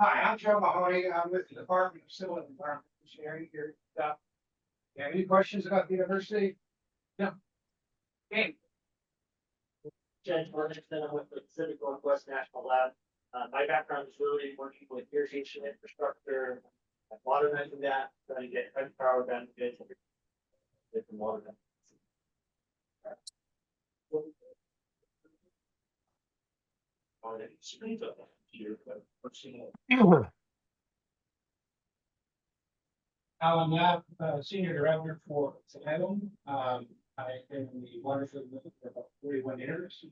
Hi, I'm Joe Mahoney. I'm with the Department of Civil and Environmental Engineering here. You have any questions about the university? No. Okay. Judge Livingston, I'm with the Pacific Northwest National Lab. My background is really working with irrigation infrastructure, modernizing that, trying to get power benefits from water benefits. Alan Knapp, Senior Director for Salem. I've been in the watershed for about 41 years.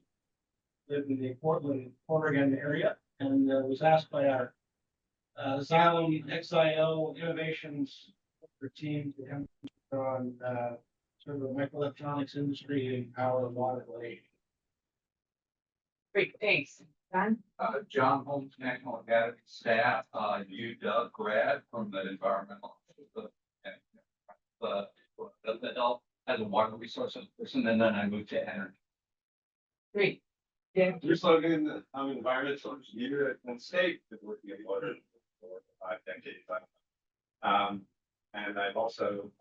Lived in the Portland, Oregon area, and was asked by our Salem XIL Innovations team to come on sort of the microelectronics industry and power and water related. Great, thanks. John? John Holmes, National Academy staff, UW grad from the environmental, the health as a water resources person, and then I moved to energy. Great. Yeah. Just logging in, I'm an environmental engineer at Penn State, been working in water for 5 decades. And I've also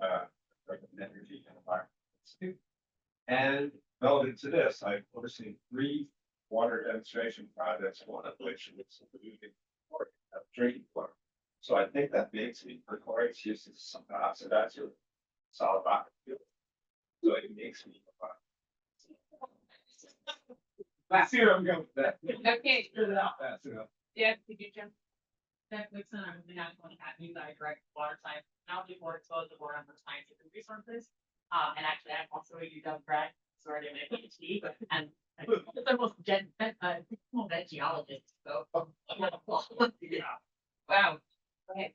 worked in energy and environment institute. And relevant to this, I've overseen 3 water demonstration projects, one of which was polluting drinking water. So I think that makes me required to use some oxidizer, solid rock fuel. So it makes me Wow. see where I'm going with that. Okay, That's enough. yeah, did you jump? Jack Nixon, I'm the National Academy, I direct water science, technology board, exposed to board on scientific resources. And actually, I'm also a UW grad, so I did my PhD, and it's almost veg geologist, so. Yeah. Wow. Okay.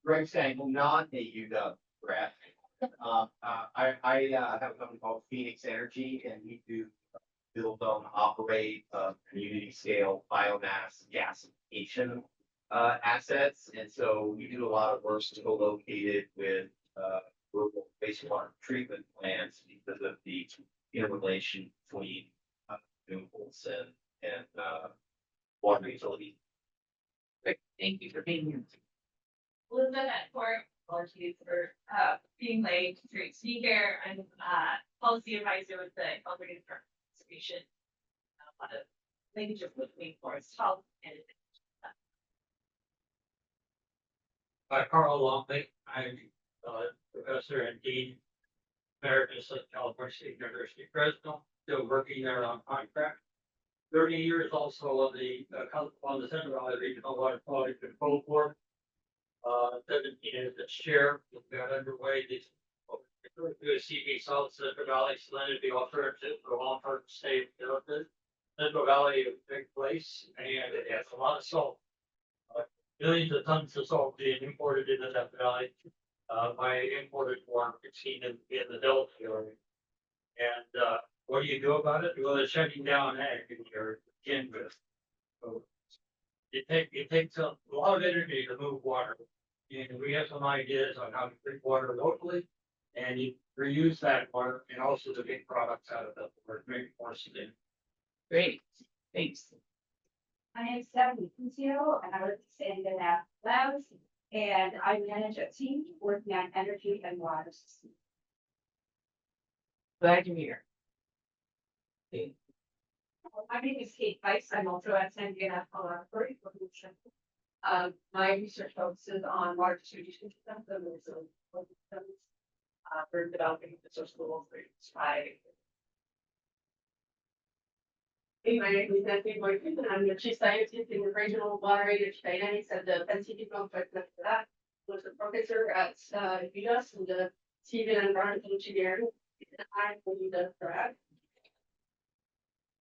Greg saying, not a UW grad. I have a company called Phoenix Energy, and we do build, operate, community scale biomass gasification assets. And so we do a lot of work still located with rural wastewater treatment plants because of the interrelation between renewables and water utility. Great, thank you for being here. Elizabeth at Court, apologies for being late, great to be here. I'm policy advisor with the California Department of Conservation. A lot of linkages between forest health and Carl Longley, I'm professor and dean emeritus at California State University, Fresno, still working there on contract. 30 years also on the Central Valley Regional Water Quality Control Board. 17 as its chair. We've got underway this CP South Central Valley salinity alternative for long-term state development. Central Valley is a big place and it has a lot of salt. Millions of tons of salt being imported into that valley by imported water seen in the Delta area. And what do you do about it? Well, it's shutting down ag in your begin with. So it takes a lot of energy to move water. And we have some ideas on how to treat water locally and you reuse that water and also to make products out of it or make more sustainable. Great, thanks. My name is Stephanie Cusio, and I work at San Diego Labs, and I manage a team working on energy and water systems. Glad you're here. Okay. My name is Kate Weiss. I'm also at San Diego Laboratory. My research focuses on water distribution systems and also systems for developing the source tools for supply. Hey, my name is Nancy Boykin, and I'm the chief scientist in the regional water research dynamics at the Pacific Northwest National Lab. I was a professor at UW in the civil and environmental engineering. I believe that's correct.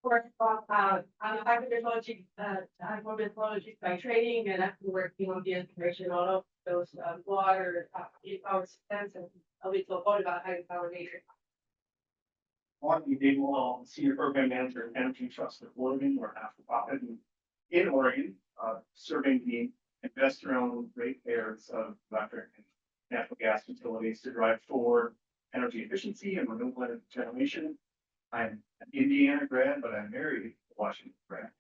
I'm a hydrometeorologist by training, and I've been working on the integration of those water power systems, and I'll be talking about hydropower later. Martin Dable, Senior Program Manager at Energy Trust of Oregon, or not-for-profit in Oregon, serving the investor-owned ratepayers of electric and natural gas utilities to drive forward energy efficiency and renewable energy generation. I'm an Indiana grad, but I'm married to Washington grad.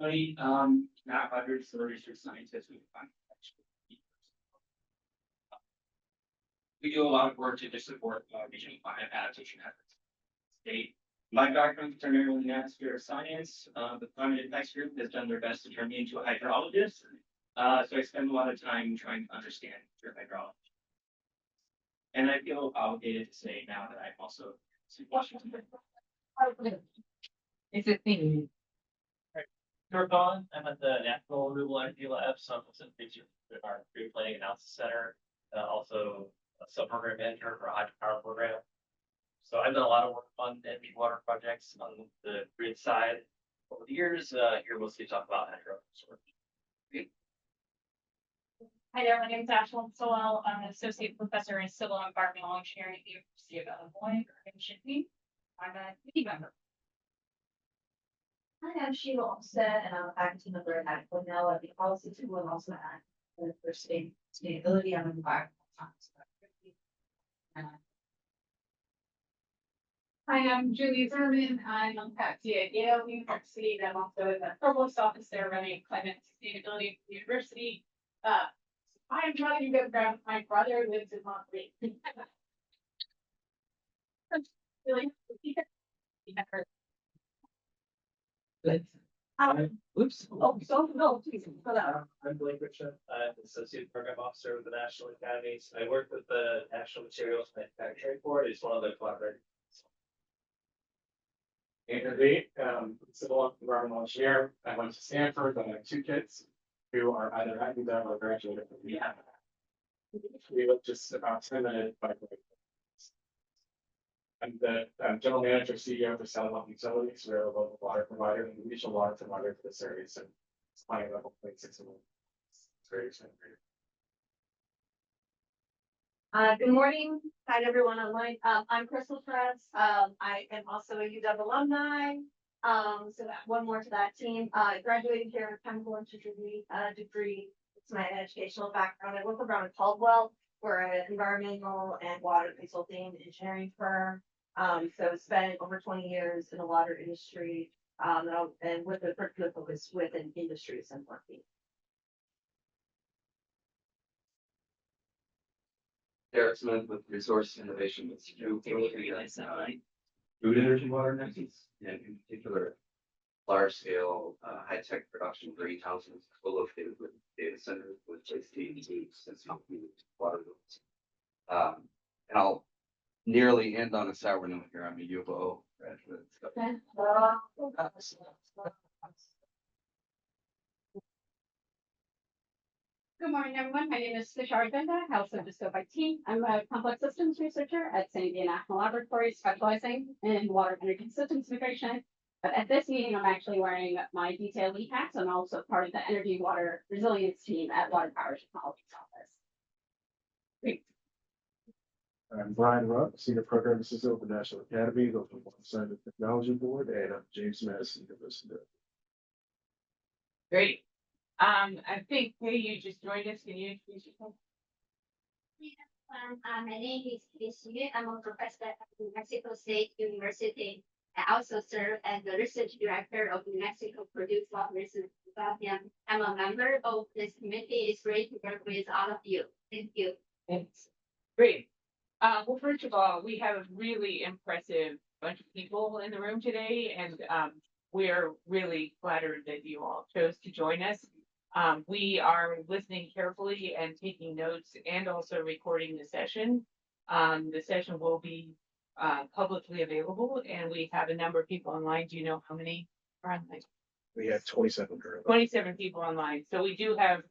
everybody. Matt Rogers, the research scientist with Climate Action. We do a lot of work to just support regional climate adaptation efforts. State. My background is primarily in atmospheric science. The climate impacts group has done their best to turn me into a hydrologist. So I spend a lot of time trying to understand your hydrology. And I feel obligated to say now that I'm also in Washington. It's a thing. Dorcon, I'm at the National Renewable Energy Lab, so I'm also research at our pre-planning analysis center, also a sub-program manager for a hydropower program. So I've done a lot of work on energy water projects on the grid side over the years. Here mostly talk about hydro. Hi there, my name is Ashley Sowell. I'm an associate professor in civil and environmental engineering at the University of Illinois in Champaign. I'm a committee member. Hi, I'm Sheila Olmstead, and I'm a faculty member at Cornell at the policy tool and also at for sustainability and environmental science. Hi, I'm Julie Zerman. I'm on faculty at Yale University, and I'm also in the provost office there running climate and sustainability at the university. I am trying to go grab my brother who lives in Montreal. Really? Good. Oops. Oh, so no, please, for that. I'm Blake Richard. I'm the Associate Program Officer with the National Academies. I work with the National Materials Manufacturing Board. It's one of the collaborators. Andrew Lee, civil and environmental engineer. I went to Stanford. I have 2 kids who are either having done or graduated from the We live just about 10 minutes bike ride. I'm the general manager, CEO for Satellite Utilities. We're a local water provider and regional water provider for this area. So it's planning level 0.6 of them. It's very exciting. Good morning. Hi, everyone online. I'm Crystal Perez. I am also a UW alumni. So that one more to that team. Graduated here with chemical engineering degree. It's my educational background. I work around in Caldwell. We're an environmental and water consulting engineering firm. So spent over 20 years in the water industry, and with a particular focus within industries and working. Derek Smith with Resource Innovation Institute. Food energy water nexus, and in particular, large scale, high tech production greenhouses co-located with data centers with waste and water. And I'll nearly end on a sour note here. I'm a U of O graduate. Good morning, everyone. My name is Tushar Gunda. I also just go by T. I'm a complex systems researcher at San Diego National Laboratory, specializing in water energy systems integration. But at this meeting, I'm actually wearing my detail lead hat. So I'm also part of the energy water resilience team at Water Power Technologies office. Great. I'm Brian Rupp, Senior Program Assistant with the National Academy, the Science and Technology Board, and I'm James Madison University. Great. I think, hey, you just joined us. Can you introduce yourself? My name is Chris Yu. I'm a professor at New Mexico State University. I also serve as the research director of New Mexico Produce Water Research Consortium. I'm a member of this committee. It's great to work with all of you. Thank you. Thanks. Great. Well, first of all, we have a really impressive bunch of people in the room today, and we're really flattered that you all chose to join us. We are listening carefully and taking notes and also recording the session. The session will be publicly available, and we have a number of people online. Do you know how many are online? We have 27 currently. 27 people online. So we do have,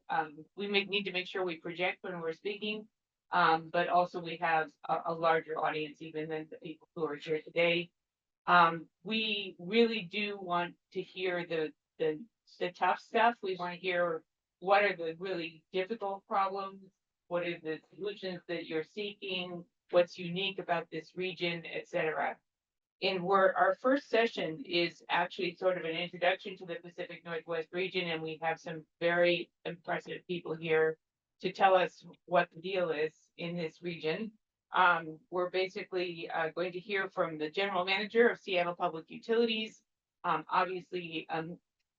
we need to make sure we project when we're speaking, but also we have a larger audience even than the people who are here today. We really do want to hear the tough stuff. We want to hear what are the really difficult problems, what are the solutions that you're seeking, what's unique about this region, etc. And our first session is actually sort of an introduction to the Pacific Northwest region, and we have some very impressive people here to tell us what the deal is in this region. We're basically going to hear from the general manager of Seattle Public Utilities. Obviously,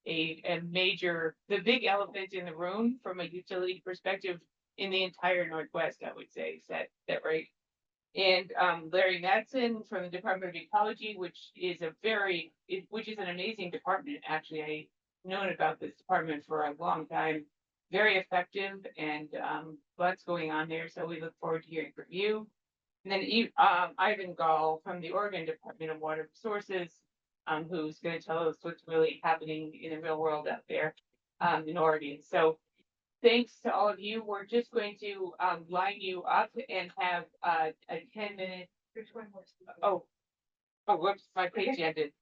a major, the big elephant in the room from a utility perspective in the entire Northwest, I would say, is that right? And Larry Madsen from the Department of Ecology, which is which is an amazing department, actually. I've known about this department for a long time. Very effective and lots going on there. So we look forward to hearing from you. And then Ivan Gall from the Oregon Department of Water Resources, who's going to tell us what's really happening in the real world out there in Oregon. So thanks to all of you. We're just going to line you up and have a 10-minute. Oh, whoops, my page ended.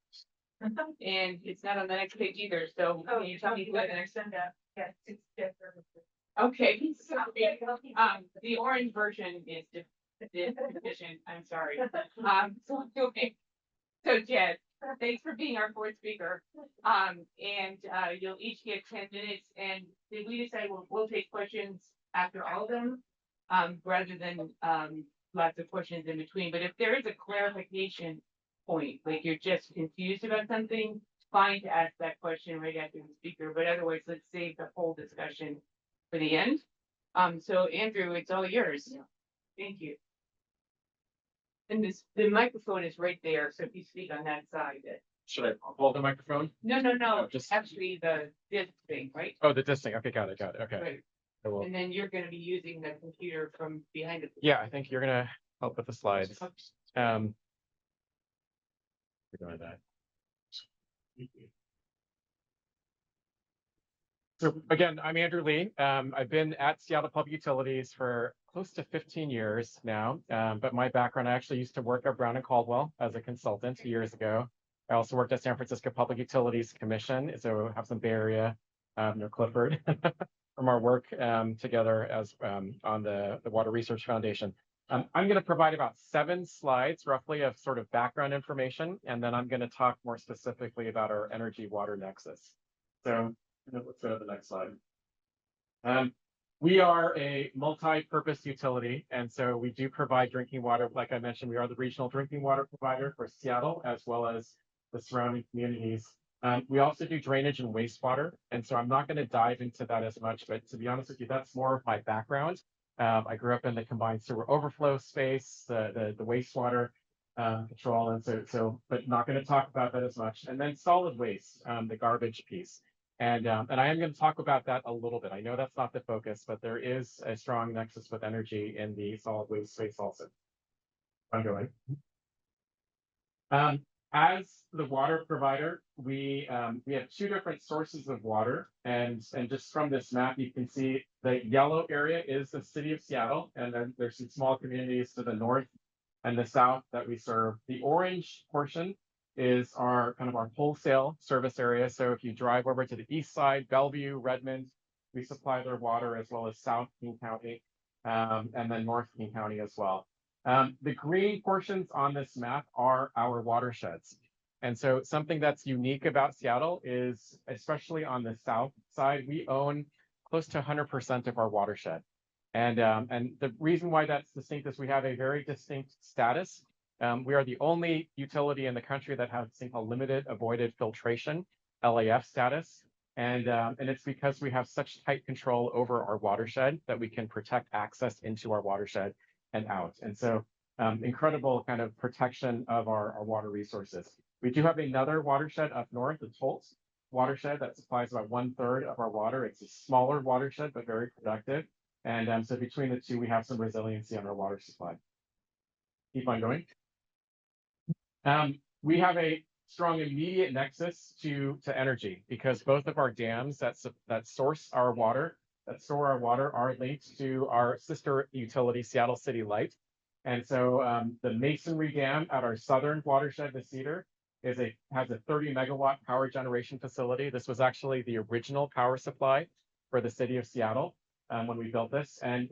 And it's not on the next page either. So can you tell me what the next one? Okay, so the orange version is deficient. I'm sorry. Okay. So Jed, thanks for being our fourth speaker. And you'll each get 10 minutes, and did we decide we'll take questions after all of them? Rather than lots of questions in between. But if there is a clarification point, like you're just confused about something, fine to ask that question right after the speaker. But otherwise, let's save the whole discussion for the end. So Andrew, it's all yours. Thank you. And the microphone is right there, so if you speak on that side. Should I hold the microphone? No, just- actually this thing, right? Oh, the this thing. Okay, got it. Okay. Right. I will. And then you're gonna be using the computer from behind it. Yeah, I think you're gonna help with the slides. We're doing that. So again, I'm Andrew Lee. I've been at Seattle Public Utilities for close to 15 years now. But my background, I actually used to work at Brown and Caldwell as a consultant years ago. I also worked at San Francisco Public Utilities Commission, so I have some Bay Area, near Clifford, from our work together as on the Water Research Foundation. I'm going to provide about 7 slides roughly of sort of background information, and then I'm going to talk more specifically about our energy water nexus. So let's go to the next slide. We are a multi-purpose utility, and so we do provide drinking water. Like I mentioned, we are the regional drinking water provider for Seattle, as well as the surrounding communities. We also do drainage and wastewater, and so I'm not going to dive into that as much, but to be honest with you, that's more of my background. I grew up in the combined sewer overflow space, the wastewater control, and but not going to talk about that as much. And then solid waste, the garbage piece. And I am going to talk about that a little bit. I know that's not the focus, but there is a strong nexus with energy in the solid waste space also. Ongoing. As the water provider, we have 2 different sources of water, and just from this map, you can see the yellow area is the city of Seattle, and then there's some small communities to the north and the south that we serve. The orange portion is our kind of our wholesale service area. So if you drive over to the east side, Bellevue, Redmond, we supply their water, as well as South King County, and then North King County as well. The green portions on this map are our watersheds. And so something that's unique about Seattle is, especially on the south side, we own close to 100% of our watershed. And the reason why that's distinct is we have a very distinct status. We are the only utility in the country that has something called limited avoided filtration, LAF status. And it's because we have such tight control over our watershed that we can protect access into our watershed and out. And so incredible kind of protection of our water resources. We do have another watershed up north, the Toltz watershed, that supplies about 1/3 of our water. It's a smaller watershed, but very productive. And so between the two, we have some resiliency on our water supply. Keep on going. We have a strong immediate nexus to energy, because both of our dams that source our water, that store our water, are linked to our sister utility, Seattle City Light. And so the Masonry Dam at our southern watershed, the Cedar, has a 30 megawatt power generation facility. This was actually the original power supply for the city of Seattle when we built this. And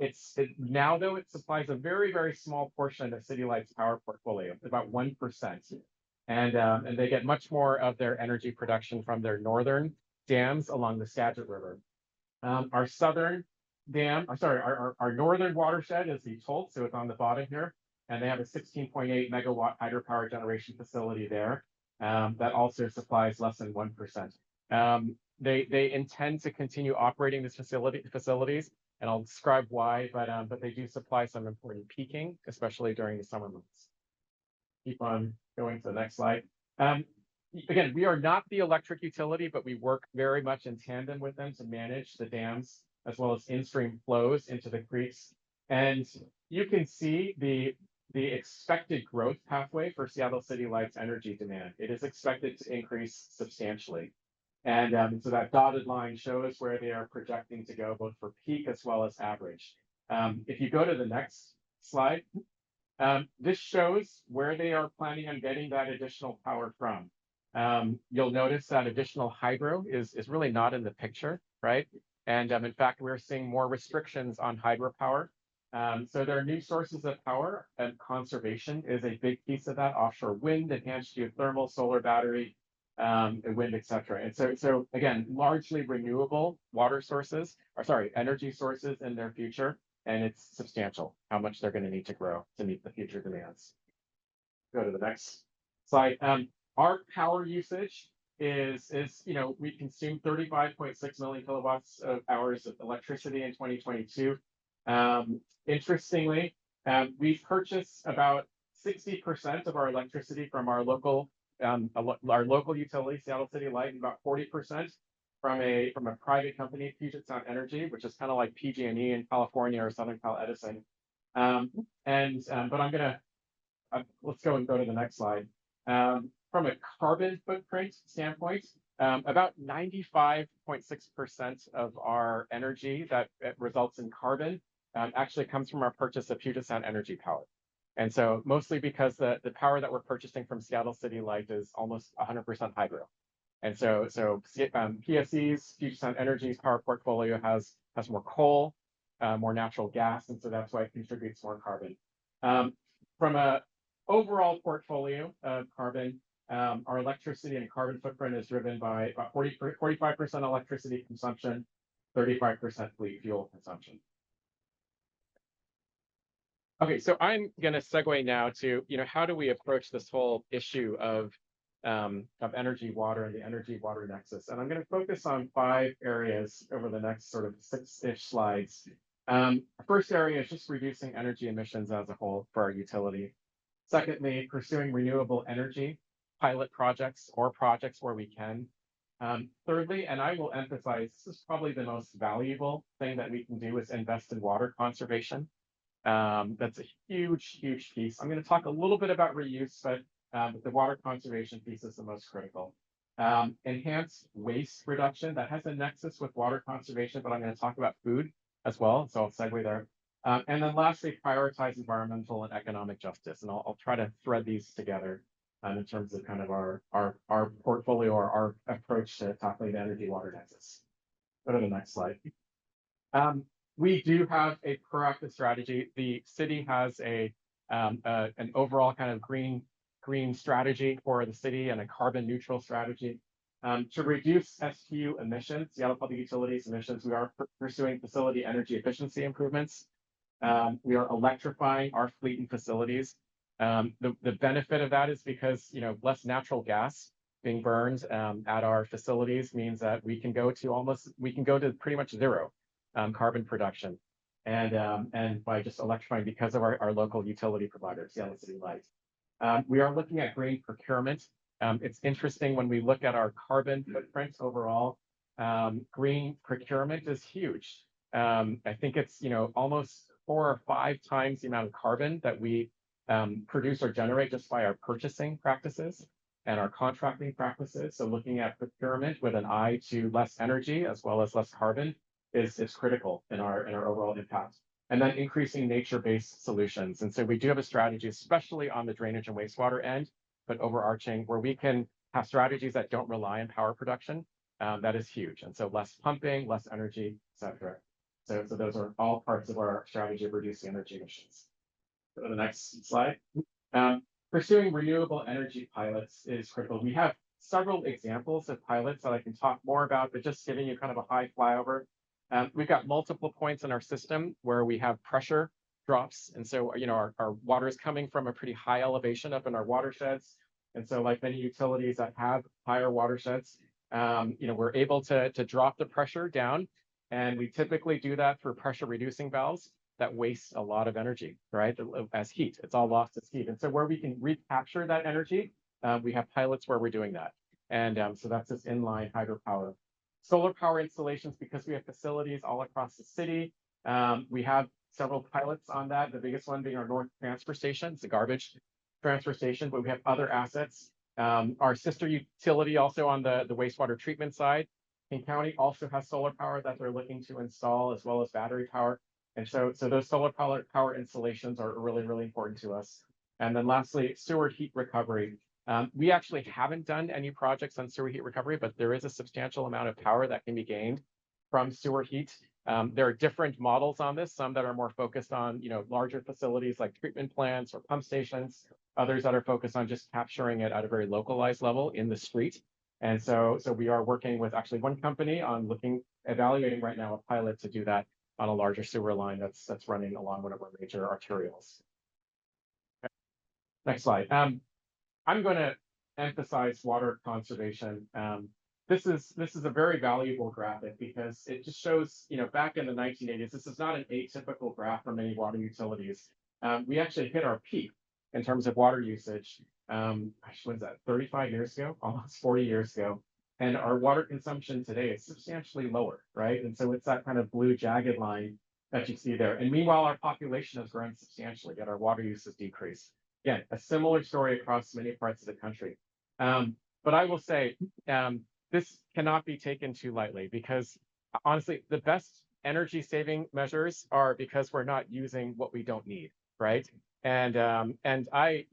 now, though, it supplies a very, very small portion of City Light's power portfolio, about 1%. And they get much more of their energy production from their northern dams along the Skagit River. Our southern dam, our northern watershed is the Toltz, so it's on the bottom here, and they have a 16.8 megawatt hydropower generation facility there that also supplies less than 1%. They intend to continue operating this facilities, and I'll describe why, but they do supply some important peaking, especially during the summer months. Keep on going to the next slide. Again, we are not the electric utility, but we work very much in tandem with them to manage the dams as well as in-stream flows into the creeks. And you can see the expected growth pathway for Seattle City Light's energy demand. It is expected to increase substantially. And so that dotted line shows where they are projecting to go, both for peak as well as average. If you go to the next slide, this shows where they are planning on getting that additional power from. You'll notice that additional hydro is really not in the picture, right? And in fact, we're seeing more restrictions on hydropower. So there are new sources of power, and conservation is a big piece of that. Offshore wind, enhanced geothermal, solar battery, wind, etc. And so again, largely renewable water sources, or sorry, energy sources in their future, and it's substantial how much they're going to need to grow to meet the future demands. Go to the next slide. Our power usage is we consumed 35.6 million kilowatts of hours of electricity in 2022. Interestingly, we purchase about 60% of our electricity from our local utility, Seattle City Light, and about 40% from a private company, Puget Sound Energy, which is kind of like PG&E in California or Southern Cal Edison. But let's go to the next slide. From a carbon footprint standpoint, about 95.6% of our energy that results in carbon actually comes from our purchase of Puget Sound Energy power. And so mostly because the power that we're purchasing from Seattle City Light is almost 100% hydro. And so PSE's, Puget Sound Energy's power portfolio has more coal, more natural gas, and so that's why it contributes more carbon. From a overall portfolio of carbon, our electricity and carbon footprint is driven by about 45% electricity consumption, 35% fleet fuel consumption. Okay, so I'm going to segue now to, how do we approach this whole issue of energy water and the energy water nexus? And I'm going to focus on 5 areas over the next sort of 6-ish slides. First area is just reducing energy emissions as a whole for our utility. Secondly, pursuing renewable energy pilot projects or projects where we can. Thirdly, and I will emphasize, this is probably the most valuable thing that we can do, is invest in water conservation. That's a huge piece. I'm going to talk a little bit about reuse, but the water conservation piece is the most critical. Enhanced waste reduction, that has a nexus with water conservation, but I'm going to talk about food as well, so I'll segue there. And then lastly, prioritize environmental and economic justice, and I'll try to thread these together in terms of kind of our portfolio or our approach to tackling the energy water nexus. Go to the next slide. We do have a proactive strategy. The city has an overall kind of green strategy for the city and a carbon neutral strategy. To reduce SPU emissions, Seattle Public Utilities emissions, we are pursuing facility energy efficiency improvements. We are electrifying our fleet and facilities. The benefit of that is because less natural gas being burned at our facilities means that we can go to pretty much zero carbon production, and by just electrifying because of our local utility provider, Seattle City Light. We are looking at green procurement. It's interesting when we look at our carbon footprint overall. Green procurement is huge. I think it's almost 4 or 5 times the amount of carbon that we produce or generate just by our purchasing practices and our contracting practices. So looking at procurement with an eye to less energy as well as less carbon is critical in our overall impact. And then increasing nature-based solutions. And so we do have a strategy, especially on the drainage and wastewater end, but overarching, where we can have strategies that don't rely on power production. That is huge. And so less pumping, less energy, etc. So those are all parts of our strategy of reducing energy emissions. Go to the next slide. Pursuing renewable energy pilots is critical. We have several examples of pilots that I can talk more about, but just giving you kind of a high flyover. We've got multiple points in our system where we have pressure drops. And so, our water is coming from a pretty high elevation up in our watersheds. And so like many utilities that have higher watersheds, we're able to drop the pressure down, and we typically do that through pressure reducing valves that waste a lot of energy, right? As heat, it's all lost as heat. And so where we can recapture that energy, we have pilots where we're doing that. And so that's this inline hydropower. Solar power installations, because we have facilities all across the city. We have several pilots on that. The biggest one being our North Transfer Station. It's a garbage transfer station, but we have other assets. Our sister utility also on the wastewater treatment side. King County also has solar power that they're looking to install, as well as battery power. And so those solar power installations are really, really important to us. And then lastly, sewer heat recovery. We actually haven't done any projects on sewer heat recovery, but there is a substantial amount of power that can be gained from sewer heat. There are different models on this, some that are more focused on, larger facilities like treatment plants or pump stations, others that are focused on just capturing it at a very localized level in the street. And so we are working with actually one company on evaluating right now a pilot to do that on a larger sewer line that's running along one of our major arterials. Okay. Next slide. I'm going to emphasize water conservation. This is a very valuable graphic because it just shows, back in the 1980s, this is not an atypical graph for many water utilities. We actually hit our peak in terms of water usage. What is that, 35 years ago, almost 40 years ago. And our water consumption today is substantially lower, right? And so it's that kind of blue jagged line that you see there. And meanwhile, our population has grown substantially, yet our water use has decreased. Again, a similar story across many parts of the country. But I will say, this cannot be taken too lightly because honestly, the best energy saving measures are because we're not using what we don't need, right? And I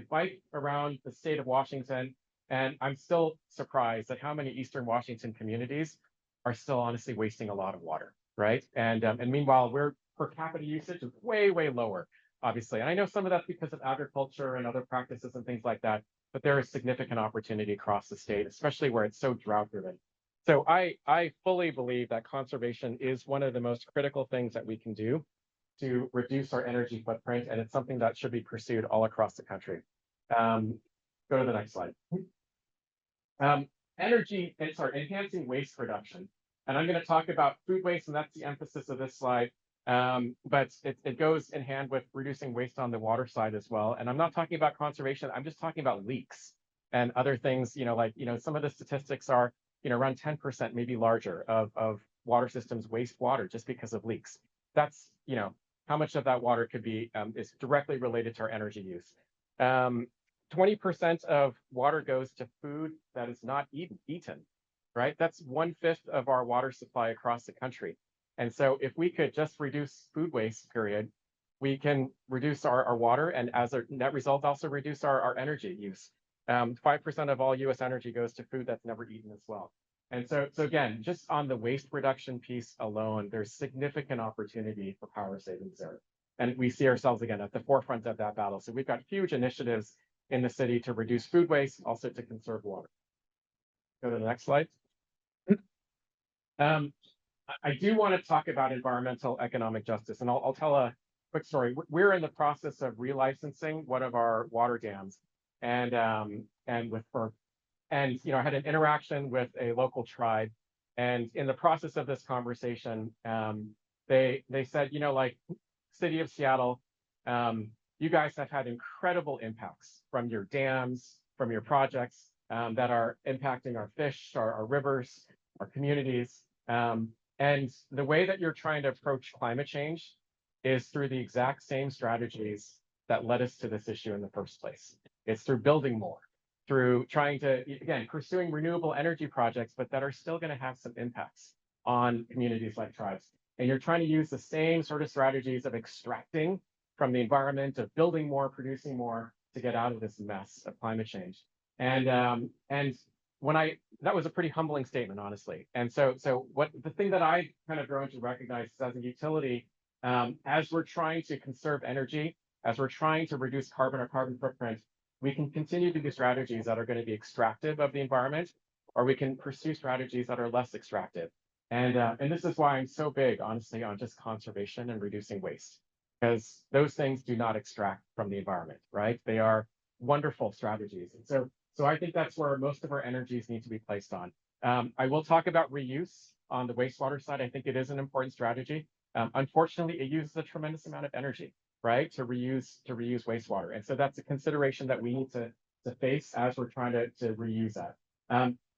bike around the state of Washington, and I'm still surprised at how many Eastern Washington communities are still honestly wasting a lot of water, right? And meanwhile, we're per capita usage is way, way lower, obviously. And I know some of that's because of agriculture and other practices and things like that, but there is significant opportunity across the state, especially where it's so drought driven. So I fully believe that conservation is one of the most critical things that we can do to reduce our energy footprint, and it's something that should be pursued all across the country. Go to the next slide. Enhancing waste reduction. And I'm going to talk about food waste, and that's the emphasis of this slide. But it goes in hand with reducing waste on the water side as well. And I'm not talking about conservation, I'm just talking about leaks and other things, some of the statistics are, around 10%, maybe larger of water systems waste water just because of leaks. That's, how much of that water could be, is directly related to our energy use. 20% of water goes to food that is not eaten, right? That's 1/5 of our water supply across the country. And so if we could just reduce food waste, period, we can reduce our water, and as a net result, also reduce our energy use. 5% of all US energy goes to food that's never eaten as well. And so again, just on the waste reduction piece alone, there's significant opportunity for power savings there. And we see ourselves again at the forefront of that battle. So we've got huge initiatives in the city to reduce food waste, also to conserve water. Go to the next slide. I do want to talk about environmental economic justice, and I'll tell a quick story. We're in the process of relicensing one of our water dams, and with FERC. And I had an interaction with a local tribe, and in the process of this conversation, they said, City of Seattle, you guys have had incredible impacts from your dams, from your projects that are impacting our fish, our rivers, our communities. And the way that you're trying to approach climate change is through the exact same strategies that led us to this issue in the first place. It's through building more, through trying to, again, pursuing renewable energy projects, but that are still going to have some impacts on communities like tribes. And you're trying to use the same sort of strategies of extracting from the environment, of building more, producing more to get out of this mess of climate change. And that was a pretty humbling statement, honestly. And so the thing that I kind of grown to recognize is as a utility, as we're trying to conserve energy, as we're trying to reduce carbon footprint, we can continue to do strategies that are going to be extractive of the environment, or we can pursue strategies that are less extractive. And this is why I'm so big, honestly, on just conservation and reducing waste, because those things do not extract from the environment, right? They are wonderful strategies. And so So I think that's where most of our energies need to be placed on. I will talk about reuse on the wastewater side. I think it is an important strategy. Unfortunately, it uses a tremendous amount of energy, right, to reuse wastewater. And so that's a consideration that we need to face as we're trying to reuse that.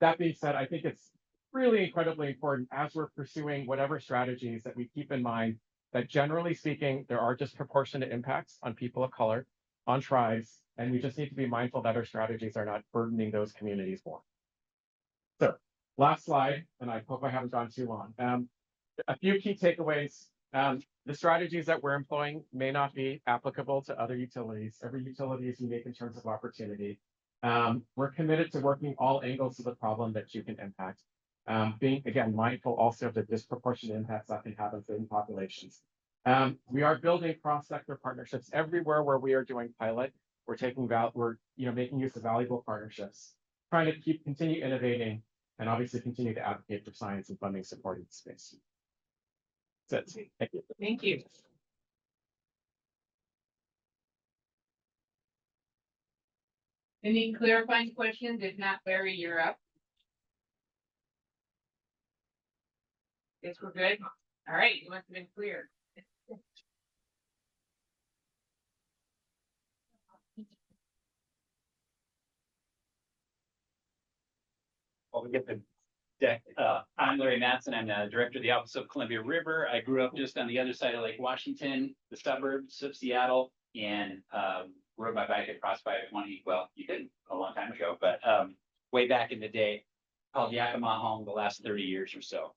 That being said, I think it's really incredibly important as we're pursuing whatever strategies that we keep in mind that generally speaking, there are disproportionate impacts on people of color, on tribes, and we just need to be mindful that our strategies are not burdening those communities more. So last slide, and I hope I haven't gone too long. A few key takeaways. The strategies that we're employing may not be applicable to other utilities. Every utility is unique in terms of opportunity. We're committed to working all angles of the problem that you can impact. Being, again, mindful also of the disproportionate impacts that can have on certain populations. We are building cross-sector partnerships everywhere where we are doing pilot. We're making use of valuable partnerships, trying to continue innovating, and obviously continue to advocate for science and funding support in the space. That's it. Thank you. Thank you. Any clarifying questions? If not, Larry, you're up. Guess we're good. All right, you must have been clear. Well, we get the deck. I'm Larry Matson. I'm the director of the Office of Columbia River. I grew up just on the other side of Lake Washington, the suburbs of Seattle, and rode my bike across by 20. Well, you didn't a long time ago, but way back in the day, called Yakima home the last 30 years or so.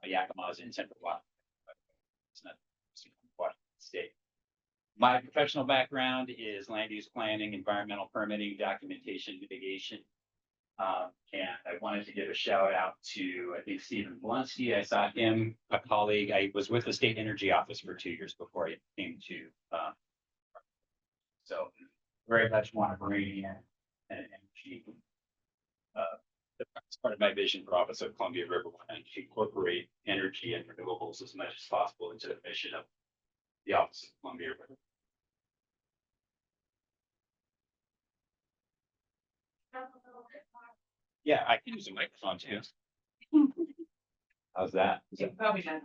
Yakima is in Central Washington. It's not Washington State. My professional background is land use planning, environmental permitting, documentation, mitigation. And I wanted to give a shout out to, I think, Stephen Blonsky. I saw him, a colleague. I was with the State Energy Office for 2 years before I came to. So very much want to bring in an energy. That's part of my vision for Office of Columbia River, and to incorporate energy and renewables as much as possible into the mission of the Office of Columbia River. Yeah, I can use a microphone too. How's that? Yeah, probably not.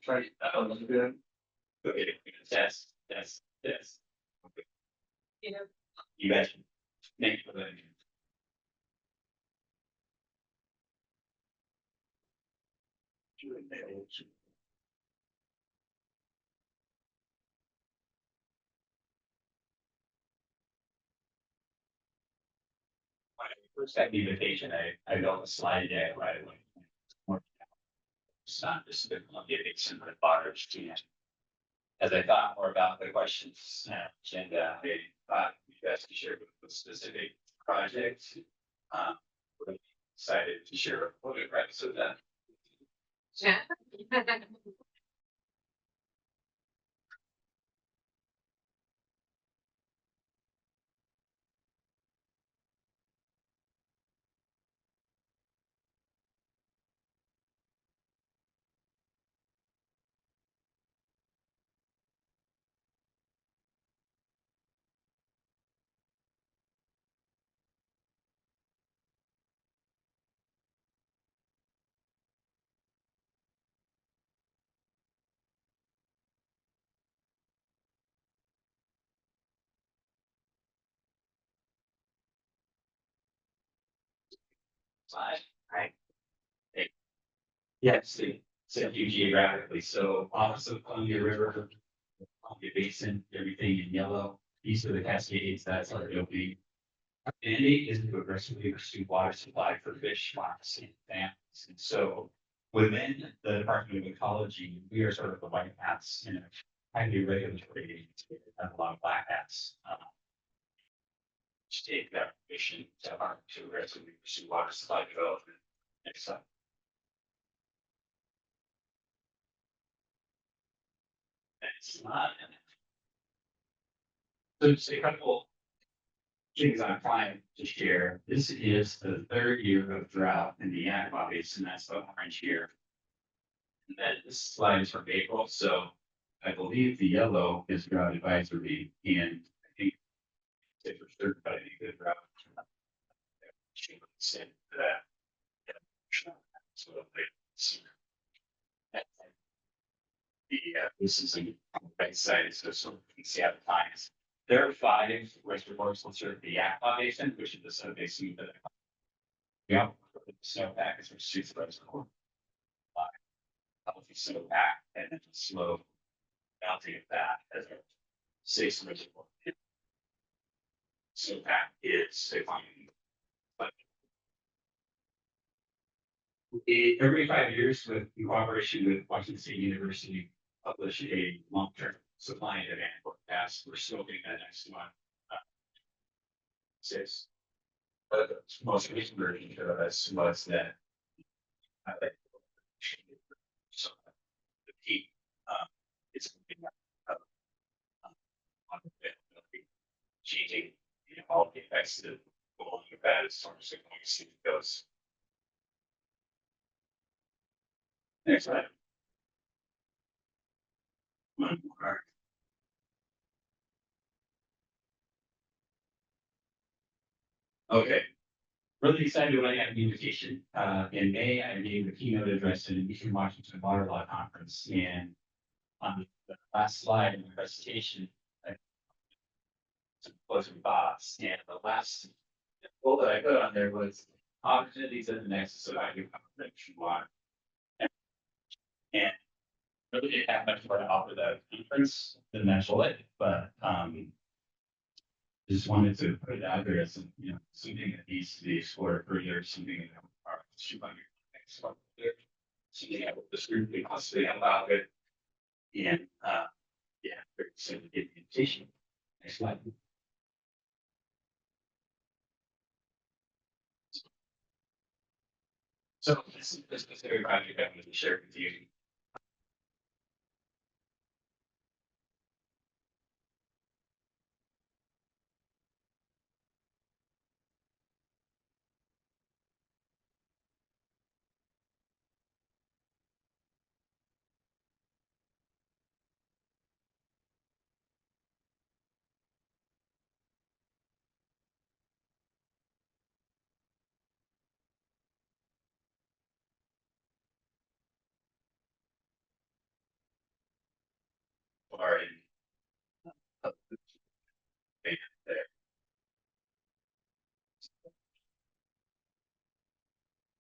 Try that was good. Okay, that's. Yeah. You bet. Thank you for that. My first time invitation, I built a slide deck right away. It's not just the Columbia Basin, but bars too. As I thought more about the questions, and I thought you guys could share with specific projects. We're excited to share photographs of that. Yeah. Slide, right? Yes, they set you geographically. So Office of Columbia River, Columbia Basin, everything in yellow, east of the Cascades, that's our DOE. Mandate is to aggressively pursue water supply for fish, farms, and families. And so within the Department of Ecology, we are sort of the white hats in a highly regulatory agency and a lot of black hats. To take that mission to aggressively pursue water supply development. Next slide. It's not. So just a couple things I'm trying to share. This is the third year of drought in the Yakima Basin. That's the orange here. And then this slide is from April. So I believe the yellow is drought advisory, and I think it's for certain, but I think the drought. Said that. So this is a right side, so you can see how the times. There are 5 reservoirs that serve the Yakima Basin, which is the sub-basin of the. Yeah, the snowpack is from Suits Reservoir. Healthy snowpack and then the slow melting of that as a safe reservoir. Snowpack is a but every 5 years, with in cooperation with Washington State University, publish a long-term supply and demand forecast. We're scoping that next month. Says, the most recent version of us was that. So the peak, it's changing, all the effects that go along with that as far as it goes. Next slide. One more. Okay. Really excited when I had an invitation. In May, I gave a keynote address at the Eastern Washington Water Law Conference, and on the last slide in the presentation, I some closing thoughts, and the last goal that I put on there was opportunities in the nexus of value conservation water. And really didn't have much more to offer the conference than that bullet, but just wanted to put it out there as some, something that needs to be explored further, something that our something that this group be possibly about it. And yeah, very excited to get the invitation. Next slide. So this is the specific project I wanted to share with you. Are in there.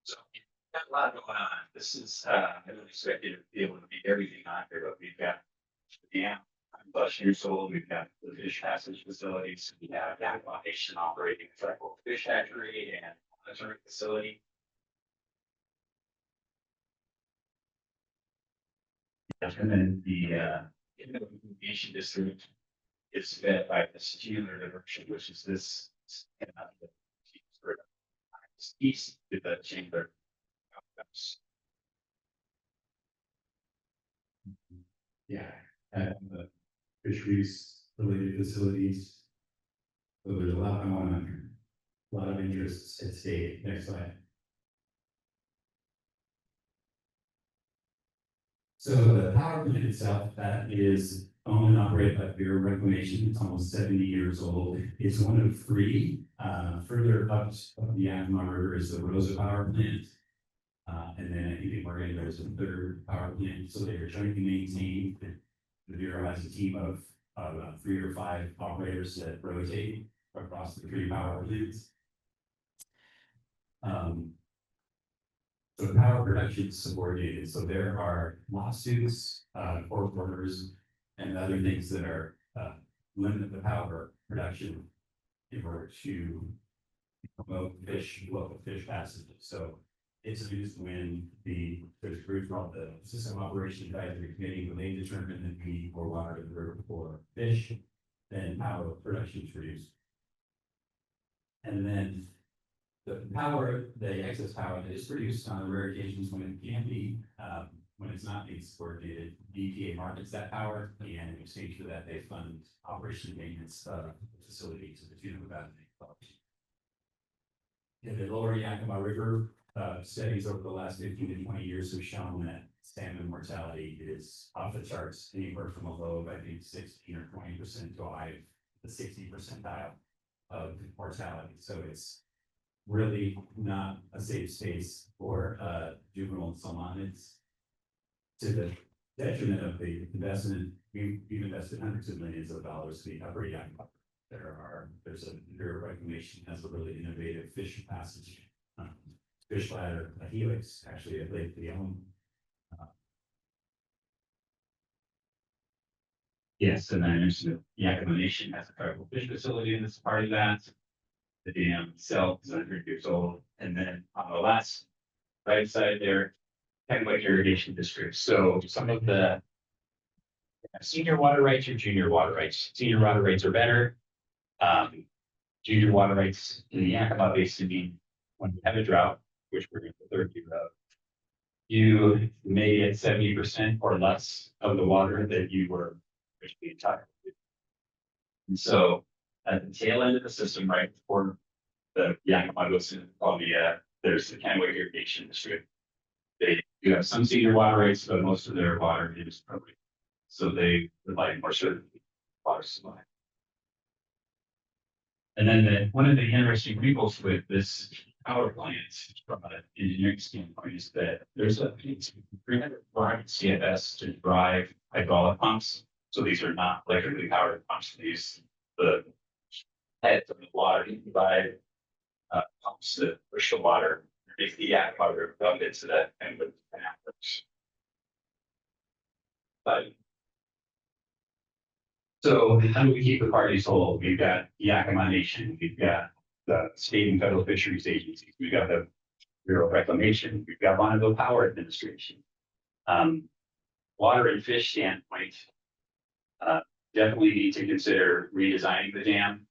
So got a lot going on. This is I don't expect you to be able to be everything on here, but we've got dam +years old. We've got the fish passage facilities. We have the aquaculture operating a federal fish hatchery and monitoring facility. And then the irrigation district is fed by this tubular diversion, which is this east to the chamber. Yeah, and the fisheries related facilities. So there's a lot going on here, a lot of interests at stake. Next slide. So the power plant itself, that is owned and operated by Bureau of Reclamation. It's almost 70 years old. It's one of 3. Further up the Yakima River is the Rosa Power Plant. And then I think in Oregon, there's a 3rd power plant. So they are jointly maintained. The Bureau has a team of 3 or 5 operators that rotate across the 3 power plants. So power production is subordinated. So there are lawsuits, court orders, and other things that are limit the power production in order to promote local fish passage. So it's used when there's a group called the System Operation Advisory Committee, when they determine that we need more water in the river for fish, then power production is reduced. And then the excess power that is produced on rare occasions when it can be, when it's not being coordinated, EPA markets that power, and in exchange for that, they fund operation and maintenance of the facility to the tune of about $1 million. In the lower Yakima River, studies over the last 15 to 20 years have shown that salmon mortality is off the charts, anywhere from a low of, I think, 16 or 20% to a high of the 60 percentile of mortality. So it's really not a safe space for juvenile salmonids. To the detriment of the investment, we've invested hundreds of millions of dollars to be upper young. There's a Bureau of Reclamation has a really innovative fish passage, fish ladder, a helix, actually at Lake Leon. Yes, and I mentioned that Yakima Nation has a tribal fish facility in this part of that. The dam itself is 100 years old, and then on the last right side there, Kennewick Irrigation District. So some of the senior water rights or junior water rights. Senior water rights are better. Junior water rights in the Yakima Basin mean when you have a drought, which we're in the third year of, you may get 70% or less of the water that you were originally entitled to. And so at the tail end of the system, right before the Yakima goes into Columbia, there's the Kennewick Irrigation District. They do have some senior water rights, but most of their water is public. So they provide more certain water supply. And then one of the interesting wrinkles with this power plant from an engineering standpoint is that there's a 300 CFS to drive hydraulic pumps. So these are not electrically powered pumps. The heads of the water can provide pumps that push the water, make the water dump into that and with works. But so how do we keep the parties whole? We've got Yakima Nation, we've got the state and federal fisheries agencies, we've got the Bureau of Reclamation, we've got Bonneville Power Administration. Water and fish standpoint, definitely need to consider redesigning the dam.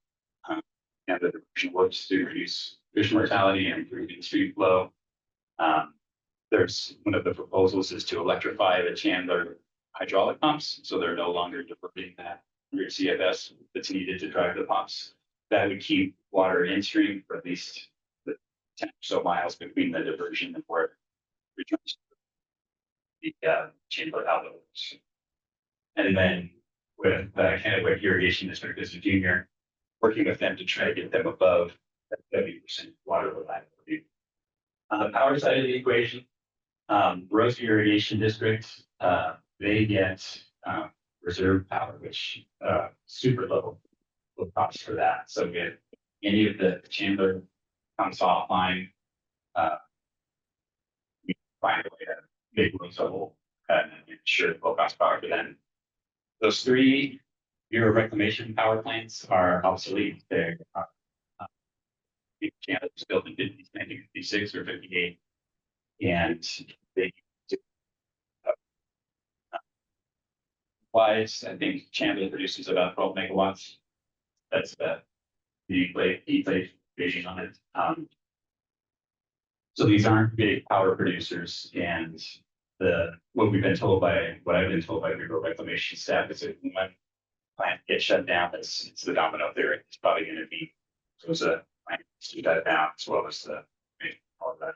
And the diversion works to reduce fish mortality and improve stream flow. There's one of the proposals is to electrify the Chandler hydraulic pumps, so they're no longer diverting that rear CFS that's needed to drive the pumps. That would keep water in stream for at least the 10 or so miles between the diversion and where it returns to the Chandler outlets. And then with Kennewick Irrigation District as a junior, working with them to try to get them above that 70% water reliability. On the power side of the equation, Rose Irrigation District, they get reserve power, which super low cost for that. So if any of the Chandler comes offline, we find a way to make Rose whole and ensure low cost power for them. Those three Bureau of Reclamation power plants are obsolete. They're Chandler was built in 1956 or 58, and they wise. I think Chandler produces about 12 megawatts. That's the equation on it. So these aren't big power producers, and what I've been told by the Bureau of Reclamation staff is that when plant gets shut down, it's the domino theory. It's probably going to be so it's a plant to shut down as well as all that.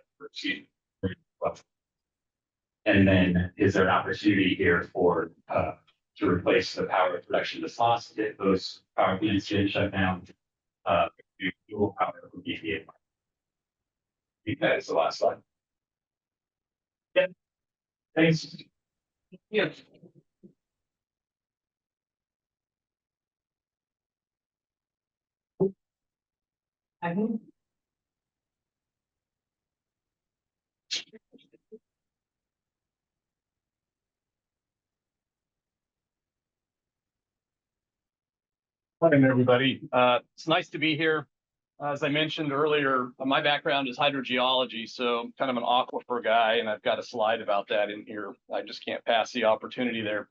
And then is there an opportunity here for to replace the power production that's lost if those power plants get shut down? Fuel power would be the I think that is the last slide. Yeah. Thanks. Yeah. I think. Morning, everybody. It's nice to be here. As I mentioned earlier, my background is hydrogeology, so I'm kind of an aquifer guy, and I've got a slide about that in here. I just can't pass the opportunity there.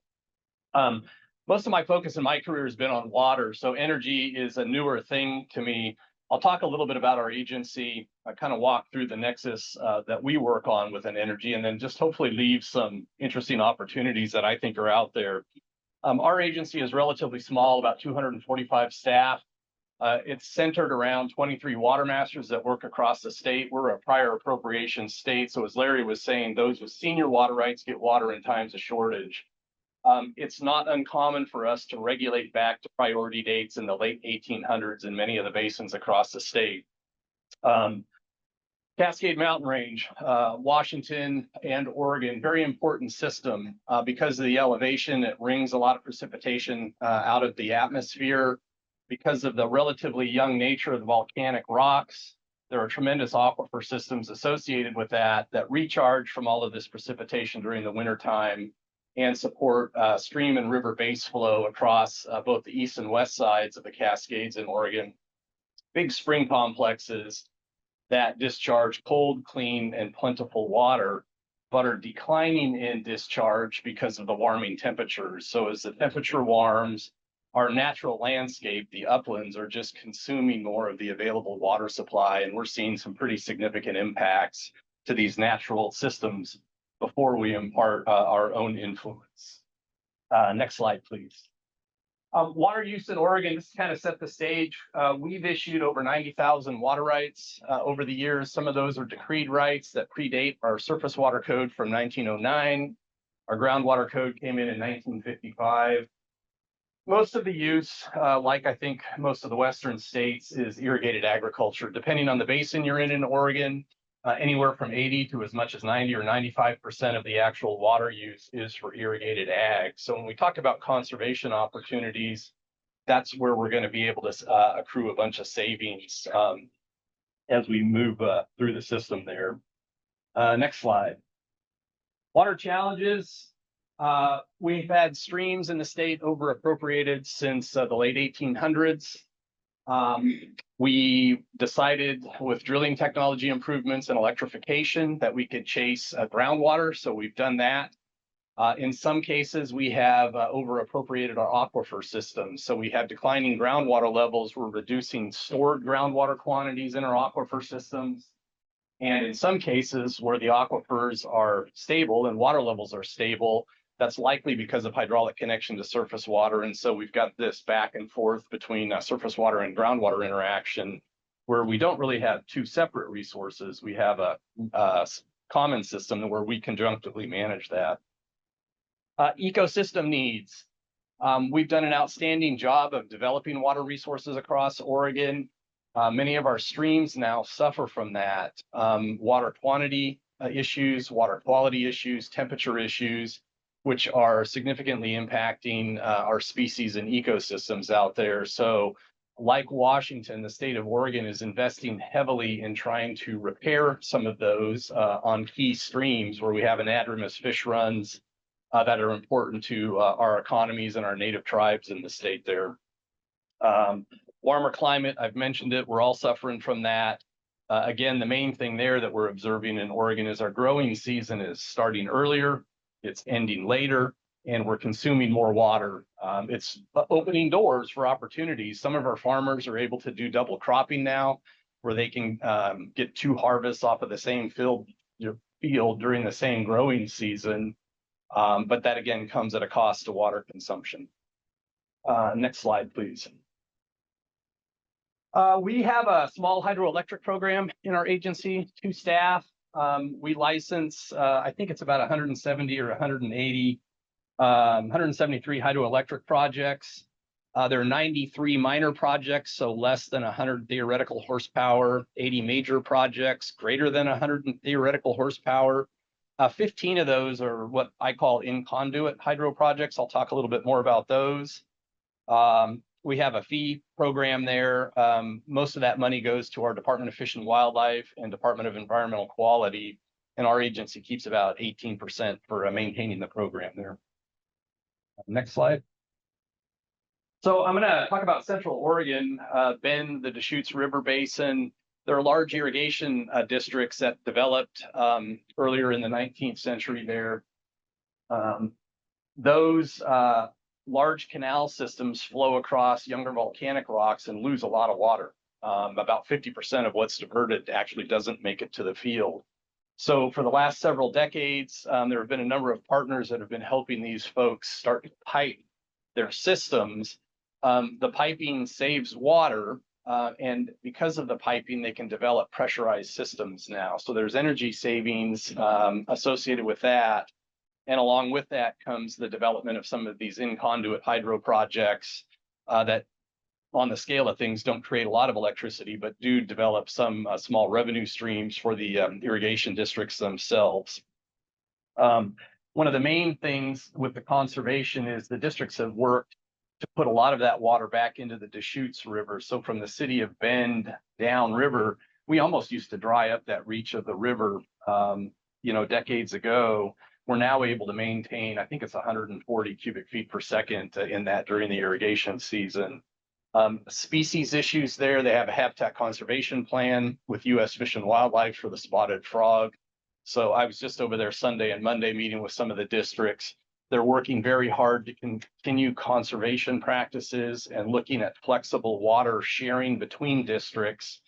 Most of my focus in my career has been on water, so energy is a newer thing to me. I'll talk a little bit about our agency. I kind of walk through the nexus that we work on within energy, and then just hopefully leave some interesting opportunities that I think are out there. Our agency is relatively small, about 245 staff. It's centered around 23 water masters that work across the state. We're a prior appropriation state. So as Larry was saying, those with senior water rights get water in times of shortage. It's not uncommon for us to regulate back to priority dates in the late 1800s in many of the basins across the state. Cascade Mountain Range, Washington and Oregon, very important system because of the elevation. It wrings a lot of precipitation out of the atmosphere. Because of the relatively young nature of the volcanic rocks, there are tremendous aquifer systems associated with that recharge from all of this precipitation during the wintertime and support stream and river base flow across both the east and west sides of the Cascades in Oregon. Big spring complexes that discharge cold, clean, and plentiful water, but are declining in discharge because of the warming temperatures. So as the temperature warms, our natural landscape, the uplands, are just consuming more of the available water supply, and we're seeing some pretty significant impacts to these natural systems before we impart our own influence. Next slide, please. Water use in Oregon, just to kind of set the stage, we've issued over 90,000 water rights over the years. Some of those are decreed rights that predate our surface water code from 1909. Our groundwater code came in 1955. Most of the use, like I think most of the western states, is irrigated agriculture. Depending on the basin you're in Oregon, anywhere from 80 to as much as 90 or 95% of the actual water use is for irrigated ag. So when we talk about conservation opportunities, that's where we're going to be able to accrue a bunch of savings as we move through the system there. Next slide. Water challenges. We've had streams in the state over appropriated since the late 1800s. We decided with drilling technology improvements and electrification that we could chase groundwater. So we've done that. In some cases, we have over appropriated our aquifer systems. So we have declining groundwater levels. We're reducing stored groundwater quantities in our aquifer systems. And in some cases where the aquifers are stable and water levels are stable, that's likely because of hydraulic connection to surface water. And so we've got this back and forth between surface water and groundwater interaction where we don't really have two separate resources. We have a common system where we conjunctively manage that. Ecosystem needs. We've done an outstanding job of developing water resources across Oregon. Many of our streams now suffer from that. Water quantity issues, water quality issues, temperature issues, which are significantly impacting our species and ecosystems out there. So like Washington, the state of Oregon is investing heavily in trying to repair some of those on key streams where we have anadromous fish runs that are important to our economies and our native tribes in the state there. Warmer climate, I've mentioned it, we're all suffering from that. Again, the main thing there that we're observing in Oregon is our growing season is starting earlier, it's ending later, and we're consuming more water. It's opening doors for opportunities. Some of our farmers are able to do double cropping now, where they can get 2 harvests off of the same field during the same growing season. But that again comes at a cost to water consumption. Next slide, please. We have a small hydroelectric program in our agency, 2 staff. We license, I think it's about 170 or 180, 173 hydroelectric projects. There are 93 minor projects, so less than 100 theoretical horsepower, 80 major projects, greater than 100 theoretical horsepower. 15 of those are what I call in-conduit hydro projects. I'll talk a little bit more about those. We have a fee program there. Most of that money goes to our Department of Fish and Wildlife and Department of Environmental Quality, and our agency keeps about 18% for maintaining the program there. Next slide. So I'm going to talk about Central Oregon, Bend, the Deschutes River Basin. There are large irrigation districts that developed earlier in the 19th century there. Those large canal systems flow across younger volcanic rocks and lose a lot of water. About 50% of what's diverted actually doesn't make it to the field. So for the last several decades, there have been a number of partners that have been helping these folks start to pipe their systems. The piping saves water, And because of the piping, they can develop pressurized systems now. So there's energy savings associated with that. And along with that comes the development of some of these in-conduit hydro projects that on the scale of things don't create a lot of electricity, but do develop some small revenue streams for the irrigation districts themselves. One of the main things with the conservation is the districts have worked to put a lot of that water back into the Deschutes River. So from the city of Bend downriver, we almost used to dry up that reach of the river, decades ago. We're now able to maintain, I think it's 140 cubic feet per second in that during the irrigation season. Species issues there, they have a habitat conservation plan with U.S. Fish and Wildlife for the spotted frog. So I was just over there Sunday and Monday meeting with some of the districts. They're working very hard to continue conservation practices and looking at flexible water sharing between districts,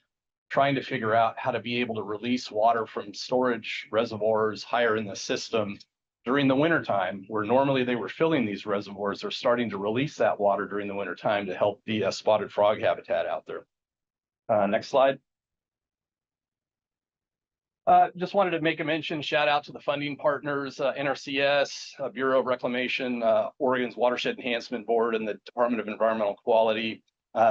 trying to figure out how to be able to release water from storage reservoirs higher in the system during the wintertime, where normally they were filling these reservoirs. They're starting to release that water during the wintertime to help the spotted frog habitat out there. Next slide. Just wanted to make a mention, shout out to the funding partners, NRCS, Bureau of Reclamation, Oregon's Watershed Enhancement Board, and the Department of Environmental Quality.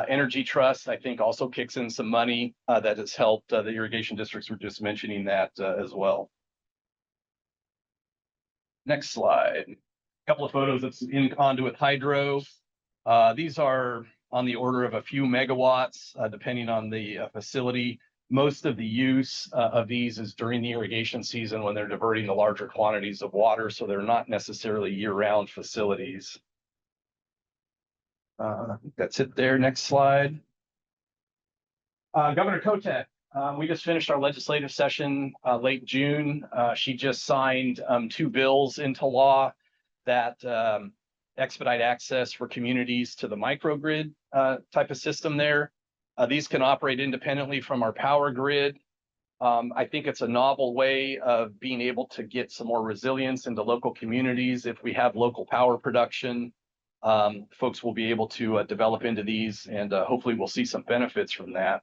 Energy Trust, I think, also kicks in some money that has helped the irrigation districts. We're just mentioning that as well. Next slide. A couple of photos of some in-conduit hydro. These are on the order of a few megawatts, depending on the facility. Most of the use of these is during the irrigation season when they're diverting the larger quantities of water, so they're not necessarily year-round facilities. I think that's it there. Next slide. Governor Kotek, we just finished our legislative session late June. She just signed 2 bills into law that expedite access for communities to the microgrid type of system there. These can operate independently from our power grid. I think it's a novel way of being able to get some more resilience into local communities. If we have local power production, folks will be able to develop into these, and hopefully we'll see some benefits from that.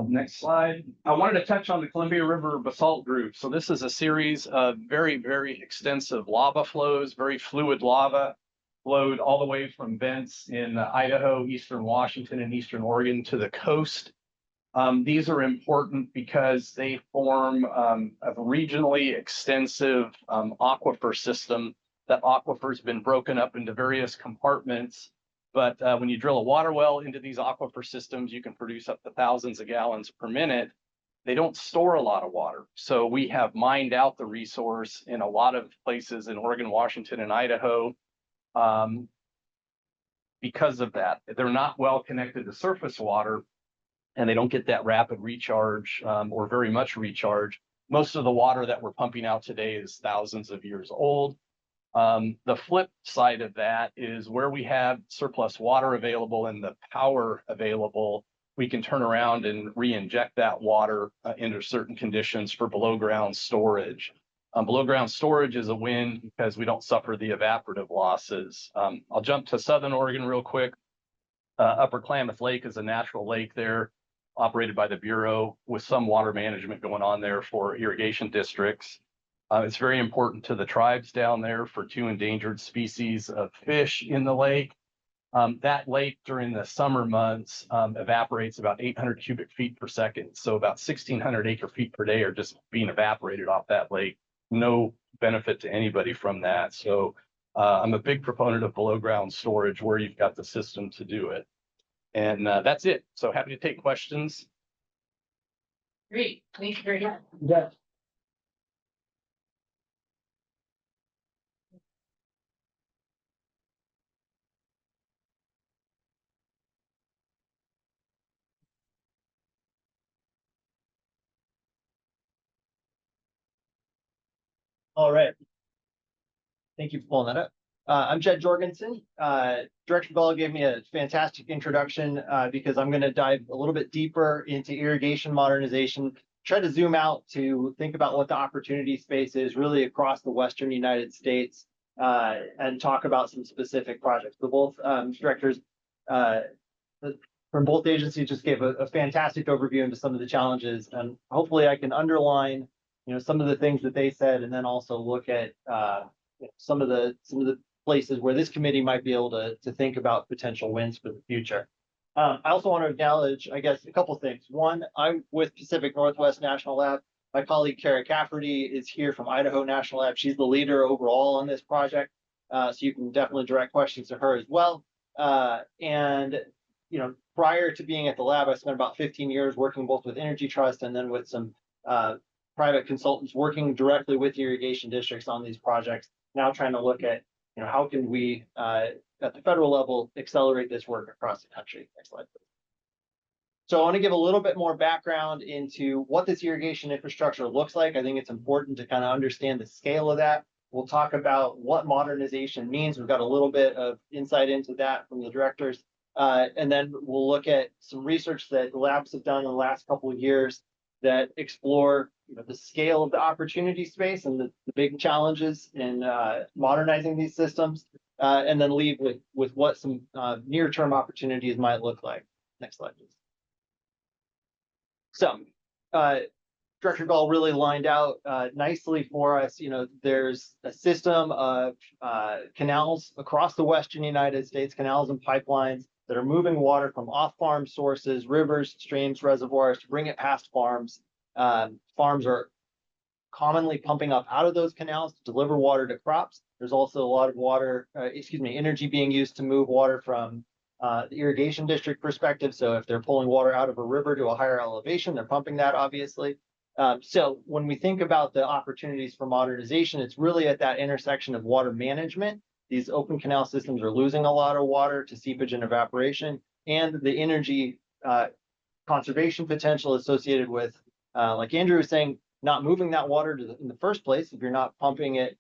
Next slide. I wanted to touch on the Columbia River Basalt Group. So this is a series of very, very extensive lava flows, very fluid lava flowed all the way from vents in Idaho, eastern Washington, and eastern Oregon to the coast. These are important because they form a regionally extensive aquifer system. That aquifer has been broken up into various compartments. But when you drill a water well into these aquifer systems, you can produce up to thousands of gallons per minute. They don't store a lot of water. So we have mined out the resource in a lot of places in Oregon, Washington, and Idaho. Because of that, they're not well connected to surface water, and they don't get that rapid recharge or very much recharge. Most of the water that we're pumping out today is thousands of years old. The flip side of that is where we have surplus water available and the power available, we can turn around and re-inject that water under certain conditions for below ground storage. Below ground storage is a win because we don't suffer the evaporative losses. I'll jump to Southern Oregon real quick. Upper Klamath Lake is a natural lake there operated by the Bureau with some water management going on there for irrigation districts. It's very important to the tribes down there for 2 endangered species of fish in the lake. That lake during the summer months evaporates about 800 cubic feet per second. So about 1,600 acre feet per day are just being evaporated off that lake. No benefit to anybody from that. So I'm a big proponent of below ground storage where you've got the system to do it. And that's it. So happy to take questions. Great, thank you very much. Yeah. All right. Thank you for pulling that up. I'm Jed Jorgensen. Director Bell gave me a fantastic introduction because I'm going to dive a little bit deeper into irrigation modernization, try to zoom out to think about what the opportunity space is really across the Western United States and talk about some specific projects. So both directors from both agencies just gave a fantastic overview into some of the challenges, and hopefully I can underline, some of the things that they said, and then also look at some of the places where this committee might be able to think about potential wins for the future. I also want to acknowledge, I guess, a couple things. One, I'm with Pacific Northwest National Lab. My colleague Kara Cafferty is here from Idaho National Lab. She's the leader overall on this project, so you can definitely direct questions to her as well. And prior to being at the lab, I spent about 15 years working both with Energy Trust and then with some private consultants working directly with irrigation districts on these projects. Now trying to look at, how can we, at the federal level, accelerate this work across the country. Next slide, please. So I want to give a little bit more background into what this irrigation infrastructure looks like. I think it's important to kind of understand the scale of that. We'll talk about what modernization means. We've got a little bit of insight into that from the directors. And then we'll look at some research that the labs have done in the last couple of years that explore the scale of the opportunity space and the big challenges in modernizing these systems, and then leave with what some near-term opportunities might look like. Next slide, please. So, Director Gall really lined out nicely for us. There's a system of canals across the western United States, canals and pipelines that are moving water from off-farm sources, rivers, streams, reservoirs to bring it past farms. Farms are commonly pumping up out of those canals to deliver water to crops. There's also a lot of energy being used to move water from the irrigation district perspective. So if they're pulling water out of a river to a higher elevation, they're pumping that, obviously. So when we think about the opportunities for modernization, it's really at that intersection of water management. These open canal systems are losing a lot of water to seepage and evaporation, and the energy conservation potential associated with, like Andrew was saying, not moving that water in the first place. If you're not pumping it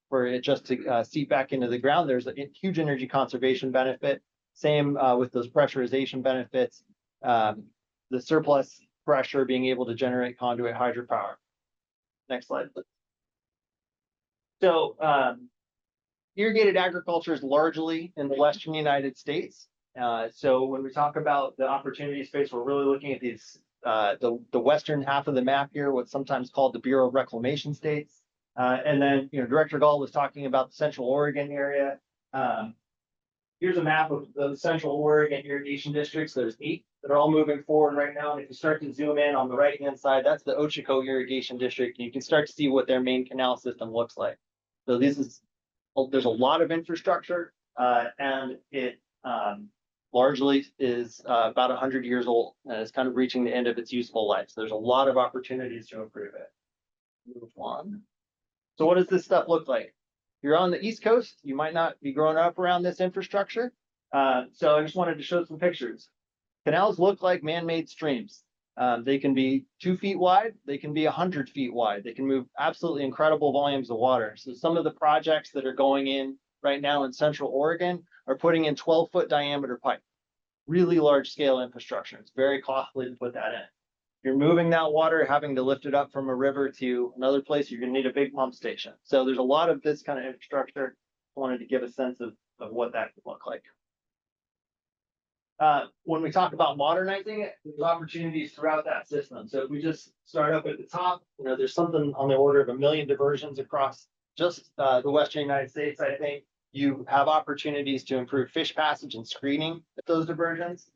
for it just to seep back into the ground, there's a huge energy conservation benefit. Same with those pressurization benefits. The surplus pressure being able to generate conduit hydropower. Next slide, please. So irrigated agriculture is largely in the western United States. So when we talk about the opportunity space, we're really looking at these the western half of the map here, what's sometimes called the Bureau of Reclamation states. And then, Director Gall was talking about the Central Oregon area. Here's a map of the Central Oregon irrigation districts. There's 8 that are all moving forward right now. And if you start to zoom in on the right-hand side, that's the Ochiko irrigation district. And you can start to see what their main canal system looks like. So there's a lot of infrastructure, and it largely is about 100 years old, and it's kind of reaching the end of its useful life. So there's a lot of opportunities to improve it. Move on. So what does this stuff look like? If you're on the East Coast, you might not be growing up around this infrastructure. So I just wanted to show some pictures. Canals look like man-made streams. They can be 2 feet wide. They can be 100 feet wide. They can move absolutely incredible volumes of water. So some of the projects that are going in right now in Central Oregon are putting in 12-foot diameter pipe. Really large scale infrastructure. It's very costly to put that in. You're moving that water, having to lift it up from a river to another place, you're going to need a big pump station. So there's a lot of this kind of infrastructure. I wanted to give a sense of what that could look like. When we talk about modernizing it, there's opportunities throughout that system. So if we just start up at the top, there's something on the order of 1 million diversions across just the western United States. I think you have opportunities to improve fish passage and screening at those diversions.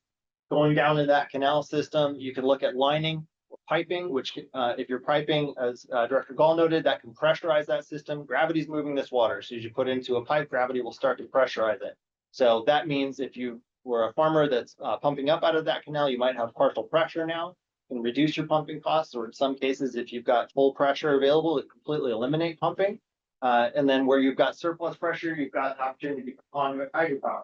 Going down in that canal system, you can look at lining or piping, which if you're piping, as Director Gall noted, that can pressurize that system. Gravity's moving this water. So as you put it into a pipe, gravity will start to pressurize it. So that means if you were a farmer that's pumping up out of that canal, you might have partial pressure now and reduce your pumping costs. Or in some cases, if you've got full pressure available, it completely eliminate pumping. And then where you've got surplus pressure, you've got opportunity for conduit hydropower.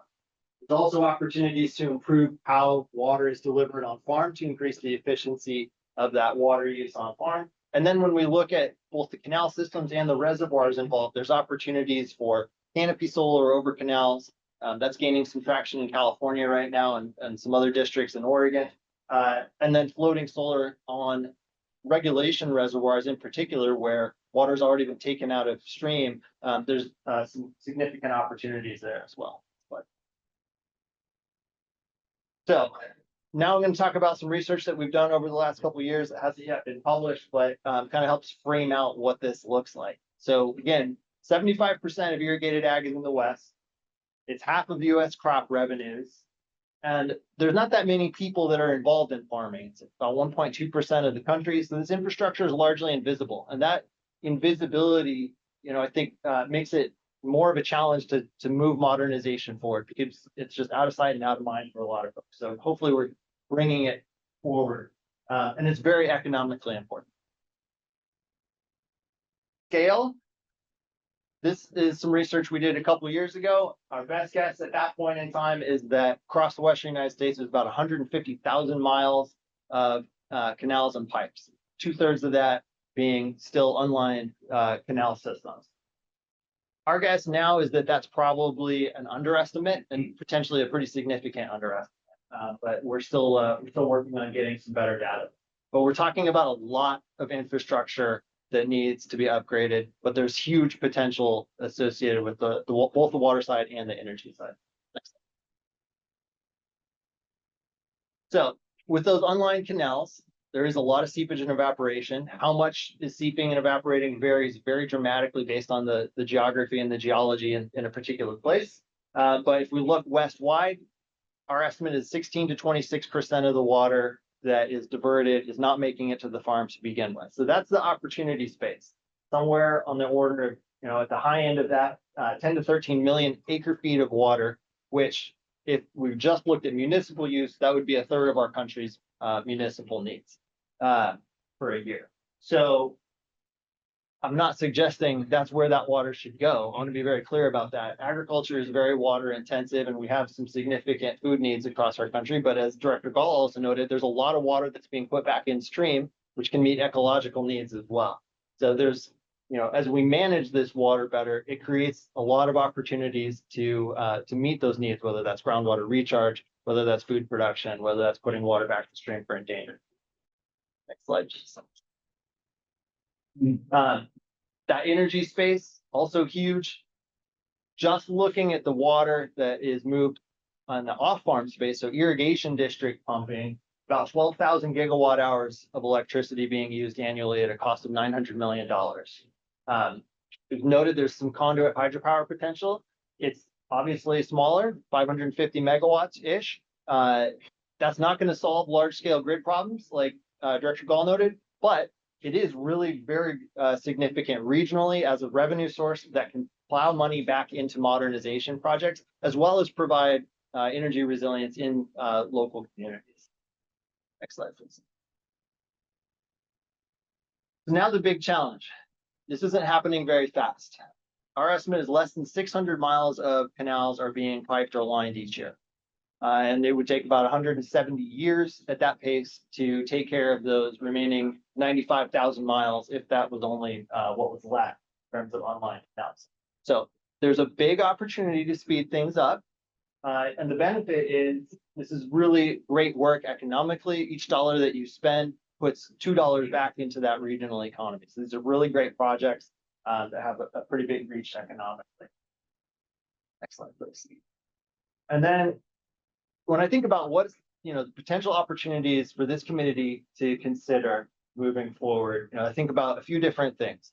There's also opportunities to improve how water is delivered on farm to increase the efficiency of that water use on farm. And then when we look at both the canal systems and the reservoirs involved, there's opportunities for canopy solar over canals. That's gaining some traction in California right now and some other districts in Oregon. And then floating solar on regulation reservoirs in particular, where water's already been taken out of stream. There's some significant opportunities there as well. So now I'm going to talk about some research that we've done over the last couple of years that hasn't yet been published, but kind of helps frame out what this looks like. So again, 75% of irrigated ag is in the West. It's half of the US crop revenues. And there's not that many people that are involved in farming. It's about 1.2% of the country. So this infrastructure is largely invisible. And that invisibility, I think makes it more of a challenge to move modernization forward because it's just out of sight and out of mind for a lot of folks. So hopefully we're bringing it forward. And it's very economically important. Scale. This is some research we did a couple of years ago. Our best guess at that point in time is that across the Western United States, there's about 150,000 miles of canals and pipes. 2/3 of that being still unlined canal systems. Our guess now is that that's probably an underestimate and potentially a pretty significant underestimate. But we're still working on getting some better data. But we're talking about a lot of infrastructure that needs to be upgraded, but there's huge potential associated with both the water side and the energy side. Next slide. So with those unlined canals, there is a lot of seepage and evaporation. How much is seeping and evaporating varies very dramatically based on the geography and the geology in a particular place. But if we look west-wide, our estimate is 16 to 26% of the water that is diverted is not making it to the farm to begin with. So that's the opportunity space. Somewhere on the order of, at the high end of that, 10 to 13 million acre feet of water, which if we've just looked at municipal use, that would be 1/3 of our country's municipal needs for a year. So I'm not suggesting that's where that water should go. I want to be very clear about that. Agriculture is very water intensive and we have some significant food needs across our country. But as Director Gall also noted, there's a lot of water that's being put back in stream, which can meet ecological needs as well. So there's, as we manage this water better, it creates a lot of opportunities to meet those needs, whether that's groundwater recharge, whether that's food production, whether that's putting water back to stream for endangered. Next slide. That energy space, also huge. Just looking at the water that is moved on the off-farm space, so irrigation district pumping, about 12,000 gigawatt hours of electricity being used annually at a cost of $900 million. We've noted there's some conduit hydropower potential. It's obviously smaller, 550 megawatts-ish. That's not going to solve large-scale grid problems like Director Gall noted, but it is really very significant regionally as a revenue source that can plow money back into modernization projects, as well as provide energy resilience in local communities. Next slide, please. So now the big challenge. This isn't happening very fast. Our estimate is less than 600 miles of canals are being piped or lined each year. And it would take about 170 years at that pace to take care of those remaining 95,000 miles if that was only what was left in terms of online canals. So there's a big opportunity to speed things up. And the benefit is this is really great work economically. Each dollar that you spend puts $2 back into that regional economy. So these are really great projects that have a pretty big reach economically. Next slide, please. And then when I think about what's the potential opportunities for this community to consider moving forward, I think about a few different things.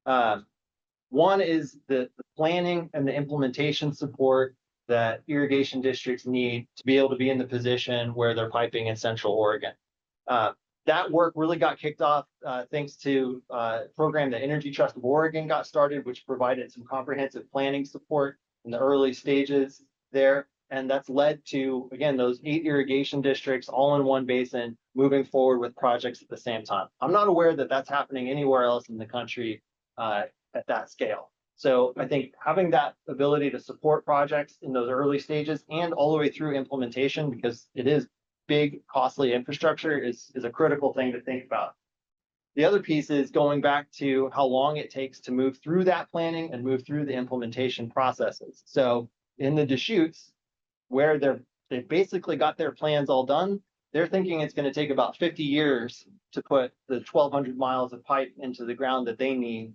One is the planning and the implementation support that irrigation districts need to be able to be in the position where they're piping in Central Oregon. That work really got kicked off thanks to a program that Energy Trust of Oregon got started, which provided some comprehensive planning support in the early stages there. And that's led to, again, those 8 irrigation districts all in one basin moving forward with projects at the same time. I'm not aware that that's happening anywhere else in the country at that scale. So I think having that ability to support projects in those early stages and all the way through implementation, because it is big, costly infrastructure, is a critical thing to think about. The other piece is going back to how long it takes to move through that planning and move through the implementation processes. So in the Deschutes, where they've basically got their plans all done, they're thinking it's going to take about 50 years to put the 1,200 miles of pipe into the ground that they need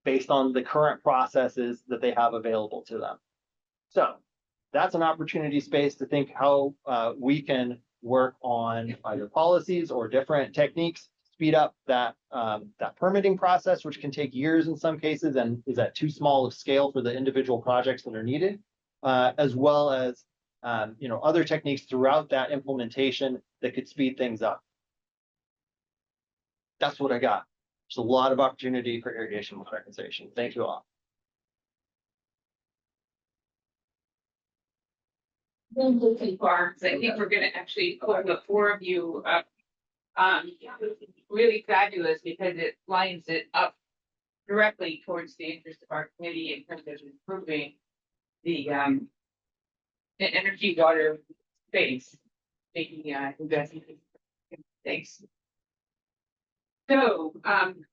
based on the current processes that they have available to them. So that's an opportunity space to think how we can work on either policies or different techniques, speed up that that permitting process, which can take years in some cases and is at too small of scale for the individual projects that are needed, as well as other techniques throughout that implementation that could speed things up. That's what I got. There's a lot of opportunity for irrigation modernization. Thank you all. Farms, I think we're gonna actually put the four of you up. Really fabulous because it lines it up directly towards the interest of our committee in terms of improving the energy water space, making investment. Thanks. So, I'm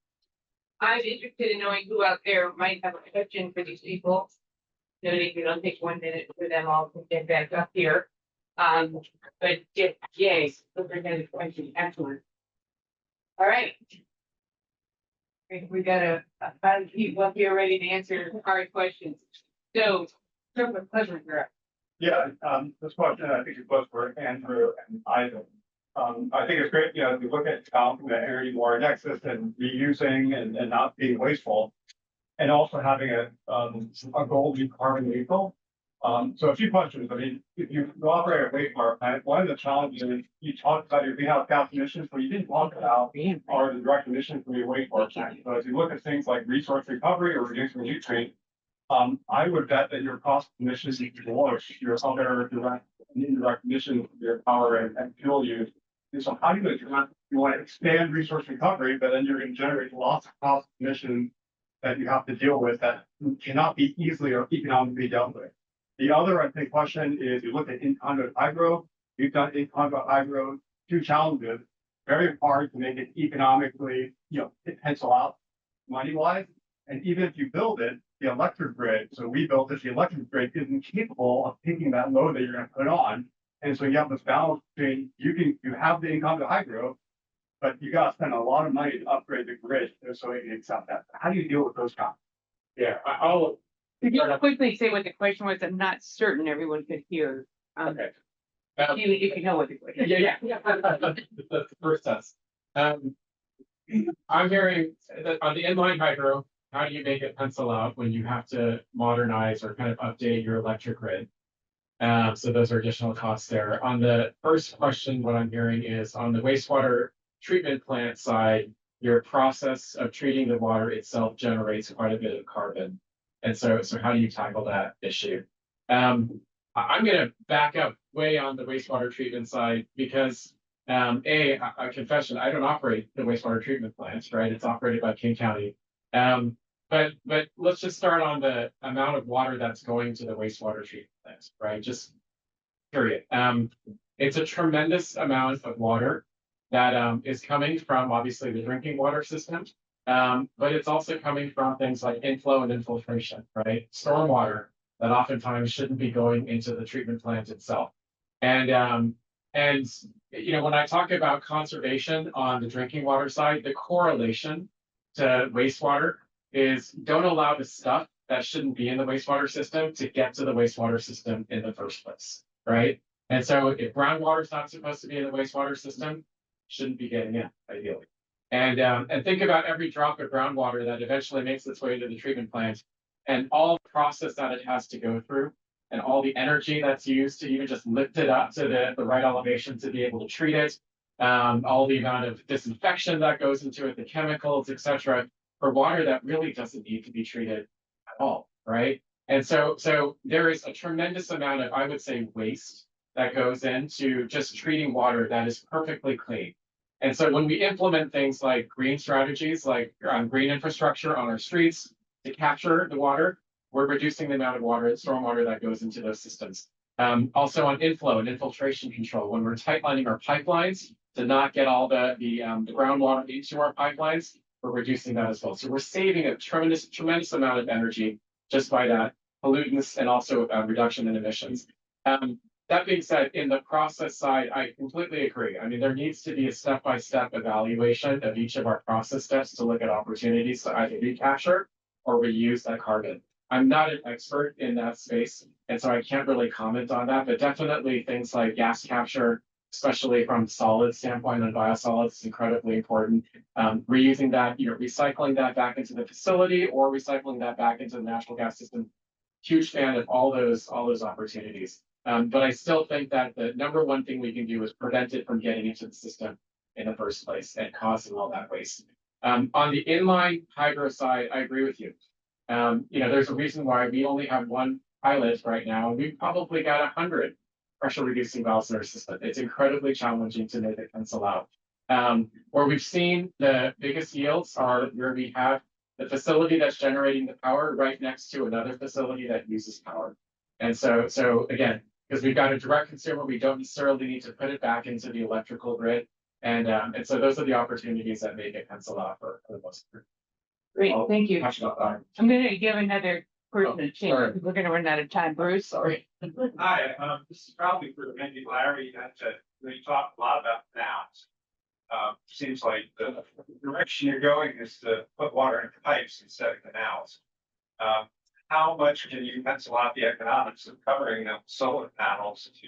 interested in knowing who out there might have a question for these people. Noting it'll take 1 minute for them all to get back up here. But yay, those are kind of questions. Excellent. All right. We got a lot of people up here ready to answer hard questions. So, start with pleasure, girl. Yeah, this question, I think it's both for Andrew and Ivan. I think it's great, if you look at balancing that energy water nexus and reusing and not being wasteful. And also having a goal to be carbon neutral. So a few questions. I mean, if you operate a wastewater plant, one of the challenges you talked about your greenhouse gas emissions, but you didn't talk about are the direct emissions from your wastewater plant. So as you look at things like resource recovery or reducing nutrient, I would bet that your cost of emissions is below your other direct and indirect emissions, your power and fuel use. And so how do you want to expand resource recovery, but then you're going to generate lots of cost emissions that you have to deal with that cannot be easily or economically dealt with. The other, I think, question is you look at in-conduit hydro, you've done in-conduit hydro, two challenges, very hard to make it economically, pencil out money-wise. And even if you build it, the electric grid, so we built it, the electric grid isn't capable of taking that load that you're going to put on. And so you have this balance between, you have the in-conduit hydro, but you gotta spend a lot of money to upgrade the grid so it can accept that. How do you deal with those comments? Yeah, I'll. Could you quickly say what the question was? I'm not certain everyone could hear. Okay. If you know what the question. Yeah. That's the first test. I'm hearing that on the inline hydro, how do you make it pencil out when you have to modernize or kind of update your electric grid? So those are additional costs there. On the first question, what I'm hearing is on the wastewater treatment plant side, your process of treating the water itself generates quite a bit of carbon. And so how do you tackle that issue? I'm going to back up way on the wastewater treatment side because a confession, I don't operate the wastewater treatment plants, right? It's operated by King County. But let's just start on the amount of water that's going to the wastewater treatment plants, right? Just period. It's a tremendous amount of water that is coming from obviously the drinking water system, but it's also coming from things like inflow and infiltration, right? Stormwater that oftentimes shouldn't be going into the treatment plant itself. And when I talk about conservation on the drinking water side, the correlation to wastewater is don't allow the stuff that shouldn't be in the wastewater system to get to the wastewater system in the first place, right? And so if groundwater is not supposed to be in the wastewater system, shouldn't be getting in, ideally. And think about every drop of groundwater that eventually makes its way to the treatment plant and all the process that it has to go through and all the energy that's used to even just lift it up to the right elevation to be able to treat it, all the amount of disinfection that goes into it, the chemicals, etc., for water that really doesn't need to be treated at all, right? And so there is a tremendous amount of, I would say, waste that goes into just treating water that is perfectly clean. And so when we implement things like green strategies, like green infrastructure on our streets to capture the water, we're reducing the amount of water, stormwater that goes into those systems. Also on inflow and infiltration control, when we're tightlining our pipelines to not get all the groundwater into our pipelines, we're reducing that as well. So we're saving a tremendous amount of energy just by that pollutants and also reduction in emissions. That being said, in the process side, I completely agree. I mean, there needs to be a step-by-step evaluation of each of our process steps to look at opportunities to either recapture or reuse that carbon. I'm not an expert in that space, And so I can't really comment on that, but definitely things like gas capture, especially from solid standpoint and biosolids is incredibly important. Reusing that, recycling that back into the facility or recycling that back into the natural gas system. Huge fan of all those opportunities. But I still think that the number one thing we can do is prevent it from getting into the system in the first place and causing all that waste. On the inline hydro side, I agree with you. There's a reason why we only have one pilot right now, and we've probably got 100 pressure reducing valves in our system. It's incredibly challenging to make it pencil out. Where we've seen the biggest yields are where we have the facility that's generating the power right next to another facility that uses power. And so again, because we've got a direct consumer, we don't necessarily need to put it back into the electrical grid. And so those are the opportunities that make it pencil out for the most part. Great, thank you. Much about that. I'm gonna give another person a sorry. chance. We're gonna run out of time. Bruce? Sorry. Hi, this is probably for maybe Larry, and we talked a lot about canals. Seems like the direction you're going is to put water into pipes instead of canals. How much can you pencil out the economics of covering them solar panels to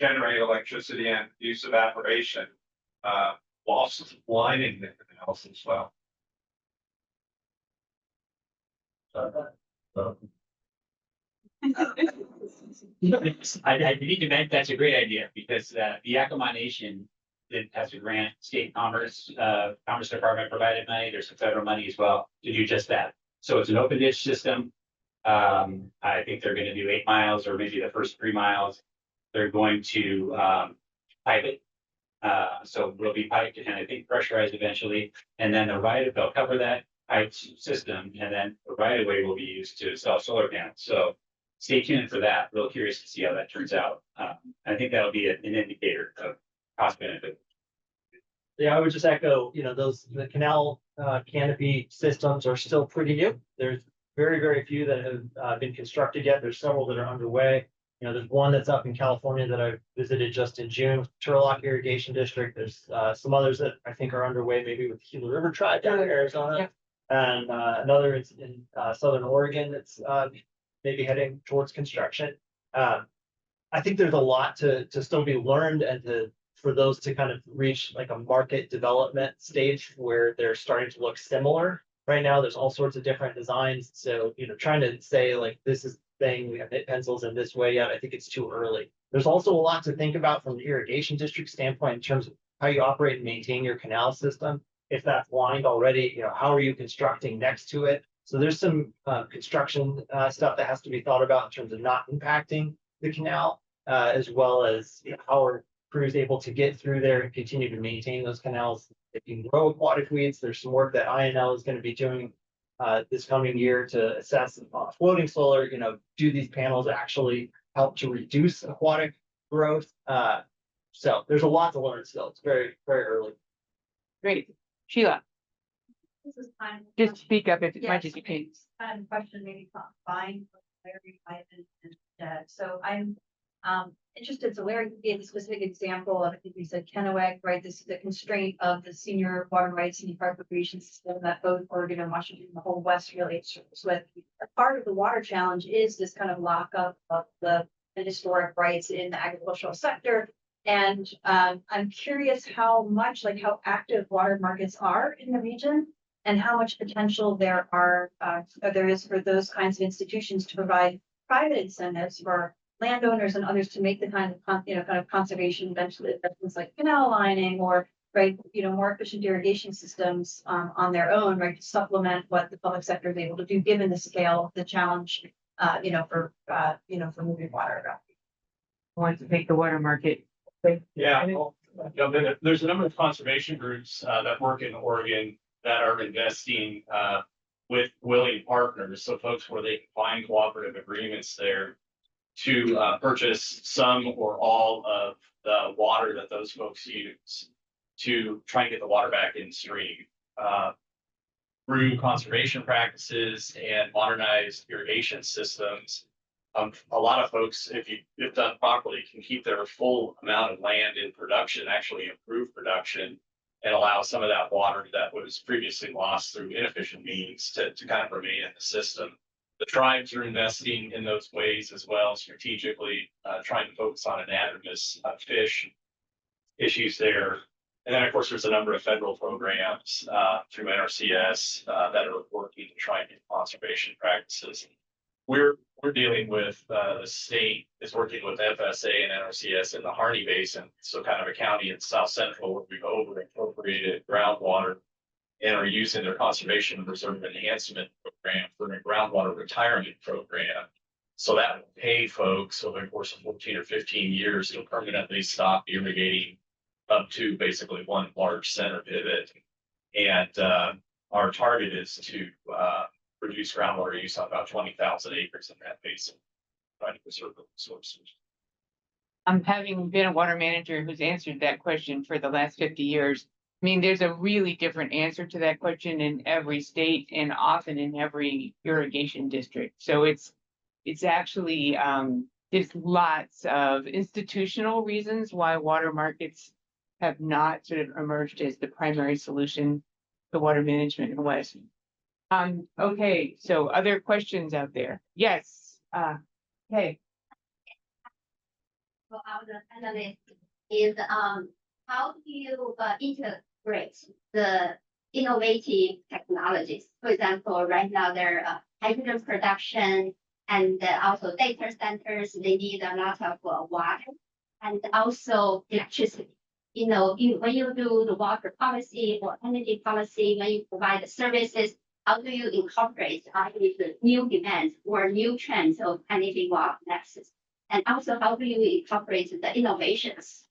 generate electricity and use evaporation, whilst lining the canals as well? I need to mention that's a great idea because the Yakima Nation has a grant, state commerce department provided money. There's some federal money as well to do just that. So it's an open ditch system. I think they're going to do 8 miles or maybe the first 3 miles. They're going to pipe it. So it will be piped and I think pressurized eventually. And then they'll cover that pipe system and then the right of way will be used to install solar panels. So stay tuned for that. Real curious to see how that turns out. I think that'll be an indicator of cost benefit. Yeah, I would just echo, the canal canopy systems are still pretty new. There's very, very few that have been constructed yet. There's several that are underway. There's one that's up in California that I visited just in June, Turlock Irrigation District. There's some others that I think are underway, maybe with Gila River Tribe down in Arizona. Yeah. And another is in Southern Oregon that's maybe heading towards construction. I think there's a lot to still be learned and for those to kind of reach like a market development stage where they're starting to look similar. Right now, there's all sorts of different designs. So, trying to say like, this is the thing, we have knit pencils in this way yet, I think it's too early. There's also a lot to think about from the irrigation district standpoint in terms of how you operate and maintain your canal system. If that's lined already, how are you constructing next to it? So there's some construction stuff that has to be thought about in terms of not impacting the canal, as well as how are crews able to get through there and continue to maintain those canals. If you can grow aquatic weeds, there's some work that INL is going to be doing this coming year to assess floating solar. Do these panels actually help to reduce aquatic growth? So there's a lot to learn still. It's very, very early. Great. Sheila, This is kind of. just speak up if much Yes. as you can. Kind of question maybe combined with Larry, Mike, and Deb. So I'm interested, so Larry gave a specific example of, I think we said Kennewick, right? This is the constraint of the senior water rights and park recreation system that both Oregon and Washington, the whole West really struggles with. A part of the water challenge is this kind of lockup of the historic rights in the agricultural sector. And I'm curious how much, like how active water markets are in the region and how much potential there is for those kinds of institutions to provide private incentives for landowners and others to make the kind of conservation investments like canal lining or more efficient irrigation systems on their own, right, to supplement what the public sector is able to do given the scale of the challenge, for moving water around. Want to take the water market. Yeah, there's a number of conservation groups that work in Oregon that are investing with willing partners. So folks where they can find cooperative agreements there to purchase some or all of the water that those folks use to try and get the water back in stream. Through conservation practices and modernized irrigation systems, a lot of folks, if done properly, can keep their full amount of land in production, actually improve production and allow some of that water that was previously lost through inefficient means to kind of remain in the system. the tribes are investing in those ways as well, strategically, trying to focus on anadromous fish issues there. And then, of course, there's a number of federal programs through NRCS that are working to try and get conservation practices. We're dealing with the state is working with FSA and NRCS in the Harney Basin, so kind of a county in South Central where we've over appropriated groundwater and are using their conservation reserve enhancement program for a groundwater retirement program. So that will pay folks over the course of 14 or 15 years to permanently stop irrigating up to basically one large center pivot. And our target is to reduce groundwater use on about 20,000 acres in that basin, trying to preserve the resources. Having been a water manager who's answered that question for the last 50 years, I mean, there's a really different answer to that question in every state and often in every irrigation district. So it's actually, there's lots of institutional reasons why water markets have not sort of emerged as the primary solution to water management in the West. Okay, so other questions out there? Yes, hey. For our analyst is, how do you integrate the innovative technologies? For example, right now there are hydrogen production and also data centers, they need a lot of water and also electricity. You know, when you do the water policy or energy policy, when you provide the services, how do you incorporate the new demands or new trends of energy water nexus? And also, how do you incorporate the innovations,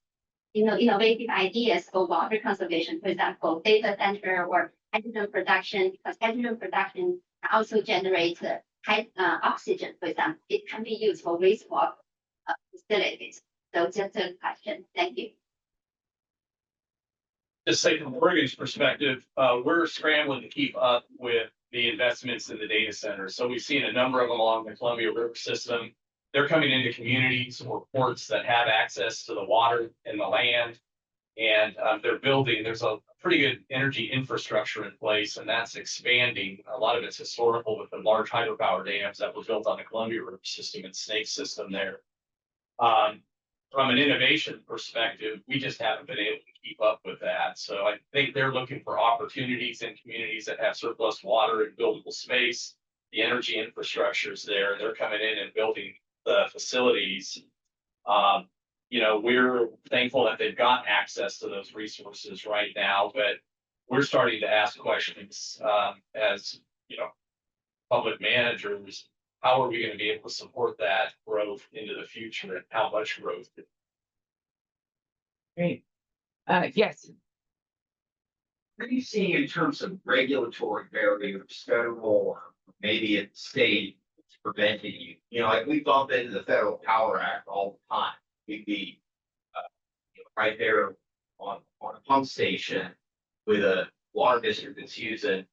you know, innovative ideas for water conservation, for example, data center or hydrogen production, because hydrogen production also generates high oxygen, for example, it can be used for wastewater facilities. So just a question. Thank you. Just say from Oregon's perspective, we're scrambling to keep up with the investments in the data centers. So we've seen a number of them along the Columbia River system. They're coming into communities or ports that have access to the water and the land. And they're building, there's a pretty good energy infrastructure in place, and that's expanding. A lot of it's historical with the large hydropower dams that were built on the Columbia River system and Snake system there. From an innovation perspective, we just haven't been able to keep up with that. So I think they're looking for opportunities in communities that have surplus water and buildable space. The energy infrastructure is there, and they're coming in and building the facilities. You know, we're thankful that they've got access to those resources right now, but we're starting to ask questions as, you know, public managers. How are we going to be able to support that growth into the future, and how much growth? Great. Yes. What are you seeing in terms of regulatory barriers, federal, maybe at state, preventing you? You know, like we bump into the Federal Power Act all the time. We'd be right there on a pump station with a water district that's using,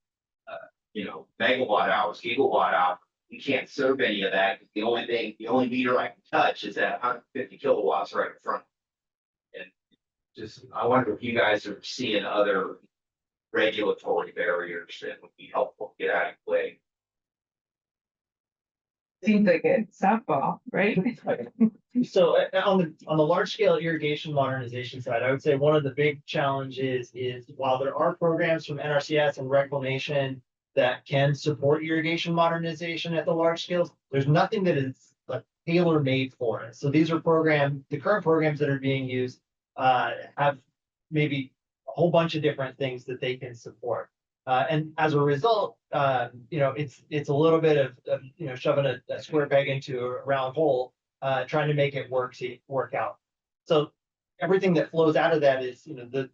megawatt hours, gigawatt hours. You can't serve any of that. The only meter I can touch is that 150 kilowatts right in front. And just, I wonder if you guys are seeing other regulatory barriers that would be helpful to get out of the way. Seems like a softball, right? So on the large scale irrigation modernization side, I would say one of the big challenges is while there are programs from NRCS and reclamation that can support irrigation modernization at the large scales, there's nothing that is like tailor-made for it. So these are the current programs that are being used have maybe a whole bunch of different things that they can support. And as a result, it's a little bit of shoving a square peg into a round hole, trying to make it work out. So everything that flows out of that is,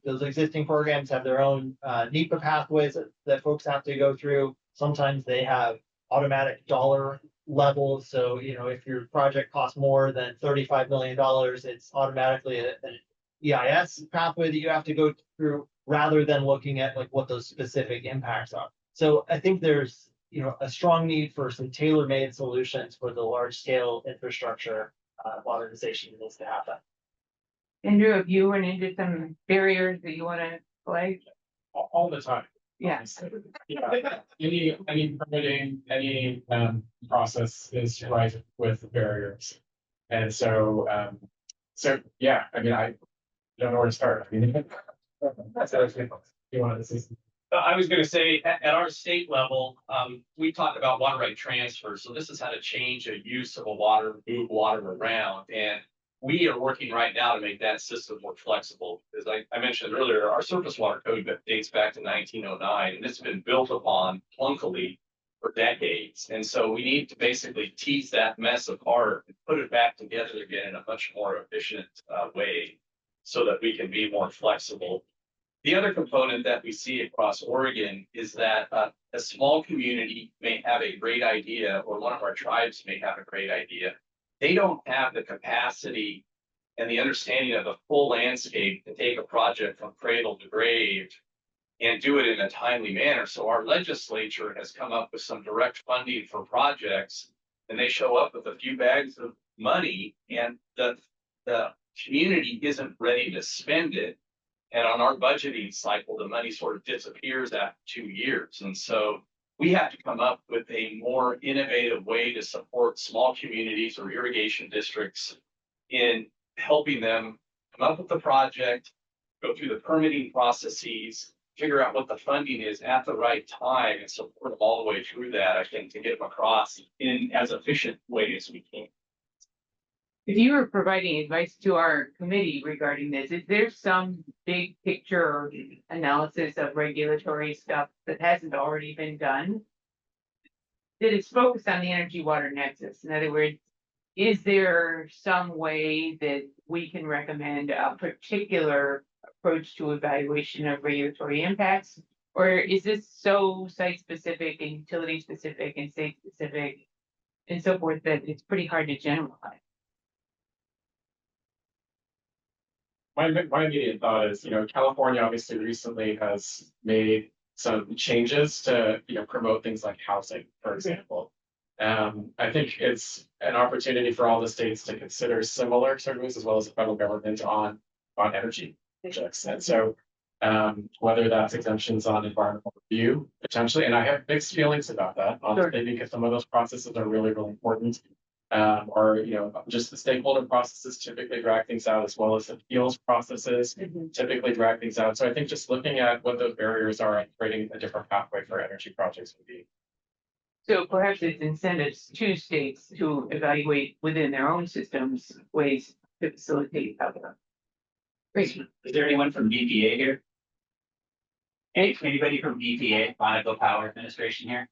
those existing programs have their own NEPA pathways that folks have to go through. Sometimes they have automatic dollar levels. So, if your project costs more than $35 million, it's automatically an EIS pathway that you have to go through, rather than looking at like what those specific impacts are. So I think there's, a strong need for some tailor-made solutions for the large scale infrastructure modernization that needs to happen. Andrew, have you run into some barriers that you want to flag? All the time. Yeah. Yeah. Any permitting, any process is rife with barriers. And so, yeah, I mean, I don't know where to start. I mean, that's actually, you wanted to see. I was gonna say, at our state level, we talk about water right transfer, so this is how to change a use of a water, move water around, and we are working right now to make that system more flexible, as I mentioned earlier, our surface water code that dates back to 1909, and it's been built upon clunkily for decades, and so we need to basically tease that mess apart and put it back together again in a much more efficient, way, so that we can be more flexible. The other component that we see across Oregon is that a small community may have a great idea, or one of our tribes may have a great idea. They don't have the capacity and the understanding of the full landscape to take a project from cradle to grave and do it in a timely manner. So our legislature has come up with some direct funding for projects, and they show up with a few bags of money, and the community isn't ready to spend it. And on our budgeting cycle, the money sort of disappears after 2 years. And so we have to come up with a more innovative way to support small communities or irrigation districts in helping them come up with the project, go through the permitting processes, figure out what the funding is at the right time, and support them all the way through that, I think, to get them across in as efficient way as we can. If you were providing advice to our committee regarding this, is there some big picture analysis of regulatory stuff that hasn't already been done? That is focused on the energy water nexus. In other words, is there some way that we can recommend a particular approach to evaluation of regulatory impacts? Or is this so site specific and utility specific and state specific and so forth that it's pretty hard to generalize? My immediate thought is, California obviously recently has made some changes to, promote things like housing, for example. I think it's an opportunity for all the states to consider similar surveys as well as the federal government on energy projects. And so, whether that's exemptions on environmental review, potentially, and I have mixed feelings about that, honestly, because some of those processes are really, really important. Or, just the stakeholder processes typically drag things out, as well as appeals processes typically drag things out. So I think just looking at what those barriers are and creating a different pathway for energy projects would be. So perhaps it's incentives to states to evaluate within their own systems ways to facilitate outcome. Great. Is there anyone from BPA here? Anybody from BPA, Bonneville Power Administration here?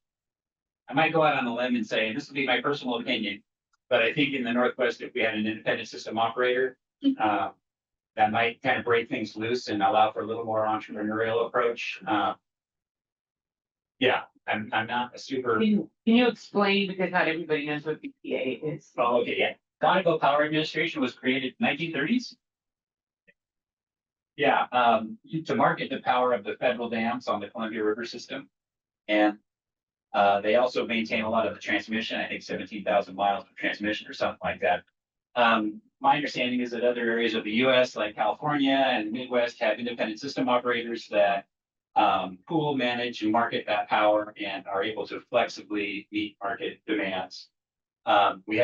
I might go out on a limb and say, this will be my personal opinion, but I think in the Northwest, if we had an independent system operator, that might kind of break things loose and allow for a little more entrepreneurial approach. Yeah, I'm not a super. Can you explain, because not everybody knows what BPA is? Oh, okay, yeah. Bonneville Power Administration was created in 1930s. Yeah, to market the power of the federal dams on the Columbia River system. And they also maintain a lot of the transmission, I think 17,000 miles of transmission or something like that. My understanding is that other areas of the US, like California and Midwest, have independent system operators that pool, manage, and market that power and are able to flexibly meet market demands. But we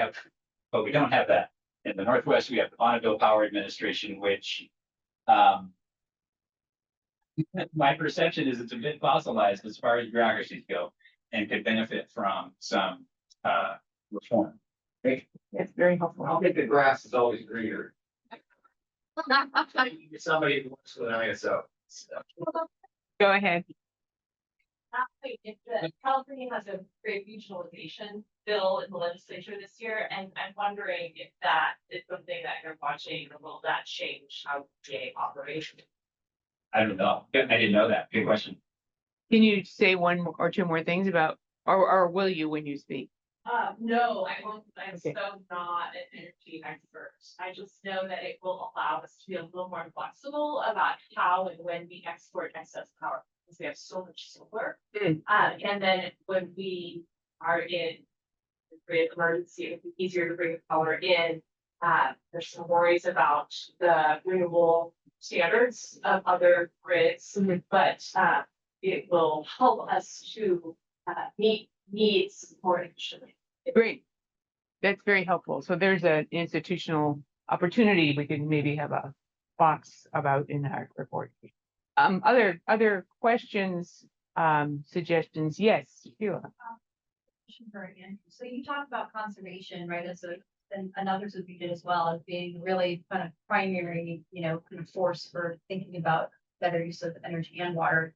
don't have that. In the Northwest, we have the Bonneville Power Administration, which my perception is it's a bit fossilized as far as bureaucracies go and could benefit from some reform. Great. That's very helpful. I think the grass is always greener. Somebody who works with an ISO. Go ahead. California has a great regionalization bill in the legislature this year, and I'm wondering if that is something that you're watching, or will that change how PA operates? I don't know. I didn't know that. Good question. Can you say one or two more things about, or will you when you speak? No, I won't. I'm so not an energy expert. I just know that it will allow us to be a little more flexible about how and when we export excess power, because we have so much solar. And then when we are in a grid emergency, it'd be easier to bring power in. There's some worries about the renewable standards of other grids, but it will help us to meet needs more efficiently. Great. That's very helpful. So there's an institutional opportunity we can maybe have a box about in our report. Other questions, suggestions? Yes, Sheila. So you talked about conservation, right, as a, and others would be good as well, as being really kind of primary, kind of force for thinking about better use of energy and water.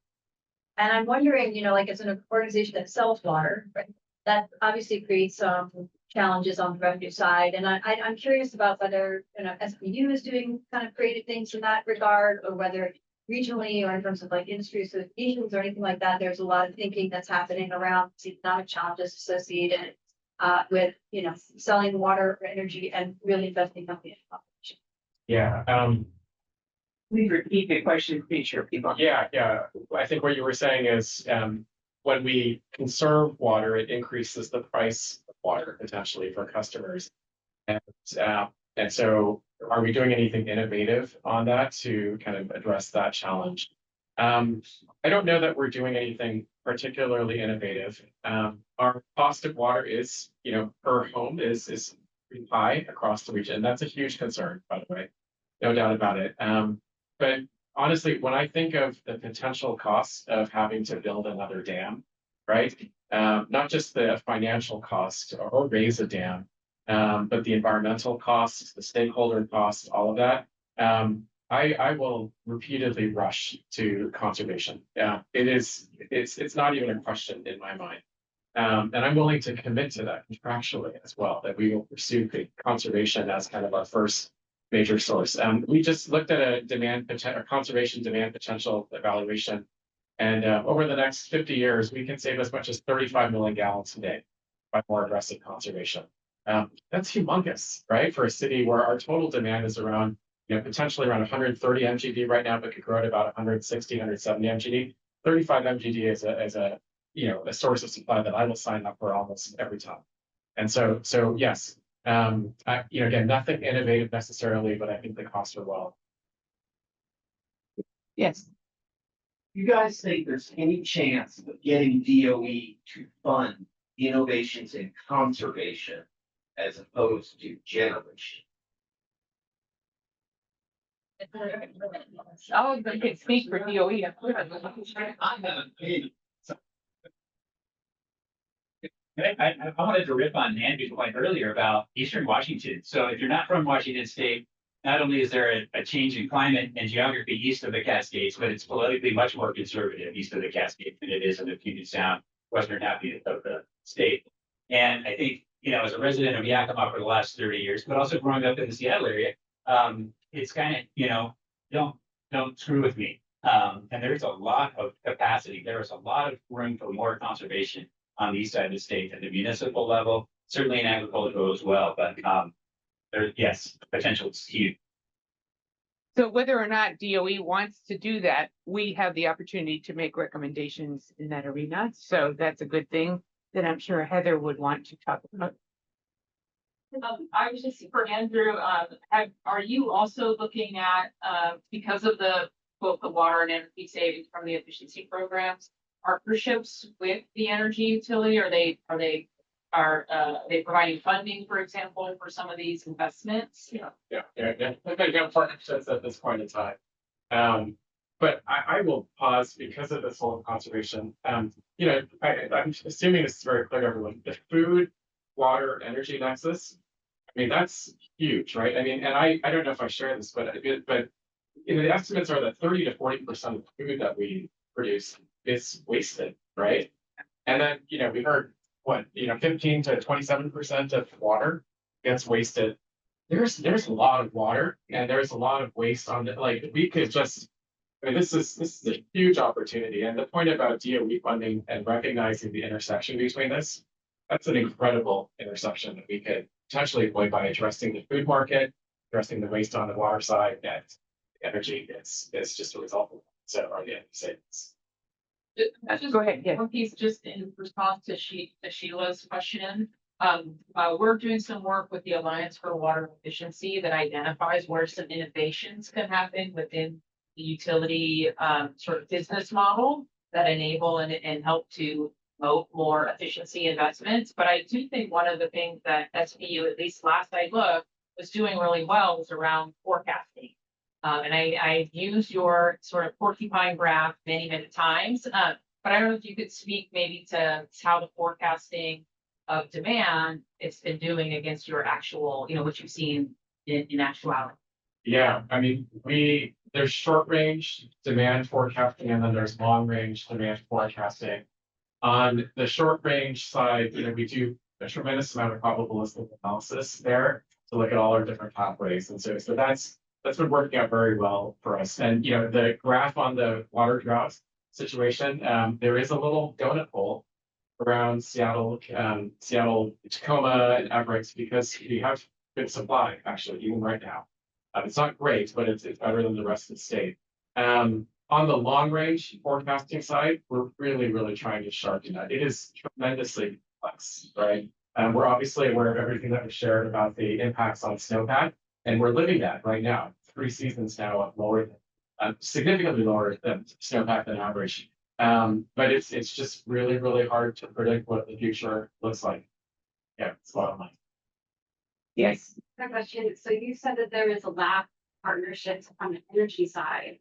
And I'm wondering, like as an organization that sells water, right, that obviously creates some challenges on the revenue side. And I'm curious about whether, SPU is doing kind of creative things in that regard, or whether regionally or in terms of like industry associations or anything like that, there's a lot of thinking that's happening around economic challenges associated with, selling water or energy and really investing in the population. Yeah, Please repeat the question, be sure people. yeah. I think what you were saying is, when we conserve water, it increases the price of water potentially for customers. And so are we doing anything innovative on that to kind of address that challenge? I don't know that we're doing anything particularly innovative. Our cost of water is, per home is pretty high across the region. That's a huge concern, by the way, no doubt about it. But honestly, when I think of the potential costs of having to build another dam, right? Not just the financial cost or raise a dam, but the environmental costs, the stakeholder costs, all of that. I will repeatedly rush to conservation. Yeah, it's not even a question in my mind. And I'm willing to commit to that contractually as well, that we will pursue conservation as kind of our first major source. We just looked at a conservation demand potential evaluation. And over the next 50 years, we can save as much as 35 million gallons a day by more aggressive conservation. That's humongous, right? For a city where our total demand is around, potentially around 130 MGD right now, but could grow to about 160, 170 MGD. 35 MGD is a source of supply that I will sign up for almost every time. And so yes, again, nothing innovative necessarily, but I think the costs are well. Yes. You guys think there's any chance of getting DOE to fund innovations in conservation as opposed to generation? Oh, they can speak for DOE. I wanted to rip on Andrew's point earlier about Eastern Washington. So if you're not from Washington State, not only is there a change in climate and geography east of the Cascades, but it's politically much more conservative east of the Cascades than it is in the Puget Sound, western half of the state. And I think, as a resident of Yakima for the last 30 years, but also growing up in the Seattle area, it's kind of, don't screw with me. And there's a lot of capacity. There is a lot of room for more conservation on the east side of the state at the municipal level, certainly in agricultural as well. But yes, potential is huge. So whether or not DOE wants to do that, we have the opportunity to make recommendations in that arena. So that's a good thing that I'm sure Heather would want to talk about. I was just for Andrew, are you also looking at, because of both the water and energy savings from the efficiency programs, partnerships with the energy utility? Are they providing funding, for example, for some of these investments? Yeah. They've got partnerships at this point in time. But I will pause because of this whole conservation. I'm assuming this is very clear to everyone. The food, water, energy nexus, that's huge, right? And I don't know if I share this, but the estimates are that 30 to 40% of the food that we produce is wasted, right? And then, we heard 15 to 27% of water gets wasted. There's a lot of water and there's a lot of waste on it. Like we could just, this is a huge opportunity. And the point about DOE funding and recognizing the intersection between this, that's an incredible intersection that we could potentially avoid by addressing the food market, addressing the waste on the water side, and energy is just a result of that. So are the energy savings. Go ahead. Yeah. One piece just in response to Sheila's question. We're doing some work with the Alliance for Water Efficiency that identifies where some innovations can happen within the utility sort of business model that enable and help to promote more efficiency investments. But I do think one of the things that SBU, at least last I looked, was doing really well was around forecasting. And I've used your sort of porcupine graph many, many times. But I don't know if you could speak maybe to how the forecasting of demand it's been doing against your actual, what you've seen in actuality. Yeah, I mean, there's short range demand forecasting and then there's long range demand forecasting. On the short range side, we do a tremendous amount of probabilistic analysis there to look at all our different pathways. And so that's been working out very well for us. And, the graph on the water drought situation, there is a little donut hole around Seattle, Tacoma and Everett, because we have good supply, actually, even right now. It's not great, but it's better than the rest of the state. On the long range forecasting side, we're really, really trying to sharpen that. It is tremendously complex, right? We're obviously aware of everything that was shared about the impacts on snowpack, and we're living that right now. 3 seasons now of lower, significantly lower than snowpack than average. But it's just really, really hard to predict what the future looks like. Yeah, it's a lot of money. Yes. My question, so you said that there is a lack of partnerships on the energy side.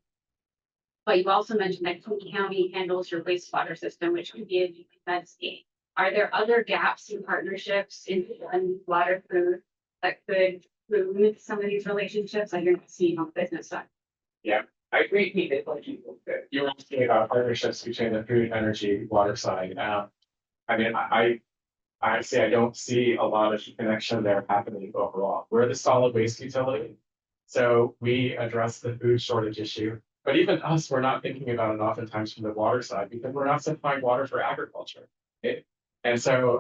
But you also mentioned that King County handles your wastewater system, which could be a new investment. Are there other gaps in partnerships in water food that could ruin some of these relationships? You're not seeing on the business side. Yeah, I agree. You're asking about partnerships between the food, energy, water side. I mean, I honestly, I don't see a lot of connection there happening overall. We're the solid waste utility. So we address the food shortage issue. But even us, we're not thinking about it oftentimes from the water side because we're not supplying water for agriculture. And so,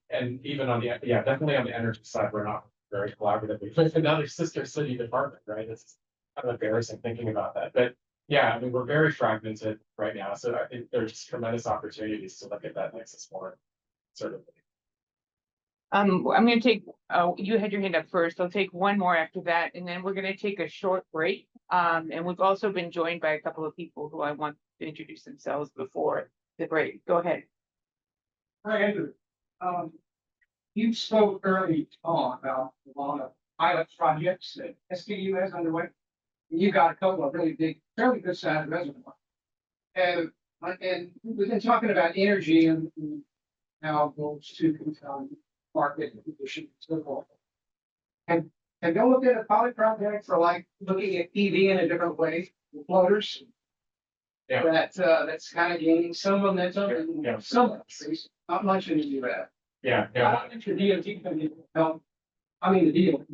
and even on definitely on the energy side, we're not very collaborative with another sister city department, right? It's kind of embarrassing thinking about that. But yeah, I mean, we're very fragmented right now. So I think there's tremendous opportunities to look at that nexus more certainly. I'm gonna take, you had your hand up first. I'll take one more after that, and then we're gonna take a short break. And we've also been joined by a couple of people who I want to introduce themselves before the break. Go ahead. Hi, Andrew. You spoke early on about a lot of pilot projects that SBU has underway. You got a couple of really big, fairly good sized reservoirs. And we've been talking about energy and how it goes to market conditions and so forth. And don't look at a pilot project for like looking at EV in a different way, the floaters. Yeah. That's kind of gaining some momentum and some at least, not much in the US. Yeah. I don't think the DOT can help. I mean, the deal.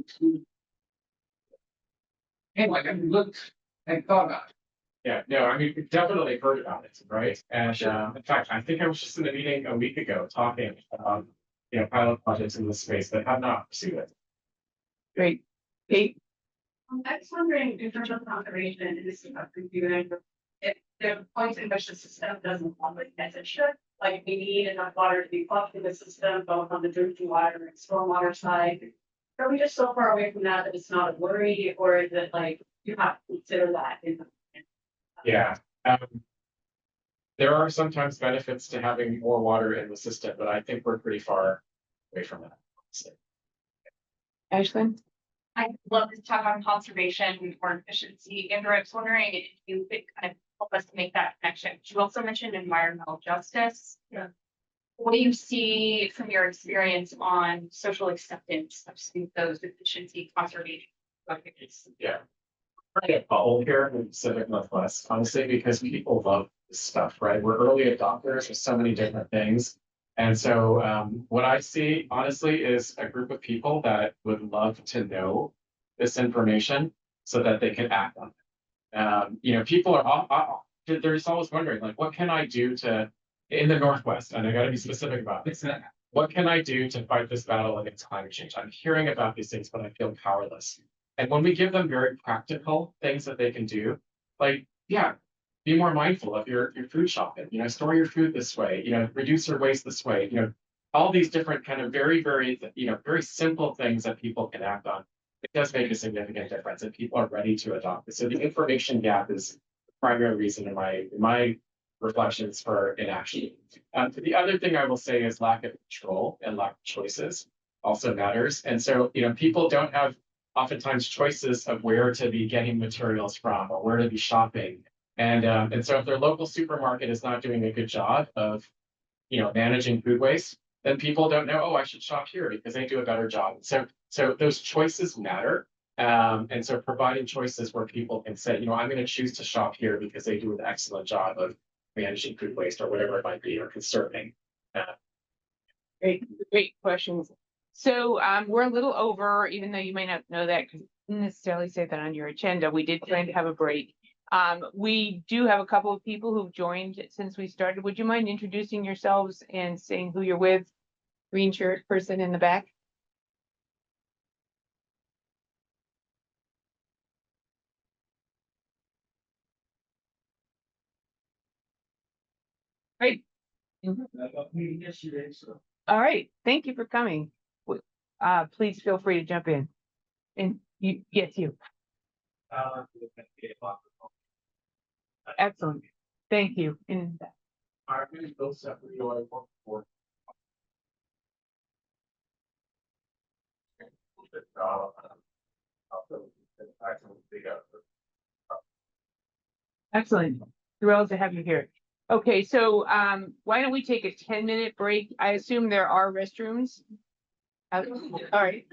Anyway, I looked and thought about it. Yeah, no, I mean, we've definitely heard about it, right? And in fact, I think I was just in a meeting a week ago talking about, pilot projects in this space that have not pursued it. Great. Kate? I was wondering in terms of conservation, and this is about computing, if there are points in which the system doesn't operate as it should, like we need enough water to be pumped in the system, both on the drinking water and stormwater side. Are we just so far away from that that it's not a worry, or is it like you have to consider that in the Yeah. There are sometimes benefits to having more water in the system, but I think we're pretty far away from that. Ashlyn? I'd love to talk about conservation or efficiency. Andrew, I was wondering if you could kind of help us to make that connection. You also mentioned environmental justice. Yeah. What do you see from your experience on social acceptance of those efficiency conservation projects? Yeah. We're a bubble here in the Pacific Northwest, honestly, because people love this stuff, right? We're early adopters of so many different things. And so what I see, honestly, is a group of people that would love to know this information so that they can act on it. People are, they're just always wondering, like, what can I do in the Northwest? And I got to be specific about this. What can I do to fight this battle against climate change? I'm hearing about these things, but I feel powerless. And when we give them very practical things that they can do, like, be more mindful of your food shopping, store your food this way, reduce your waste this way, all these different kind of very, very, very simple things that people can act on. It does make a significant difference and people are ready to adopt it. So the information gap is the primary reason in my reflections for inaction. The other thing I will say is lack of control and lack of choices also matters. And so, people don't have oftentimes choices of where to be getting materials from or where to be shopping. And so if their local supermarket is not doing a good job of, managing food waste, then people don't know, oh, I should shop here because they do a better job. So those choices matter. And so providing choices where people can say, I'm going to choose to shop here because they do an excellent job of managing food waste or whatever it might be, or conserving. Great questions. So we're a little over, even though you may not know that because didn't necessarily say that on your agenda. We did plan to have a break. We do have a couple of people who've joined since we started. Would you mind introducing yourselves and saying who you're with? Green shirt person in the back. Great. All right. Thank you for coming. Please feel free to jump in. And yes, you. Excellent. Thank you. And Are we both separately or work for? excellent. Thrilled to have you here. Okay, so why don't we take a 10-minute break? I assume there are restrooms. All right.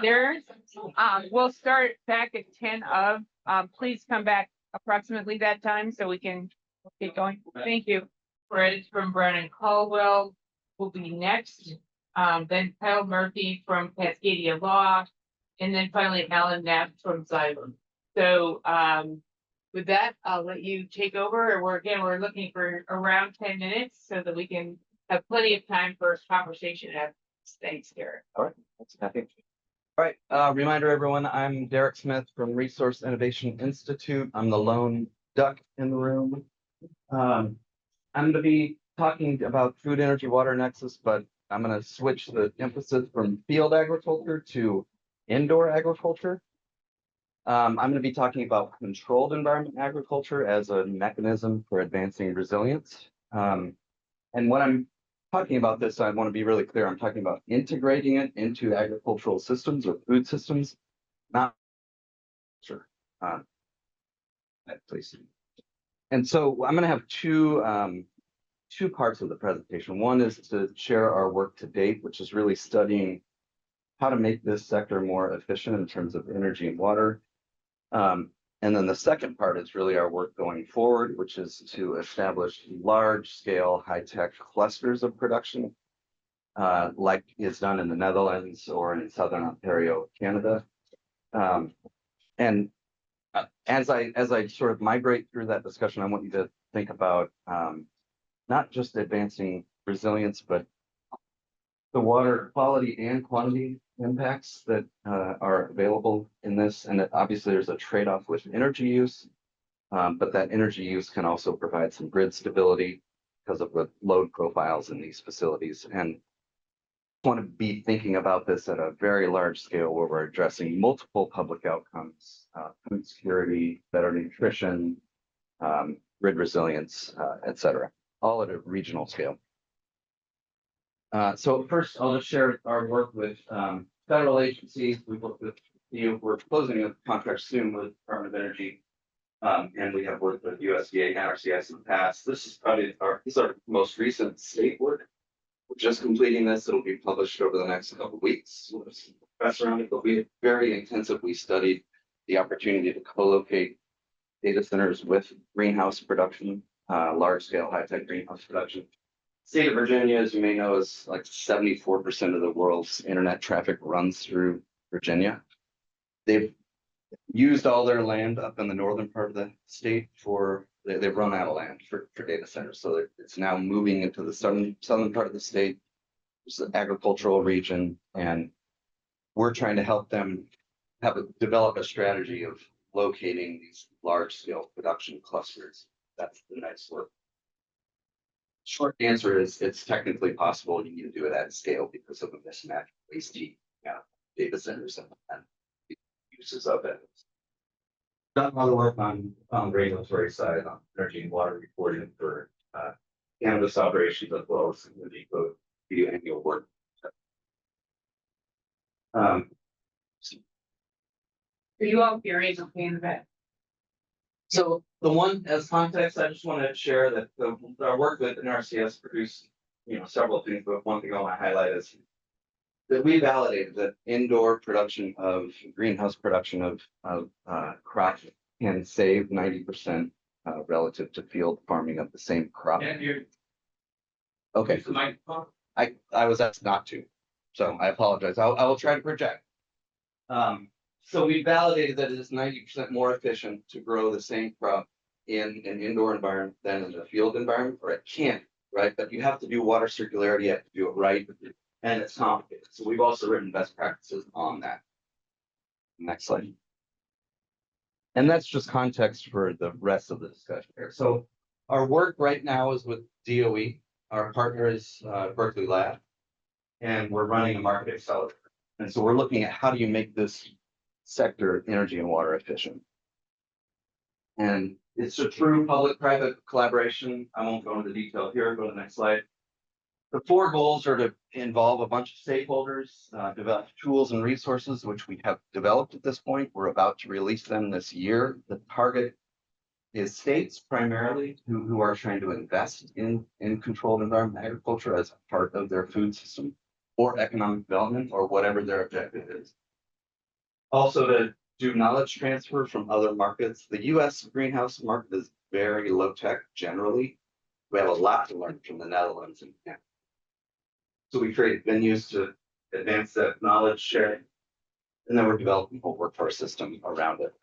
There, we'll start back at 10 of. Please come back approximately that time so we can get going. Thank you. Fred from Brennan Caldwell will be next. Then Kyle Murphy from Cascadia Law, and then finally Alan Knapp from Xylem. So with that, I'll let you take over. We're looking for around 10 minutes so that we can have plenty of time for conversation. Thanks, Derek. All right, that's happy. All right, reminder everyone, I'm Derek Smith from Resource Innovation Institute. I'm the lone duck in the room. I'm going to be talking about food, energy, water nexus, but I'm going to switch the emphasis from field agriculture to indoor agriculture. I'm going to be talking about controlled environment agriculture as a mechanism for advancing resilience. And when I'm talking about this, I want to be really clear. I'm talking about integrating it into agricultural systems or food systems, not sure. Please. And so I'm going to have two parts of the presentation. One is to share our work to date, which is really studying how to make this sector more efficient in terms of energy and water. And then the second part is really our work going forward, which is to establish large-scale high-tech clusters of production, like is done in the Netherlands or in Southern Ontario, Canada. And as I sort of migrate through that discussion, I want you to think about not just advancing resilience, but the water quality and quantity impacts that are available in this. And that obviously there's a trade-off with energy use, but that energy use can also provide some grid stability because of the load profiles in these facilities. And I want to be thinking about this at a very large scale where we're addressing multiple public outcomes, food security, better nutrition, grid resilience, et cetera, all at a regional scale. So first, I'll just share our work with federal agencies. We work with we're closing a contract soon with the Department of Energy, and we have worked with USDA and NRCS in the past. This is probably our most recent state work. We're just completing this. It'll be published over the next couple of weeks. Professor on it, but we very intensively studied the opportunity to co-locate data centers with greenhouse production, large-scale high-tech greenhouse production. State of Virginia, as you may know, is like 74% of the world's internet traffic runs through Virginia. They've used all their land up in the northern part of the state they've run out of land for data centers. So it's now moving into the southern part of the state. It's an agricultural region, and we're trying to help them develop a strategy of locating these large scale production clusters. That's the next work. Short answer is it's technically possible. You need to do it at scale because of the mismatch waste heat, data centers and uses of it. Done other work on the regulatory side, on energy and water reporting for, cannabis operations as well as the code, do annual work. Um, Are you all curious of in the back? So the one, as context, I just want to share that our work with NRCS produced, several things, but one thing I want to highlight is that we validated that indoor production of greenhouse production of crops can save 90% relative to field farming of the same crop. Okay, Use the microphone. I was asked not to, so I apologize. I will try to project. So we validated that it is 90% more efficient to grow the same crop in an indoor environment than in a field environment, or it can, right? But you have to do water circularity, you have to do it right, and it's complicated. So we've also written best practices on that. Next slide. And that's just context for the rest of the discussion here. So our work right now is with DOE. Our partner is Berkeley Lab, and we're running a market accelerator. And so we're looking at how do you make this sector energy and water efficient. And it's a true public-private collaboration. I won't go into detail here, go to the next slide. The 4 goals are to involve a bunch of stakeholders, develop tools and resources, which we have developed at this point. We're about to release them this year. The target is states primarily who are trying to invest in controlled environment agriculture as part of their food system or economic development or whatever their objective is. Also to do knowledge transfer from other markets. The US greenhouse market is very low tech generally. We have a lot to learn from the Netherlands and Canada. So we create venues to advance that knowledge sharing. And then we're developing a workforce system around it.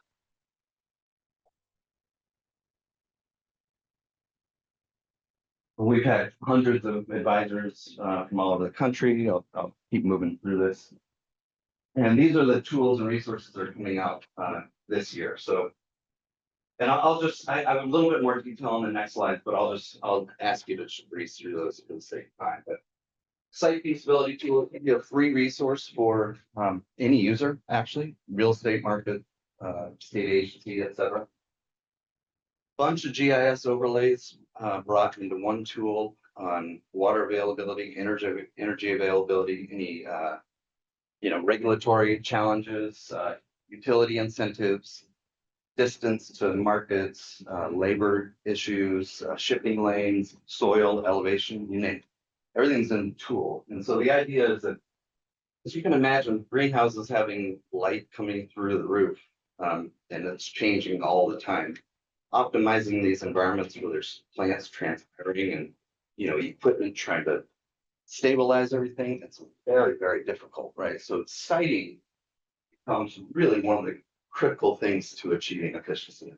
We've had hundreds of advisors from all over the country. I'll keep moving through this. And these are the tools and resources that are coming out this year. So, and I have a little bit more detail on the next slide, but I'll ask you to breeze through those for the sake of time. But site feasibility tool can be a free resource for any user, actually, real estate market, state agency, etc. Bunch of GIS overlays brought into one tool on water availability, energy availability, any regulatory challenges, utility incentives, distance to markets, labor issues, shipping lanes, soil elevation, you name it. Everything's in the tool. And so the idea is that, as you can imagine, greenhouses having light coming through the roof, and it's changing all the time. Optimizing these environments where there's plants transpiring and equipment trying to stabilize everything, it's very, very difficult, right? So siting becomes really one of the critical things to achieving efficiency.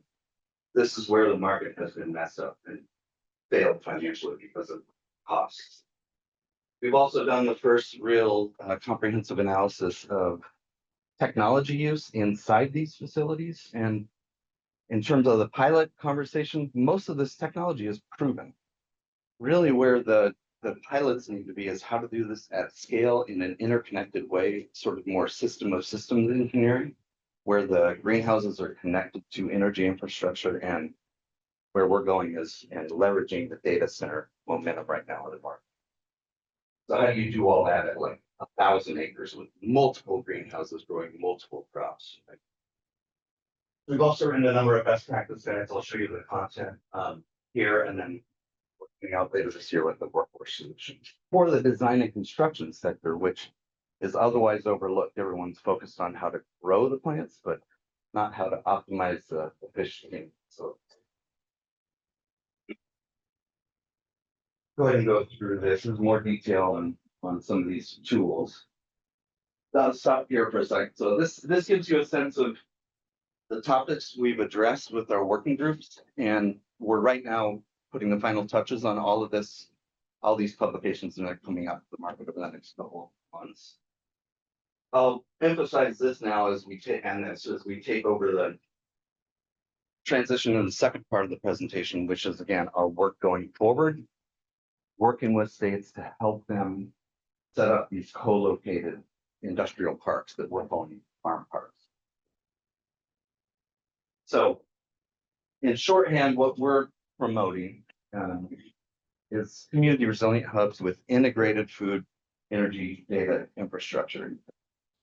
This is where the market has been messed up and failed financially because of costs. We've also done the first real comprehensive analysis of technology use inside these facilities. And in terms of the pilot conversation, most of this technology is proven. Really where the pilots need to be is how to do this at scale in an interconnected way, sort of more system of systems engineering, where the greenhouses are connected to energy infrastructure, and where we're going is and leveraging the data center momentum right now in the market. So how do you do all that at like 1,000 acres with multiple greenhouses growing multiple crops? Right? We've also written a number of best practice guides. I'll show you the content here, and then working out later this year with the workforce solutions for the design and construction sector, which is otherwise overlooked. Everyone's focused on how to grow the plants, but not how to optimize the efficiency. So go ahead and go through this. There's more detail on some of these tools. I'll stop here for a second. So this gives you a sense of the topics we've addressed with our working groups, and we're right now putting the final touches on all of this, all these publications that are coming out to the market over the next couple of months. I'll emphasize this now as we take over the transition in the second part of the presentation, which is again our work going forward, working with states to help them set up these co-located industrial parks that we're calling farm parks. So in shorthand, what we're promoting is community resilient hubs with integrated food, energy, data infrastructure.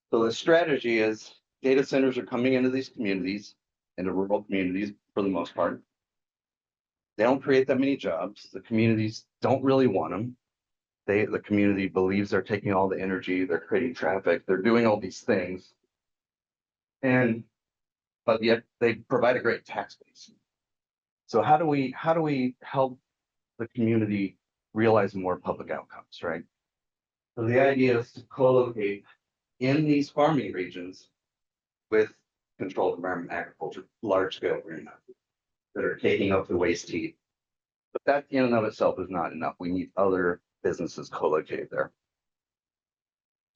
So the strategy is data centers are coming into these communities, into rural communities for the most part. They don't create that many jobs. The communities don't really want them. The community believes they're taking all the energy, they're creating traffic, they're doing all these things. But yet they provide a great tax base. So how do we help the community realize more public outcomes, right? So the idea is to co-locate in these farming regions with controlled environment agriculture, large scale greenhouses that are taking up the waste heat. But that in and of itself is not enough. We need other businesses co-located there.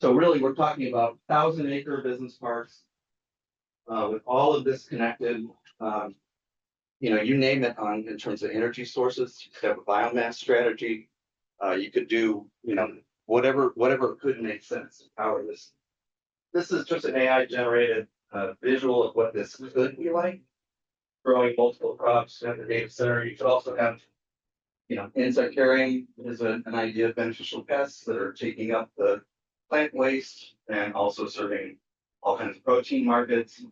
So really, we're talking about 1,000-acre business parks with all of this connected. You name it in terms of energy sources. You could have a biomass strategy. You could do, whatever could make sense to power this. This is just an AI generated visual of what this could be like. Growing multiple crops at the data center. You could also have, insect carrying is an idea of beneficial pests that are taking up the plant waste and also serving all kinds of protein markets,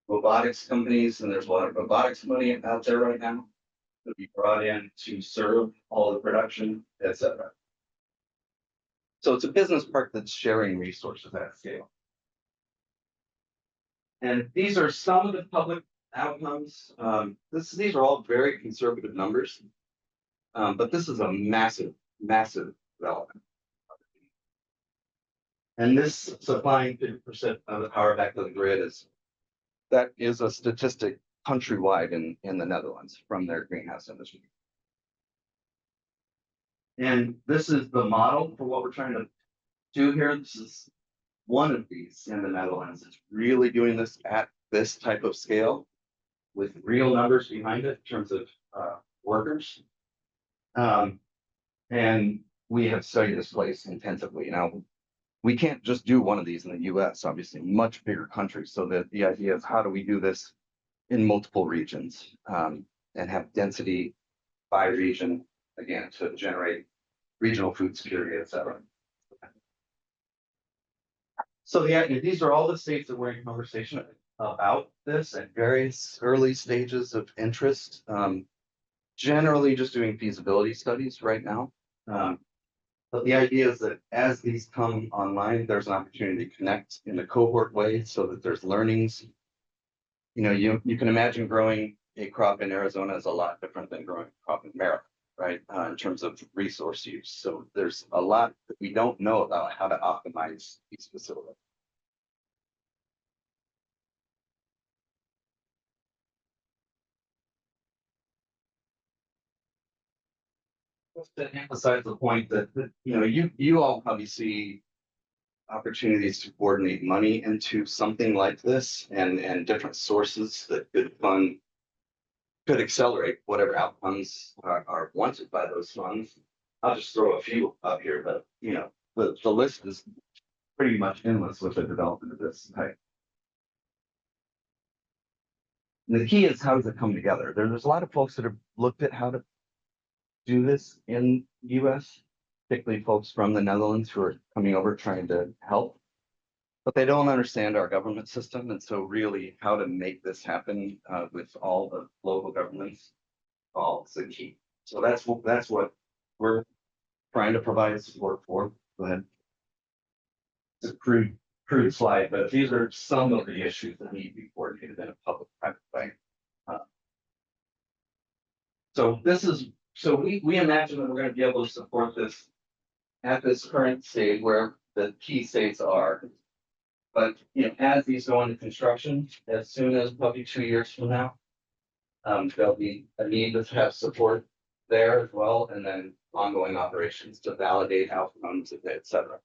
robotics companies, and there's a lot of robotics money out there right now to be brought in to serve all the production, etc. So it's a business park that's sharing resources at scale. And these are some of the public outcomes. These are all very conservative numbers, but this is a massive, massive development. And this supplying 50% of the power back to the grid is a statistic countrywide in the Netherlands from their greenhouse industry. And this is the model for what we're trying to do here. This is one of these in the Netherlands. It's really doing this at this type of scale with real numbers behind it in terms of workers. And we have studied this place intensively. Now, we can't just do one of these in the US, obviously, much bigger countries. So that the idea is how do we do this in multiple regions and have density by region, again, to generate regional food security, et cetera. So these are all the states that we're in conversation about this at various early stages of interest. Generally just doing feasibility studies right now. But the idea is that as these come online, there's an opportunity to connect in a cohort way so that there's learnings. You can imagine growing a crop in Arizona is a lot different than growing a crop in America, right? In terms of resource use. So there's a lot that we don't know about how to optimize these facilities. Just to emphasize the point that, you all probably see opportunities to coordinate money into something like this and different sources that could accelerate whatever outcomes are wanted by those funds. I'll just throw a few up here, but the list is pretty much endless with the development of this type. And the key is how does it come together? There's a lot of folks that have looked at how to do this in the US, particularly folks from the Netherlands who are coming over trying to help, but they don't understand our government system. And so really how to make this happen with all the local governments, all is the key. So that's what we're trying to provide support for. Go ahead. It's a crude slide, but these are some of the issues that need to be coordinated in a public-private way. So we imagine that we're going to be able to support this at this current stage where the key states are. But as these go into construction, as soon as probably 2 years from now, there'll be a need to have support there as well, and then ongoing operations to validate outcomes, et cetera.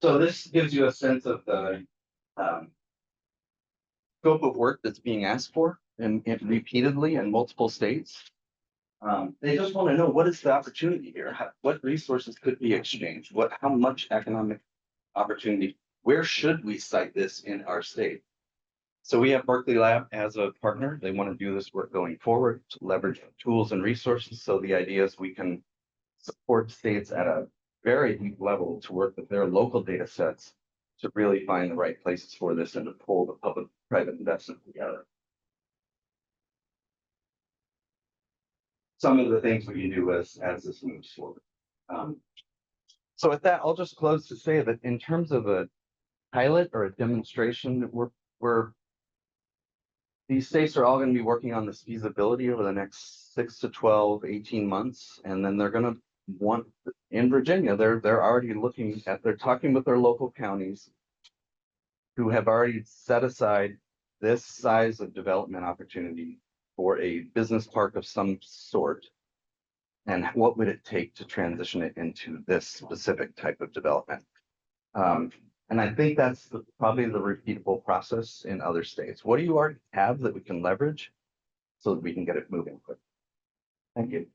So this gives you a sense of the scope of work that's being asked for and repeatedly in multiple states. They just want to know what is the opportunity here? What resources could be exchanged? How much economic opportunity? Where should we cite this in our state? So we have Berkeley Lab as a partner. They want to do this work going forward to leverage tools and resources. So the idea is we can support states at a very deep level to work with their local data sets to really find the right places for this and to pull the public-private investment together. Some of the things we can do as this moves forward. So with that, I'll just close to say that in terms of a pilot or a demonstration, these states are all going to be working on this feasibility over the next 6 to 12, 18 months. And then they're going to want, in Virginia, they're already looking at, they're talking with their local counties who have already set aside this size of development opportunity for a business park of some sort. And what would it take to transition it into this specific type of development? And I think that's probably the repeatable process in other states. What do you already have that we can leverage so that we can get it moving quick? Thank you.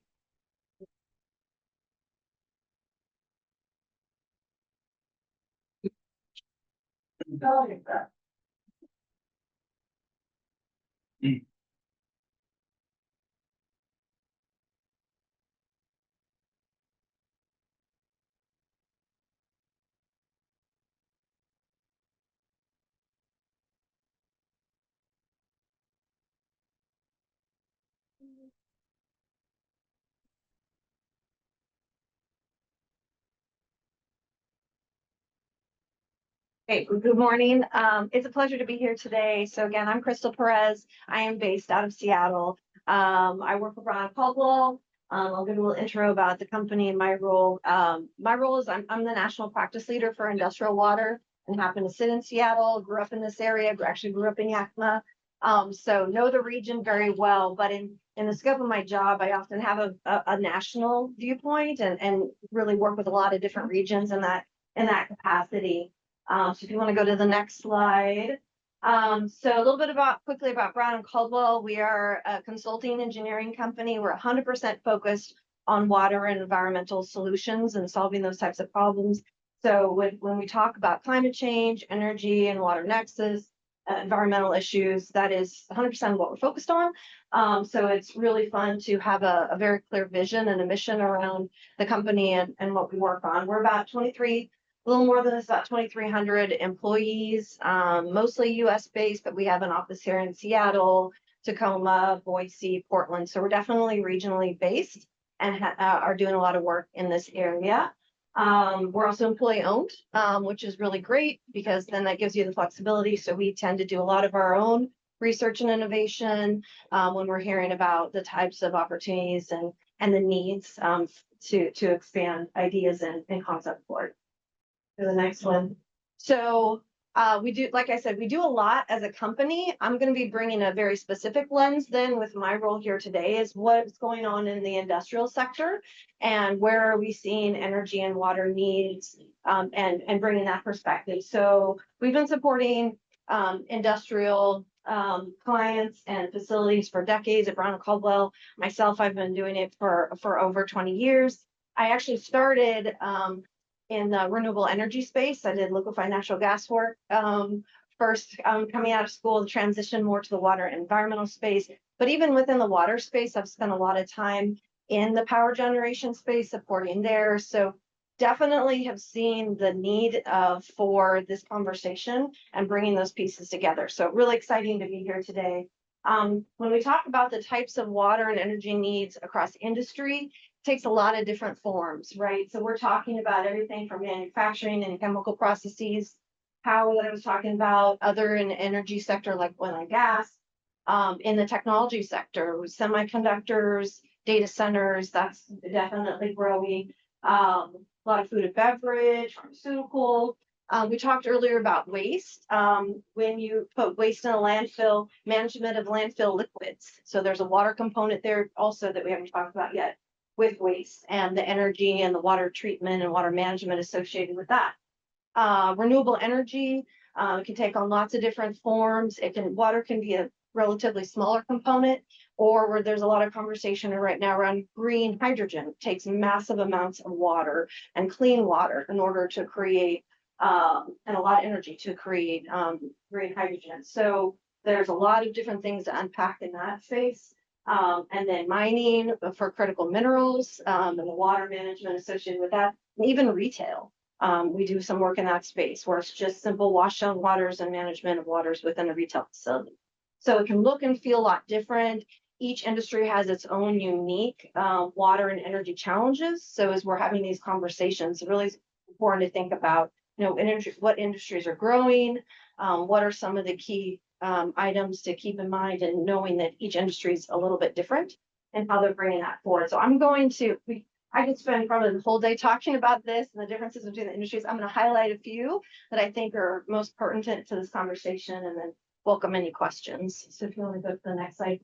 Hey, good morning. It's a pleasure to be here today. So again, I'm Crystal Perez. I am based out of Seattle. I work for Brown Caldwell. I'll give a little intro about the company and my role. My role is I'm the national practice leader for industrial water and happen to sit in Seattle, grew up in this area, actually grew up in Yakima. So know the region very well, but in the scope of my job, I often have a national viewpoint and really work with a lot of different regions in that capacity. So if you want to go to the next slide. So a little bit quickly about Brown and Caldwell. We are a consulting engineering company. We're 100% focused on water and environmental solutions and solving those types of problems. So when we talk about climate change, energy and water nexus, environmental issues, that is 100% of what we're focused on. So it's really fun to have a very clear vision and a mission around the company and what we work on. We're about 23, a little more than this, about 2,300 employees, mostly US based, but we have an office here in Seattle, Tacoma, Boise, Portland. So we're definitely regionally based and are doing a lot of work in this area. We're also employee owned, which is really great because then that gives you the flexibility. So we tend to do a lot of our own research and innovation when we're hearing about the types of opportunities and the needs to expand ideas and concept for it. To the next one. So we do, like I said, we do a lot as a company. I'm going to be bringing a very specific lens then with my role here today is what's going on in the industrial sector and where are we seeing energy and water needs and bringing that perspective. So we've been supporting industrial clients and facilities for decades at Brown and Caldwell. Myself, I've been doing it for over 20 years. I actually started in the renewable energy space. I did liquefied natural gas work. First, coming out of school, transition more to the water and environmental space. But even within the water space, I've spent a lot of time in the power generation space supporting there. So definitely have seen the need for this conversation and bringing those pieces together. So really exciting to be here today. When we talk about the types of water and energy needs across industry, takes a lot of different forms, right? So we're talking about everything from manufacturing and chemical processes, power that I was talking about, other in the energy sector like oil and gas, in the technology sector, semiconductors, data centers, that's definitely growing. A lot of food and beverage, pharmaceutical. We talked earlier about waste. When you put waste in a landfill, management of landfill liquids. So there's a water component there also that we haven't talked about yet with waste and the energy and the water treatment and water management associated with that. Renewable energy can take on lots of different forms. Water can be a relatively smaller component, or where there's a lot of conversation right now around green hydrogen. It takes massive amounts of water and clean water in order to create and a lot of energy to create green hydrogen. So there's a lot of different things to unpack in that space. And then mining for critical minerals, and the water management associated with that, and even retail. We do some work in that space where it's just simple wash down waters and management of waters within a retail facility. So it can look and feel a lot different. Each industry has its own unique water and energy challenges. So as we're having these conversations, it's really important to think about, what industries are growing, what are some of the key items to keep in mind, and knowing that each industry is a little bit different and how they're bringing that forward. So I could spend probably the whole day talking about this and the differences between the industries. I'm going to highlight a few that I think are most pertinent to this conversation, and then welcome any questions. So if you want to go to the next slide.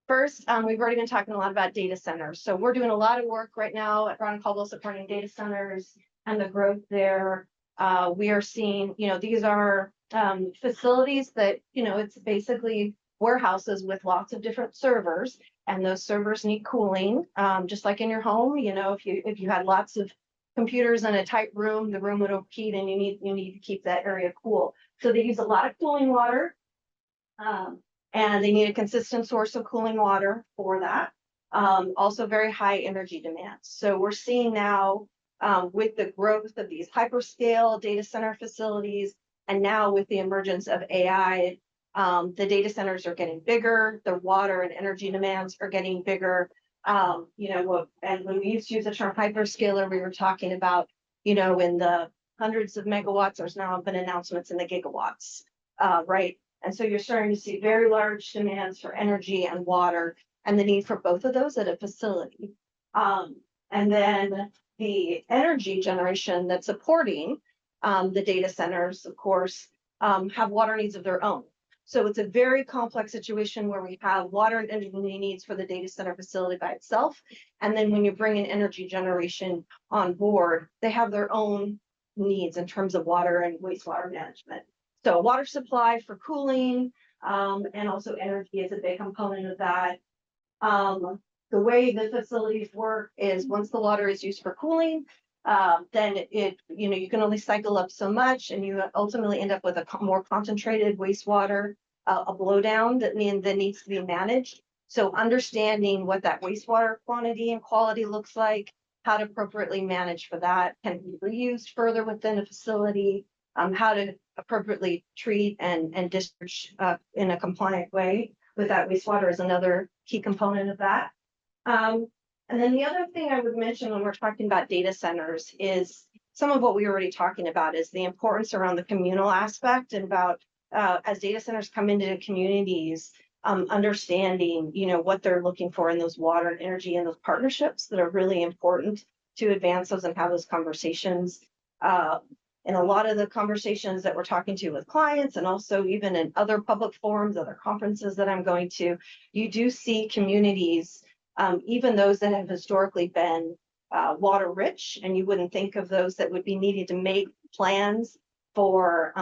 First, we've already been talking a lot about data centers. So we're doing a lot of work right now at Brown and Caldwell supporting data centers and the growth there. We are seeing, these are facilities that, it's basically warehouses with lots of different servers, and those servers need cooling, just like in your home. If you had lots of computers in a tight room, the room would overheat, and you need to keep that area cool. So they use a lot of cooling water, and they need a consistent source of cooling water for that. Also very high energy demands. So we're seeing now, with the growth of these hyperscale data center facilities, and now with the emergence of AI, the data centers are getting bigger, the water and energy demands are getting bigger. And when we used to use the term hyperscaler, we were talking about, in the hundreds of megawatts. There's now been announcements in the gigawatts, right? And so you're starting to see very large demands for energy and water, and the need for both of those at a facility. And then the energy generation that's supporting the data centers, of course, have water needs of their own. So it's a very complex situation where we have water and energy needs for the data center facility by itself. And then when you bring in energy generation on board, they have their own needs in terms of water and wastewater management. So water supply for cooling, and also energy is a big component of that. The way the facilities work is once the water is used for cooling, then you can only cycle up so much, and you ultimately end up with a more concentrated wastewater, a blowdown that needs to be managed. So understanding what that wastewater quantity and quality looks like, how to appropriately manage for that, can be reused further within a facility, how to appropriately treat and discharge in a compliant way with that wastewater is another key component of that. And then the other thing I would mention when we're talking about data centers is some of what we were already talking about is the importance around the communal aspect, and about as data centers come into communities, understanding, what they're looking for in those water and energy and those partnerships that are really important to advance those and have those conversations. And a lot of the conversations that we're talking to with clients, and also even in other public forums, other conferences that I'm going to, you do see communities, even those that have historically been water rich, and you wouldn't think of those that would be needing to make plans for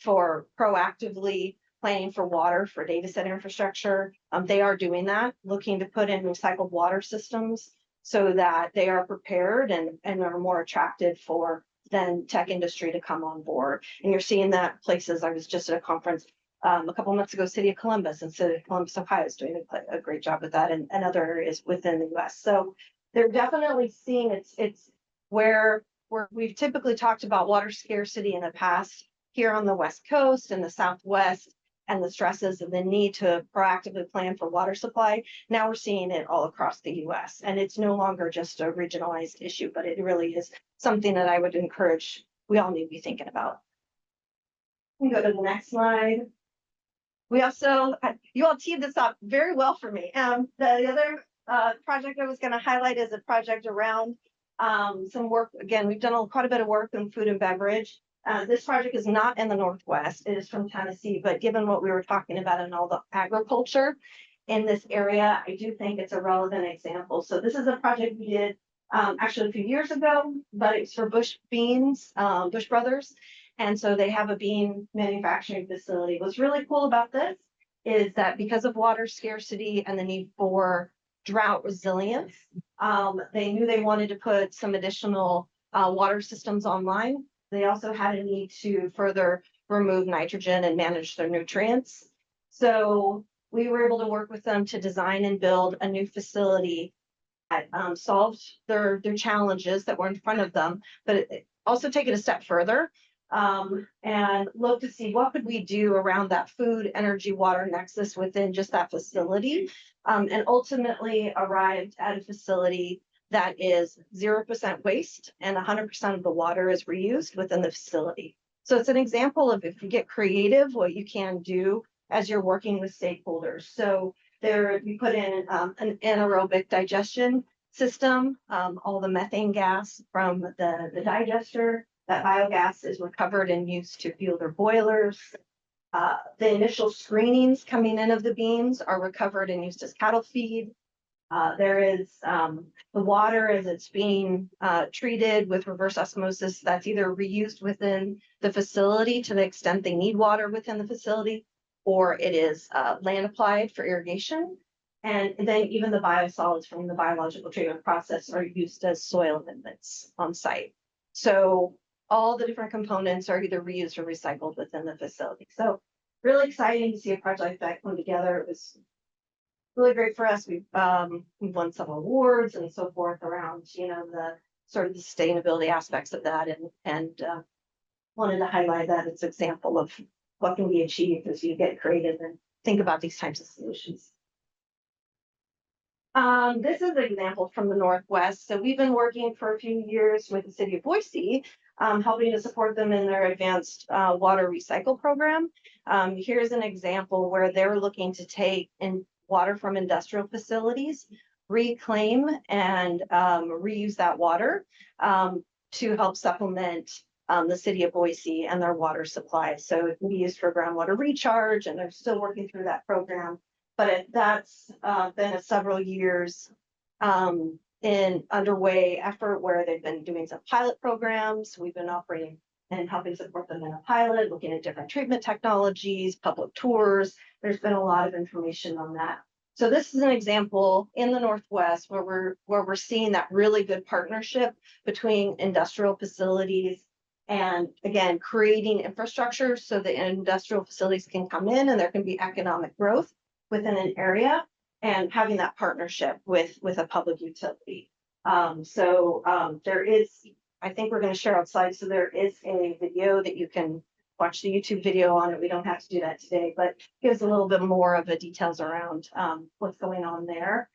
proactively planning for water for data center infrastructure. They are doing that, looking to put in recycled water systems so that they are prepared and are more attractive for then tech industry to come on board. And you're seeing that places. I was just at a conference a couple months ago, City of Columbus, and City of Columbus, Ohio is doing a great job with that, and other areas within the US. So they're definitely seeing it's where we've typically talked about water scarcity in the past here on the West Coast and the Southwest, and the stresses and the need to proactively plan for water supply. Now we're seeing it all across the US, and it's no longer just a regionalized issue, but it really is something that I would encourage we all need to be thinking about. We can go to the next slide. We also, you all teed this up very well for me. The other project I was going to highlight is a project around some work. Again, we've done quite a bit of work in food and beverage. This project is not in the Northwest, it is from Tennessee, but given what we were talking about in all the agriculture in this area, I do think it's a relevant example. So this is a project we did actually a few years ago, but it's for Bush Beans, Bush Brothers. And so they have a bean manufacturing facility. What's really cool about this is that because of water scarcity and the need for drought resilience, they knew they wanted to put some additional water systems online. They also had a need to further remove nitrogen and manage their nutrients. So we were able to work with them to design and build a new facility that solved their challenges that were in front of them, but also take it a step further and look to see what could we do around that food, energy, water nexus within just that facility, and ultimately arrived at a facility that is 0% waste and 100% of the water is reused within the facility. So it's an example of if you get creative, what you can do as you're working with stakeholders. So there, we put in an anaerobic digestion system, all the methane gas from the digester, that biogas is recovered and used to fuel their boilers. The initial screenings coming in of the beans are recovered and used as cattle feed. There is the water as it's being treated with reverse osmosis that's either reused within the facility to the extent they need water within the facility, or it is land applied for irrigation. And then even the biosolids from the biological treatment process are used as soil amendments on site. So all the different components are either reused or recycled within the facility. So really exciting to see a project like that come together. It was really great for us. We've won some awards and so forth around, the sort of the sustainability aspects of that, and wanted to highlight that as an example of what can be achieved as you get creative and think about these types of solutions. This is an example from the Northwest. So we've been working for a few years with the city of Boise, helping to support them in their advanced water recycle program. Here's an example where they're looking to take in water from industrial facilities, reclaim and reuse that water to help supplement the city of Boise and their water supply. So it can be used for groundwater recharge, and they're still working through that program. But that's been a several years in underway effort where they've been doing some pilot programs. We've been operating and helping support them in a pilot, looking at different treatment technologies, public tours. There's been a lot of information on that. So this is an example in the Northwest where we're seeing that really good partnership between industrial facilities and, again, creating infrastructure so the industrial facilities can come in and there can be economic growth within an area, and having that partnership with a public utility. There is, I think we're going to share outside. So there is a video that you can watch the YouTube video on it. We don't have to do that today, but gives a little bit more of the details around what's going on there.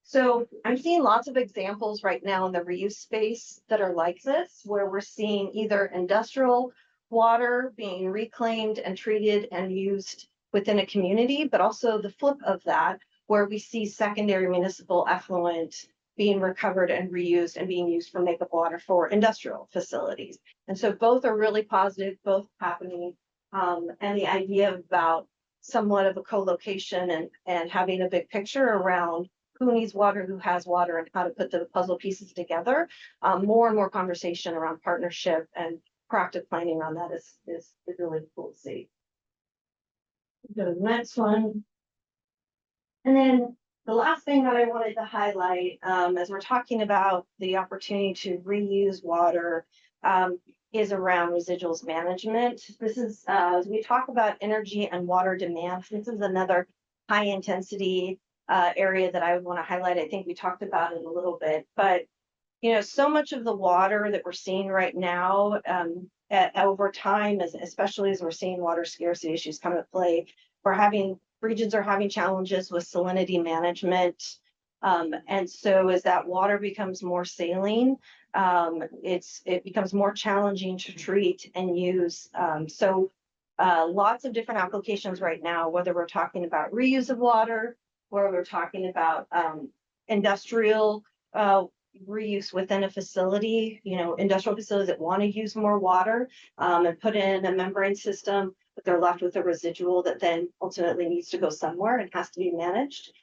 So I'm seeing lots of examples right now in the reuse space that are like this, where we're seeing either industrial water being reclaimed and treated and used within a community, but also the flip of that, where we see secondary municipal effluent being recovered and reused and being used for makeup water for industrial facilities. And so both are really positive, both happening. And the idea about somewhat of a co-location and having a big picture around who needs water, who has water, and how to put the puzzle pieces together. More and more conversation around partnership and proactive planning around that is really cool to see. Go to the next one. And then the last thing that I wanted to highlight, as we're talking about the opportunity to reuse water, is around residuals management. This is, as we talk about energy and water demand, this is another high intensity area that I would want to highlight. I think we talked about it a little bit, but so much of the water that we're seeing right now over time, especially as we're seeing water scarcity issues come into play, regions are having challenges with salinity management. And so as that water becomes more saline, it becomes more challenging to treat and use. Lots of different applications right now, whether we're talking about reuse of water, where we're talking about industrial reuse within a facility, industrial facilities that want to use more water and put in a membrane system, but they're left with a residual that then ultimately needs to go somewhere and has to be managed.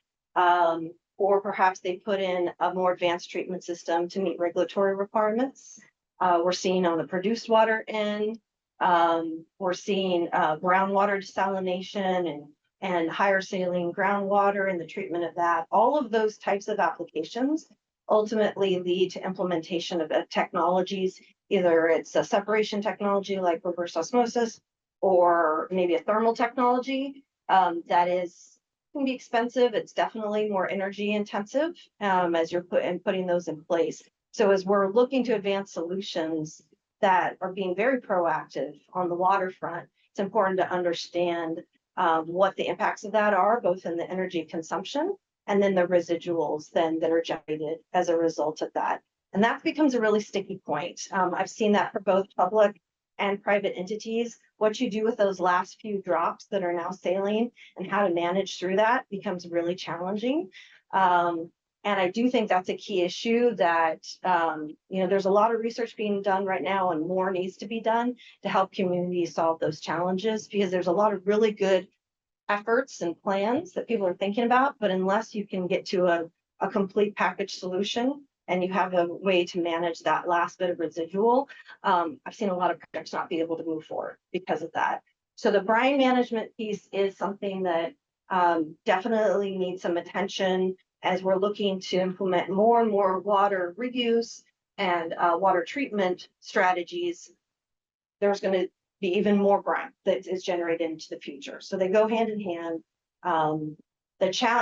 Or perhaps they put in a more advanced treatment system to meet regulatory requirements. We're seeing on the produced water end, we're seeing groundwater desalination and higher saline groundwater and the treatment of that. All of those types of applications ultimately lead to implementation of technologies. Either it's a separation technology like reverse osmosis, or maybe a thermal technology that is, can be expensive. It's definitely more energy intensive, as you're putting those in place. So as we're looking to advance solutions that are being very proactive on the waterfront, it's important to understand what the impacts of that are, both in the energy consumption and then the residuals then that are generated as a result of that. And that becomes a really sticky point. I've seen that for both public and private entities. What you do with those last few drops that are now sailing and how to manage through that becomes really challenging. And I do think that's a key issue that, there's a lot of research being done right now and more needs to be done to help communities solve those challenges, because there's a lot of really good efforts and plans that people are thinking about, but unless you can get to a complete package solution and you have a way to manage that last bit of residual, I've seen a lot of projects not be able to move forward because of that. So the brine management piece is something that definitely needs some attention as we're looking to implement more and more water reuse and water treatment strategies. There's going to be even more brine that is generated into the future. So they go hand in hand.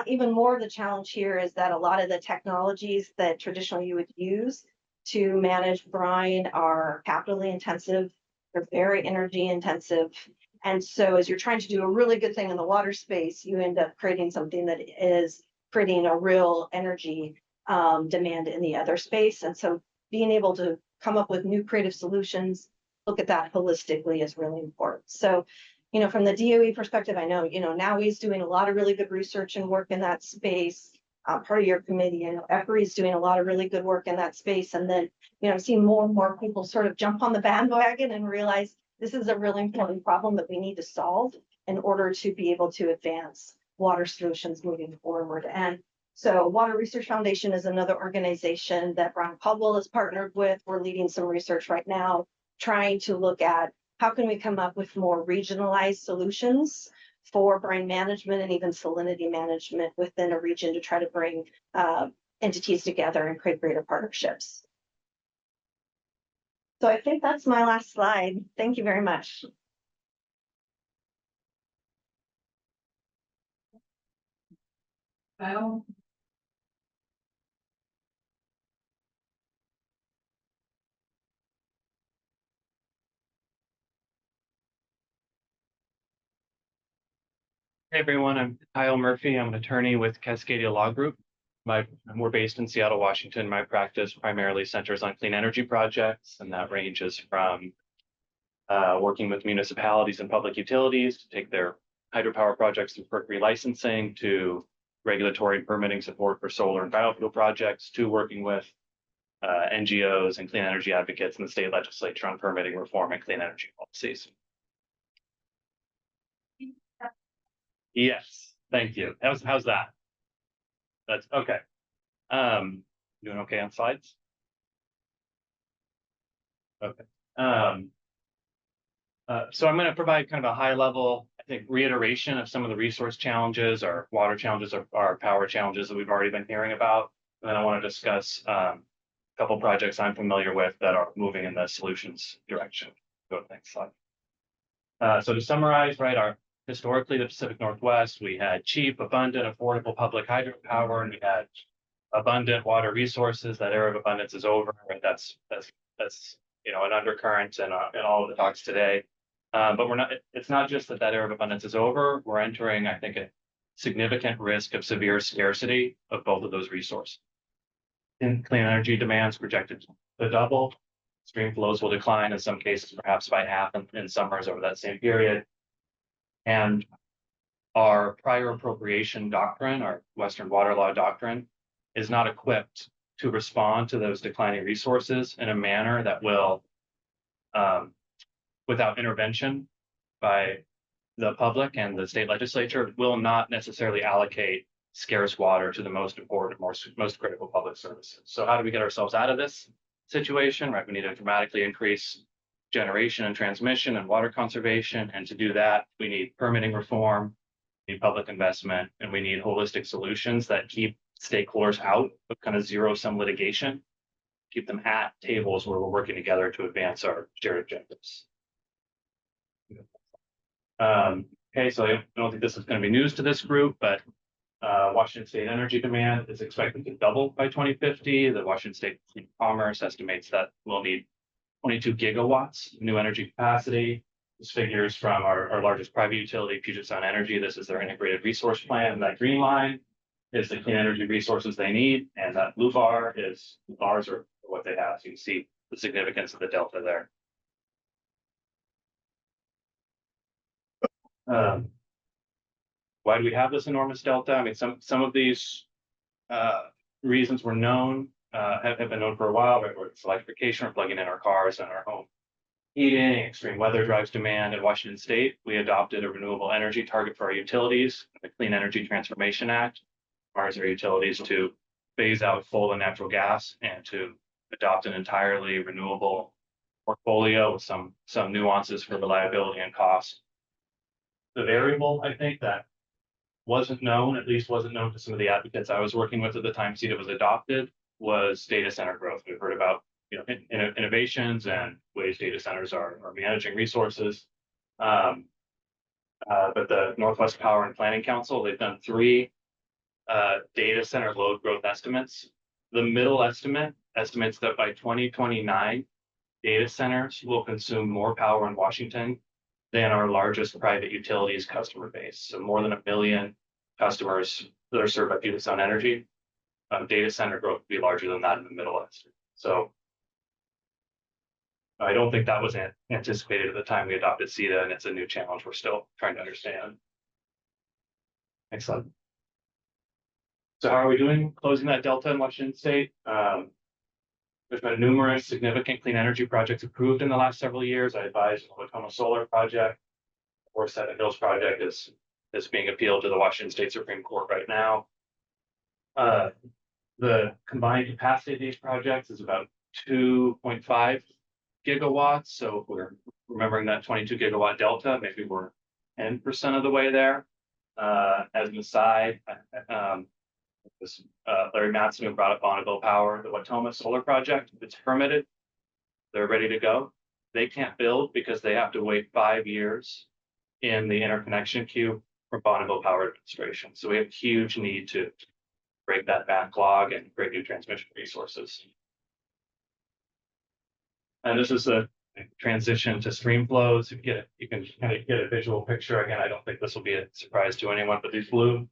Even more of the challenge here is that a lot of the technologies that traditionally you would use to manage brine are capitally intensive. They're very energy intensive. And so as you're trying to do a really good thing in the water space, you end up creating something that is creating a real energy demand in the other space. And so being able to come up with new creative solutions, look at that holistically is really important. So, from the DOE perspective, I know, now he's doing a lot of really good research and work in that space. Part of your committee, EPRI is doing a lot of really good work in that space. And then, I've seen more and more people sort of jump on the bandwagon and realize this is a really important problem that we need to solve in order to be able to advance water solutions moving forward. And so Water Research Foundation is another organization that Brian Caldwell is partnered with. We're leading some research right now, trying to look at how can we come up with more regionalized solutions for brine management and even salinity management within a region to try to bring entities together and create greater partnerships. So I think that's my last slide. Thank you very much. Well, Hey everyone, I'm Kyle Murphy. I'm an attorney with Cascadia Law Group. We're based in Seattle, Washington. My practice primarily centers on clean energy projects, and that ranges from working with municipalities and public utilities to take their hydropower projects through FERC relicensing, to regulatory and permitting support for solar and biofuel projects, to working with NGOs and clean energy advocates in the state legislature on permitting reform and clean energy policies. Yes, thank you. How's that? That's okay. Doing okay on slides? Okay. So I'm going to provide kind of a high level, I think, reiteration of some of the resource challenges or water challenges or our power challenges that we've already been hearing about. And then I want to discuss a couple projects I'm familiar with that are moving in the solutions direction. Go to the next slide. So to summarize, right, historically, the Pacific Northwest, we had cheap, abundant, affordable public hydropower, and we had abundant water resources. That era of abundance is over, right? That's an undercurrent in all of the talks today. But it's not just that era of abundance is over. We're entering, I think, a significant risk of severe scarcity of both of those resources. In clean energy demands projected to double. Stream flows will decline in some cases, perhaps by half in summers over that same period. And our prior appropriation doctrine, our Western water law doctrine, is not equipped to respond to those declining resources in a manner that will, without intervention by the public and the state legislature, will not necessarily allocate scarce water to the most important, most critical public services. So how do we get ourselves out of this situation, right? We need to dramatically increase generation and transmission and water conservation. And to do that, we need permitting reform, we need public investment, and we need holistic solutions that keep stakeholders out of kind of zero-sum litigation, keep them at tables where we're working together to advance our shared objectives. Okay, so I don't think this is going to be news to this group, but Washington State energy demand is expected to double by 2050. The Washington State Chamber of Commerce estimates that we'll need 22 gigawatts of new energy capacity. This figures from our largest private utility, Puget Sound Energy. This is their integrated resource plan. That green line is the clean energy resources they need, and that blue bar is bars are what they have. So you can see the significance of the delta there. Why do we have this enormous delta? I mean, some of these reasons were known, have been known for a while, right? Where it's electrification, or plugging in our cars and our home heating, extreme weather drives demand. In Washington State, we adopted a renewable energy target for our utilities. The Clean Energy Transformation Act requires our utilities to phase out coal and natural gas and to adopt an entirely renewable portfolio with some nuances for reliability and cost. The variable, I think, that wasn't known, at least wasn't known to some of the advocates I was working with at the time CETA was adopted, was data center growth. We've heard about innovations and ways data centers are managing resources. But the Northwest Power and Planning Council, they've done 3 data center load growth estimates. The middle estimate estimates that by 2029, data centers will consume more power in Washington than our largest private utilities customer base. So more than 1 million customers that are served by Puget Sound Energy. Data center growth would be larger than that in the middle estimate. So I don't think that was anticipated at the time we adopted CETA, and it's a new challenge we're still trying to understand. Next slide. So how are we doing closing that delta in Washington State? There's been numerous significant clean energy projects approved in the last several years. I advised the Watoma Solar Project, or Seven Hills Project is being appealed to the Washington State Supreme Court right now. The combined capacity of these projects is about 2.5 gigawatts. So if we're remembering that 22 gigawatt delta, maybe we're 10% of the way there. As an aside, Larry Matson, who brought up Bonneville Power, the Watoma Solar Project, it's permitted. They're ready to go. They can't build because they have to wait 5 years in the interconnection queue from Bonneville Power Administration. So we have a huge need to break that backlog and create new transmission resources. And this is a transition to stream flows. You can kind of get a visual picture. Again, I don't think this will be a surprise to anyone, but these blue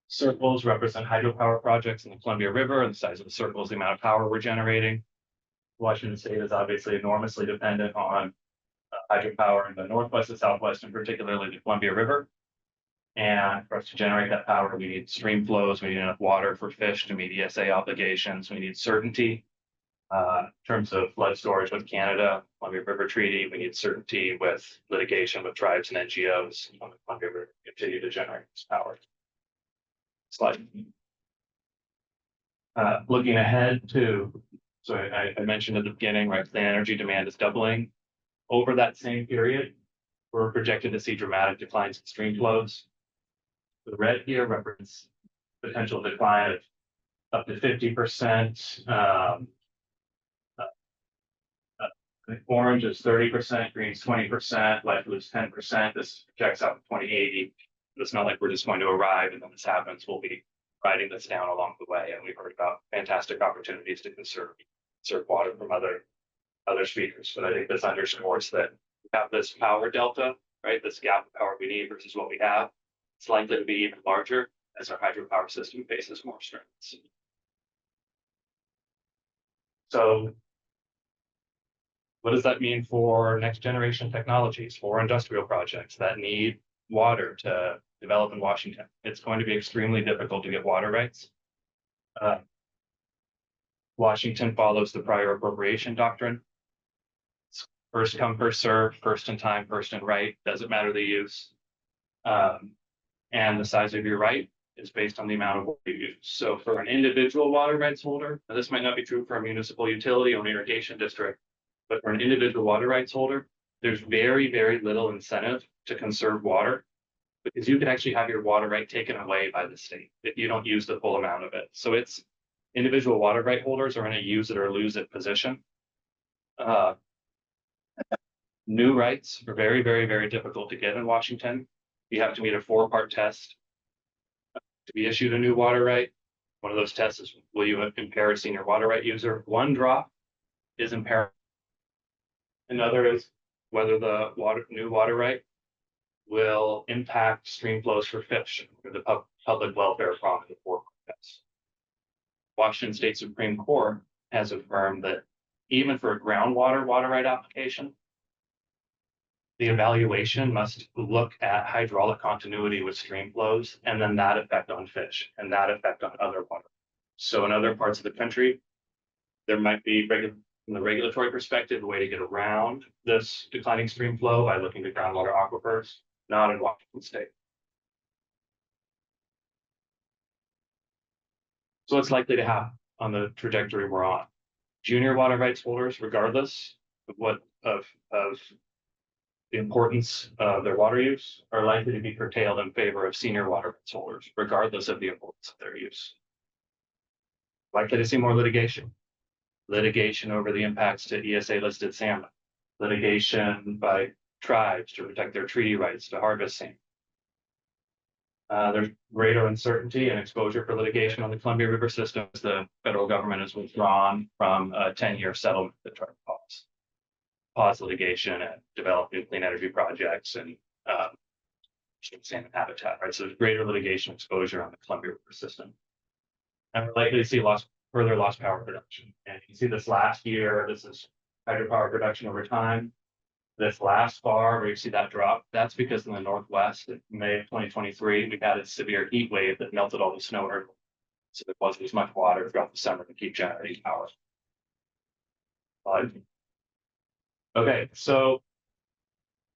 circles represent hydropower projects in the Columbia River, and the size of the circle is the amount of power we're generating. Washington State is obviously enormously dependent on hydropower in the Northwest and Southwest, and particularly the Columbia River. And for us to generate that power, we need stream flows, we need enough water for fish to meet ESA obligations, we need certainty. In terms of flood storage with Canada, Columbia River Treaty, we need certainty with litigation with tribes and NGOs on the Columbia River to continue to generate this power. Slide. Looking ahead to, so I mentioned at the beginning, right, clean energy demand is doubling. Over that same period, we're projected to see dramatic declines in stream flows. The red here represents potential decline of up to 50%. Orange is 30%, green is 20%, light blue is 10%. This projects out to 2080. It's not like we're just going to arrive and then this happens. We'll be writing this down along the way. And we've heard about fantastic opportunities to conserve water from other speakers. But I think this underscores that we have this power delta, right? This gap of power we need versus what we have. It's likely to be even larger as our hydropower system faces more strengths. So what does that mean for next generation technologies, for industrial projects that need water to develop in Washington? It's going to be extremely difficult to get water rights. Washington follows the prior appropriation doctrine. It's first come, first serve, first in time, first in right, doesn't matter the use. And the size of your right is based on the amount of water you use. So for an individual water rights holder, now this might not be true for a municipal utility or an irrigation district, but for an individual water rights holder, there's very, very little incentive to conserve water because you can actually have your water right taken away by the state if you don't use the full amount of it. So it's individual water right holders are in a use it or lose it position. New rights are very, very, very difficult to get in Washington. You have to meet a 4-part test to be issued a new water right. One of those tests is, will you impair a senior water right user? 1 drop is impaired. Another is whether the new water right will impact stream flows for fish, or the public welfare prong of the 4-part test. Washington State Supreme Court has affirmed that even for a groundwater water right application, the evaluation must look at hydraulic continuity with stream flows, and then that effect on fish and that effect on other water. So in other parts of the country, there might be, from the regulatory perspective, a way to get around this declining stream flow by looking to groundwater aquifers, not in Washington State. So what's likely to happen on the trajectory we're on? Junior water rights holders, regardless of the importance of their water use, are likely to be curtailed in favor of senior water rights holders, regardless of the importance of their use. Likely to see more litigation. Litigation over the impacts to ESA listed salmon. Litigation by tribes to protect their treaty rights to harvest salmon. There's greater uncertainty and exposure for litigation on the Columbia River system as the federal government has withdrawn from a 10-year settlement that tried to pause litigation and develop new clean energy projects and salmon habitat, right? So there's greater litigation exposure on the Columbia River system. And we're likely to see further lost power production. And you can see this last year, this is hydropower production over time. This last bar where you see that drop, that's because in the Northwest in May of 2023, we had a severe heat wave that melted all the snow. So there wasn't as much water throughout the summer to keep generating power. Okay, so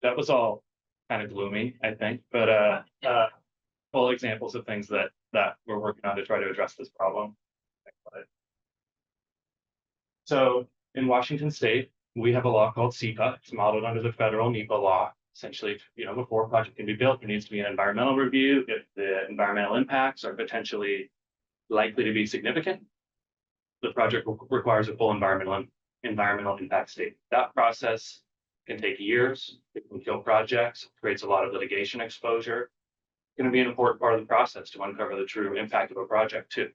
that was all kind of gloomy, I think, but full examples of things that we're working on to try to address this problem. So in Washington State, we have a law called SEPA. It's modeled under the federal NEPA law. Essentially, before a project can be built, there needs to be an environmental review. If the environmental impacts are potentially likely to be significant, the project requires a full environmental impact statement. That process can take years. It can kill projects. It creates a lot of litigation exposure. It's going to be an important part of the process to uncover the true impact of a project too.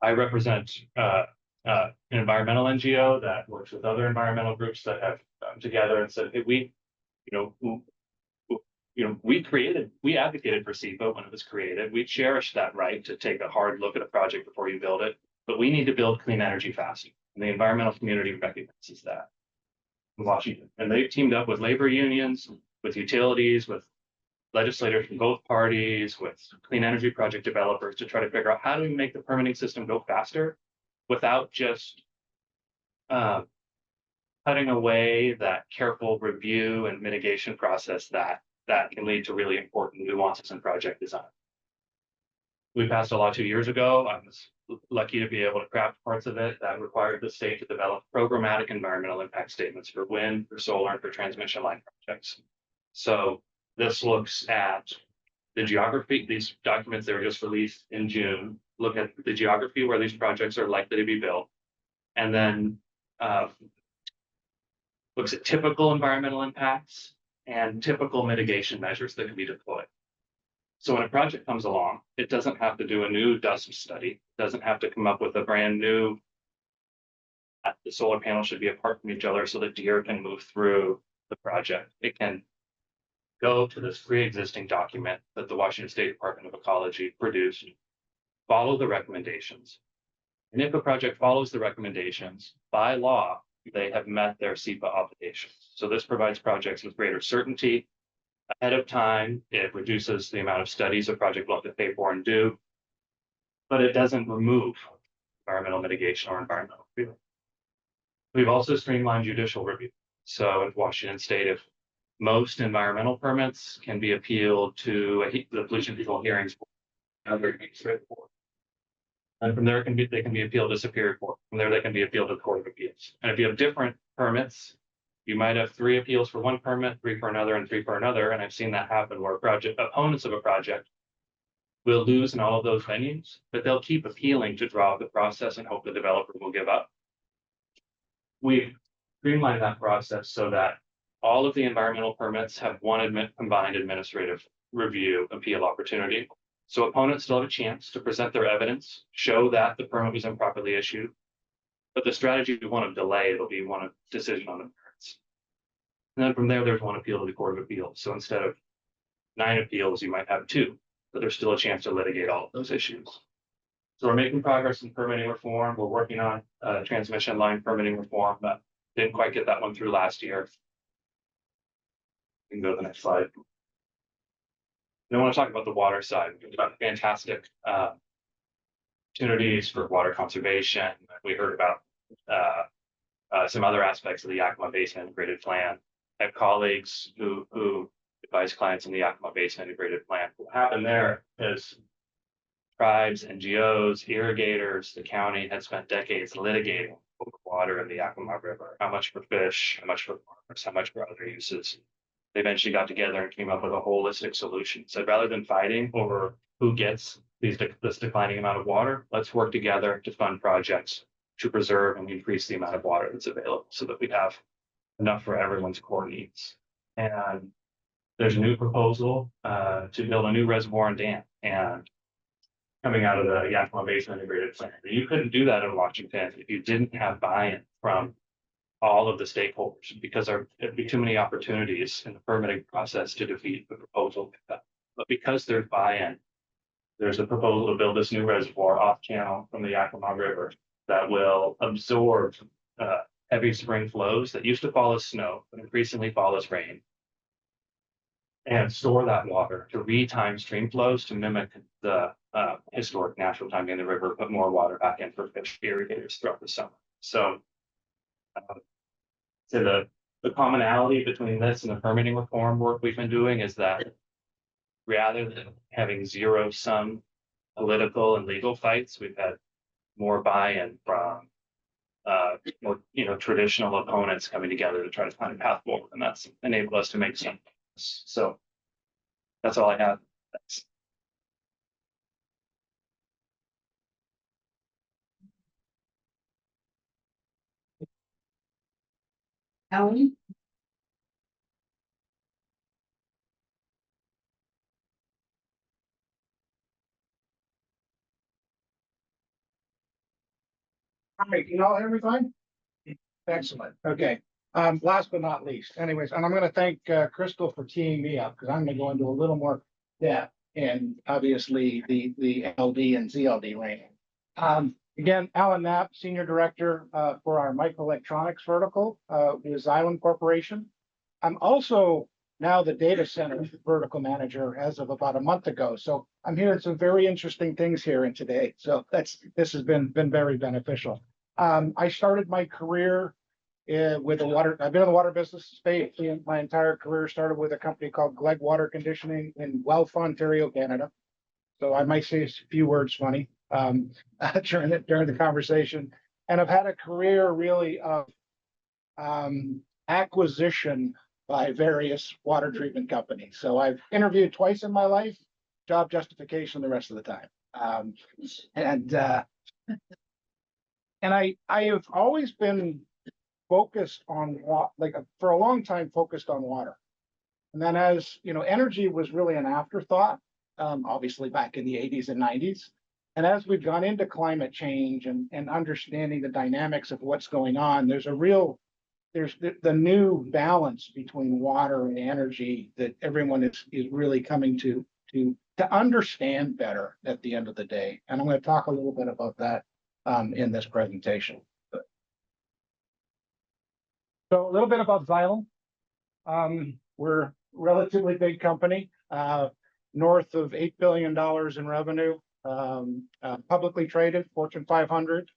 I represent an environmental NGO that works with other environmental groups that have come together and said, hey, we advocated for SEPA when it was created. We cherish that right to take a hard look at a project before you build it, but we need to build clean energy faster. And the environmental community recognizes that in Washington. And they've teamed up with labor unions, with utilities, with legislators from both parties, with clean energy project developers to try to figure out how do we make the permitting system go faster without just cutting away that careful review and mitigation process that can lead to really important nuances in project design. We passed a law 2 years ago. I was lucky to be able to craft parts of it that required the state to develop programmatic environmental impact statements for wind, for solar, and for transmission line projects. So this looks at the geography. These documents that were just released in June look at the geography where these projects are likely to be built, and then looks at typical environmental impacts and typical mitigation measures that can be deployed. So when a project comes along, it doesn't have to do a new dust study, it doesn't have to come up with a brand new, the solar panel should be apart from each other so that deer can move through the project. It can go to this pre-existing document that the Washington State Department of Ecology produced, follow the recommendations. And if a project follows the recommendations, by law, they have met their SEPA obligations. So this provides projects with greater certainty ahead of time. It reduces the amount of studies a project will have to pay for and do, but it doesn't remove environmental mitigation or environmental review. We've also streamlined judicial review. So in Washington State, if most environmental permits can be appealed to the Pollution Control Hearings Board, and from there they can be appealed to Superior Court. From there, they can be appealed to the Court of Appeals. And if you have different permits, you might have 3 appeals for one permit, 3 for another, and 3 for another. And I've seen that happen where opponents of a project will lose in all of those venues, but they'll keep appealing to draw up the process and hope the developer will give up. We've streamlined that process so that all of the environmental permits have one combined administrative review appeal opportunity. So opponents still have a chance to present their evidence, show that the permit was improperly issued. But the strategy we want to delay, it'll be one decision on the merits. And then from there, there's one appeal to the Court of Appeals. So instead of 9 appeals, you might have 2, but there's still a chance to litigate all of those issues. So we're making progress in permitting reform. We're working on transmission line permitting reform, but didn't quite get that one through last year. You can go to the next slide. And I want to talk about the water side. We've got fantastic opportunities for water conservation. We heard about some other aspects of the Yakima Basin Integrated Plan. I have colleagues who advise clients in the Yakima Basin Integrated Plan. What happened there is tribes, NGOs, irrigators, the county had spent decades litigating over water in the Yakima River. How much for fish, how much for farmers, how much for other uses. They eventually got together and came up with a holistic solution. So rather than fighting over who gets this declining amount of water, let's work together to fund projects to preserve and increase the amount of water that's available so that we have enough for everyone's core needs. And there's a new proposal to build a new reservoir and dam, and coming out of the Yakima Basin Integrated Plan. You couldn't do that in Washington if you didn't have buy-in from all of the stakeholders, because there'd be too many opportunities in the permitting process to defeat the proposal. But because there's buy-in, there's a proposal to build this new reservoir off channel from the Yakima River that will absorb heavy spring flows that used to fall as snow, but increasingly fall as rain, and store that water to retime stream flows to mimic the historic natural timing in the river, put more water back in for fish irrigators throughout the summer. So the commonality between this and the permitting reform work we've been doing is that rather than having zero-sum political and legal fights, we've had more buy-in from more, traditional opponents coming together to try to find a path forward, and that's enabled us to make some. So that's all I have. Thanks. Alan? All right, you all hear me fine? Excellent, okay. Last but not least, anyways, and I'm gonna thank Crystal for teeing me up, because I'm gonna go into a little more depth in obviously the LD and ZLD range. Again, Alan Knapp, Senior Director for our microelectronics vertical with Xylem Corporation. I'm also now the data center vertical manager as of about a month ago. So I'm hearing some very interesting things here in today. So this has been very beneficial. I started my career with the water. I've been in the water business space my entire career. Started with a company called Glegg Water Conditioning in Guelph, Ontario, Canada. So I might say a few words funny during the conversation. And I've had a career really of acquisition by various water treatment companies. So I've interviewed twice in my life, job justification the rest of the time. And I have always been focused on for a long time focused on water. And then as energy was really an afterthought, obviously back in the 80s and 90s. And as we've gone into climate change and understanding the dynamics of what's going on, there's the new balance between water and energy that everyone is really coming to understand better at the end of the day. And I'm going to talk a little bit about that in this presentation. So a little bit about Xylem. We're a relatively big company, north of $8 billion in revenue, publicly traded, Fortune 500.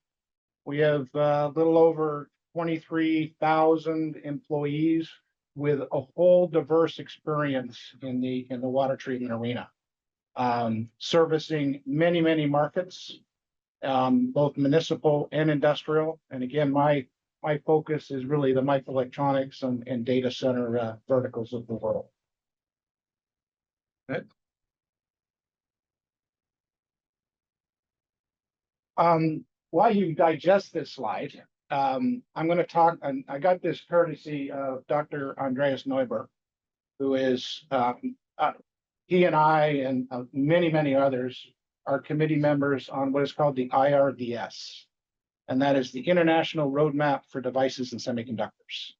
We have a little over 23,000 employees with a whole diverse experience in the water treatment arena, servicing many markets, both municipal and industrial. And again, my focus is really the microelectronics and data center verticals of the world. Good. While you digest this slide, I'm gonna talk, and I got this courtesy of Dr. Andreas Neuber, who is, he and I and many, many others are committee members on what is called the IRDS. And that is the International Roadmap for Devices and Semiconductors.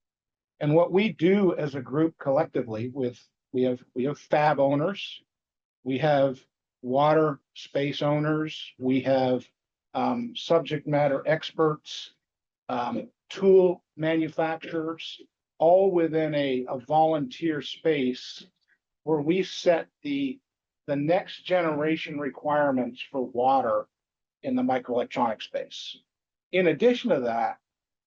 And what we do as a group collectively we have fab owners, we have water space owners, we have subject matter experts, tool manufacturers, all within a volunteer space where we set the next generation requirements for water in the microelectronic space. In addition to that,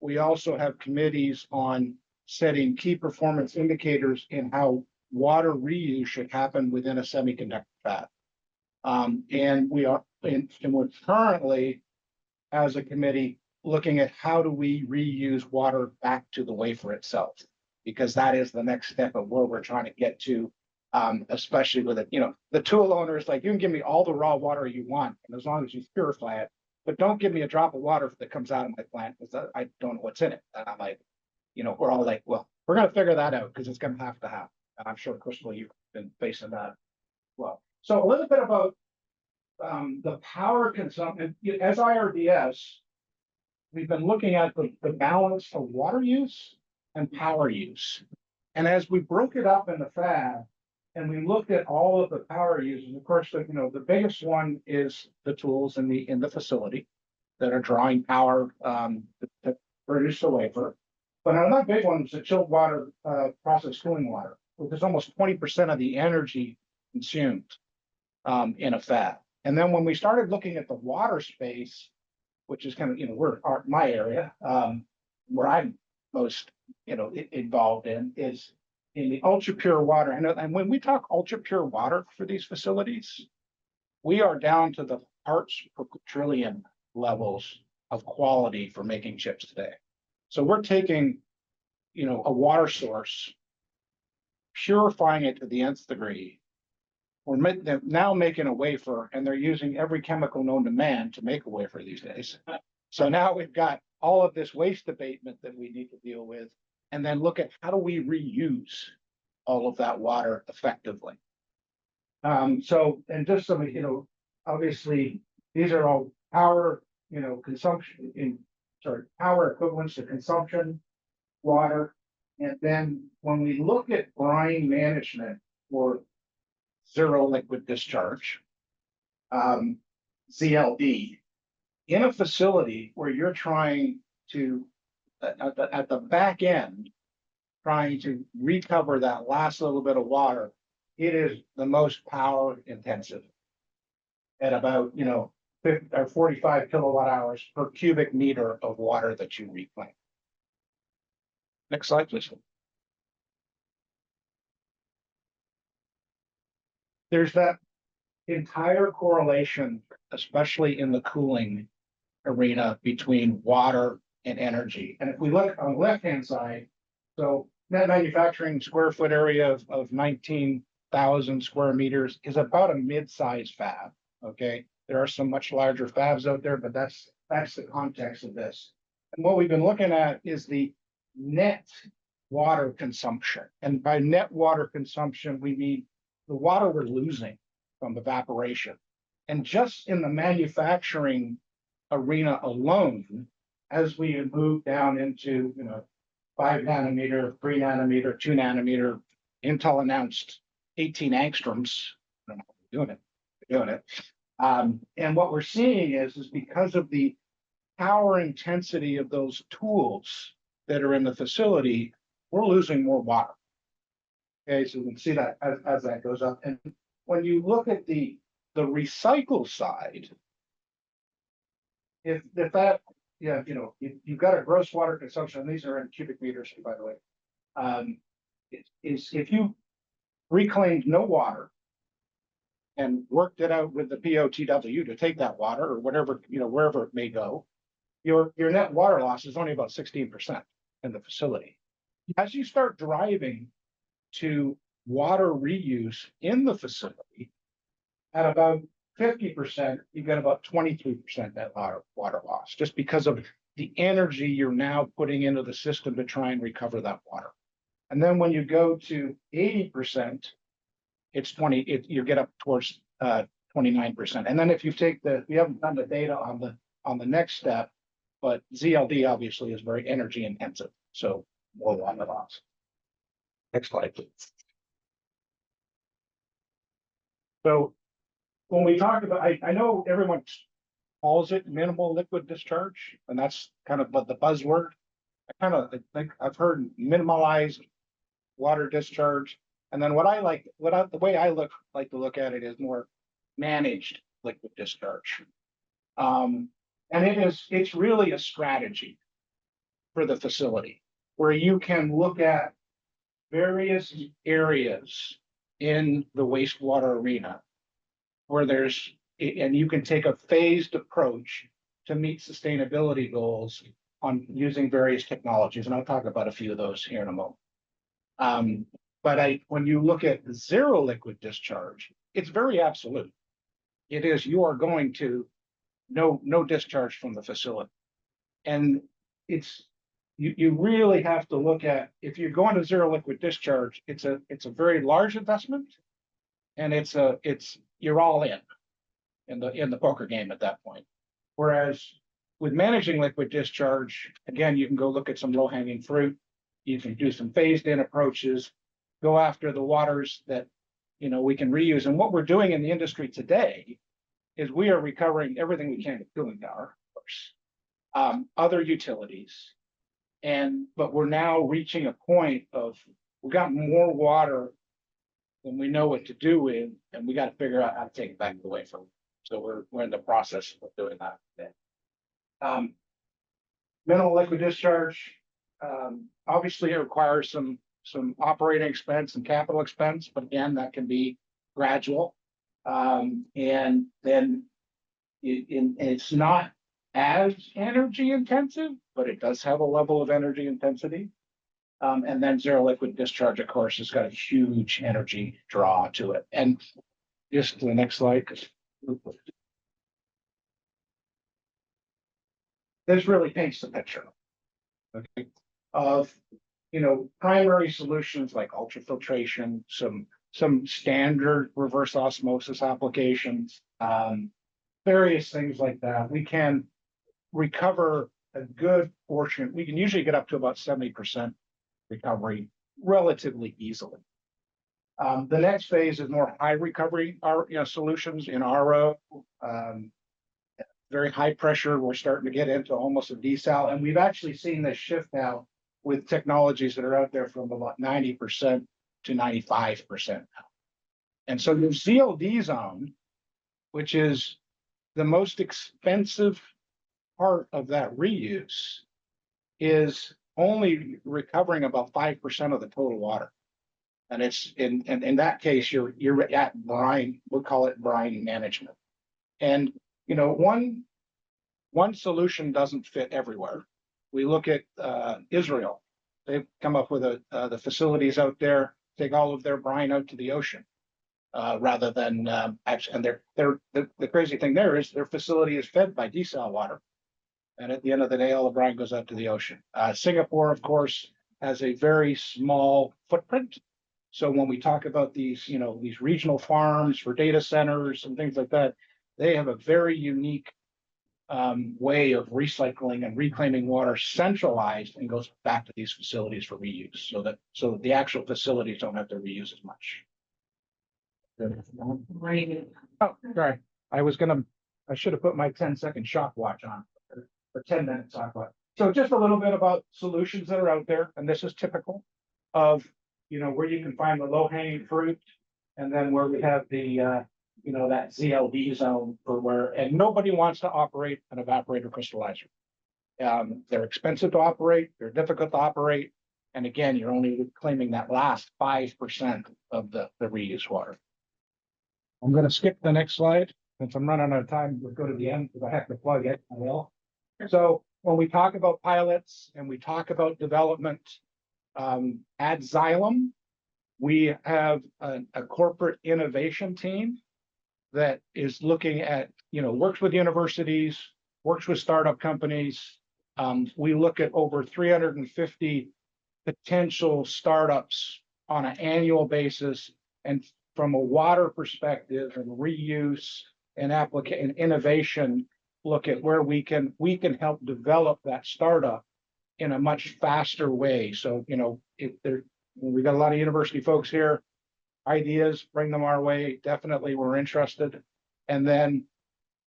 we also have committees on setting key performance indicators in how water reuse should happen within a semiconductor fab. And we're currently, as a committee, looking at how do we reuse water back to the wafer itself, because that is the next step of where we're trying to get to, especially with it. The tool owners, like, you can give me all the raw water you want, and as long as you purify it, but don't give me a drop of water that comes out of my plant, because I don't know what's in it. And I'm like, we're all like, well, we're gonna figure that out because it's gonna have to happen. And I'm sure, Crystal, you've been facing that as well. So a little bit about the power consumption. As IRDS, we've been looking at the balance of water use and power use. And as we broke it up in the fab and we looked at all of the power uses, of course, the biggest one is the tools in the facility that are drawing power to produce the wafer. But another big one is the chilled water, process cooling water, which is almost 20% of the energy consumed in a fab. And then when we started looking at the water space, which is kind of, my area, where I'm most, involved in, is in the ultra pure water. And when we talk ultra pure water for these facilities, we are down to the parts per trillion levels of quality for making chips today. So we're taking, a water source, purifying it to the nth degree. They're now making a wafer, and they're using every chemical known to man to make a wafer these days. So now we've got all of this waste abatement that we need to deal with, and then look at how do we reuse all of that water effectively. So, and just some, obviously, these are all power, consumption power equivalents to consumption, water. And then when we look at brine management for zero liquid discharge, ZLD, in a facility where you're trying to, at the back end, trying to recover that last little bit of water, it is the most power intensive at about, 50 or 45 kilowatt hours per cubic meter of water that you reclaim. Next slide, please. There's that entire correlation, especially in the cooling arena, between water and energy. And if we look on the left-hand side, so net manufacturing square foot area of 19,000 square meters is about a mid-sized fab, okay? There are some much larger fabs out there, but that's the context of this. And what we've been looking at is the net water consumption. And by net water consumption, we mean the water we're losing from evaporation. And just in the manufacturing arena alone, as we move down into, 5 nanometer, 3 nanometer, 2 nanometer, Intel announced 18 angstroms. I don't know how we're doing it. And what we're seeing is because of the power intensity of those tools that are in the facility, we're losing more water. Okay, so you can see that as that goes up. And when you look at the recycle side, if that, you've got a gross water consumption, and these are in cubic meters, by the way, is if you reclaimed no water and worked it out with the POTW to take that water or whatever, wherever it may go, your net water loss is only about 16% in the facility. As you start driving to water reuse in the facility, at about 50%, you get about 23% net water loss, just because of the energy you're now putting into the system to try and recover that water. And then when you go to 80%, it's 20, you get up towards 29%. And then if you take we haven't done the data on the next step, but ZLD obviously is very energy intensive. So more on the box. Next slide, please. So when we talk about, I know everyone calls it minimal liquid discharge, and that's kind of the buzzword. I think I've heard minimalized water discharge. And then the way I like to look at it is more managed liquid discharge. And it's really a strategy for the facility where you can look at various areas in the wastewater arena where and you can take a phased approach to meet sustainability goals on using various technologies. And I'll talk about a few of those here in a moment. But when you look at zero liquid discharge, it's very absolute. It is, you are going to no discharge from the facility. And you really have to look at, if you're going to zero liquid discharge, it's a very large investment, and you're all in the poker game at that point. Whereas with managing liquid discharge, again, you can go look at some low-hanging fruit. You can do some phased-in approaches, go after the waters that we can reuse. And what we're doing in the industry today is we are recovering everything we can with cooling tower, of course, other utilities. But we're now reaching a point of we've got more water than we know what to do with, and we got to figure out how to take it back away from. So we're in the process of doing that today. Minimal liquid discharge, obviously it requires some operating expense and capital expense, but again, that can be gradual. And then it's not as energy intensive, but it does have a level of energy intensity. And then zero liquid discharge, of course, has got a huge energy draw to it. And just to the next slide. This really paints the picture, okay, of primary solutions like ultrafiltration, some standard reverse osmosis applications, various things like that. We can recover a good portion. We can usually get up to about 70% recovery relatively easily. The next phase is more high recovery solutions in RO. Very high pressure. We're starting to get into almost a desal, and we've actually seen this shift now with technologies that are out there from about 90% to 95% now. And so the ZLD zone, which is the most expensive part of that reuse, is only recovering about 5% of the total water. And it's in that case, you're at brine, we'll call it brine management. And one solution doesn't fit everywhere. We look at Israel. They've come up with the facilities out there, take all of their brine out to the ocean, rather than actually. And the crazy thing there is their facility is fed by desal water, and at the end of the day, all the brine goes out to the ocean. Singapore, of course, has a very small footprint. So when we talk about these regional farms for data centers and things like that, they have a very unique way of recycling and reclaiming water centralized and goes back to these facilities for reuse, so that the actual facilities don't have to reuse as much. Oh, sorry. I should have put my 10-second shock watch on for 10 minutes. So just a little bit about solutions that are out there, and this is typical of where you can find the low-hanging fruit, and then where we have the that ZLD zone and nobody wants to operate an evaporator crystallizer. They're expensive to operate, they're difficult to operate, and again, you're only claiming that last 5% of the reuse water. I'm going to skip the next slide since I'm running out of time. We'll go to the end because I have to plug it. I will. So when we talk about pilots and we talk about development, at Xylem, we have a corporate innovation team that is looking at, works with universities, works with startup companies, We look at over 350 potential startups on an annual basis. And from a water perspective and reuse and and innovation, look at where we can help develop that startup in a much faster way. So, if we got a lot of university folks here, ideas, bring them our way. Definitely, we're interested. And then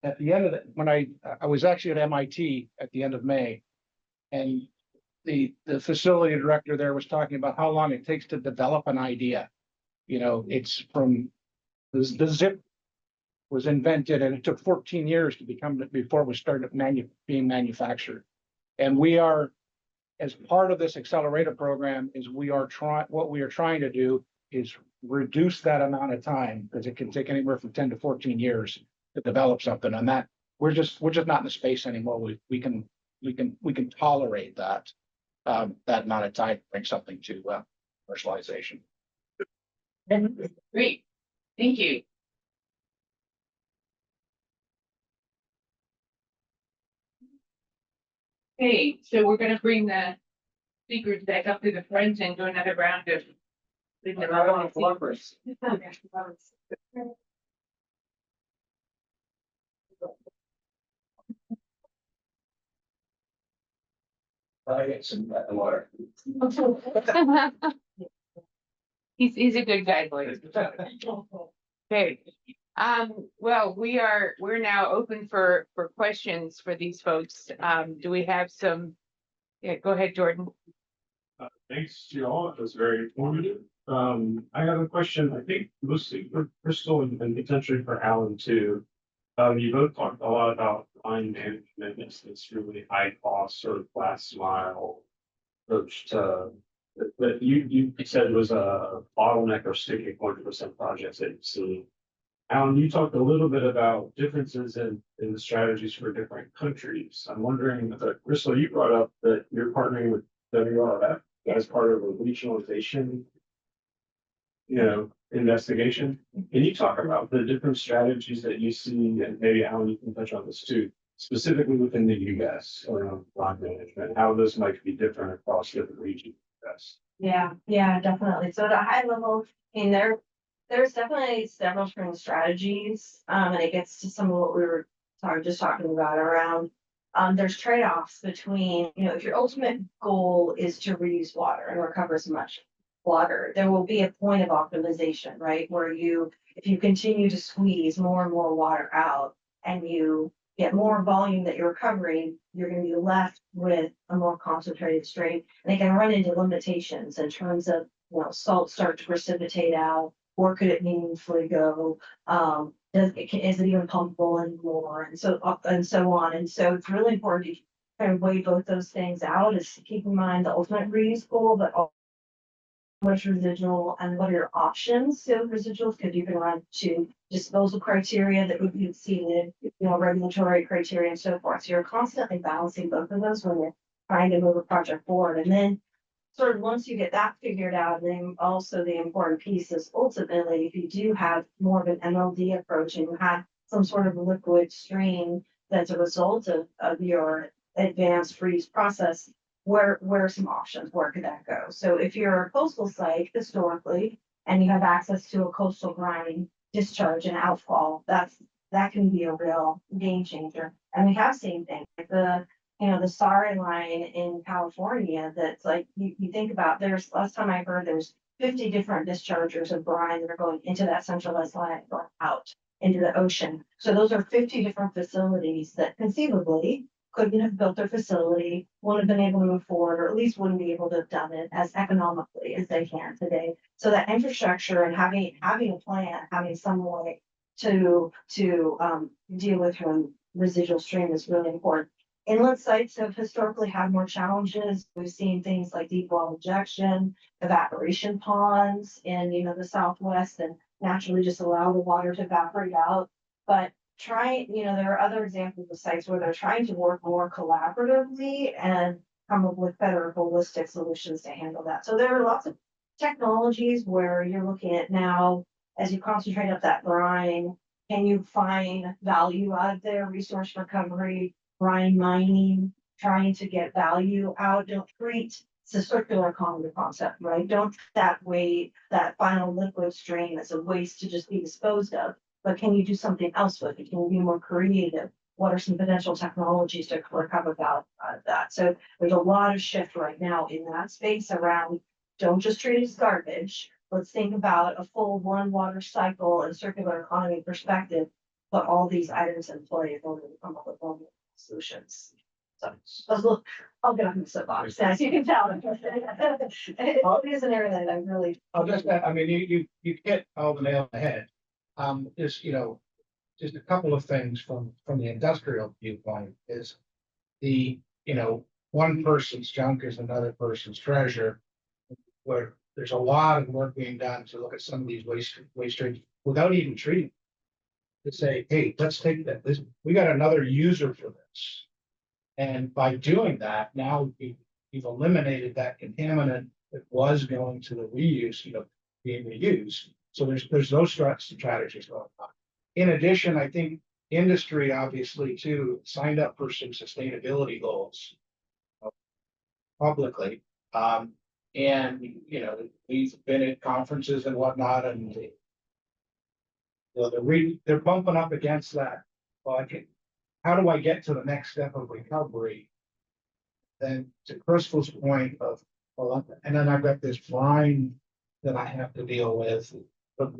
at the end of when I was actually at MIT at the end of May, and the facility director there was talking about how long it takes to develop an idea. It's from the zip was invented, and it took 14 years to before it was started being manufactured. And we are, as part of this accelerator program, what we are trying to do is reduce that amount of time, because it can take anywhere from 10 to 14 years to develop something. And that we're just not in the space anymore. We can tolerate that amount of time to bring something to commercialization. Great, thank you. Okay, so we're gonna bring the speakers back up to the front and do another round of. Water. He's a good guy, boys. Okay, well, we're now open for questions for these folks. Do we have some? Yeah, go ahead, Jordan. Thanks to you all. It was very informative. I have a question, I think mostly for Crystal and potentially for Alan too. You both talked a lot about line management. It's really high cost, sort of last mile approach to, that you said was a bottleneck or sticking point for some projects that you've seen. Alan, you talked a little bit about differences in the strategies for different countries. I'm wondering, Crystal, you brought up that you're partnering with WRF as part of a regionalization, investigation. Can you talk about the different strategies that you see, and maybe Alan, you can touch on this too, specifically within the US around bond management, how this might be different across different regions of the US? Yeah, definitely. So at a high level, there's definitely several different strategies, and it gets to some of what we were just talking about around. There's trade-offs between, if your ultimate goal is to reuse water and recover as much water, there will be a point of optimization, right? Where if you continue to squeeze more and more water out and you get more volume that you're recovering, you're going to be left with a more concentrated stream. And they can run into limitations in terms of, salt start to precipitate out. Where could it meaningfully go? Is it even pumpable anymore? And so on. And so it's really important to kind of weigh both those things out, is to keep in mind the ultimate reuse goal, but also what's residual and what are your options. So residuals, because you can run to disposal criteria that would be exceeded, regulatory criteria and so forth. So you're constantly balancing both of those when you're trying to move a project forward. And then sort of once you get that figured out, then also the important piece is ultimately, if you do have more of an MLD approach and you have some sort of liquid stream that's a result of your advanced freeze process, where are some options? Where could that go? So if you're a coastal site historically, and you have access to a coastal brine discharge and outfall, that can be a real game changer. And we have seen things like the Sari line in California. That's like, you think about, last time I heard, there's 50 different dischargers of brine that are going into that centralized line and going out into the ocean. So those are 50 different facilities that conceivably couldn't have built their facility, wouldn't have been able to move forward, or at least wouldn't be able to have done it as economically as they can today. So that infrastructure and having a plan, having some way to deal with your residual stream is really important. Inlet sites have historically had more challenges. We've seen things like deep well injection, evaporation ponds in the Southwest, and naturally just allow the water to evaporate out. But there are other examples of sites where they're trying to work more collaboratively and come up with better holistic solutions to handle that. So there are lots of technologies where you're looking at now, as you concentrate up that brine, can you find value out of there, resource recovery, brine mining, trying to get value out, don't treat, it's a circular economy concept, right? Don't treat that way, that final liquid stream as a waste to just be disposed of. But can you do something else with it? Can you be more creative? What are some potential technologies to recover value out of that? So there's a lot of shift right now in that space around, don't just treat it as garbage. Let's think about a full one water cycle and circular economy perspective, put all these items in play in order to come up with more solutions. So look, I'll get on the soapbox, as you can tell. It is an area that I really. I'll just, I mean, you hit all the nail on the head. Is, you know, just a couple of things from the industrial viewpoint is the, you know, one person's junk is another person's treasure. Where there's a lot of work being done to look at some of these waste streams without even treating. To say, hey, let's take that, we got another user for this. And by doing that, now we've eliminated that contaminant that was going to the reuse, you know, being reused. So there's those strategies going on. In addition, I think industry obviously too signed up for some sustainability goals publicly. And you know, we've been at conferences and whatnot, and you know, they're bumping up against that. Well, how do I get to the next step of recovery? Then to Crystal's point of, well, and then I've got this brine that I have to deal with. But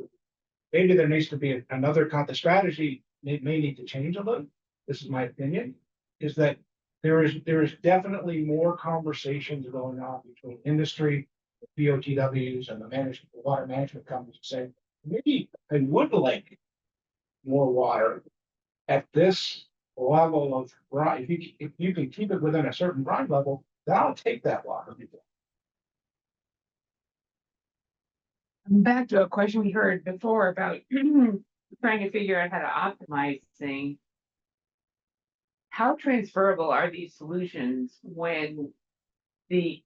maybe there needs to be another the strategy may need to change a little. This is my opinion, is that there is definitely more conversations going on between industry, the BOTWs and the water management companies saying, maybe I would like more water at this level of brine. If you can keep it within a certain brine level, then I'll take that water. Back to a question we heard before about trying to figure out how to optimize things. How transferable are these solutions when the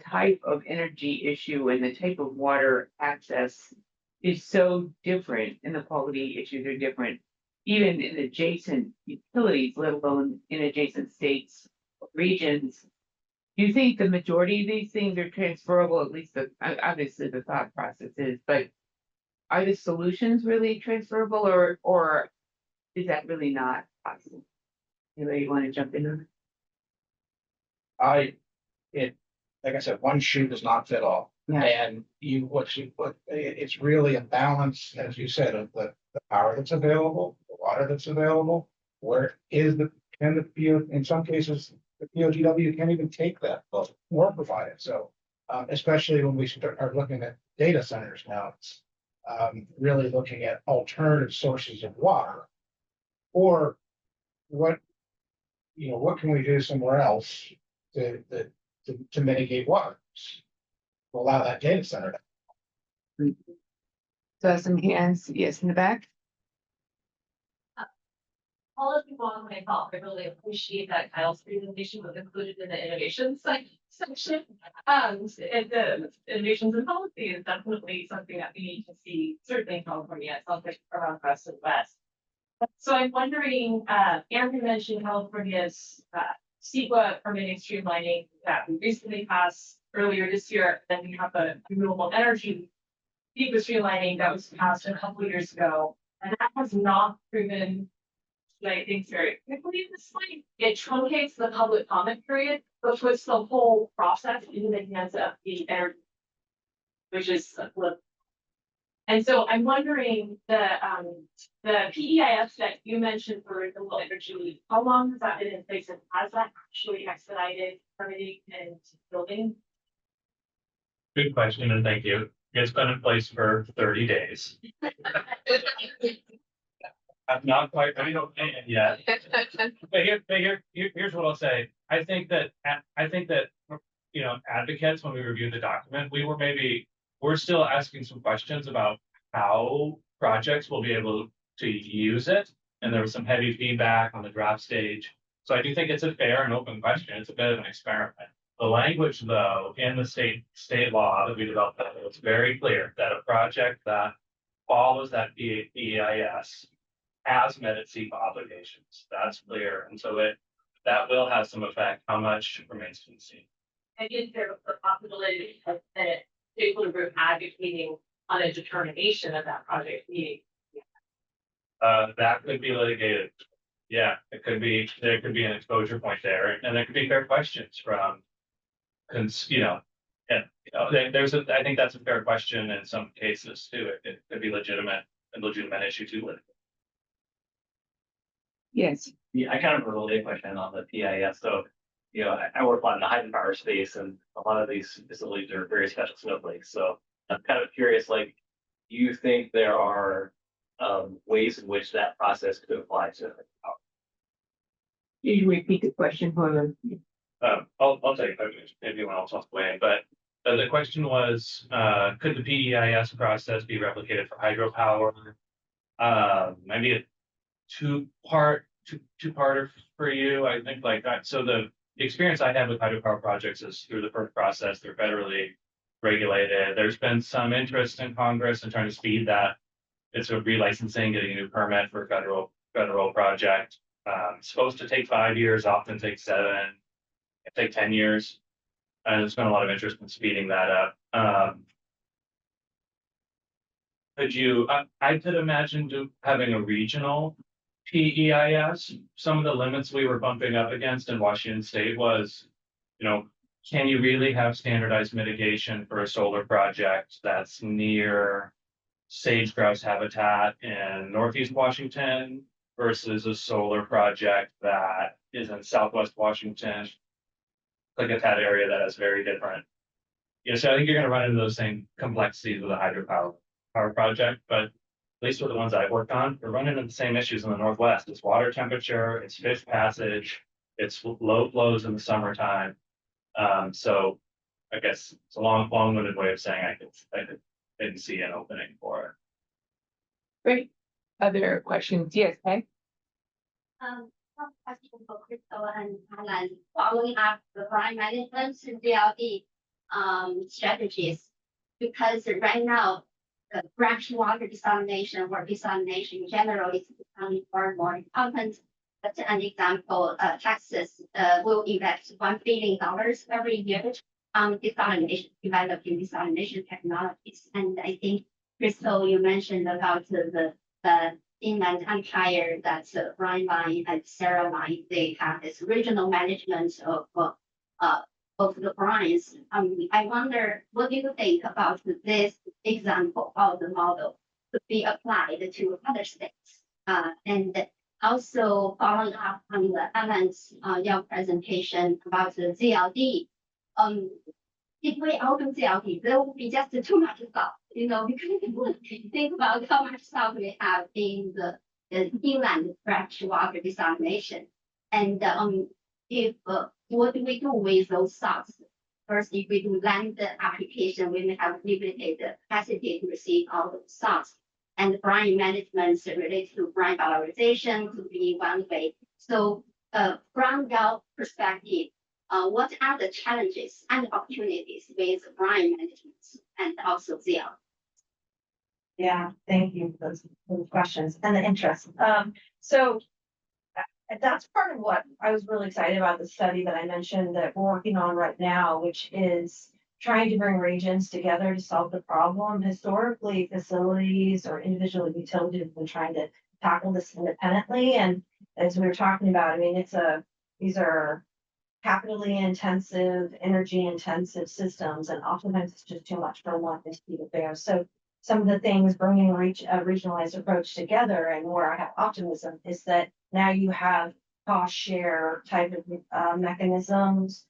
type of energy issue and the type of water access is so different and the quality issues are different, even in adjacent utilities, let alone in adjacent states, regions? Do you think the majority of these things are transferable? At least obviously the thought process is, but are the solutions really transferable or is that really not possible? Anybody want to jump in? Like I said, one shoe does not fit all. Yeah. And it's really a balance, as you said, of the power that's available, the water that's available. Where is in some cases, the POGW can't even take that, or provide it. So, especially when we are looking at data centers now, it's really looking at alternative sources of water. Or what can we do somewhere else to mitigate water use, to allow that data center to. So some hands, yes, in the back. All of people on my call, I really appreciate that Kyle's presentation was included in the innovation section. And the innovations in policy is definitely something that we need to see, certainly in California, it sounds like around the rest of the West. So I'm wondering, Andrew mentioned California's CEQA permitting streamlining that we recently passed earlier this year. Then we have the renewable energy CEQA streamlining that was passed a couple of years ago. And that has not proven, I think, very quickly at this point. It truncates the public comment period, but puts the whole process into the hands of the energy, which is and so I'm wondering the PEIS that you mentioned for renewable energy, how long has that been in place and has that actually expedited permitting and building? Good question, and thank you. It's been in place for 30 days. I'm not quite ready to pay it yet. But here's what I'll say. I think that you know, advocates, when we reviewed the document, we're still asking some questions about how projects will be able to use it. And there was some heavy feedback on the draft stage. So I do think it's a fair and open question. It's a bit of an experiment. The language, though, in the state law that we developed, it's very clear that a project that follows that EIS has met its CEQA obligations. That's clear. And so That will have some effect. How much remains to be seen. And is there a possibility of that stakeholder group advocating on a determination of that project meeting? That could be litigated. Yeah, it could be, there could be an exposure point there, and there could be fair questions from, yeah, I think that's a fair question in some cases too. It could be a legitimate issue to litigate. Yes. Yeah, I kind of have a related question on the PIS. So, I work a lot in the hydropower space, and a lot of these facilities are very special snowflakes. So I'm kind of curious, like, do you think there are ways in which that process could apply to power? Can you repeat the question for them? I'll take it, maybe anyone else wants to weigh in, but the question was, could the PEIS process be replicated for hydropower? Maybe a two-parter for you, I think like that. So the experience I have with hydropower projects is through the FERC process. They're federally regulated. There's been some interest in Congress in trying to speed that. It's a relicensing, getting a new permit for a federal project. Supposed to take 5 years, often takes 7, it take 10 years. And there's been a lot of interest in speeding that up. I could imagine having a regional PEIS. Some of the limits we were bumping up against in Washington State was, can you really have standardized mitigation for a solar project that's near sage grouse habitat in Northeast Washington versus a solar project that is in Southwest Washington, like a TAD area that is very different. So I think you're going to run into those same complexities with a hydropower project, but at least with the ones I've worked on, we're running into the same issues in the Northwest. It's water temperature, it's fish passage, it's low flows in the summertime. So I guess it's a long-winded way of saying I didn't see an opening for it. Great. Other questions? Yes, okay. Question for Crystal and Alan, following up the brine management and DLD strategies, because right now the branch water desalination or desalination in general is becoming more and more important. But an example, Texas will invest $1 billion every year on desalination, developing desalination technologies. And I think, Crystal, you mentioned about the inland empire, that's Brine Line and Sarah Line, they have this regional management of the brines. I wonder, what do you think about this example of the model to be applied to other states? And also following up on the Alan's your presentation about the ZLD, if we open ZLD, there will be just too much stuff, because think about how much stuff we have in the inland freshwater desalination. And if what do we do with those salts? First, if we do land application, we may have limited capacity to receive all those salts. And brine management related to brine valorization could be one way. So from your perspective, what are the challenges and opportunities with brine management and also ZL? Yeah, thank you for those questions and the interest. So that's part of what I was really excited about the study that I mentioned that we're working on right now, which is trying to bring regions together to solve the problem. Historically, facilities or individual utilities have been trying to tackle this independently. And as we were talking about, I mean, these are capitally intensive, energy intensive systems, and oftentimes it's just too much for one entity to bear. So some of the things bringing a regionalized approach together, and where I have optimism, is that now you have cost share type of mechanisms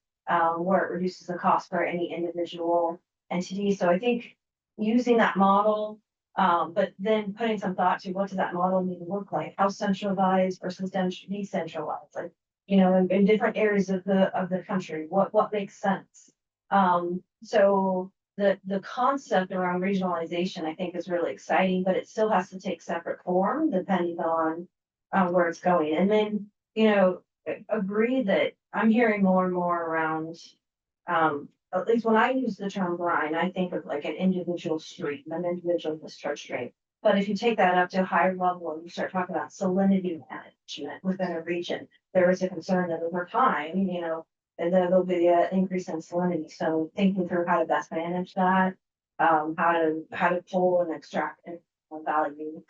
where it reduces the cost for any individual entity. So I think using that model, but then putting some thought to what does that model need to look like? How centralized versus decentralized? Like, in different areas of the country, what makes sense? So the concept around regionalization, I think, is really exciting, but it still has to take separate form depending on where it's going. And then, agree that I'm hearing more and more around, at least when I use the term brine, I think of like an individual stream, an individual discharge stream. But if you take that up to a higher level and you start talking about salinity management within a region, there is a concern that over time, and then there'll be an increase in salinity. So thinking through how to best manage that, how to pull and extract value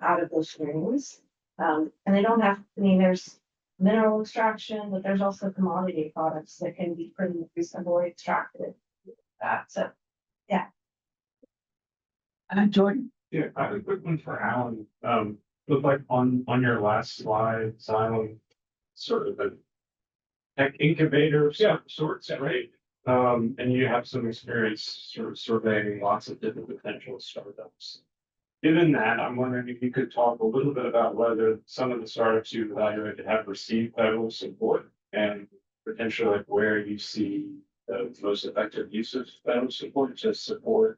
out of those streams. And they don't have, there's mineral extraction, but there's also commodity products that can be pretty reasonably extracted. So, yeah. Jordan. Yeah, I have a quick one for Alan. Look like on your last slide, Xylem, sort of a tech incubator of sorts, right? And you have some experience sort of surveying lots of different potential startups. Given that, I'm wondering if you could talk a little bit about whether some of the startups you've evaluated have received federal support and potentially like where you see the most effective use of federal support to support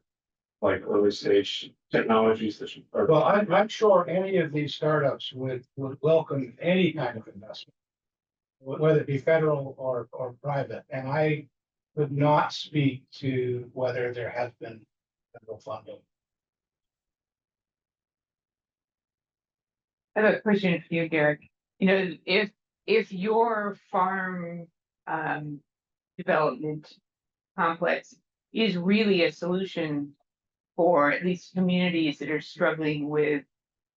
like early stage technologies that are. Well, I'm sure any of these startups would welcome any kind of investment, whether it be federal or private. And I would not speak to whether there has been federal funding. I have a question for you, Derek. If your farm development complex is really a solution for at least communities that are struggling with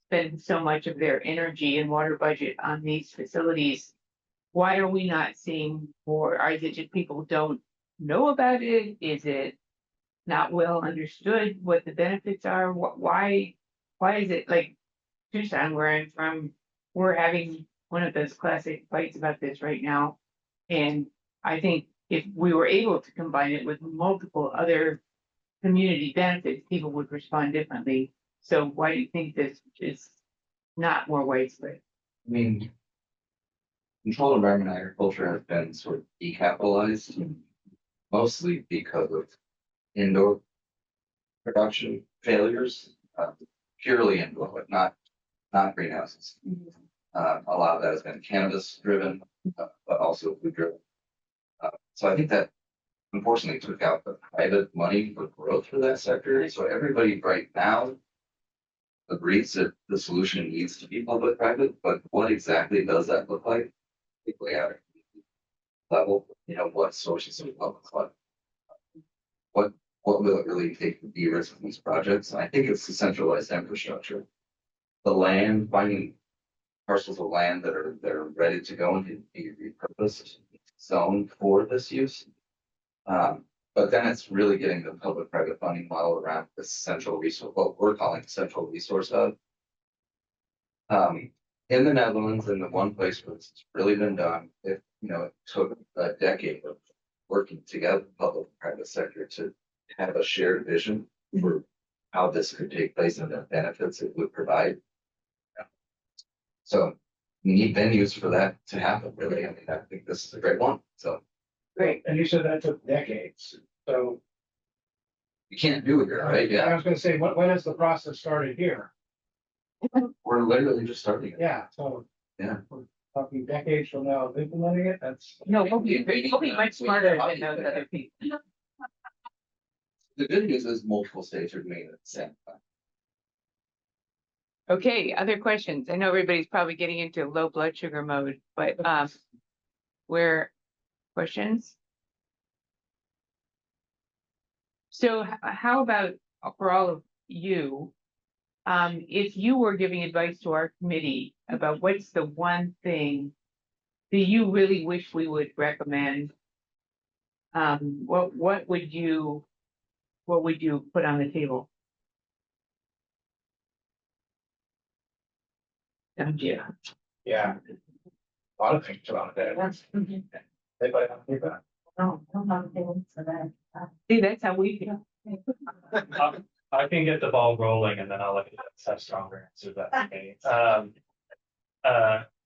spending so much of their energy and water budget on these facilities, why are we not seeing more? Is it just people don't know about it? Is it not well understood what the benefits are? Why is it like Tucson, where I'm from, we're having one of those classic fights about this right now. And I think if we were able to combine it with multiple other community benefits, people would respond differently. So why do you think this is not more widespread? I mean, controlled environment agriculture has been sort of decapitalized, mostly because of indoor production failures, purely indoor, but not greenhouses. A lot of that has been cannabis driven, but also food driven. So I think that unfortunately took out the private money for growth for that sector. So everybody right now agrees that the solution needs to be public-private, but what exactly does that look like? Particularly at a level, what sources of public fund? What will it really take to de-risk these projects? And I think it's the centralized infrastructure. The land, finding parcels of land that are ready to go and can be repurposed, zoned for this use. But then it's really getting the public-private funding model around the central resource, what we're calling the central resource hub. In the Netherlands, in the one place where it's really been done, it took a decade of working together, public and private sector, to have a shared vision for how this could take place and the benefits it would provide. So we need venues for that to happen, really. I mean, I think this is a great one, so. Great. And you said that took decades, so. You can't do it here, right? I Yeah, was gonna say, when has the process started here? we're literally just starting. Yeah, so. Yeah. We're talking decades from now of implementing it, that's. No, we'll be much smarter than those other people. The good news is multiple states are doing it at the same time. Okay, other questions? I know everybody's probably getting into low blood sugar mode, but where questions? So how about for all of you, if you were giving advice to our committee about what's the one thing that you really wish we would recommend, what would you put on the table? Yeah. Yeah. A lot of things around there. Anybody have feedback? No, don't have feelings for that. See, that's how we feel. I can get the ball rolling and then I'll let you have stronger answers that way.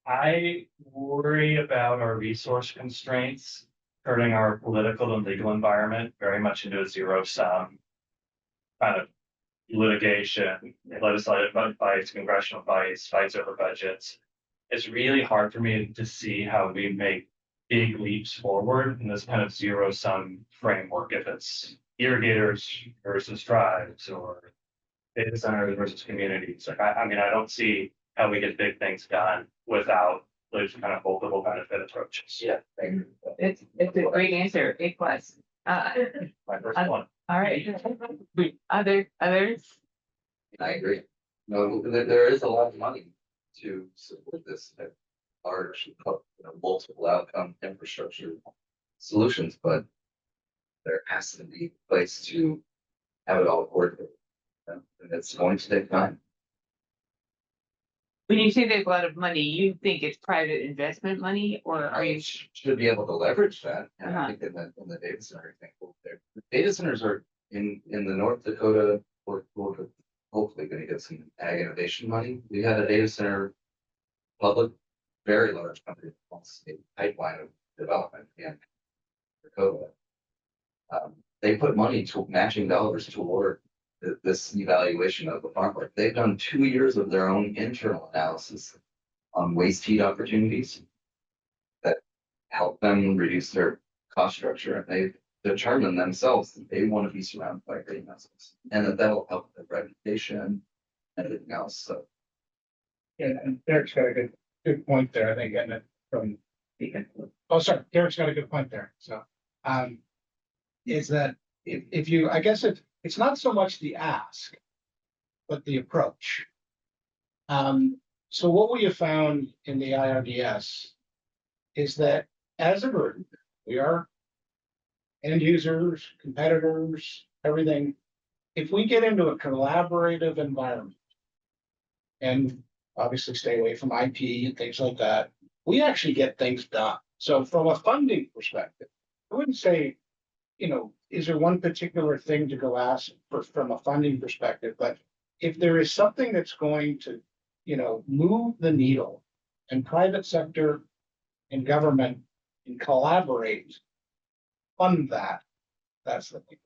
I worry about our resource constraints turning our political and legal environment very much into a zero-sum kind of litigation, legislative fights, congressional fights, fights over budgets. It's really hard for me to see how we make big leaps forward in this kind of zero-sum framework, if it's irrigators versus tribes or data centers versus communities. Like, I mean, I don't see how we get big things done without those kind of multiple benefit approaches. Yeah. It's a great answer, A plus. My first one. All right. Others? I agree. No, there is a lot of money to support this large, multiple outcome infrastructure solutions, but there has to be a place to have it all coordinated. And it's going to take time. When you say there's a lot of money, you think it's private investment money, or are you? Should be able to leverage that. And I Uh-huh. think in the data center thing, the data centers are in the North Dakota, we're hopefully gonna get some ag innovation money. We had a data center, public, very large company, wants a pipeline of development in Dakota. They put money to matching dollars toward this evaluation of the farm. Like, they've done 2 years of their own internal analysis on waste heat opportunities that help them reduce their cost structure. And they've determined themselves that they want to be surrounded by greenhouses, and that'll help their reputation and everything else. So Yeah, and Derek's got a good point there, I think, and it from. Oh, sorry, Derek's got a good point there, so, is that if you, I guess it's not so much the ask, but the approach. So what we have found in the IRDS is that as a group, we are end users, competitors, everything. If we get into a collaborative environment and obviously stay away from IP and things like that, we actually get things done. So from a funding perspective, I wouldn't say, is there one particular thing to go ask from a funding perspective, but if there is something that's going to, move the needle, and private sector and government and collaborate, fund that, that's the thing.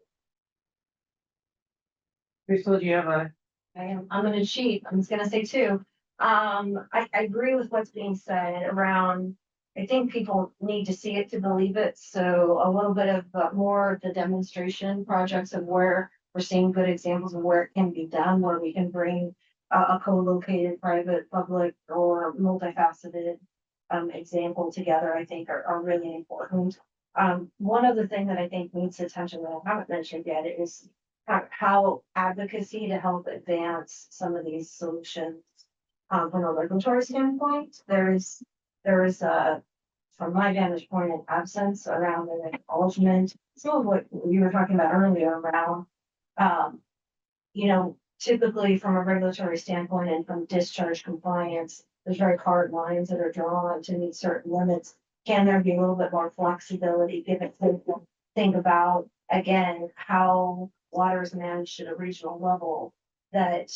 Crystal, do you have I'm gonna cheat. I'm just gonna say two. I agree with what's being said around, I think people need to see it to believe it. So a little bit of more of the demonstration projects of where we're seeing good examples of where it can be done, where we can bring a co-located private, public, or multifaceted example together, I think are really important. One other thing that I think needs attention that I haven't mentioned yet is how advocacy to help advance some of these solutions. From a regulatory standpoint, there is a, from my vantage point, an absence around an acknowledgement. Some of what you were talking about earlier around, typically from a regulatory standpoint and from discharge compliance, there's very hard lines that are drawn to meet certain limits. Can there be a little bit more flexibility, given to think about, again, how water is managed at a regional level that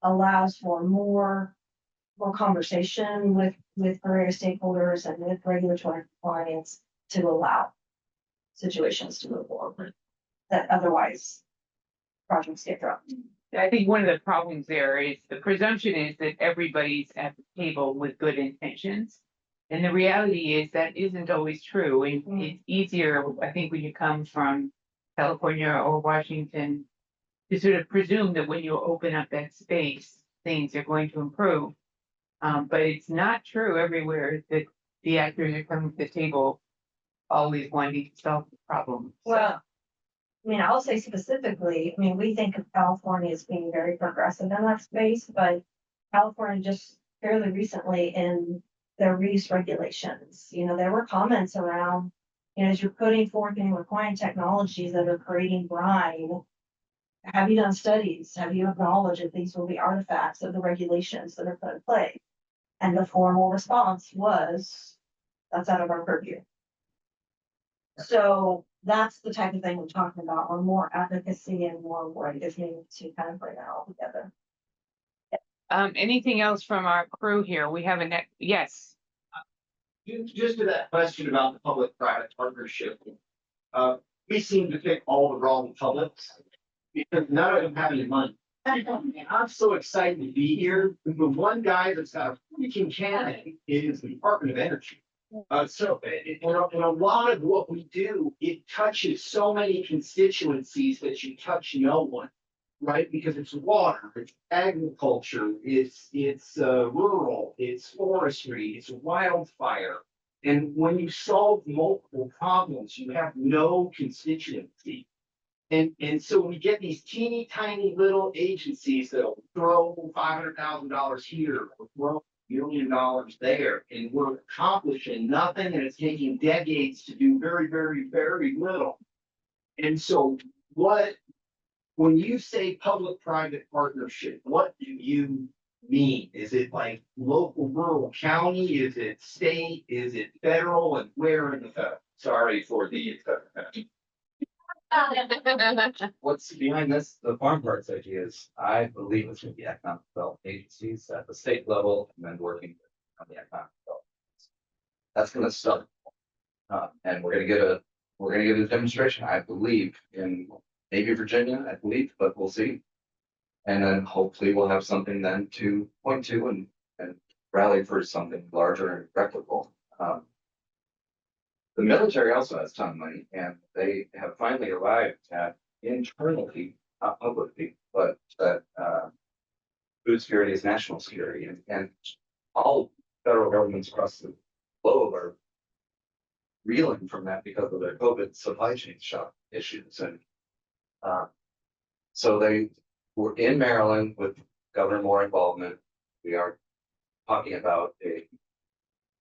allows for more conversation with various stakeholders and with regulatory compliance to allow situations to move forward that otherwise projects get dropped. I think one of the problems there is the presumption is that everybody's at the table with good intentions. And the reality is that isn't always true. And it's easier, I think, when you come from California or Washington to sort of presume that when you open up that space, things are going to improve. But it's not true everywhere that the actors are coming to the table always wanting to solve the problem. Well, I'll say specifically, we think of California as being very progressive in that space, but California just fairly recently in their reuse regulations, there were comments around, as you're putting forth and requiring technologies that are creating brine, have you done studies? Have you acknowledged that these will be artifacts of the regulations that are put in place? And the formal response was, that's out of our purview. So that's the type of thing we're talking about, or more advocacy and more work is needed to kind of bring it all together. Anything else from our crew here? We have yes. Just to that question about the public-private partnership, we seem to pick all the wrong publics because none of them have any money. And I'm so excited to be here. The one guy that's got a freaking candidate is the Department of Energy. So in a lot of what we do, it touches so many constituencies that you touch no one. right? Because it's water, it's agriculture, it's rural, it's forestry, it's wildfire. And when you solve multiple problems, you have no constituency. And so we get these teeny tiny little agencies that'll throw $500,000 here or throw $1 million there, and we're accomplishing nothing, and it's taking decades to do very, very, very little. And so when you say public-private partnership, what do you mean? Is it like local, rural, county? Is it state? Is it federal? And where in the federal? Sorry for the. What's behind this, the farm parts idea is, I believe it's gonna be economic development agencies at the state level and then working on the economic development. That's gonna start. And we're gonna get a demonstration, I believe, in maybe Virginia, I believe, but we'll see. And then hopefully we'll have something then to point to and rally for something larger and replicable. The military also has a ton of money, and they have finally arrived at internally, not publicly, but that food security is national security, and all federal governments across the globe are reeling from that because of their COVID supply chain shock issues. And so they were in Maryland with Governor Moore involvement. We are talking about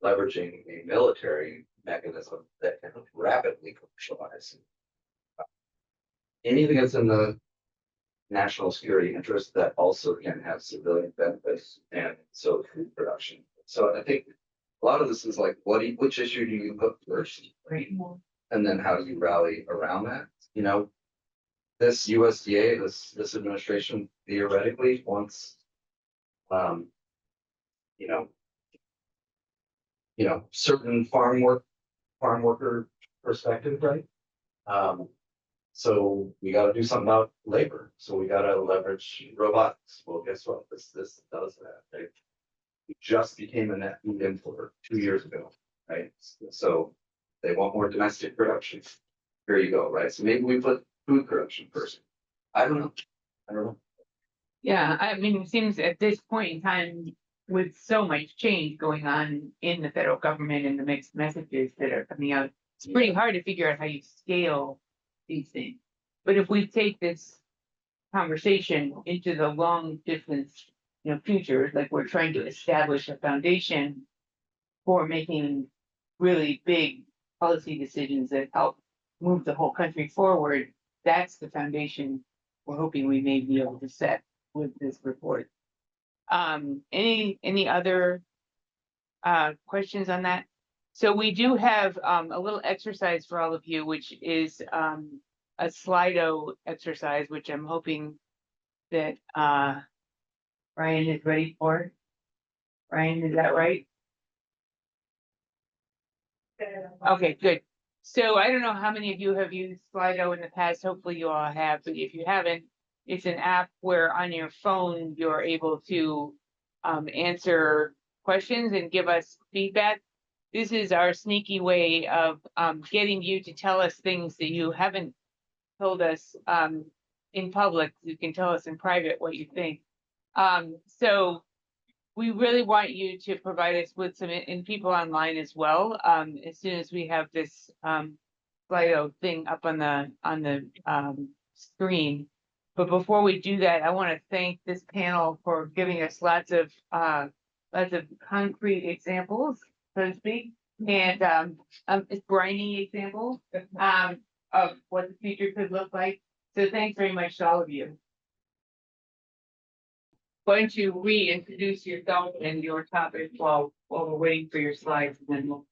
leveraging a military mechanism that can rapidly commercialize. Anything that's in the national security interest that also can have civilian benefits, and so food production. So I think a lot of this is like, which issue do you put first? And then how do you rally around that? You know, this USDA, this administration theoretically wants, certain farm worker perspective, right? So we got to do something about labor. So we got to leverage robotics. Well, guess what? This does that. Right? We just became a net food importer 2 years ago, right? So they want more domestic production. Here you go, right? So maybe we put food production first. I don't know. Yeah, I mean, it seems at this point in time, with so much change going on in the federal government and the mixed messages that are coming out, it's pretty hard to figure out how you scale these things. But if we take this conversation into the long distance, future, like we're trying to establish a foundation for making really big policy decisions that help move the whole country forward, that's the foundation we're hoping we may be able to set with this report. Any other questions on that? So we do have a little exercise for all of you, which is a Slido exercise, which I'm hoping that Ryan is ready for. Ryan, is that right? Okay, good. So I don't know how many of you have used Slido in the past. Hopefully you all have, but if you haven't, it's an app where on your phone, you're able to answer questions and give us feedback. This is our sneaky way of getting you to tell us things that you haven't told us in public. You can tell us in private what you think. So we really want you to provide us with some, and people online as well, as soon as we have this Slido thing up on the screen. But before we do that, I want to thank this panel for giving us lots of concrete examples, so to speak, and briny examples of what the future could look like. So thanks very much to all of you. Going to reintroduce yourself and your topic while we're waiting for your slides, and then we'll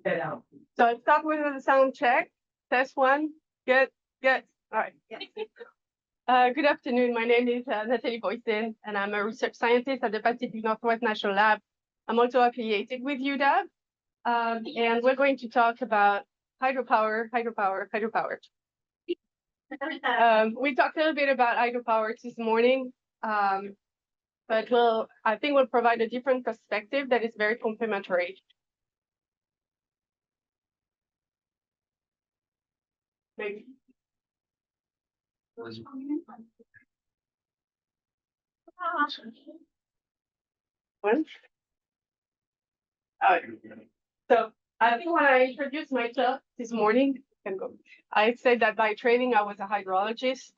head out. So I'll start with the sound check. Test one. Good. All right. Good afternoon. My name is Natalie Boyson, and I'm a research scientist at the Pacific Northwest National Lab. I'm also affiliated with UW, and we're going to talk about hydropower. We talked a little bit about hydropower this morning, but I think we'll provide a different perspective that is very complementary. Maybe. One. So I think when I introduced myself this morning, I said that by training I was a hydrologist.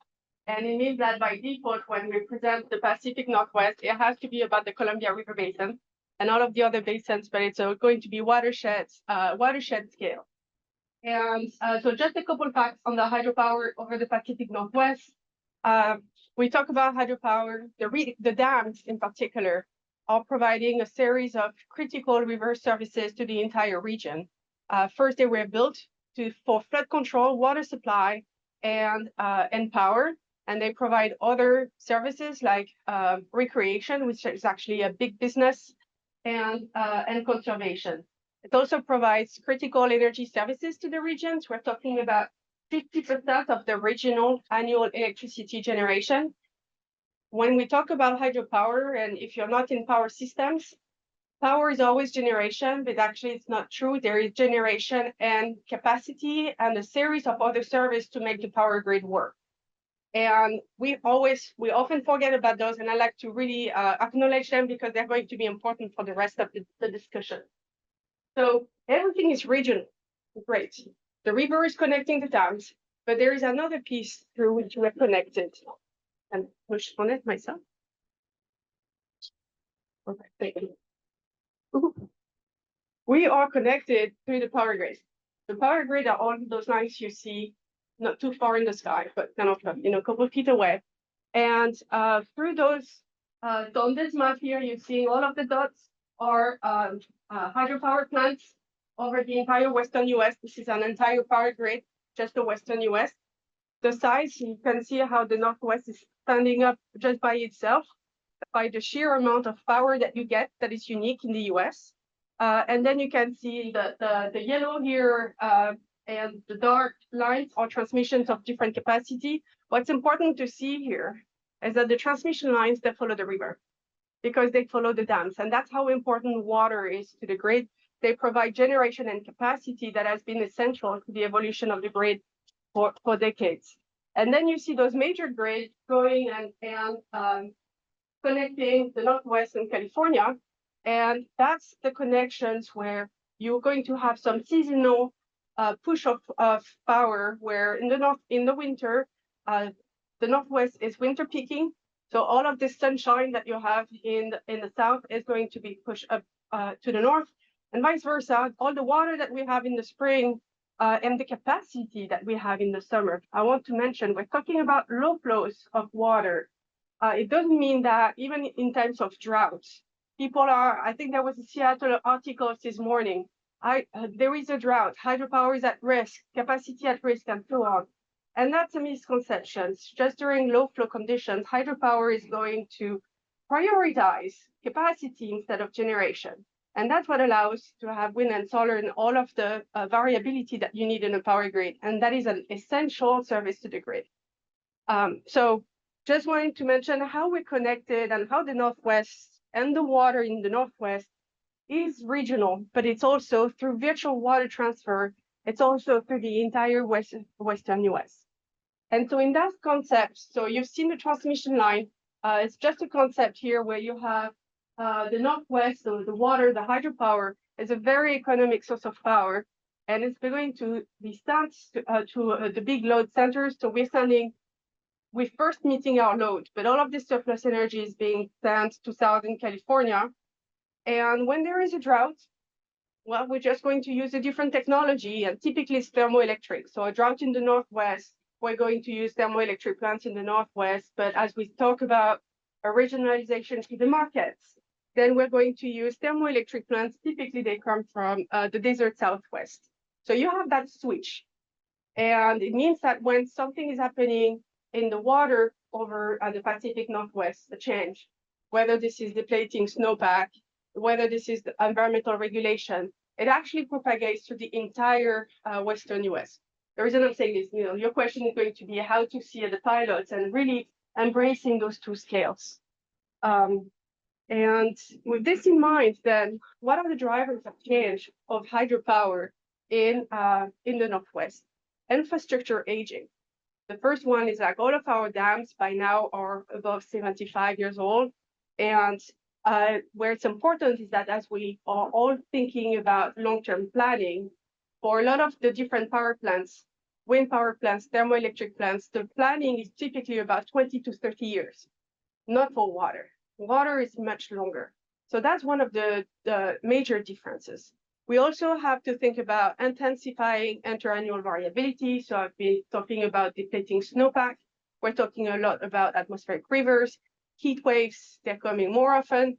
And it means that by default, when we present the Pacific Northwest, it has to be about the Columbia River Basin and all of the other basins, but it's going to be watersheds, watershed scale. And so just a couple facts on the hydropower over the Pacific Northwest. We talk about hydropower, the dams in particular are providing a series of critical river services to the entire region. First, they were built for flood control, water supply, and power. And they provide other services like recreation, which is actually a big business, and conservation. It also provides critical energy services to the regions. We're talking about 50% of the regional annual electricity generation. When we talk about hydropower, and if you're not in power systems, power is always generation, but actually it's not true. There is generation and capacity and a series of other services to make the power grid work. And we often forget about those, and I like to really acknowledge them because they're going to be important for the rest of the discussion. So everything is regional, great. The river is connecting the dams, but there is another piece through which we're connected. And push on it myself. Okay, thank you. We are connected through the power grid. The power grid are all those lines you see, not too far in the sky, but kind of, a couple of feet away. And through those, so on this map here, you see all of the dots are hydropower plants over the entire Western US. This is an entire power grid, just the Western US. The size, you can see how the Northwest is standing up just by itself, by the sheer amount of power that you get that is unique in the US. And then you can see the yellow here and the dark lines are transmissions of different capacity. What's important to see here is that the transmission lines, they follow the river because they follow the dams. And that's how important water is to the grid. They provide generation and capacity that has been essential to the evolution of the grid for decades. And then you see those major grids going and connecting the Northwest and California. And that's the connections where you're going to have some seasonal push of power, where in the winter, the Northwest is winter peaking. So all of this sunshine that you have in the south is going to be pushed up to the north, and vice versa. All the water that we have in the spring and the capacity that we have in the summer. I want to mention, we're talking about low flows of water. It doesn't mean that even in times of droughts, I think there was a Seattle article this morning. There is a drought, hydropower is at risk, capacity at risk, and so on. And that's a misconception. Just during low flow conditions, hydropower is going to prioritize capacity instead of generation. And that's what allows to have wind and solar and all of the variability that you need in a power grid. And that is an essential service to the grid. So just wanted to mention how we're connected and how the Northwest and the water in the Northwest is regional, but it's also through virtual water transfer. It's also through the entire Western US. And so in that concept, so you've seen the transmission line. It's just a concept here where you have the Northwest, so the water, the hydropower is a very economic source of power, and it's going to be sent to the big load centers. So we're first meeting our load, but all of this surplus energy is being sent to Southern California. And when there is a drought, well, we're just going to use a different technology, and typically it's thermoelectric. So a drought in the Northwest, we're going to use thermoelectric plants in the Northwest. But as we talk about a regionalization to the markets, then we're going to use thermoelectric plants. Typically, they come from the desert Southwest. So you have that switch. And it means that when something is happening in the water over the Pacific Northwest, a change, whether this is depleting snowpack, whether this is the environmental regulation, it actually propagates to the entire Western US. The reason I'm saying is, your question is going to be how to see the pilots and really embracing those two scales. And with this in mind, then what are the drivers of change of hydropower in the Northwest? Infrastructure aging. The first one is like all of our dams by now are above 75 years old. And where it's important is that as we are all thinking about long-term planning, for a lot of the different power plants, wind power plants, thermoelectric plants, the planning is typically about 20 to 30 years, not for water. Water is much longer. So that's one of the major differences. We also have to think about intensifying interannual variability. So I've been talking about depleting snowpack. We're talking a lot about atmospheric rivers, heat waves, they're coming more often.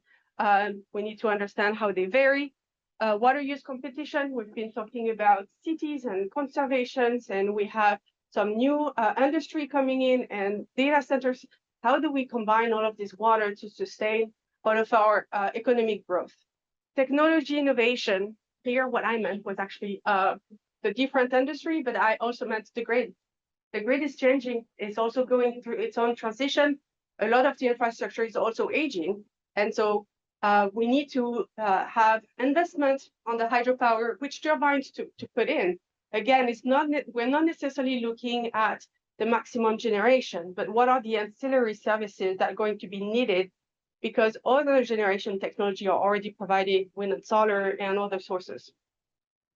We need to understand how they vary. Water use competition, we've been talking about cities and conservations, and we have some new industry coming in and data centers. How do we combine all of this water to sustain all of our economic growth? Technology innovation, here what I meant was actually the different industry, but I also meant the grid. The grid is changing, it's also going through its own transition. A lot of the infrastructure is also aging. And so we need to have investment on the hydropower, which turbines to put in. Again, we're not necessarily looking at the maximum generation, but what are the ancillary services that are going to be needed, because other generation technology are already provided, wind and solar and other sources.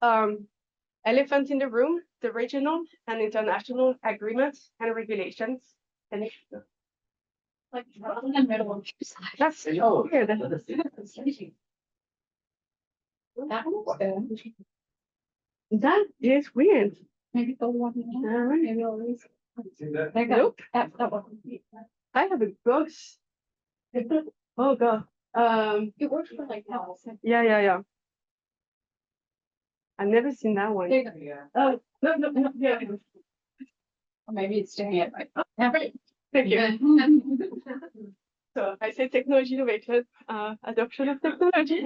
Elephant in the room, the regional and international agreements and regulations. And Like, in the middle of your slide. that's weird. That is weird. Maybe the one. Maybe I'll lose. Nope. That one. I have a ghost. Oh god. It works for like health. Yeah. I've never seen that one. There you go. Oh, no, yeah. Or maybe it's doing it right. Yeah. Thank you. So I say technology innovation, adoption of technology.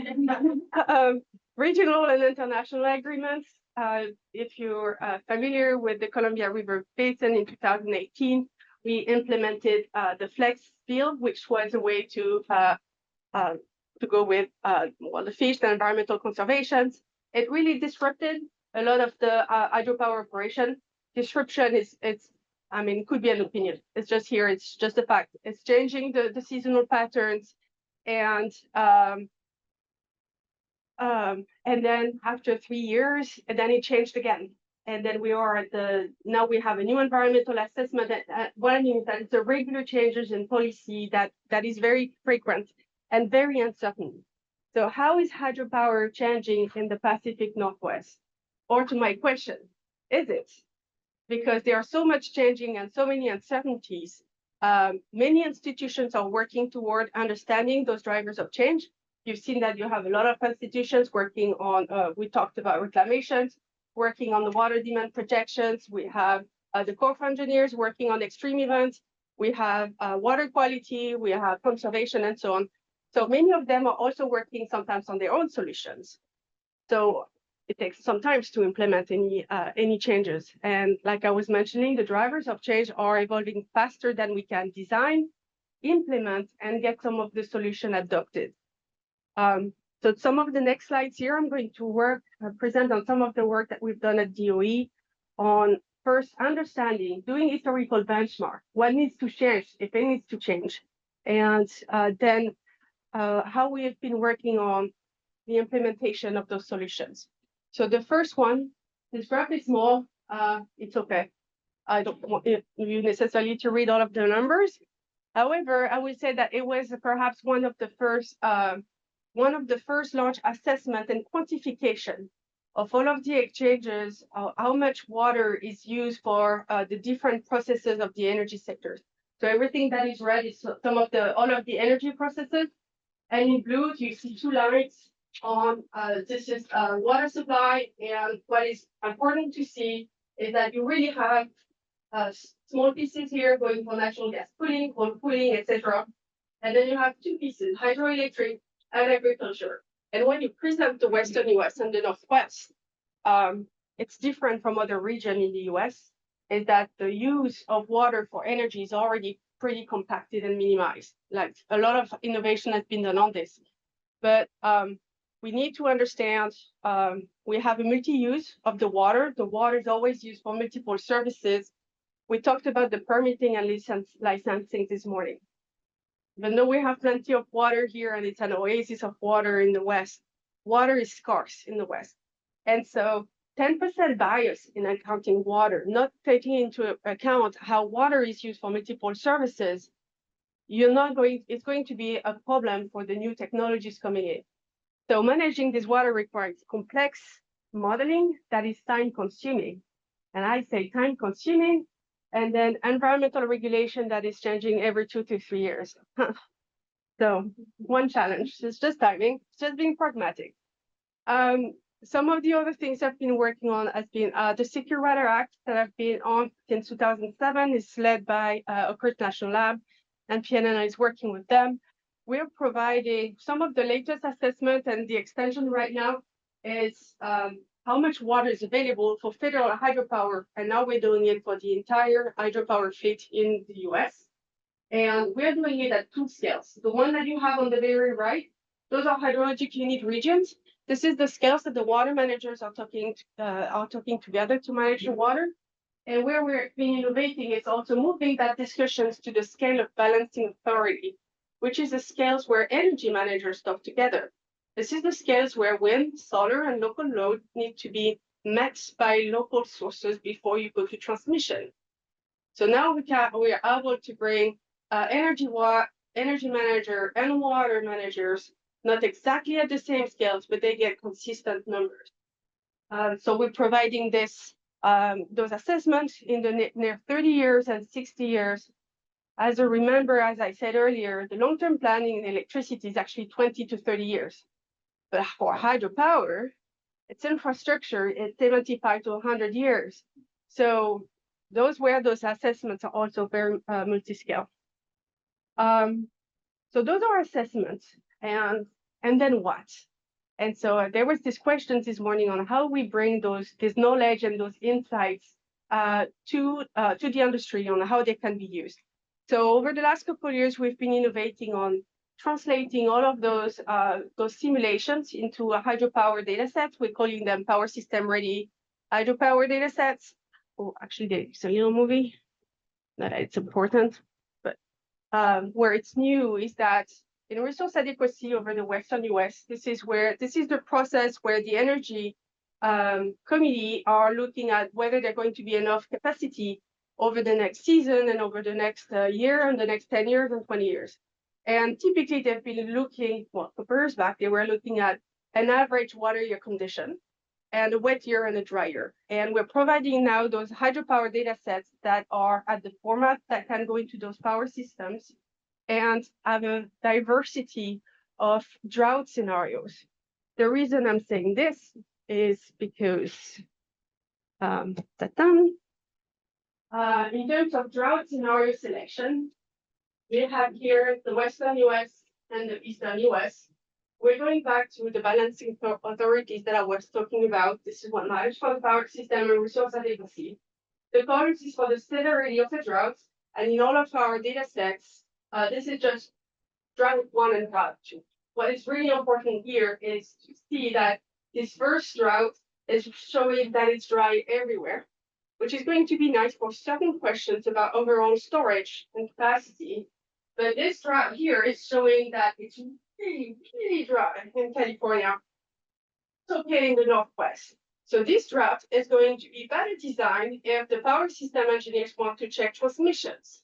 Regional and international agreements. If you're familiar with the Columbia River Basin in 2018, we implemented the Flex Bill, which was a way to go with the fish and environmental conservations. It really disrupted a lot of the hydropower operation. Disruption could be an opinion. It's just here. It's just a fact. It's changing the seasonal patterns, and then after 3 years, and then it changed again. And then now we have a new environmental assessment. What I mean is that it's a regular changes in policy that is very frequent and very uncertain. So how is hydropower changing in the Pacific Northwest? Or to my question, is it? Because there are so much changing and so many uncertainties. Many institutions are working toward understanding those drivers of change. You've seen that you have a lot of institutions working on, we talked about reclamations, working on the water demand projections. We have the Corps of Engineers working on extreme events. We have water quality, we have conservation and so on. So many of them are also working sometimes on their own solutions. So it takes some time to implement any changes. And like I was mentioning, the drivers of change are evolving faster than we can design, implement, and get some of the solution adopted. So some of the next slides here, I'm going to present on some of the work that we've done at DOE on first understanding, doing historical benchmark, what needs to change, if it needs to change, and then how we have been working on the implementation of those solutions. So the first one, this graph is small, it's okay. I don't want you necessarily to read all of the numbers. However, I would say that it was perhaps one of the first large assessment and quantification of all of the exchanges, how much water is used for the different processes of the energy sectors. So everything that is red is all of the energy processes. And in blue, you see two lines on this is water supply. And what is important to see is that you really have small pieces here going for natural gas cooling, coal cooling, etc. And then you have two pieces, hydroelectric and agriculture. And when you present the Western US and the Northwest, it's different from other regions in the US, is that the use of water for energy is already pretty compacted and minimized. Like a lot of innovation has been done on this. But we need to understand, we have a multi-use of the water. The water is always used for multiple services. we talked about the permitting and licensing this morning. Even though we have plenty of water here and it's an oasis of water in the West, water is scarce in the West. And so 10% bias in accounting water, not taking into account how water is used for multiple services, it's going to be a problem for the new technologies coming in. So managing this water requires complex modeling that is time consuming. And I say time consuming, and then environmental regulation that is changing every 2 to 3 years. So one challenge is just timing, just being pragmatic. Some of the other things I've been working on has been the Secure Water Act that I've been on since 2007 is led by Oak Ridge National Lab, and PNN is working with them. We're providing some of the latest assessment, and the extension right now is how much water is available for federal hydropower, and now we're doing it for the entire hydropower fleet in the US. And we're doing it at 2 scales. The one that you have on the very right, those are hydrologic unit regions. This is the scales that the water managers are talking together to manage the water. And where we're being innovating is also moving that discussions to the scale of balancing authority, which is the scales where energy managers talk together. This is the scales where wind, solar, and local load need to be met by local sources before you go to transmission. So now we are able to bring energy manager and water managers, not exactly at the same scales, but they get consistent numbers. So we're providing those assessments in the near 30 years and 60 years. As I said earlier, the long-term planning in electricity is actually 20 to 30 years. But for hydropower, its infrastructure is 75 to 100 years. So those assessments are also very multi-scale. So those are assessments, and then what? And so there was this question this morning on how we bring this knowledge and those insights to the industry on how they can be used. So over the last couple of years, we've been innovating on translating all of those simulations into hydropower data sets. We're calling them power system ready hydropower data sets. Oh, actually, there's a little movie that it's important, but where it's new is that in resource adequacy over the Western US, this is the process where the energy committee are looking at whether they're going to be enough capacity over the next season and over the next year and the next 10 years and 20 years. And typically they've been looking, well, a couple years back, they were looking at an average water year condition and a wet year and a dry year. And we're providing now those hydropower data sets that are at the format that can go into those power systems and have a diversity of drought scenarios. The reason I'm saying this is because in terms of drought scenario selection, we have here the Western US and the Eastern US. We're going back to the balancing authorities that I was talking about. This is what matters for the power system and resource adequacy. The colors is for the severity of the droughts, and in all of our data sets, this is just drought 1 and drought 2. What is really important here is to see that this first drought is showing that it's dry everywhere, which is going to be nice for certain questions about overall storage and capacity. But this drought here is showing that it's really, really dry in California. It's okay in the Northwest. So this drought is going to be better designed if the power system engineers want to check transmissions.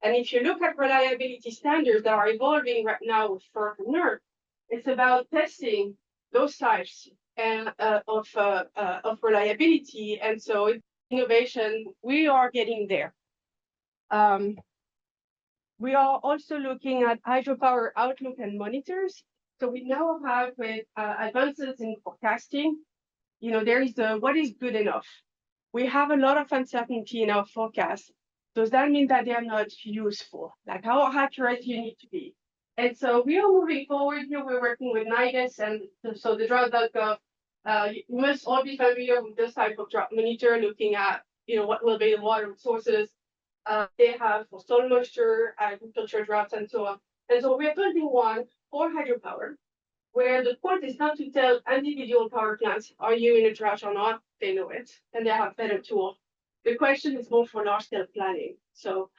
And if you look at reliability standards that are evolving right now with FERC and NERC, it's about testing those types and of reliability. And so innovation, we are getting there. We are also looking at hydropower outlook and monitors. So we now have with advances in forecasting, there is what is good enough. We have a lot of uncertainty in our forecast. Does that mean that they are not useful? Like how accurate you need to be? And so we are moving forward here. We're working with NIDIS, and so the drought.gov. You must all be familiar with this type of drought monitor, looking at what will be the water resources they have for soil moisture, agriculture droughts, and so on. And so we are building one for hydropower, where the point is not to tell individual power plants, are you in a drought or not? They know it, and they have better tools. the question is more for large scale planning. So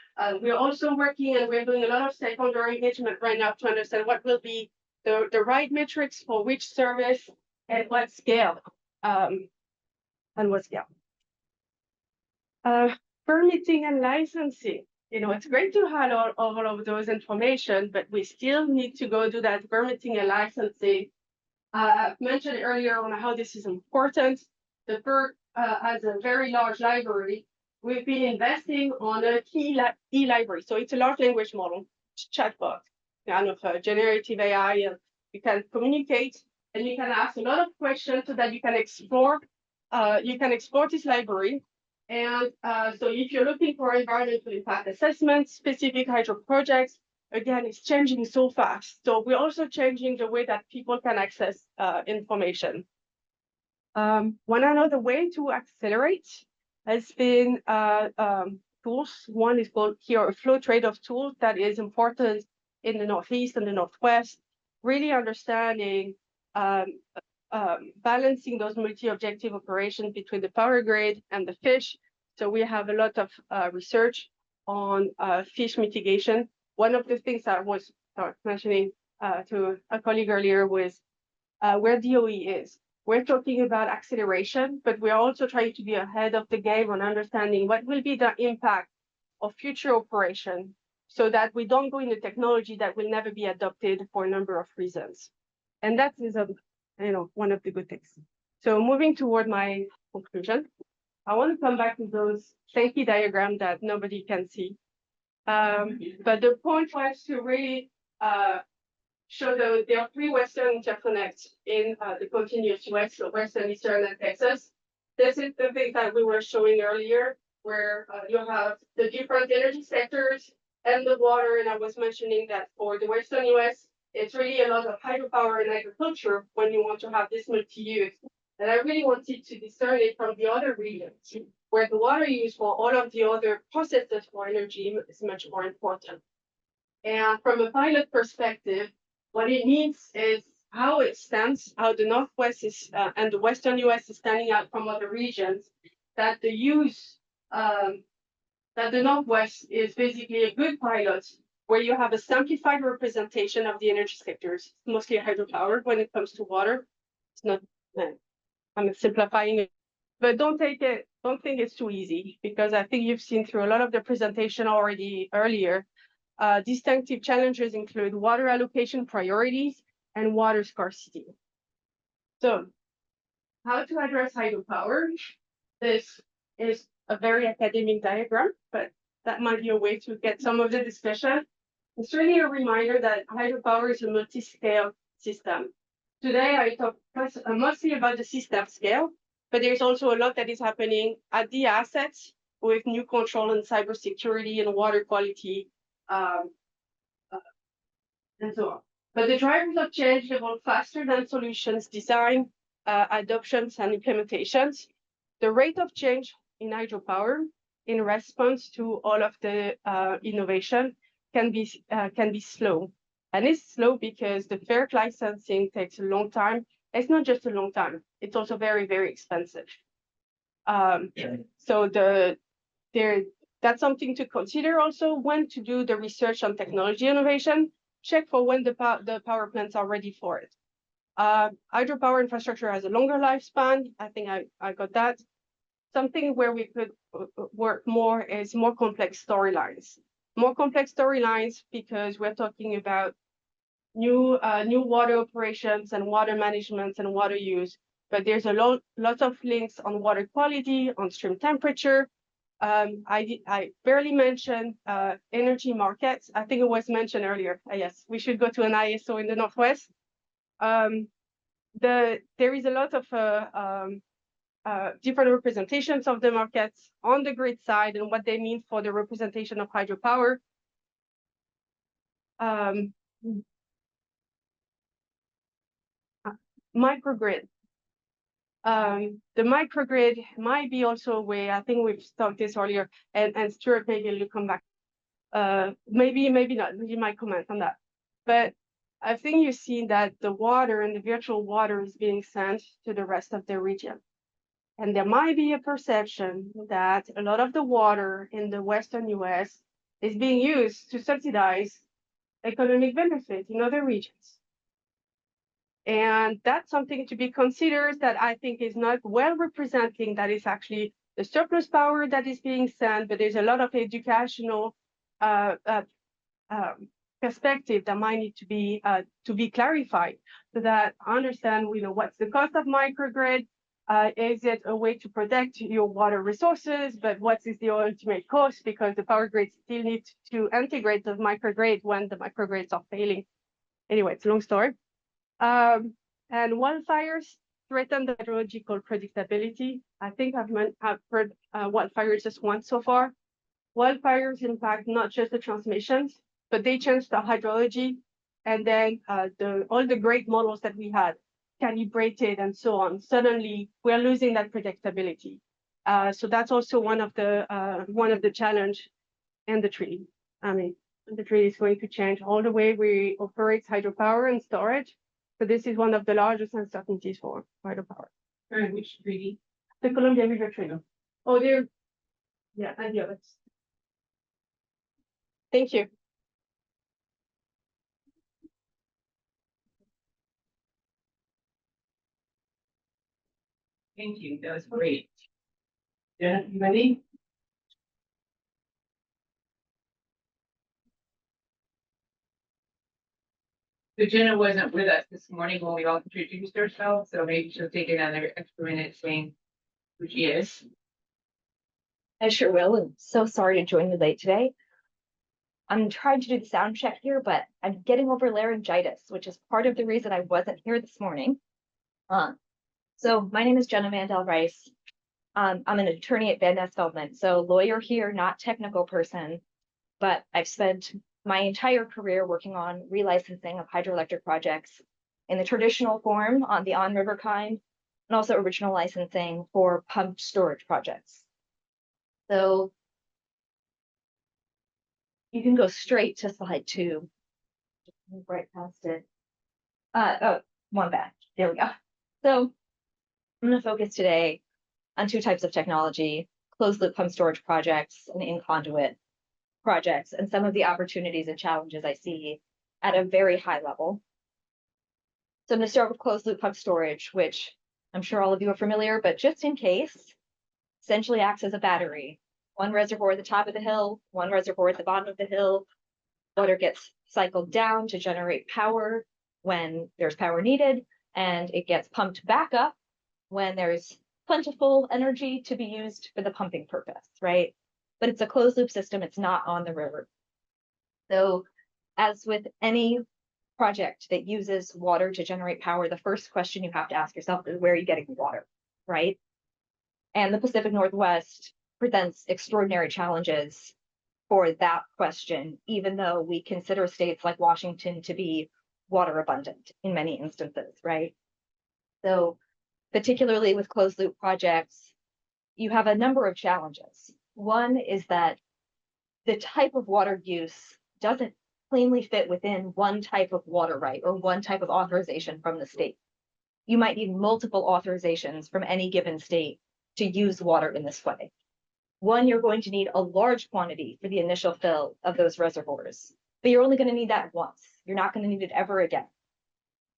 we're also working and we're doing a lot of stakeholder engagement right now to understand what will be the right metrics for which service and what scale. And what scale. Permitting and licensing. You know, it's great to have all of those information, but we still need to go do that permitting and licensing. I've mentioned earlier on how this is important. The PERC has a very large library. We've been investing on a key e-library. So it's a large language model, chatbot, kind of a generative AI. And you can communicate and you can ask a lot of questions so that you can explore. This library. And so if you're looking for environmental impact assessments, specific hydro projects, again, it's changing so fast. So we're also changing the way that people can access information. One another way to accelerate has been tools. One is called here a flow trade-off tool that is important in the Northeast and the Northwest, really understanding balancing those multi-objective operations between the power grid and the fish. So we have a lot of research on fish mitigation. One of the things I was mentioning to a colleague earlier was where DOE is. We're talking about acceleration, but we're also trying to be ahead of the game on understanding what will be the impact of future operation so that we don't go into technology that will never be adopted for a number of reasons. And that is one of the good things. So moving toward my conclusion, I want to come back to those safety diagrams that nobody can see. But the point was to really show that there are 3 Western interconnects in the continuous West, so Western, Eastern, and Texas. This is the thing that we were showing earlier, where you have the different energy sectors and the water. And I was mentioning that for the Western US, it's really a lot of hydropower and agriculture when you want to have this multi-use. And I really wanted to discern it from the other regions, where the water use for all of the other processes for energy is much more important. And from a pilot perspective, what it means is how it stands, how the Northwest is and the Western US is standing out from other regions, that the use, that the Northwest is basically a good pilot where you have a simplified representation of the energy sectors, mostly hydropower when it comes to water. It's not, I'm simplifying it, but don't think it's too easy, because I think you've seen through a lot of the presentation already earlier. Distinctive challenges include water allocation priorities and water scarcity. So how to address hydropower? This is a very academic diagram, but that might be a way to get some of the discussion. It's really a reminder that hydropower is a multi-scale system. Today, I talk mostly about the system scale, but there's also a lot that is happening at the assets with new control and cybersecurity and water quality, and so on. But the drivers of change evolve faster than solutions design, adoptions, and implementations. The rate of change in hydropower in response to all of the innovation can be slow. And it's slow because the FERC licensing takes a long time. It's not just a long time, it's also very, very expensive. So that's something to consider also when to do the research on technology innovation. Check for when the power plants are ready for it. Hydropower infrastructure has a longer lifespan. I think I got that. Something where we could work more is more complex storylines. More complex storylines because we're talking about new water operations and water management and water use. But there's a lot of links on water quality, on stream temperature. I barely mentioned energy markets. I think it was mentioned earlier. Yes, we should go to an ISO in the Northwest. There is a lot of different representations of the markets on the grid side and what they mean for the representation of hydropower. Microgrid. The microgrid might be also a way. I think we've talked this earlier, and Stuart, maybe you'll come back. Maybe not. You might comment on that. But I think you've seen that the water and the virtual water is being sent to the rest of the region. And there might be a perception that a lot of the water in the Western US is being used to subsidize economic benefit in other regions. And that's something to be considered that I think is not well representing that is actually the surplus power that is being sent, but there's a lot of educational perspective that might need to be clarified so that I understand, what's the cost of microgrid? Is it a way to protect your water resources? But what is the ultimate cost? Because the power grids still need to integrate the microgrid when the microgrids are failing. Anyway, it's a long story. And wildfires threaten the hydrological predictability. I think I've heard wildfires just once so far. Wildfires impact not just the transmissions, but they change the hydrology, and then all the great models that we had calibrated and so on. Suddenly, we're losing that predictability. So that's also one of the challenge in the treaty. I mean, the treaty is going to change all the way we operate hydropower and storage. So this is one of the largest uncertainties for hydropower. Which treaty? The Columbia River Treaty. Oh, yeah, and the others. Thank you. Thank you. That was great. Yeah, you ready? So Jenna wasn't with us this morning when we all introduced ourselves, so maybe she'll take another extra minute saying who she is. I sure will, and so sorry to join you late today. I'm trying to do the sound check here, but I'm getting over laryngitis, which is part of the reason I wasn't here this morning. So my name is Jenna Mandel Rice. I'm an attorney at Van Ness Feldman, so lawyer here, not technical person, but I've spent my entire career working on relicensing of hydroelectric projects in the traditional form on the on-river kind, and also original licensing for pumped storage projects. So you can go straight to slide 2. Just move right past it. Oh, one back. There we go. So I'm going to focus today on 2 types of technology: closed loop pump storage projects and in-conduit projects, and some of the opportunities and challenges I see at a very high level. So I'm going to start with closed loop pump storage, which I'm sure all of you are familiar, but just in case, essentially acts as a battery. One reservoir at the top of the hill, one reservoir at the bottom of the hill. Water gets cycled down to generate power when there's power needed, and it gets pumped back up when there's plentiful energy to be used for the pumping purpose, right? But it's a closed loop system, it's not on the river. So as with any project that uses water to generate power, the first question you have to ask yourself is, where are you getting the water, right? And the Pacific Northwest presents extraordinary challenges for that question, even though we consider states like Washington to be water abundant in many instances, right? So particularly with closed loop projects, you have a number of challenges. One is that the type of water use doesn't cleanly fit within one type of water right or one type of authorization from the state. You might need multiple authorizations from any given state to use water in this way. One, you're going to need a large quantity for the initial fill of those reservoirs, but you're only going to need that once. You're not going to need it ever again,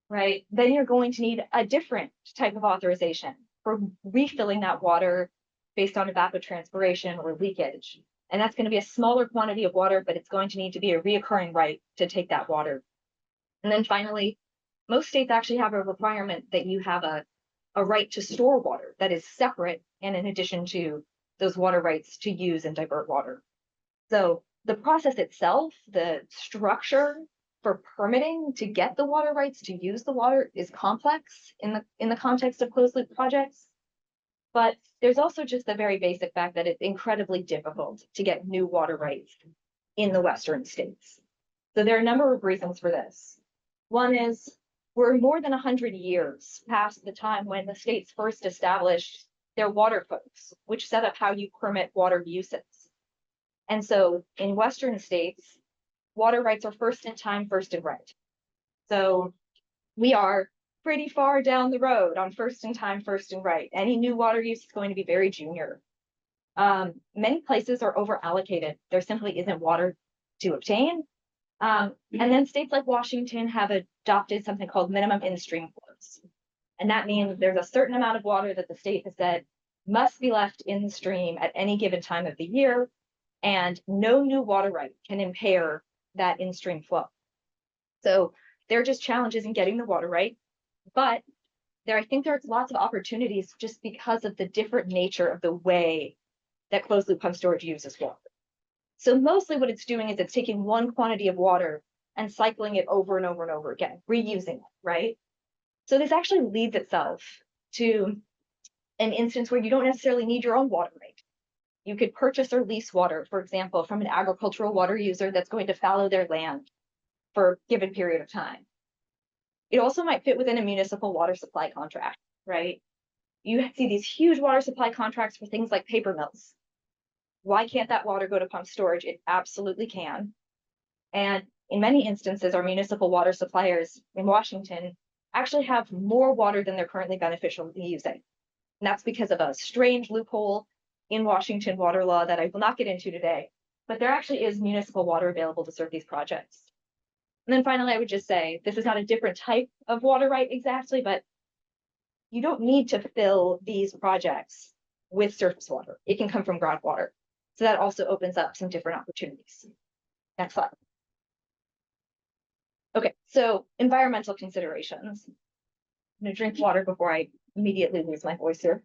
right? Then you're going to need a different type of authorization for refilling that water based on evapotranspiration or leakage. And that's going to be a smaller quantity of water, but it's going to need to be a reoccurring right to take that water. And then finally, most states actually have a requirement that you have a right to store water that is separate and in addition to those water rights to use and divert water. So the process itself, the structure for permitting to get the water rights to use the water is complex in the context of closed loop projects. But there's also just the very basic fact that it's incredibly difficult to get new water rights in the Western states. So there are a number of reasons for this. One is we're more than 100 years past the time when the states first established their water codes, which set up how you permit water uses. And so in Western states, water rights are first in time, first in right. So we are pretty far down the road on first and time, first and right. Any new water use is going to be very junior. Many places are over allocated. There simply isn't water to obtain. And then states like Washington have adopted something called minimum in-stream flows. And that means there's a certain amount of water that the state has said must be left in the stream at any given time of the year, and no new water right can impair that in-stream flow. So there are just challenges in getting the water right, but I think there's lots of opportunities just because of the different nature of the way that closed loop pump storage uses water. So mostly what it's doing is it's taking one quantity of water and cycling it over and over and over again, reusing it, right? So this actually leads itself to an instance where you don't necessarily need your own water right. You could purchase or lease water, for example, from an agricultural water user that's going to fallow their land for a given period of time. It also might fit within a municipal water supply contract, right? You see these huge water supply contracts for things like paper mills. Why can't that water go to pump storage? It absolutely can. And in many instances, our municipal water suppliers in Washington actually have more water than they're currently beneficially using. And that's because of a strange loophole in Washington water law that I will not get into today, but there actually is municipal water available to serve these projects. And then finally, I would just say, this is not a different type of water right exactly, but you don't need to fill these projects with surface water. It can come from groundwater. So that also opens up some different opportunities. Next slide. Okay, so environmental considerations. I'm gonna drink water before I immediately lose my voice here.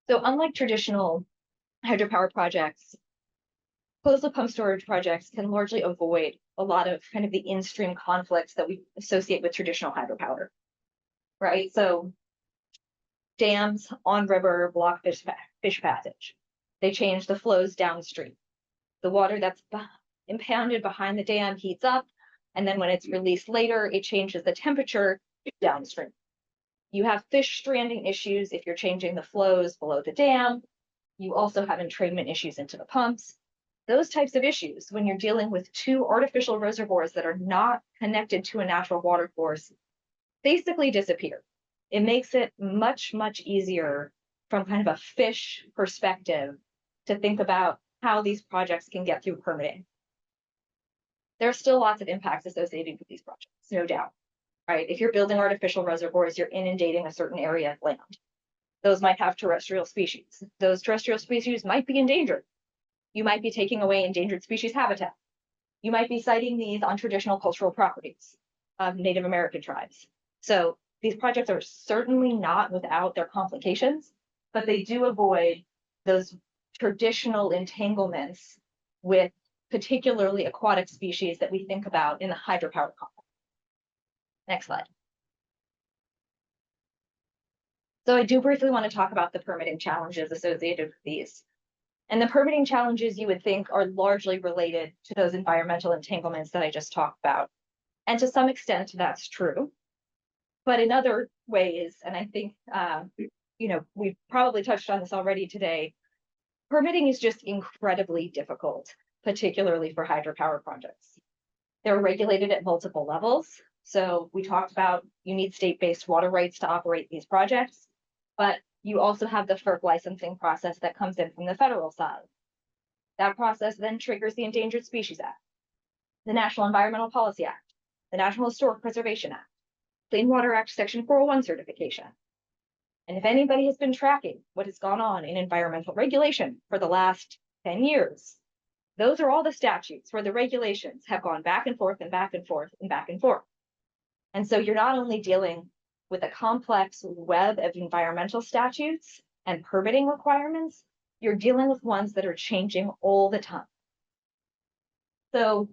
So unlike traditional hydropower projects, closed loop pump storage projects can largely avoid a lot of kind of the in-stream conflicts that we associate with traditional hydropower, right? So dams on river block fish passage. They change the flows downstream. The water that's impounded behind the dam heats up, and then when it's released later, it changes the temperature downstream. You have fish stranding issues if you're changing the flows below the dam. You also have entrainment issues into the pumps. Those types of issues, when you're dealing with two artificial reservoirs that are not connected to a natural water course, basically disappear. It makes it much, much easier from kind of a fish perspective to think about how these projects can get through permitting. There are still lots of impacts associated with these projects, no doubt, right? If you're building artificial reservoirs, you're inundating a certain area of land. Those might have terrestrial species. Those terrestrial species might be endangered. You might be taking away endangered species habitat. You might be citing these on traditional cultural properties of Native American tribes. So these projects are certainly not without their complications, but they do avoid those traditional entanglements with particularly aquatic species that we think about in the hydropower context. Next slide. So I do briefly want to talk about the permitting challenges associated with these. And the permitting challenges you would think are largely related to those environmental entanglements that I just talked about. And to some extent, that's true. But in other ways, and I think, we've probably touched on this already today, permitting is just incredibly difficult, particularly for hydropower projects. They're regulated at multiple levels. So we talked about you need state-based water rights to operate these projects, but you also have the FERC licensing process that comes in from the federal side. That process then triggers the Endangered Species Act, the National Environmental Policy Act, the National Historic Preservation Act, Clean Water Act Section 401 certification. And if anybody has been tracking what has gone on in environmental regulation for the last 10 years, those are all the statutes where the regulations have gone back and forth and back and forth and back and forth. And so you're not only dealing with a complex web of environmental statutes and permitting requirements, you're dealing with ones that are changing all the time. So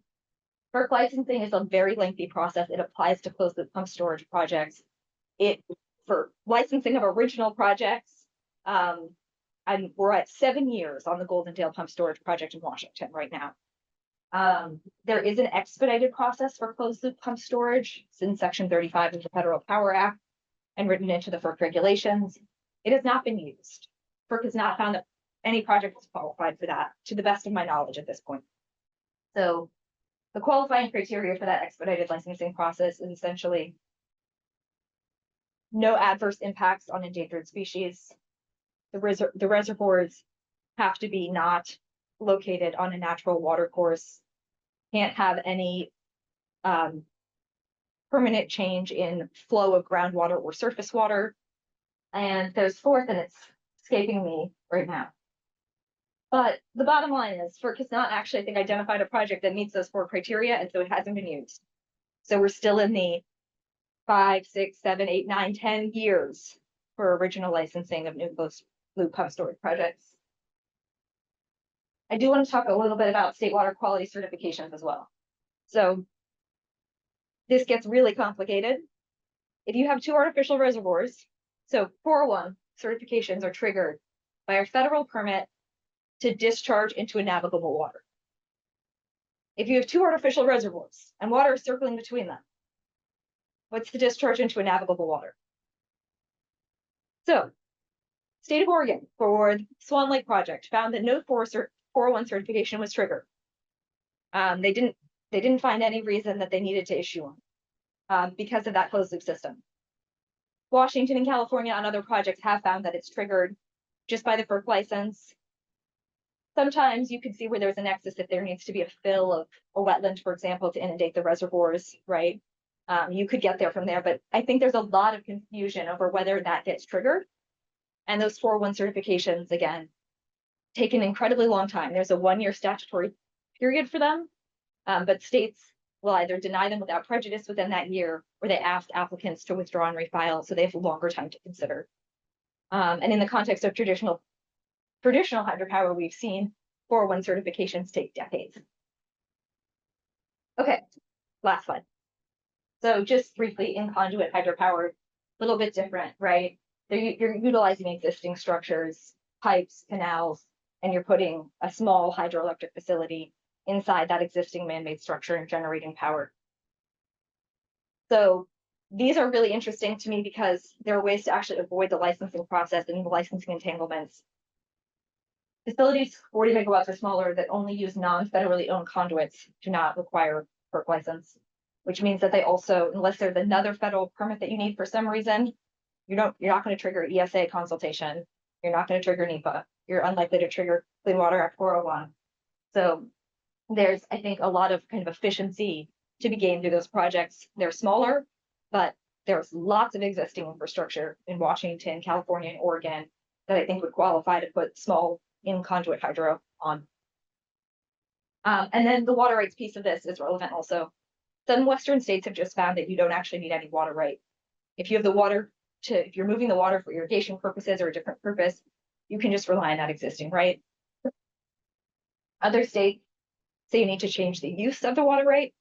FERC licensing is a very lengthy process. It applies to closed loop pump storage projects. For licensing of original projects, we're at 7 years on the Golden Dale Pump Storage Project in Washington right now. There is an expedited process for closed loop pump storage since Section 35 of the Federal Power Act and written into the FERC regulations. It has not been used. FERC has not found that any project is qualified for that, to the best of my knowledge at this point. So The qualifying criteria for that expedited licensing process is essentially no adverse impacts on endangered species. The reservoirs have to be not located on a natural water course, can't have any permanent change in flow of groundwater or surface water. And there's fourth, and it's escaping me right now. But the bottom line is FERC has not actually, I think, identified a project that meets those 4 criteria, and so it hasn't been used. So we're still in the 5, 6, 7, 8, 9, 10 years for original licensing of new closed loop pump storage projects. I do want to talk a little bit about state water quality certifications as well. So this gets really complicated. If you have 2 artificial reservoirs, so 401 certifications are triggered by a federal permit to discharge into a navigable water. If you have 2 artificial reservoirs and water is circling between them, what's the discharge into a navigable water? So, State of Oregon for the Swan Lake project found that no 401 certification was triggered. They didn't find any reason that they needed to issue one because of that closed loop system. Washington and California on other projects have found that it's triggered just by the FERC license. Sometimes you can see where there's a nexus if there needs to be a fill of a wetland, for example, to inundate the reservoirs, right? You could get there from there, but I think there's a lot of confusion over whether that gets triggered. And those 401 certifications, again, take an incredibly long time. There's a 1-year statutory period for them, but states will either deny them without prejudice within that year, or they ask applicants to withdraw and refile, so they have a longer time to consider. And in the context of traditional hydropower, we've seen 401 certifications take decades. Okay, last slide. So just briefly, in conduit hydropower, a little bit different, right? You're utilizing existing structures, pipes, canals, and you're putting a small hydroelectric facility inside that existing man-made structure and generating power. So these are really interesting to me because there are ways to actually avoid the licensing process and the licensing entanglements. Facilities 40 megawatts or smaller that only use non-federally owned conduits do not require FERC license, which means that they also, unless there's another federal permit that you need for some reason, you're not going to trigger ESA consultation. You're not going to trigger NEPA. You're unlikely to trigger Clean Water Act 401. So there's, I think, a lot of kind of efficiency to be gained through those projects. They're smaller, but there's lots of existing infrastructure in Washington, California, and Oregon that I think would qualify to put small in conduit hydro on. And then the water rights piece of this is relevant also. Some Western states have just found that you don't actually need any water right. If you have the water if you're moving the water for irrigation purposes or a different purpose, you can just rely on that existing right. Other states say you need to change the use of the water right,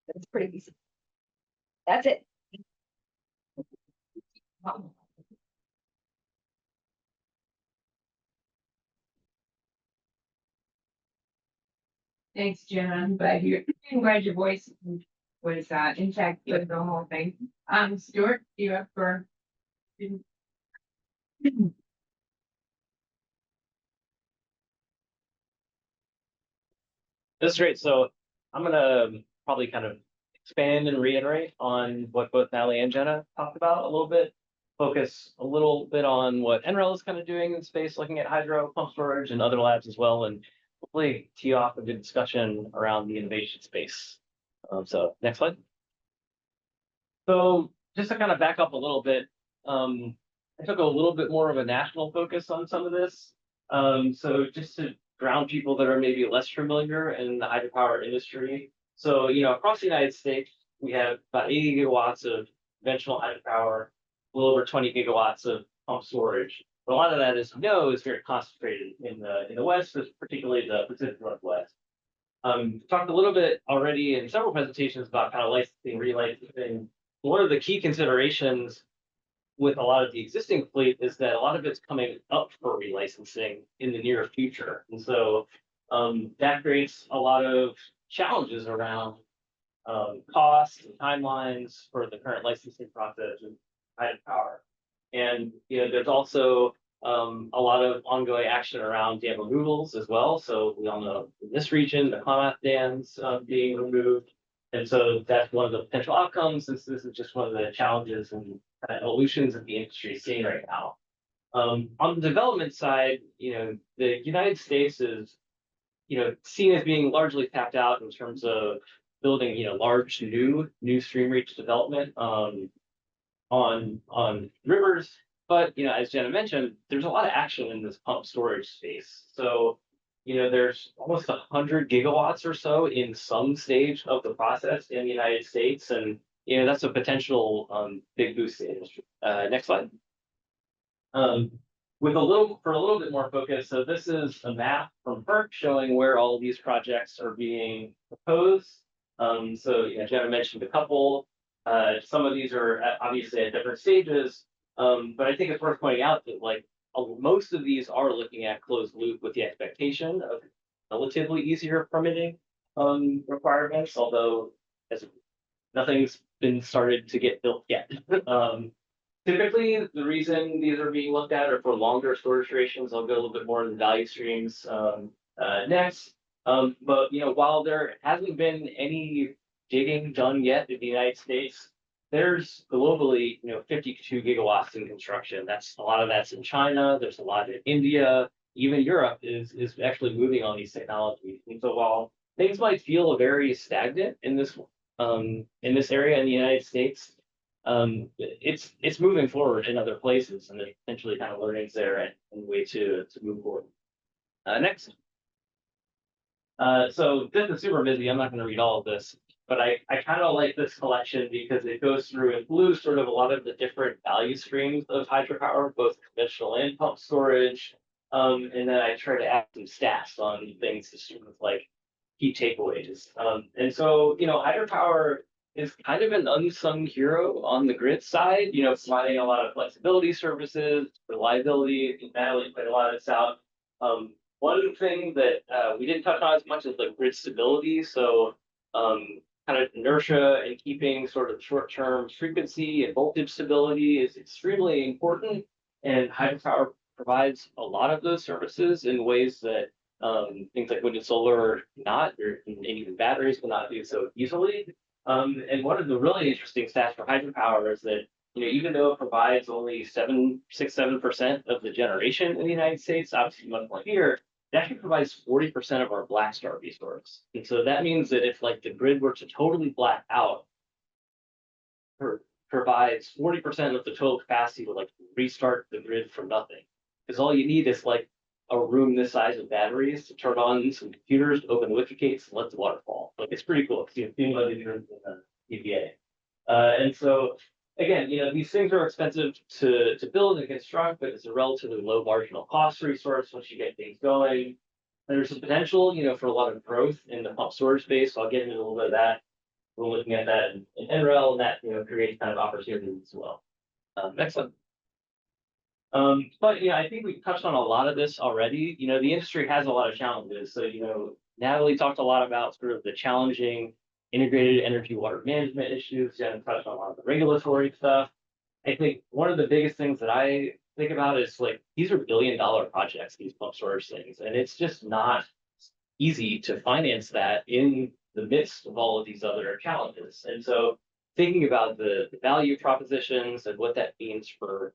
but it's pretty easy. That's it. Thanks, Jim. I'm glad your voice was intact for the whole thing. Stuart, you up for? This is great. So I'm gonna probably kind of expand and reiterate on what both Natalie and Jenna talked about a little bit. Focus a little bit on what NREL is kind of doing in space, looking at hydro pump storage and other labs as well, and hopefully tee off a good discussion around the innovation space. So next slide. So just to kind of back up a little bit, I took a little bit more of a national focus on some of this. So just to ground people that are maybe less familiar in the hydropower industry. So, across the United States, we have about 80 gigawatts of conventional hydropower, a little over 20 gigawatts of pump storage. But a lot of that, as you know, is very concentrated in the West, particularly the Pacific Northwest. Talked a little bit already in several presentations about kind of licensing, relicensing. One of the key considerations with a lot of the existing fleet is that a lot of it's coming up for relicensing in the near future. And so that creates a lot of challenges around costs and timelines for the current licensing process and hydropower. And there's also a lot of ongoing action around dam removals as well. So we all know in this region, the Klamath dams being removed. And so that's one of the potential outcomes. This is just one of the challenges and evolutions that the industry is seeing right now. On the development side, the United States is, seen as being largely tapped out in terms of building, large new stream reach development on rivers. But, as Jenna mentioned, there's a lot of action in this pump storage space. So, there's almost 100 gigawatts or so in some stage of the process in the United States. And, that's a potential big boost to the industry. Next slide. For a little bit more focus, so this is a map from FERC showing where all of these projects are being proposed. So, Jenna mentioned a couple. Some of these are obviously at different stages, but I think it's worth pointing out that most of these are looking at closed loop with the expectation of relatively easier permitting requirements, although as nothing's been started to get built yet. Typically, the reason these are being looked at are for longer storage durations. I'll go a little bit more into the value streams next. But while there hasn't been any digging done yet in the United States, there's globally 52 gigawatts in construction. A lot of that's in China. There's a lot in India. Even Europe is actually moving on these technologies. And so while things might feel very stagnant in this area in the United States, it's moving forward in other places, and there's potentially kind of learnings there and way to move forward. Next. So this is super busy. I'm not going to read all of this, but I kind of like this collection because it goes through in blue sort of a lot of the different value streams of hydropower, both conventional and pump storage. And then I try to add some stats on things to sort of key takeaways. And so, hydropower is kind of an unsung hero on the grid side, providing a lot of flexibility services, reliability. Natalie played a lot of this out. One thing that we didn't touch on as much is grid stability. So kind of inertia and keeping sort of short-term frequency and voltage stability is extremely important. And hydropower provides a lot of those services in ways that things like wind and solar are not, and even batteries will not do so easily. And one of the really interesting stats for hydropower is that, even though it provides only 7% of the generation in the United States, obviously much more here, it actually provides 40% of our black start resource. And so that means that if the grid were to totally black out, provides 40% of the total capacity to restart the grid from nothing. Because all you need is a room this size of batteries to turn on some computers, to open the wicket gates, and let the water fall. It's pretty cool. It's accumulated in the EPA. And so again, these things are expensive to build and construct, but it's a relatively low marginal cost resource once you get things going. There's a potential, for a lot of growth in the pump storage space. So I'll get into a little bit of that. We're looking at that in NREL, and that creates kind of opportunities as well. Next one. But I think we touched on a lot of this already. The industry has a lot of challenges. So Natalie talked a lot about sort of the challenging integrated energy water management issues. Jen touched on a lot of the regulatory stuff. I think one of the biggest things that I think about is these are billion-dollar projects, these pump storage things, and it's just not easy to finance that in the midst of all of these other challenges. And so thinking about the value propositions and what that means for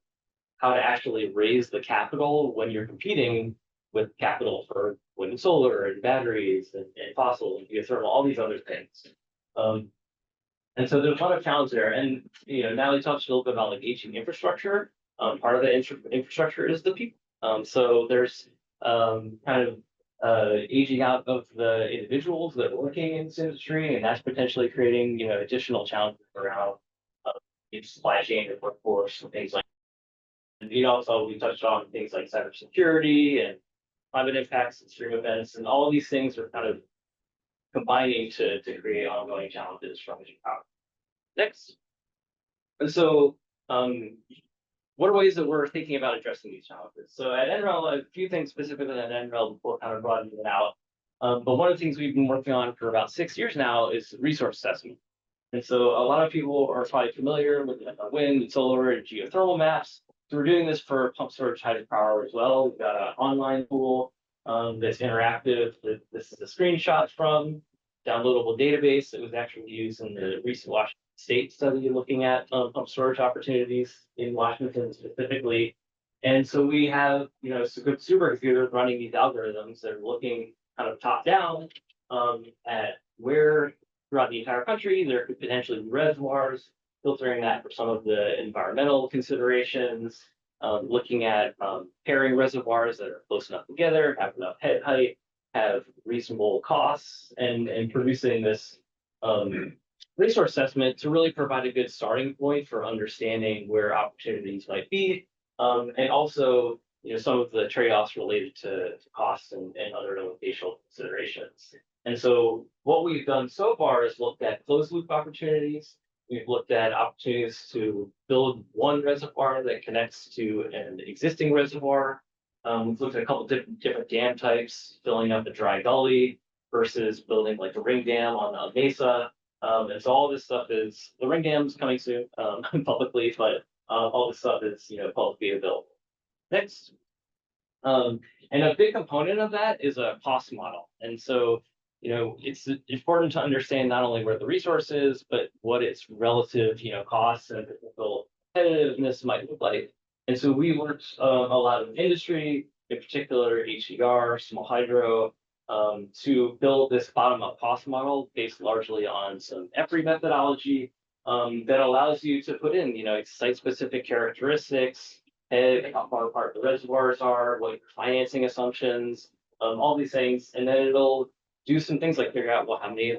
how to actually raise the capital when you're competing with capital for wind and solar and batteries and fossil and geothermal, all these other things. And so there's a lot of challenge there. And Natalie talked a little bit about aging infrastructure. Part of the infrastructure is the people. So there's kind of aging out of the individuals that are working in this industry, and that's potentially creating additional challenges around supply chain and workforce and things like that. And also we touched on things like cybersecurity and climate impacts and extreme events, and all of these things are kind of combining to create ongoing challenges from power. Next. And so what are ways that we're thinking about addressing these challenges? So at NREL, a few things specifically at NREL before kind of broadening it out. But one of the things we've been working on for about 6 years now is resource assessment. And so a lot of people are probably familiar with wind and solar and geothermal maps. So we're doing this for pump storage hydropower as well. We've got an online tool that's interactive. This is a screenshot from downloadable database that was actually used in the recent Washington State study looking at pump storage opportunities in Washington specifically. And so we have, supercomputers running these algorithms that are looking kind of top down at where throughout the entire country there could potentially be reservoirs, filtering that for some of the environmental considerations, looking at pairing reservoirs that are close enough together, have enough head height, have reasonable costs, and producing this resource assessment to really provide a good starting point for understanding where opportunities might be, and also some of the trade-offs related to costs and other locational considerations. And so what we've done so far is looked at closed loop opportunities. We've looked at opportunities to build one reservoir that connects to an existing reservoir. We've looked at a couple different dam types, filling up a dry gully versus building like a ring dam on a mesa. And so all this stuff is, the ring dam's coming soon publicly, but all this stuff is, publicly available. Next. And a big component of that is a cost model. And so, it's important to understand not only where the resource is, but what its relative, costs and potential competitiveness might look like. And so we worked a lot of industry, in particular HDR, small hydro, to build this bottom-up cost model based largely on some EPRI methodology that allows you to put in, site-specific characteristics, how far apart the reservoirs are, what your financing assumptions, all these things, and then it'll do some things like figure out, well, how many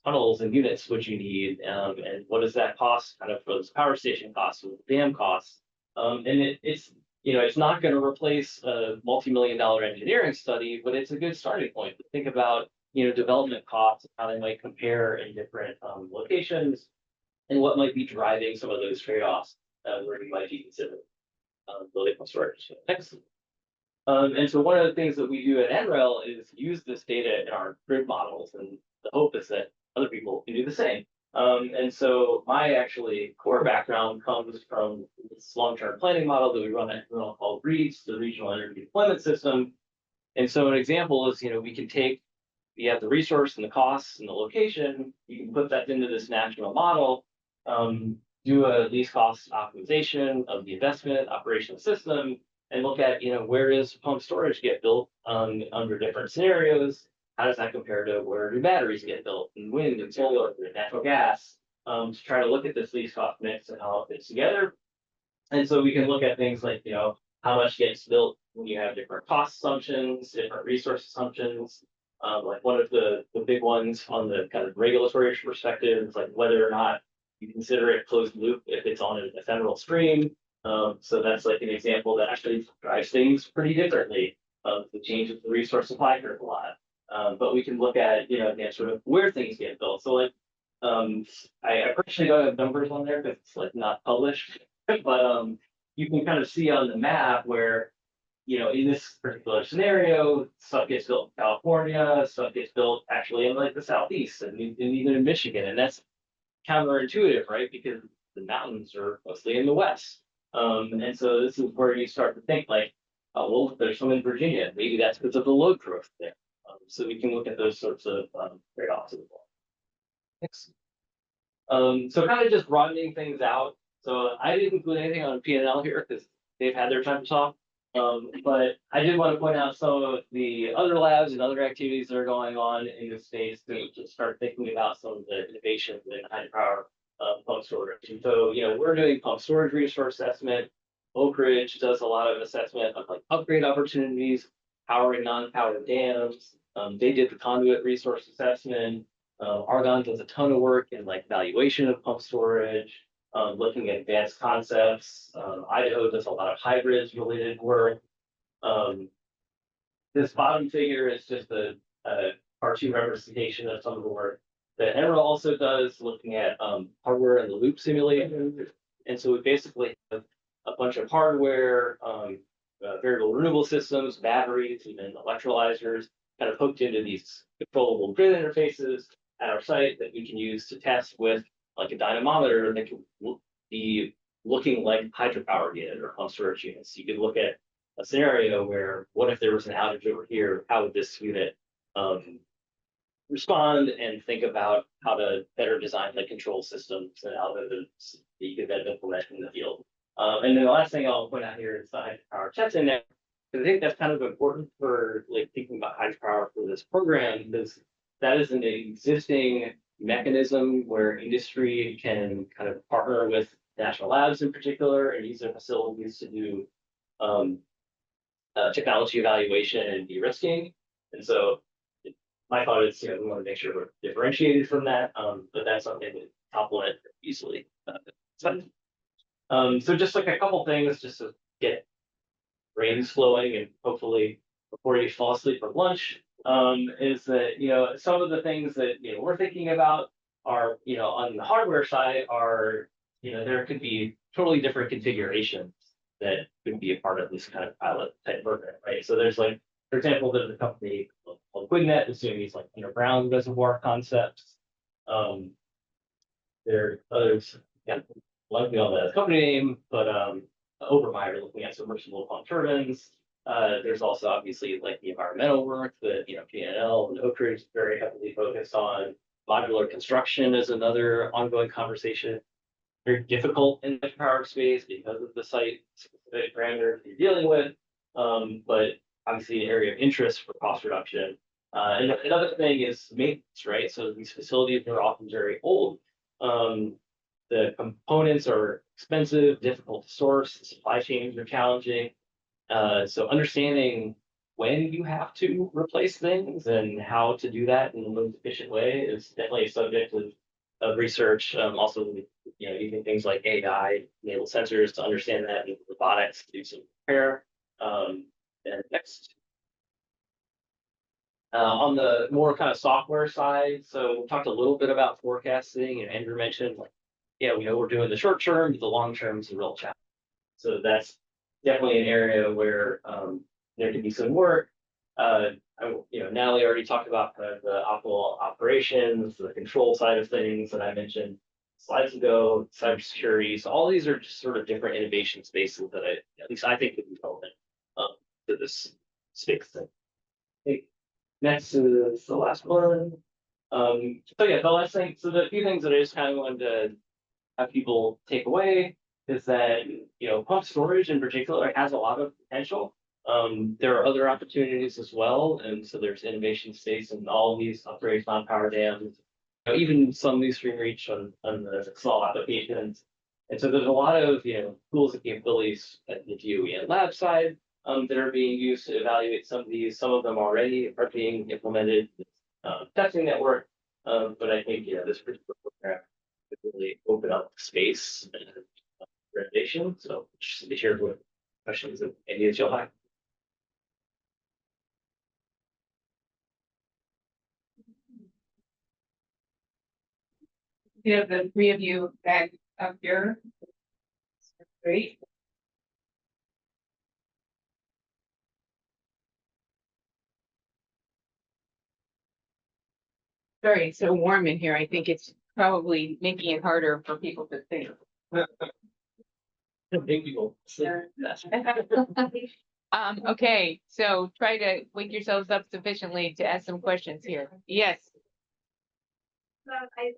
tunnels and units would you need, and what does that cost kind of for those power station costs or dam costs. And it's not going to replace a multi-million-dollar engineering study, but it's a good starting point to think about, development costs, how they might compare in different locations, and what might be driving some of those trade-offs where you might be considering building storage. Next. And so one of the things that we do at NREL is use this data in our grid models, and the hope is that other people can do the same. And so my actually core background comes from this long-term planning model that we run at NREL called REEDS, the Regional Energy Deployment System. And so an example is, we can take, you have the resource and the costs and the location, you can put that into this national model, do a least cost optimization of the investment operational system, and look at, where does pump storage get built under different scenarios? How does that compare to where do batteries get built, and wind and solar and natural gas, to try to look at this least cost mix and how it fits together. And so we can look at things like, how much gets built when you have different cost assumptions, different resource assumptions. Like one of the big ones on the kind of regulatory perspective is like whether or not you consider it closed loop if it's on an ephemeral stream. So that's like an example that actually drives things pretty differently. It changes the resource supply curve a lot. But we can look at, again, sort of where things get built. So like, I personally don't have numbers on there because it's like not published, but you can kind of see on the map where, in this particular scenario, stuff gets built in California, stuff gets built actually in like the Southeast and even in Michigan. And that's counterintuitive, right? Because the mountains are mostly in the West. And so this is where you start to think like, well, there's some in Virginia, maybe that's because of the load growth there. So we can look at those sorts of trade-offs as well. Next. So kind of just broadening things out. So I didn't include anything on P&L here because they've had their time to talk. But I did want to point out some of the other labs and other activities that are going on in this space to start thinking about some of the innovations in hydropower pump storage. And so, we're doing pump storage resource assessment. Oak Ridge does a lot of assessment of like upgrade opportunities, powering non-powered dams. They did the conduit resource assessment. Argonne does a ton of work in like valuation of pump storage, looking at advanced concepts. Idaho does a lot of hybrids related work. This bottom figure is just a cartoon representation of some of the work that NREL also does, looking at hardware and the loop simulation. And so we basically have a bunch of hardware, variable renewable systems, batteries, even electrolyzers, kind of hooked into these controllable grid interfaces at our site that we can use to test with like a dynamometer that can be looking like hydropower unit or pump storage units. You could look at a scenario where, what if there was an outage over here? How would this unit respond, and think about how to better design the control systems and algorithms that you could then implement in the field. And then the last thing I'll point out here is the hydropower testing there. Because I think that's kind of important for like thinking about hydropower for this program, because that is an existing mechanism where industry can kind of partner with national labs in particular and use their facilities to do technology evaluation and de-risking. And so my thought is, we want to make sure we're differentiated from that, but that's something that complement easily. So just like a couple things just to get brains flowing and hopefully before you fall asleep for lunch, is that, some of the things that, we're thinking about are, on the hardware side are, there could be totally different configurations that could be a part of this kind of pilot type program, right? So there's like, for example, there's a company called Quidnet that's doing these like underground reservoir concepts. There are others, likely on the company name, but Obermeyer looking at submersible pump turbines. There's also obviously like the environmental work that PNL and Oak Ridge is very heavily focused on. Modular construction is another ongoing conversation. Very difficult in the power space because of the site specific parameters you're dealing with, but obviously an area of interest for cost reduction. And another thing is maintenance, right? So these facilities are often very old. The components are expensive, difficult to source, the supply chains are challenging. So understanding when you have to replace things and how to do that in the most efficient way is definitely a subject of research. Also, using things like AI enabled sensors to understand that, and robotics to do some repair. And next. On the more kind of software side, so we talked a little bit about forecasting, and Andrew mentioned like, we know we're doing the short term, but the long term is a real challenge. So that's definitely an area where there can be some work. Natalie already talked about kind of the optimal operations, the control side of things that I mentioned slides ago, cybersecurity. So all these are just sort of different innovation spaces that at least I think would be relevant to this space thing. Okay. Next is the last one. The last thing. So the few things that I just kind of wanted to have people take away is that, pump storage in particular has a lot of potential. There are other opportunities as well. And so there's innovation space in all of these upgrades on power dams, even some new stream reach on the small applications. And so there's a lot of, tools and capabilities at the DOE and lab side that are being used to evaluate some of these. Some of them already are being implemented, testing network. But I think, this particular program could really open up space and recommendation. So just to hear what questions and ideas you'll have. We have the three of you back up here. Great. Sorry, it's so warm in here. I think it's probably making it harder for people to think. Big people. Okay, so try to wake yourselves up sufficiently to ask some questions here. Yes. I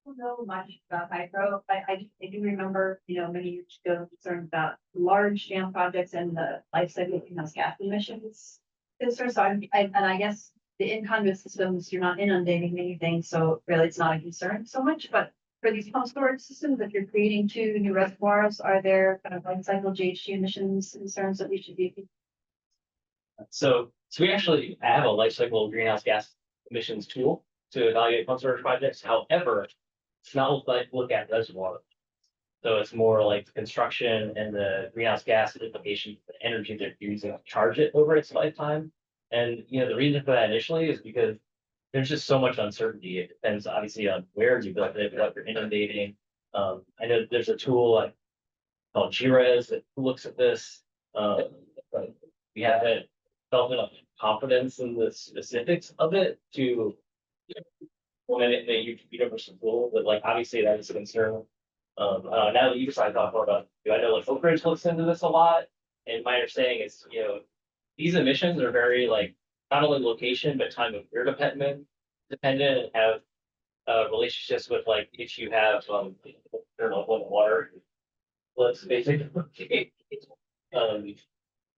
don't know much about hydro. I do remember, many years ago, concerned about large dam projects and the life cycle of greenhouse gas emissions. Concern, so I guess the in-conduit systems, you're not inundating anything, so really it's not a concern so much, but for these pump storage systems, if you're creating two new reservoirs, are there kind of life cycle GHG emissions concerns that we should be? So we actually have a life cycle greenhouse gas emissions tool to evaluate pump storage projects. However, it's not look at reservoir. So it's more like the construction and the greenhouse gas implications, the energy they're using to charge it over its lifetime. And the reason for that initially is because there's just so much uncertainty. It depends obviously on where you built it, what you're inundating. I know there's a tool called GRES that looks at this. But we haven't felt enough confidence in the specifics of it to implement it in a universal tool, but like obviously that is a concern. Now that you decided to talk more about, I know like Oak Ridge looks into this a lot. And my understanding is, these emissions are very like, not only location, but time of year dependent and have relationships with like, if you have, I don't know, what water. Let's basically, like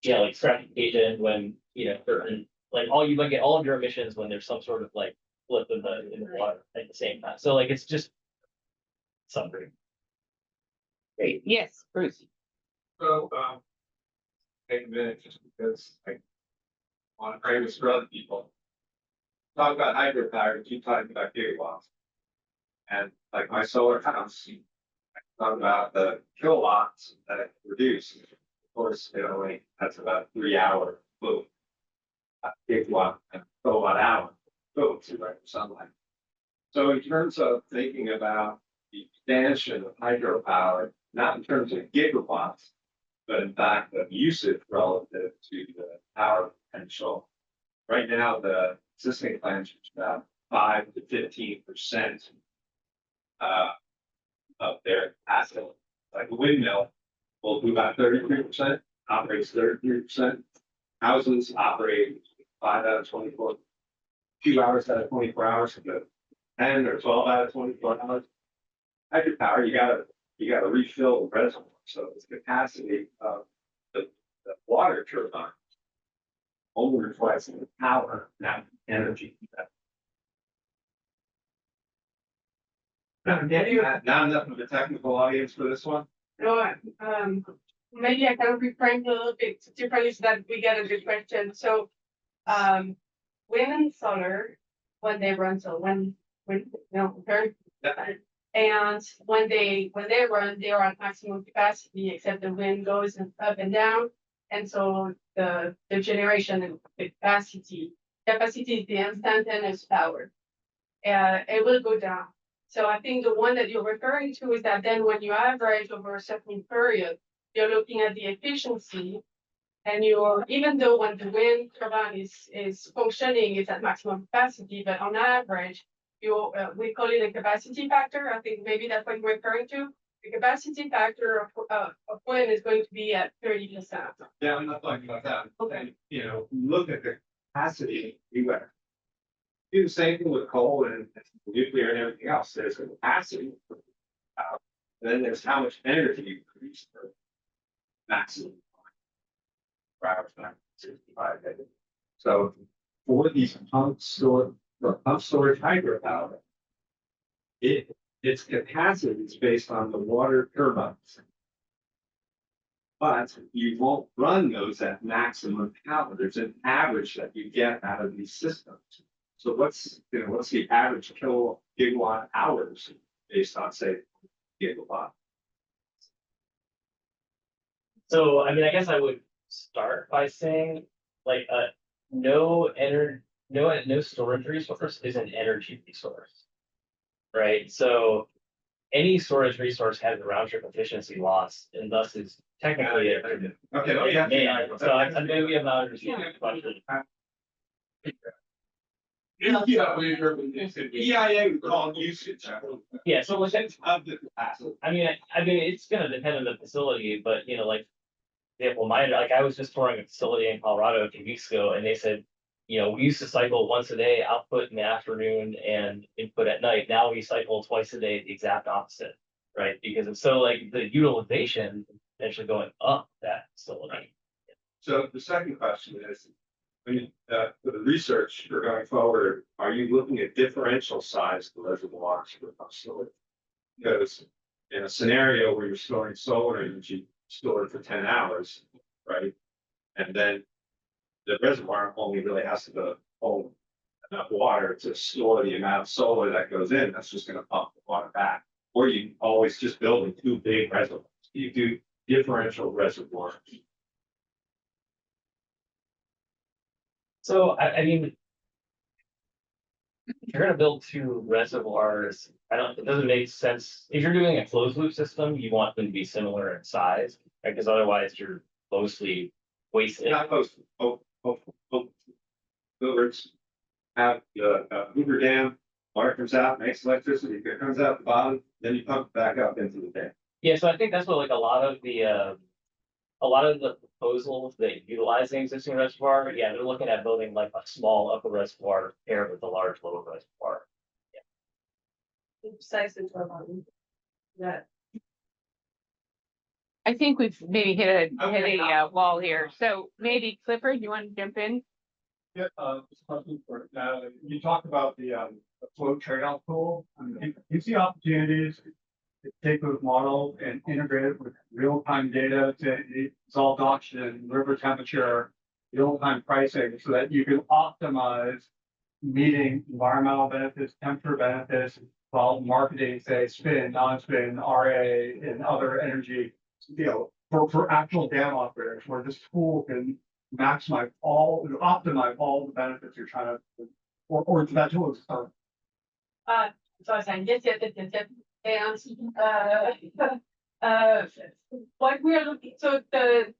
stratification when, certain, like all you might get all of your emissions when there's some sort of like flip in the water at the same time. So like, it's just something. Great, yes, Bruce. So, take a minute just because I want to frame this for other people. Talk about hydropower, keep talking about gigawatts. And like my solar house, I talk about the kilowatts that it produces. Of course, that's about 3 hour boom. Gigawatt and kilowatt hour boom to sunlight. So in terms of thinking about the expansion of hydropower, not in terms of gigawatts, but in fact of usage relative to the power potential. Right now, the existing plants is about 5 to 15% of their capacity. Like a windmill will do about 33%, operates 33%. Houses operate 5 out of 24, 2 hours out of 24 hours, 10 or 12 out of 24 hours. Hydropower, you gotta refill the reservoir. So its capacity of the water turbine only reflects the power, not energy. Not enough of a technical audience for this one. No, maybe I can reframe a little bit differently so that we get a good question. So, wind and solar, when they run, okay. And when they run, they are at maximum capacity, except the wind goes up and down. And so the generation and the capacity is the instantaneous power. It will go down. So I think the one that you're referring to is that then when you average over a certain period, you're looking at the efficiency. And even though when the wind turbine is functioning, it's at maximum capacity, but on average, we call it a capacity factor. I think maybe that's what you're referring to. The capacity factor of wind is going to be at 30%. Yeah, I'm not talking about that. And, look at the capacity anywhere. Do the same thing with coal and nuclear and everything else. There's a capacity. Then there's how much energy you produce for maximum. Hours, 65 days. So for these pump storage hydropower, its capacity is based on the water turbines. But you won't run those at maximum power. There's an average that you get out of these systems. So what's the average gigawatt hours based on, say, gigawatt? So, I mean, I guess I would start by saying like no storage resource is an energy resource, right? So any storage resource has a round trip efficiency loss and thus is technically okay. Yeah. So I maybe I'm not understanding the question. EIA would call usage. Yeah, so like of the capacity. I mean it's gonna depend on the facility, but like example, I was just touring a facility in Colorado a few weeks ago, and they said, we used to cycle once a day, output in the afternoon and input at night. Now we cycle twice a day, the exact opposite, right? Because it's so like the utilization is actually going up that facility. So the second question is, for the research for going forward, are you looking at differential size reservoirs for the facility? Because in a scenario where you're storing solar energy, store it for 10 hours, right? And then the reservoir only really has to hold enough water to store the amount of solar that goes in. That's just going to pump the water back. Or you always just building 2 big reservoirs. You do differential reservoirs. So I mean, if you're gonna build 2 reservoirs, it doesn't make sense. If you're doing a closed loop system, you want them to be similar in size, right? Because otherwise you're mostly wasted. Not close. Builders have the Hoover Dam Water comes out, makes electricity, it comes out the bottom, then you pump it back up into the tank. Yeah, so I think that's what like a lot of the proposals that utilize the existing reservoir, yeah, they're looking at building like a small upper reservoir paired with a large lower reservoir. Size and turbine. That. I think we've maybe hit a wall here. So maybe Clifford, you want to jump in? Yeah, just a question for, you talked about the flow trade-off tool. I mean, you see opportunities to take those models and integrate it with real-time data to solve oxygen, river temperature, real-time pricing, so that you can optimize meeting environmental benefits, temperature benefits, while marketing, say, spin, non-spin, RA, and other energy, for actual dam operators, where this tool can optimize all the benefits you're trying to, or that tool is. So I was saying, yes. And, what we are looking, so the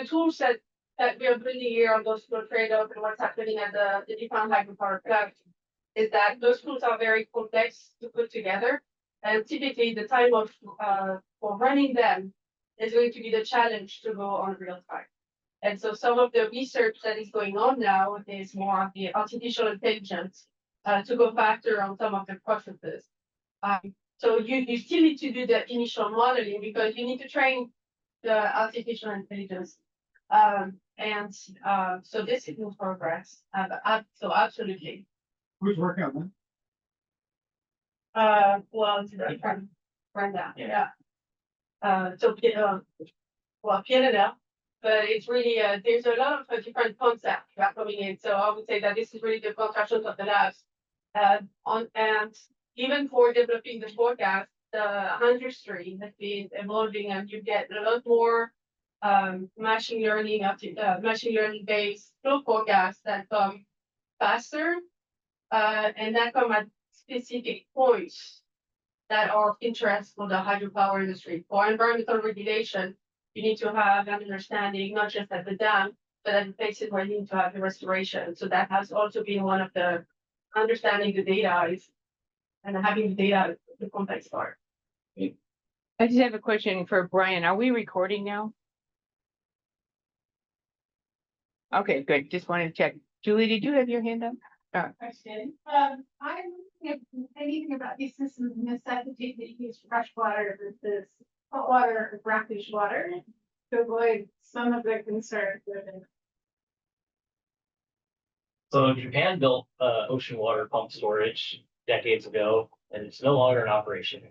tool set that we are building here on those flow trade-off and what's happening at the different hydropower plants is that those tools are very complex to put together. And typically the time of, for running them is going to be the challenge to go on real time. And so some of the research that is going on now is more of the artificial intelligence to go faster on some of the processes. So you still need to do the initial modeling because you need to train the artificial intelligence. So this is in progress. So absolutely. Who's working on Well, it's different Brenda, yeah. Well, PNL, but it's really, there's a lot of different concepts that are coming in. So I would say that this is really the construction of the labs. And even for developing the forecast, the industry has been evolving and you get a lot more machine learning based flow forecasts that come faster and that come at specific points that are of interest for the hydropower industry. For environmental regulation, you need to have an understanding, not just at the dam, but at the places where you need to have the restoration. So that has also been one of the understanding the data is, and having the data, the complex part. I just have a question for Brian. Are we recording now? Okay, good. Just wanted to check. Julie, did you have your hand up? Question. I'm looking at anything about these systems necessity to use fresh water versus hot water or brackish water to avoid some of the concerns with it. So Japan built ocean water pump storage decades ago, and it's no longer in operation.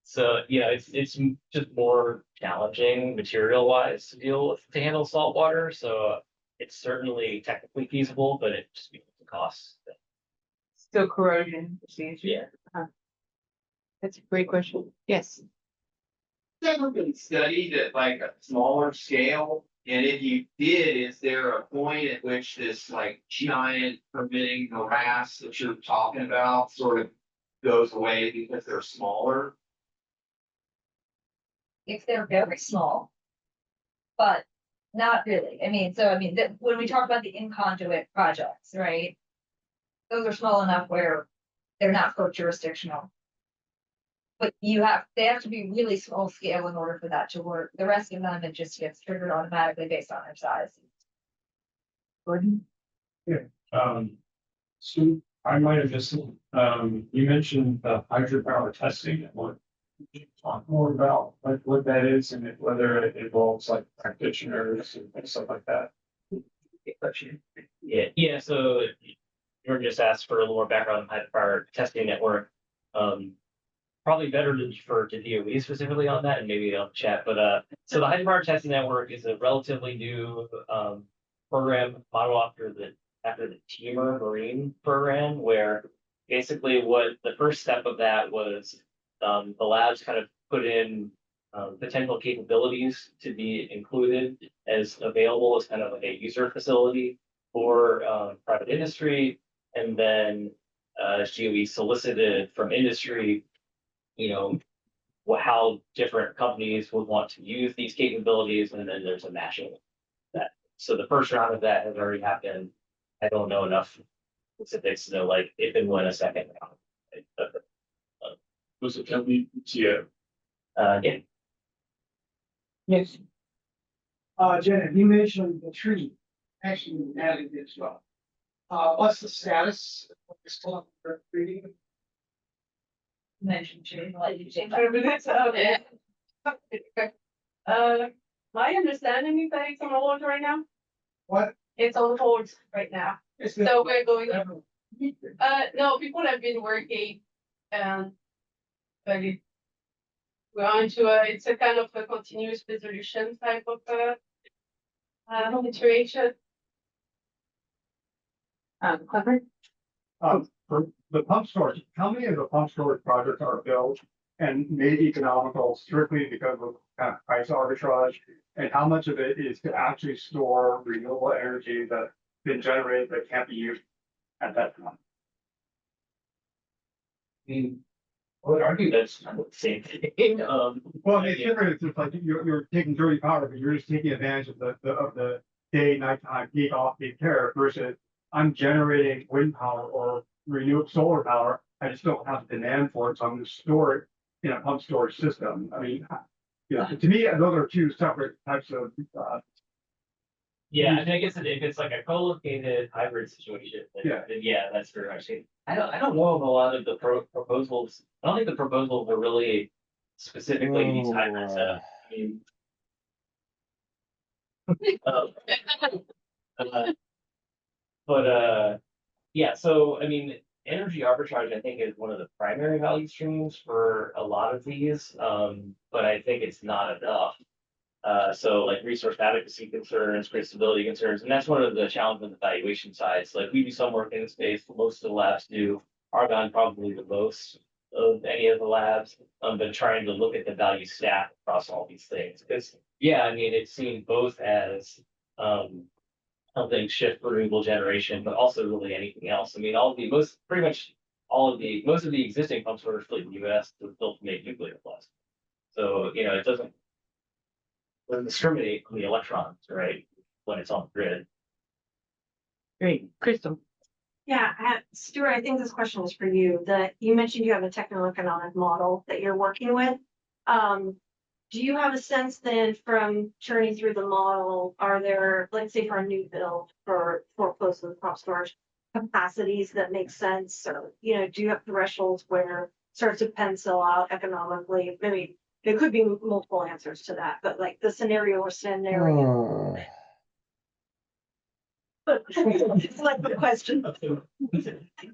So it's just more challenging material wise to deal with to handle salt water. So it's certainly technically feasible, but it just becomes a cost. Still corrosion. Yeah. That's a great question. Yes. Ever been studied at like a smaller scale? And if you did, is there a point at which this like giant permitting morass that you're talking about sort of goes away because they're smaller? If they're very small. But not really. When we talk about the in-conduit projects, right? Those are small enough where they're not FERC jurisdictional. But they have to be really small scale in order for that to work. The rest of them, it just gets triggered automatically based on their size. Gordon? Yeah, so I might have just, you mentioned the hydropower testing. What could you talk more about, like what that is and whether it involves like practitioners and stuff like that? Yeah. So you're just asked for a little more background on hydropower testing network. Probably better to defer to DOE specifically on that and maybe on chat. But so the hydropower testing network is a relatively new program modeled after the Teamer Marine program, where basically what the first step of that was the labs kind of put in potential capabilities to be included as available as kind of like a user facility for private industry. And then GOE solicited from industry, how different companies would want to use these capabilities, and then there's a matching of that. So the first round of that has already happened. I don't know enough specifics, like if and when a second. Was it Kelly? Yeah. Again, Yes. Janet, you mentioned the tree, actually you added it as well. What's the status of this one for reading? Mention change, like you change. My understanding is that it's on hold right now. What? It's on hold right now. It's So we're going, no, people have been working, but we're on to it's a kind of a continuous resolution type of, situation. Clifford? For the pump storage, how many of the pump storage projects are built and made economical strictly because of kind of price arbitrage? And how much of it is to actually store renewable energy that's been generated that can't be used at that time? I would argue that's not the same thing. Well, I mean, it's different. It's just like you're taking dirty power, but you're just taking advantage of the day, nighttime, peak, off peak tariff versus I'm generating wind power or renewable solar power. I just don't have the demand for it, so I'm going to store it in a pump storage system. I mean, to me, those are two separate types of. Yeah, I mean, I guess if it's like a co-located hybrid situation, then yeah, that's very much it. I don't know of a lot of the proposals. I don't think the proposals are really specifically these hybrid setups. I mean, yeah, so I mean, energy arbitrage, I think, is one of the primary value streams for a lot of these, but I think it's not enough. So like resource adequacy concerns, grid stability concerns, and that's one of the challenges on the valuation side. So like we do some work in the space, most of the labs do. Argonne probably the most of any of the labs, but trying to look at the value stack across all these things. Because yeah, I mean, it's seen both as helping shift renewable generation, but also really anything else. I mean, most of the existing pump storage fleet in the US was built to make nuclear plus. So, it doesn't discriminate on the electrons, right? When it's on the grid. Great, Crystal. Yeah, Stuart, I think this question is for you. You mentioned you have a techno-economic model that you're working with. Do you have a sense then from churning through the model, are there, let's say for a new build for close to the pump storage capacities that make sense? Or, do you have thresholds where it starts to pencil out economically? Maybe there could be multiple answers to that, but like the scenario we're scenario. It's like the question.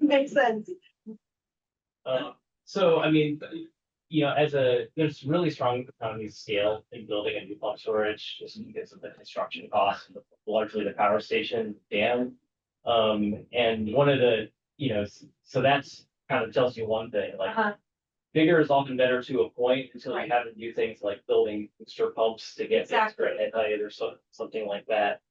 Makes sense. So I mean, there's really strong economies of scale in building a new pump storage just because of the construction costs, largely the power station dam. And one of the, so that's kind of tells you one thing, like bigger is often better to a point until you have to do things like building extra pumps to get extra head height or something like that.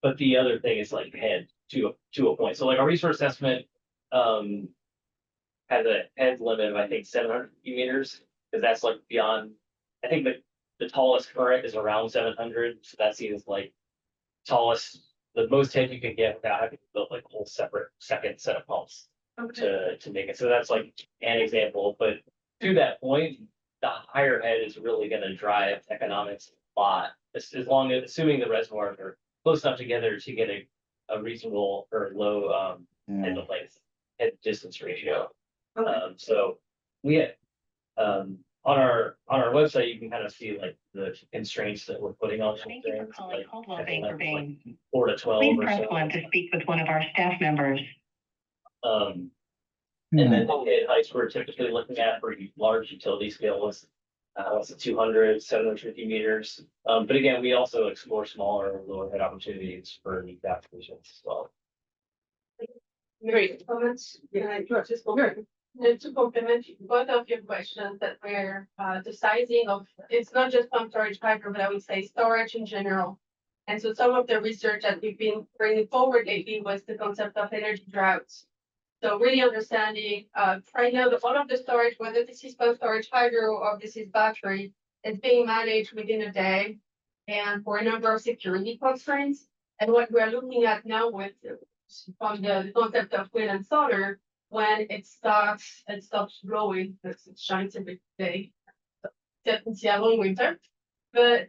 But the other thing is like head to a point. So like our resource assessment has a head limit of I think 750 meters, because that's like beyond. I think the tallest current is around 700, so that seems like the most head you can get without having to build like a whole separate second set of pumps to make it. So that's like an example. But to that point, the higher head is really going to drive economics a lot, as long as assuming the reservoirs are close enough together to get a reasonable or low head to length head distance ratio. So we had on our website you can kind of see like the constraints that we're putting on things, like 4 to 12 or so. To speak with one of our staff members. And then the head heights we're typically looking at for large utility scale was 200, 750 meters. But again, we also explore smaller, lower head opportunities for unique applications as well. Great comments. To complement both of your questions that were the sizing of, it's not just pump storage hydro, but I would say storage in general. And so some of the research that we've been bringing forward lately was the concept of energy droughts. So really understanding right now all of the storage, whether this is pump storage hydro or this is battery, is being managed within a day and for a number of security constraints. And what we're looking at now with from the concept of wind and solar, when it stops blowing, it shines every day. Except in Seattle in winter, but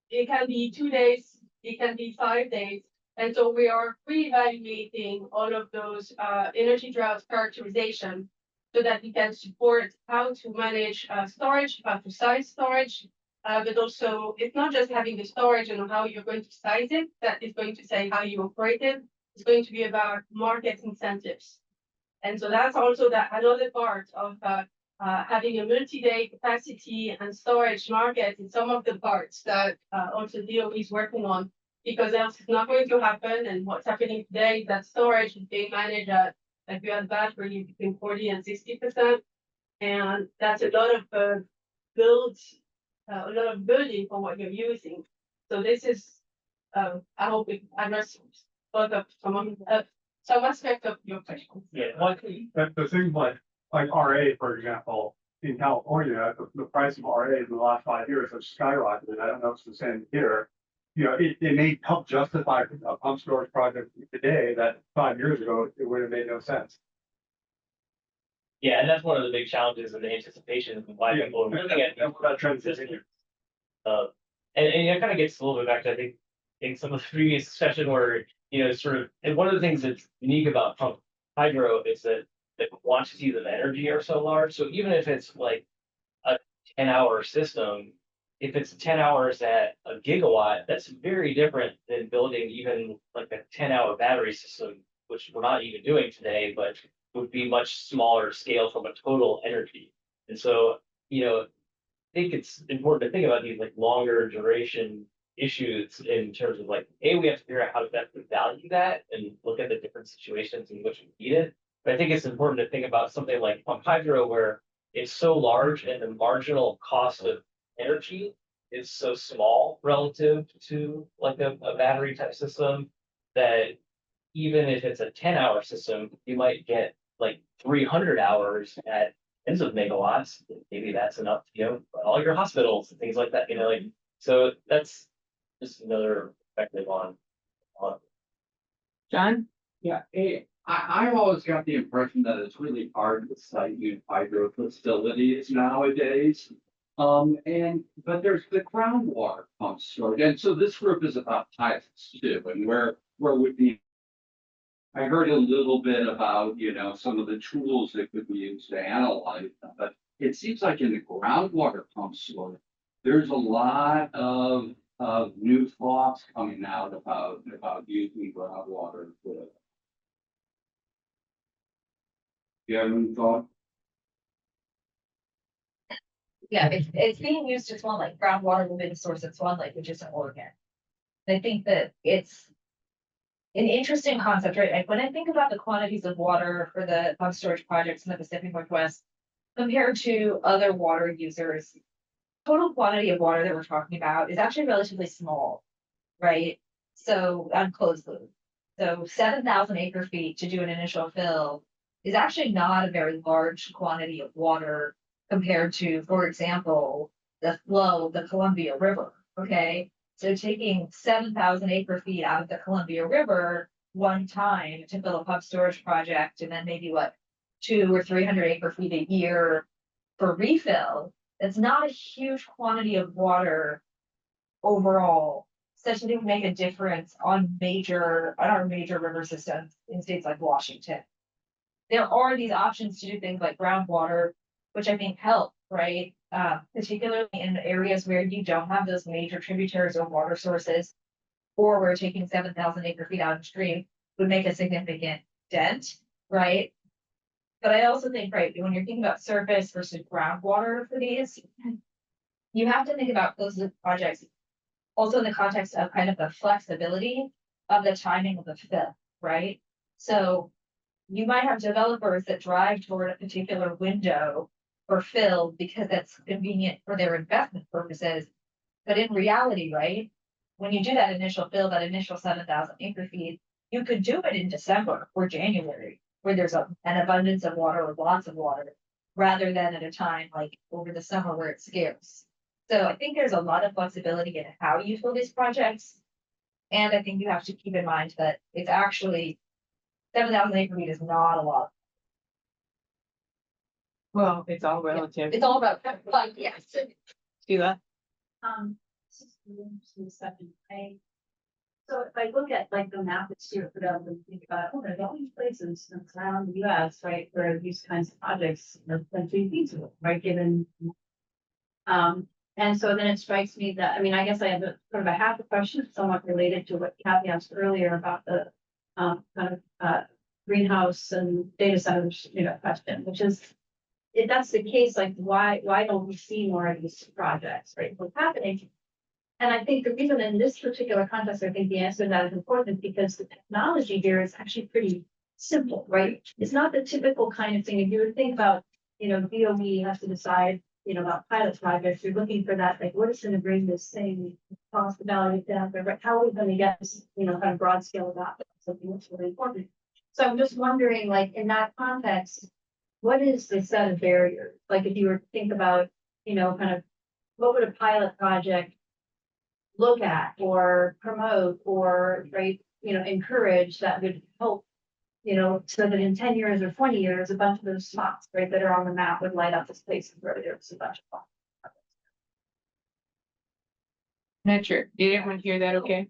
it can be 2 days, it can be 5 days. And so we are reevaluating all of those energy drought characterization so that we can support how to manage storage, how to size storage. But also, it's not just having the storage and how you're going to size it that is going to say how you operate it. It's going to be about market incentives. And so that's also another part of having a multi-day capacity and storage market in some of the parts that also DOE is working on, because else it's not going to happen. And what's happening today is that storage is being managed at, like we had battery between 40 and 60%. And that's a lot of building for what you're using. So this is, I hope it addresses both of some aspect of your question. Yeah, The things like RA, for example, in California, the price of RA in the last 5 years have skyrocketed. I don't know if it's the same here. You know, it may help justify a pump storage project today that 5 years ago, it would have made no sense. yeah, and that's one of the big challenges of the anticipation of why people are looking at that transition. And it kind of gets a little bit back to, I think, in some of the previous session where, you know, sort of, and one of the things that's unique about pump hydro is that the quantities of energy are so large. So even if it's like a 10-hour system, if it's 10 hours at a gigawatt, that's very different than building even like a 10-hour battery system, which we're not even doing today, but would be much smaller scale from a total energy. And so, you know, I think it's important to think about these like longer duration issues in terms of like, we have to figure out how to best value that and look at the different situations in which we need it. But I think it's important to think about something like pump hydro where it's so large and the marginal cost of energy is so small relative to like a battery type system that even if it's a 10-hour system, you might get like 300 hours at tens of megawatts. Maybe that's enough, you know, for all your hospitals and things like that, you know, like, so that's just another perspective on. John? Yeah, I've always got the impression that it's really hard to site new hydro facilities nowadays. But there's the groundwater pump storage, and so this group is about types too, and where would be. I heard a little bit about, you know, some of the tools that could be used to analyze them, but it seems like in the groundwater pump storage, there's a lot of new thoughts coming out about using groundwater for. You have any thought? Yeah, it's being used as one, like groundwater will be the source of Swan Lake, which is in Oregon. I think that it's an interesting concept, right? Like when I think about the quantities of water for the pump storage projects in the Pacific Northwest compared to other water users, total quantity of water that we're talking about is actually relatively small, right? So on closed loop. So 7,000 acre feet to do an initial fill is actually not a very large quantity of water compared to, for example, the flow of the Columbia River, okay? So taking 7,000 acre feet out of the Columbia River one time to fill a pump storage project, and then maybe what, 200 or 300 acre feet a year for refill, that's not a huge quantity of water overall, such that it would make a difference on our major river systems in states like Washington. There are these options to do things like groundwater, which I think help, right? Particularly in areas where you don't have those major tributaries or water sources, or where taking 7,000 acre feet out of stream would make a significant dent, right? But I also think, right, when you're thinking about surface versus groundwater for these, you have to think about closed loop projects also in the context of kind of the flexibility of the timing of the fill, right? So you might have developers that drive toward a particular window for fill because that's convenient for their investment purposes. But in reality, right, when you do that initial fill, that initial 7,000 acre feet, you could do it in December or January, where there's an abundance of water or lots of water, rather than at a time like over the summer where it's scarce. So I think there's a lot of flexibility in how you fill these projects. And I think you have to keep in mind that it's actually 7,000 acre feet is not a lot. Well, it's all relative. It's all about, but yes. Sheila? This is really interesting stuff. So if I look at like the map that's here put up and think about, oh, there's all these places around the US, right, where these kinds of projects are potentially feasible, right, given. And so then it strikes me that, I mean, I guess I have a sort of a half a question somewhat related to what Kathy asked earlier about the greenhouse and data centers, question, which is, if that's the case, like, why don't we see more of these projects, right? What's happening? And I think the reason in this particular context, I think the answer to that is important because the technology here is actually pretty simple, right? It's not the typical kind of thing. If you would think about, DOE has to decide, about pilot projects, you're looking for that, like, what is going to bring this thing cost value down, but how are we going to get this, kind of broad scale adoption, something that's really important. So I'm just wondering, like, in that context, what is the set of barriers? Like, if you were to think about, kind of what would a pilot project look at or promote or, right, encourage that would help, so that in 10 years or 20 years, a bunch of those spots, right, that are on the map would light up this place where there's a bunch of fun. Not sure. Did everyone hear that okay?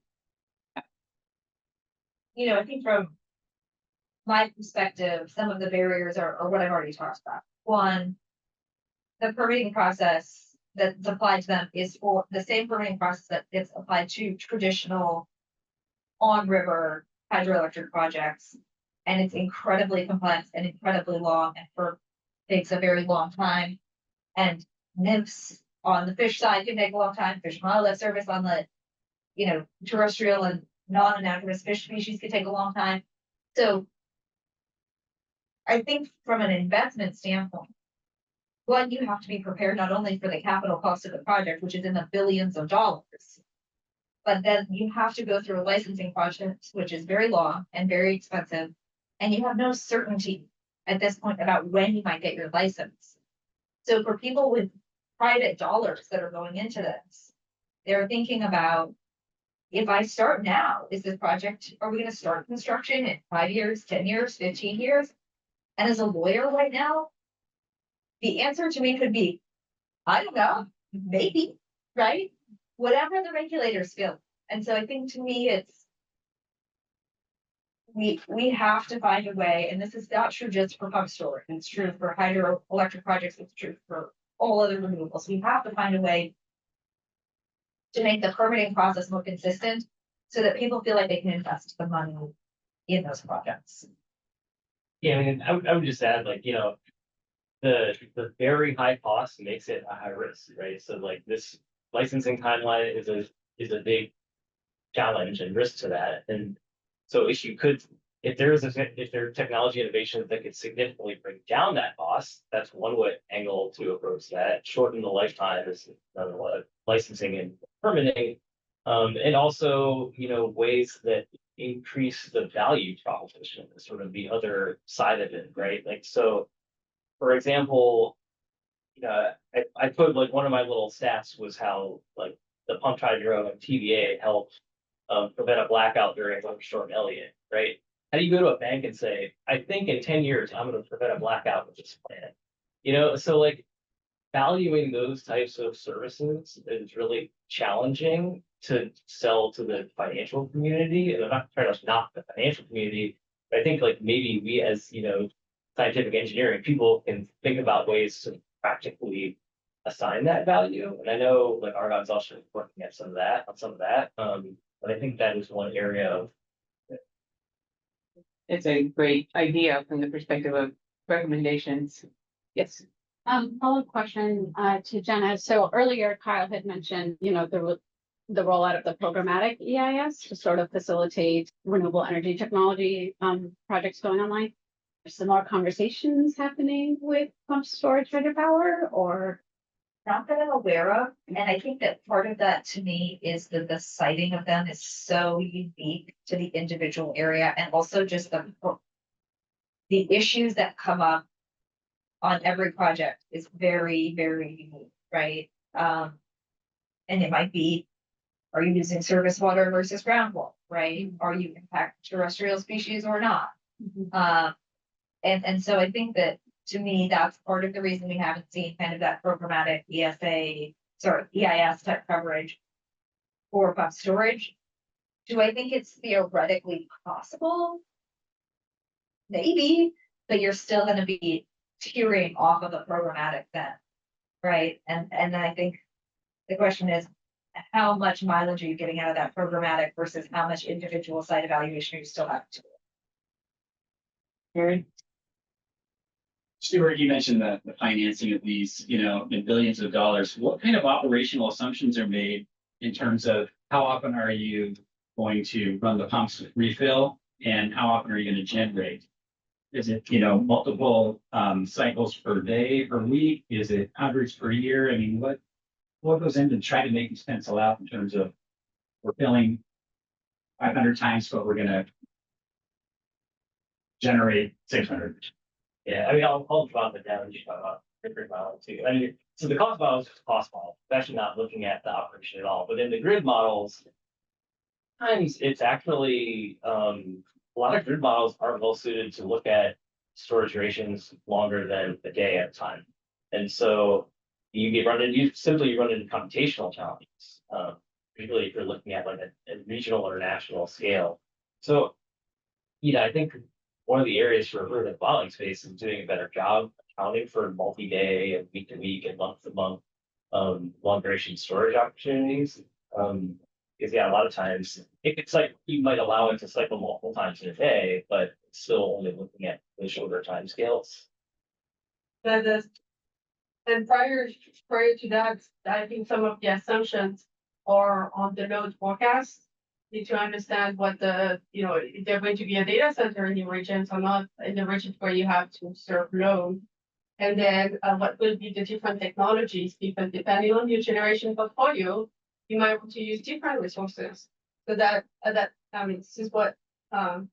I think from my perspective, some of the barriers are what I've already talked about. One, the permitting process that's applied to them is for the same permitting process that gets applied to traditional on-river hydroelectric projects. And it's incredibly complex and incredibly long, and takes a very long time. And nymphs on the fish side can take a long time. Fish and wildlife service on the, terrestrial and non-anadromous fish species can take a long time. So I think from an investment standpoint, one, you have to be prepared not only for the capital cost of the project, which is in the billions of dollars, but then you have to go through a licensing process, which is very long and very expensive. And you have no certainty at this point about when you might get your license. So for people with private dollars that are going into this, they're thinking about, if I start now, are we going to start construction in 5 years, 10 years, 15 years? And as a lawyer right now, the answer to me could be, I don't know, maybe, right? Whatever the regulators feel. And so I think to me, it's, we have to find a way, and this is not true just for pump storage, it's true for hydroelectric projects, it's true for all other renewables. We have to find a way to make the permitting process more consistent so that people feel like they can invest the money in those projects. Yeah, I mean, I would just add, like, the very high cost makes it a high risk, right? So like this licensing timeline is a big challenge and risk to that. And so if there's technology innovations that could significantly bring down that cost, that's one way angle to approach that. Shorten the lifetime is another one, licensing and permitting. And also, ways that increase the value proposition is sort of the other side of it, right? Like, so for example, I put like one of my little stats was how like the pumped hydro and TVA helped prevent a blackout during Winter Storm Elliott, right? How do you go to a bank and say, I think in 10 years, I'm going to prevent a blackout with this plan? So like valuing those types of services is really challenging to sell to the financial community. And I'm not trying to knock the financial community, but I think like maybe we as, scientific engineering, people can think about ways to practically assign that value. And I know like Argonne's also working at some of that. But I think that is one area of. It's a great idea from the perspective of recommendations. Yes. Follow-up question to Jenna. So earlier Kyle had mentioned, the rollout of the programmatic EIS to sort of facilitate renewable energy technology projects going online. There's some more conversations happening with pump storage hydropower, or Not that I'm aware of, and I think that part of that to me is that the siting of them is so unique to the individual area, and also just the issues that come up on every project is very, very unique, right? And it might be Are you using surface water versus groundwater, right? Are you impacting terrestrial species or not? And so I think that, to me, that's part of the reason we haven't seen kind of that programmatic EIS type coverage for pump storage. Do I think it's theoretically possible? Maybe, but you're still gonna be tearing off of the programmatic then, right? And I think the question is, how much mileage are you getting out of that programmatic versus how much individual site evaluation you still have to do? Karen? Stuart, you mentioned that the financing of these, in billions of dollars. What kind of operational assumptions are made in terms of how often are you going to run the pumps with refill and how often are you going to generate? Is it, multiple cycles per day, per week? Is it hundreds per year? I mean, what goes into try to make these pencil out in terms of we're filling 500 times, but we're going to generate 600? Yeah, I mean, I'll drop it down and just talk about different model too. I mean, so the cost model is just a cost model, it's actually not looking at the operation at all, but in the grid models, times it's actually, a lot of grid models aren't well suited to look at storage durations longer than a day at a time. And so you run into computational challenges, particularly if you're looking at like a regional or national scale. So, I think one of the areas for urban dwelling space is doing a better job accounting for multi-day and week to week and month to month long duration storage opportunities. Because a lot of times it's like you might allow it to cycle multiple times in a day, but it's still only looking at the shorter time scales. That is, and prior to that, I think some of the assumptions are on the load forecast. Need to understand what if they're going to be a data center in the regions or not, in the regions where you have to serve load. And then what will be the different technologies, because depending on your generation portfolio, you might want to use different resources. So this is what Amram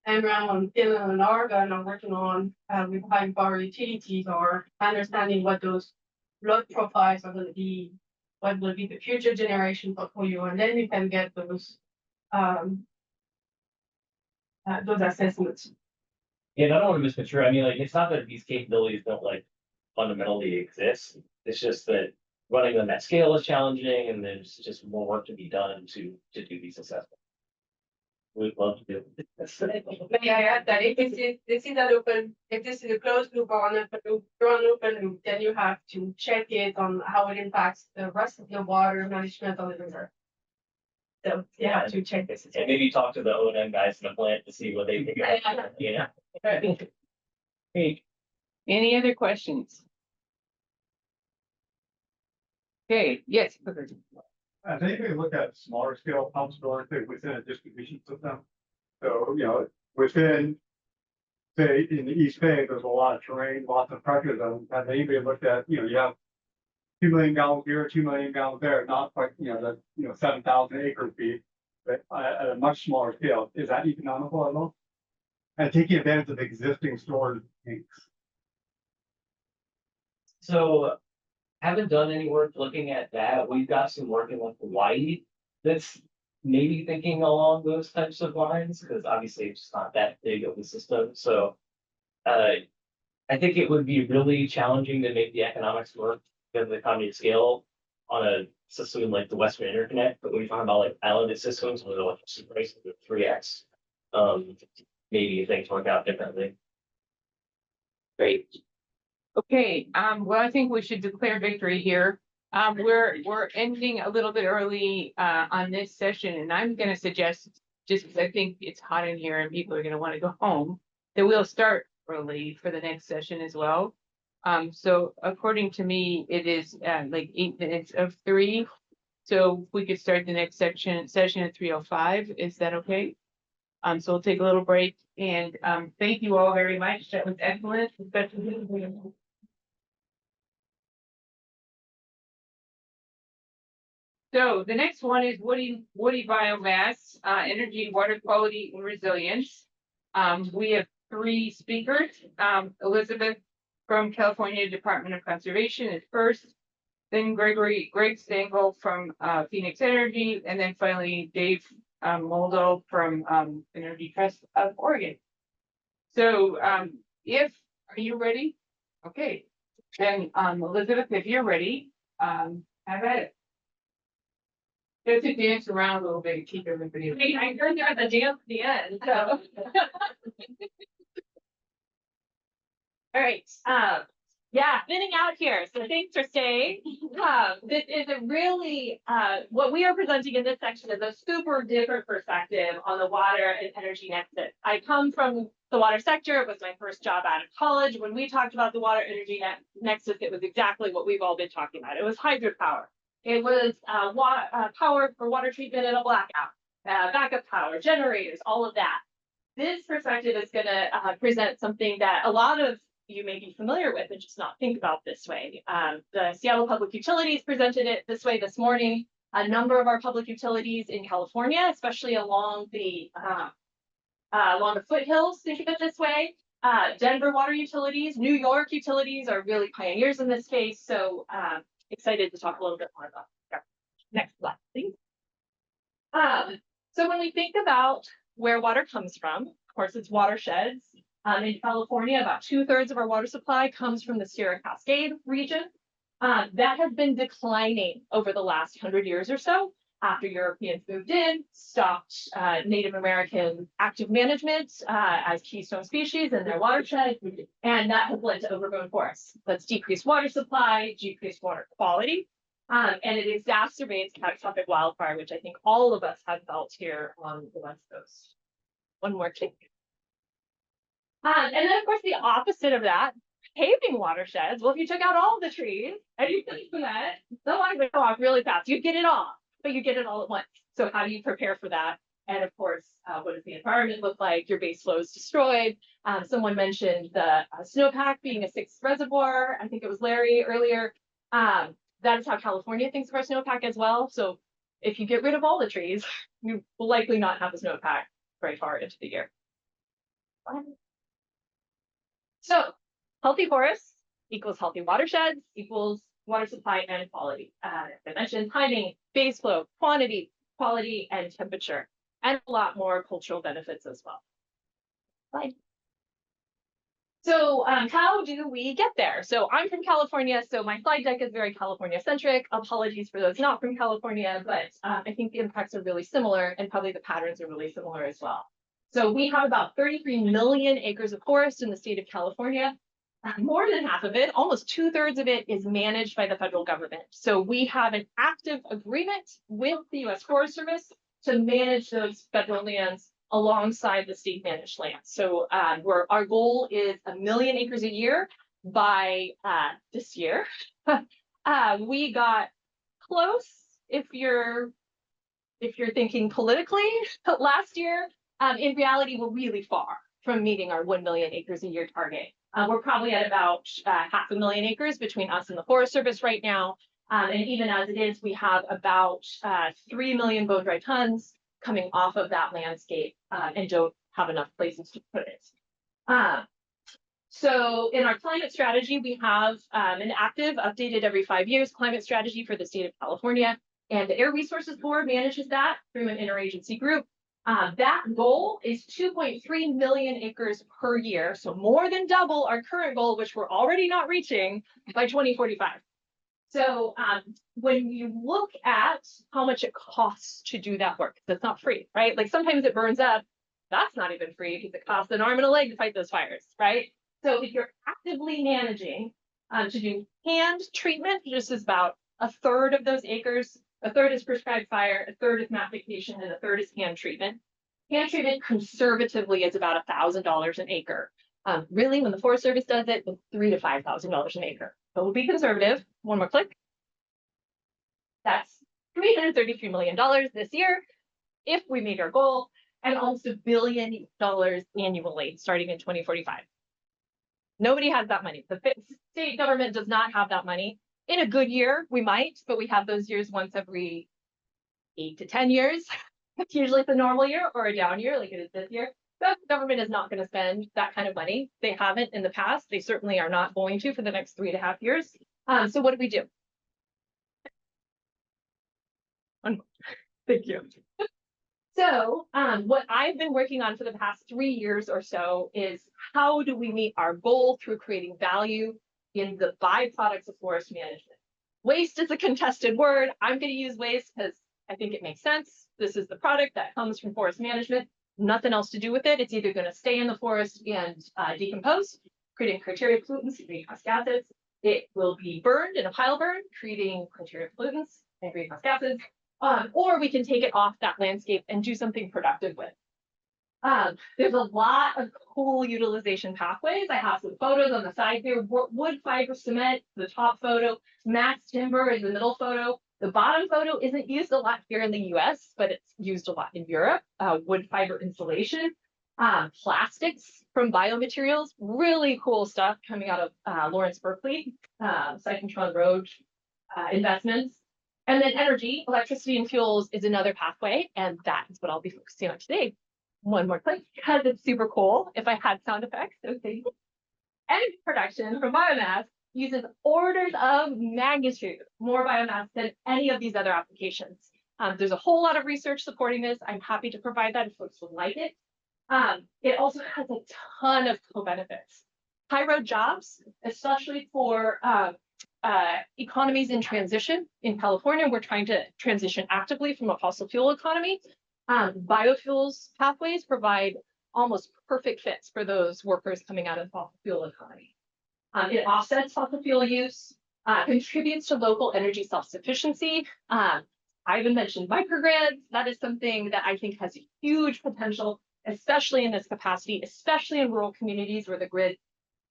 and Finland and Oregon are working on with high power utilities, or understanding what those load profiles are going to be, what will be the future generation portfolio, and then you can get those assessments. Yeah, and I don't want to misconstrue. I mean, like, it's not that these capabilities don't fundamentally exist. It's just that running them at scale is challenging, and there's just more work to be done to do these assessments. We'd love to do it. May I add that if this is a closed loop or an open loop, then you have to check it on how it impacts the rest of the water management on the river. So you have to check this. And maybe talk to the O&M guys in the plant to see what they think. Great. Any other questions? Okay, yes. I think we look at smaller scale pump storage within a distribution system. So, within, say, in the East Bay, there's a lot of terrain, lots of pressure zones. Has anybody looked at, you have 2 million gallons here, 2 million gallons there, not quite, 7,000 acre feet, but at a much smaller scale. Is that economical at all? And taking advantage of existing storage tanks. So haven't done any work looking at that. We've got some work in Hawaii that's maybe thinking along those types of lines, because obviously it's just not that big of a system. So I think it would be really challenging to make the economics work because of the economy of scale on a system like the Western Interconnect. But when you talk about islanded systems with electricity prices of 3x, maybe things work out differently. Great. Okay, well, I think we should declare victory here. We're ending a little bit early on this session, and I'm gonna suggest, just because I think it's hot in here and people are gonna want to go home, that we'll start early for the next session as well. So according to me, it is like 8 minutes of 3. So we could start the next session at 3:05. Is that okay? So we'll take a little break, and thank you all very much. That was excellent. So the next one is woody biomass, energy, water quality, and resilience. We have 3 speakers. Elizabeth from California Department of Conservation is first. then Greg Stengel from Phoenix Energy, and then finally Dave Moldo from Energy Trust of Oregon. So are you ready? Okay, then Elizabeth, if you're ready, have at it. Just to dance around a little bit and keep everybody. I heard there the dance at the end, so. All right, yeah, spinning out here, so thanks for staying. This is a really, what we are presenting in this section is a super different perspective on the water and energy nexus. I come from the water sector, it was my first job out of college. When we talked about the water energy nexus, it was exactly what we've all been talking about. It was hydropower. It was power for water treatment in a blackout, backup power, generators, all of that. This perspective is going to present something that a lot of you may be familiar with and just not think about this way. The Seattle Public Utilities presented it this way this morning. A number of our public utilities in California, especially along the foothills, think of it this way. Denver water utilities, New York utilities are really pioneers in this space. So excited to talk a little bit more about that. Next slide, please. So when we think about where water comes from, of course, it's watersheds. In California, about 2/3 of our water supply comes from the Sierra Cascade region. That has been declining over the last 100 years or so after Europeans moved in, stopped Native American active management as keystone species in their watershed, and that has led to overgrown forests. That's decreased water supply, decreased water quality, and it exacerbates catastrophic wildfire, which I think all of us have felt here on the West Coast. One more click. And then, of course, the opposite of that, paving watersheds. Well, if you took out all the trees and you put that, the line would go off really fast. You'd get it all, but you get it all at once. So how do you prepare for that? And of course, what does the environment look like? Your base flow is destroyed. Someone mentioned the snowpack being a sixth reservoir. I think it was Larry earlier. That is how California thinks of our snowpack as well. So if you get rid of all the trees, you will likely not have a snowpack very far into the year. So healthy forests equals healthy watersheds equals water supply and quality. As I mentioned, timing, base flow, quantity, quality, and temperature, and a lot more cultural benefits as well. Bye. So how do we get there? So I'm from California, so my slide deck is very California centric. Apologies for those not from California, but I think the impacts are really similar and probably the patterns are really similar as well. So we have about 33 million acres of forest in the state of California. More than half of it, almost 2/3 of it, is managed by the federal government. So we have an active agreement with the U.S. Forest Service to manage those federal lands alongside the state managed lands. So our goal is 1 million acres a year by this year. We got close if you're thinking politically last year. In reality, we're really far from meeting our 1 million acres a year target. We're probably at about 500,000 acres between us and the Forest Service right now. And even as it is, we have about 3 million bone-dry tons coming off of that landscape and don't have enough places to put it. So in our climate strategy, we have an active, updated every 5 years climate strategy for the state of California. And the Air Resources Board manages that through an interagency group. That goal is 2.3 million acres per year, so more than double our current goal, which we're already not reaching by 2045. So when you look at how much it costs to do that work, that's not free, right? Like sometimes it burns up, that's not even free because it costs an arm and a leg to fight those fires, right? So if you're actively managing to do hand treatment, this is about 1/3 of those acres. 1/3 is prescribed fire, 1/3 is matification, and 1/3 is hand treatment. Hand treatment conservatively is about $1,000 an acre. Really, when the Forest Service does it, it's $3,000 to $5,000 an acre. But we'll be conservative. One more click. That's $333 million this year if we meet our goal, and almost $1 billion annually starting in 2045. Nobody has that money. The state government does not have that money. In a good year, we might, but we have those years once every 8 to 10 years. It's usually the normal year or a down year like it is this year. The government is not going to spend that kind of money. They haven't in the past. They certainly are not going to for the next 3.5 years. So what do? Thank you. So, what I've been working on for the past 3 years or so is how do we meet our goal through creating value in the byproducts of forest management? Waste is a contested word. I'm going to use waste because I think it makes sense. This is the product that comes from forest management. Nothing else to do with it. It's either going to stay in the forest and decompose, creating criteria pollutants and greenhouse gases. It will be burned in a pile burn, creating criteria pollutants and greenhouse gases. Or we can take it off that landscape and do something productive with. There's a lot of cool utilization pathways. I have some photos on the side here. Wood fiber cement, the top photo, mass timber is the middle photo. The bottom photo isn't used a lot here in the US, but it's used a lot in Europe. Wood fiber insulation, plastics from biomaterials, really cool stuff coming out of Lawrence Berkeley, Cyclotron Road investments. And then energy, electricity and fuels is another pathway, and that is what I'll be focusing on today. One more click, because it's super cool. If I had sound effects, okay. Energy production from biomass uses orders of magnitude more biomass than any of these other applications. There's a whole lot of research supporting this. I'm happy to provide that if folks would like it. It also has a ton of co-benefits. High road jobs, especially for economies in transition. In California, we're trying to transition actively from a fossil fuel economy. Biofuels pathways provide almost perfect fits for those workers coming out of the fossil fuel economy. It offsets fossil fuel use, contributes to local energy self-sufficiency. I even mentioned microgrids. That is something that I think has huge potential, especially in this capacity, especially in rural communities where the grid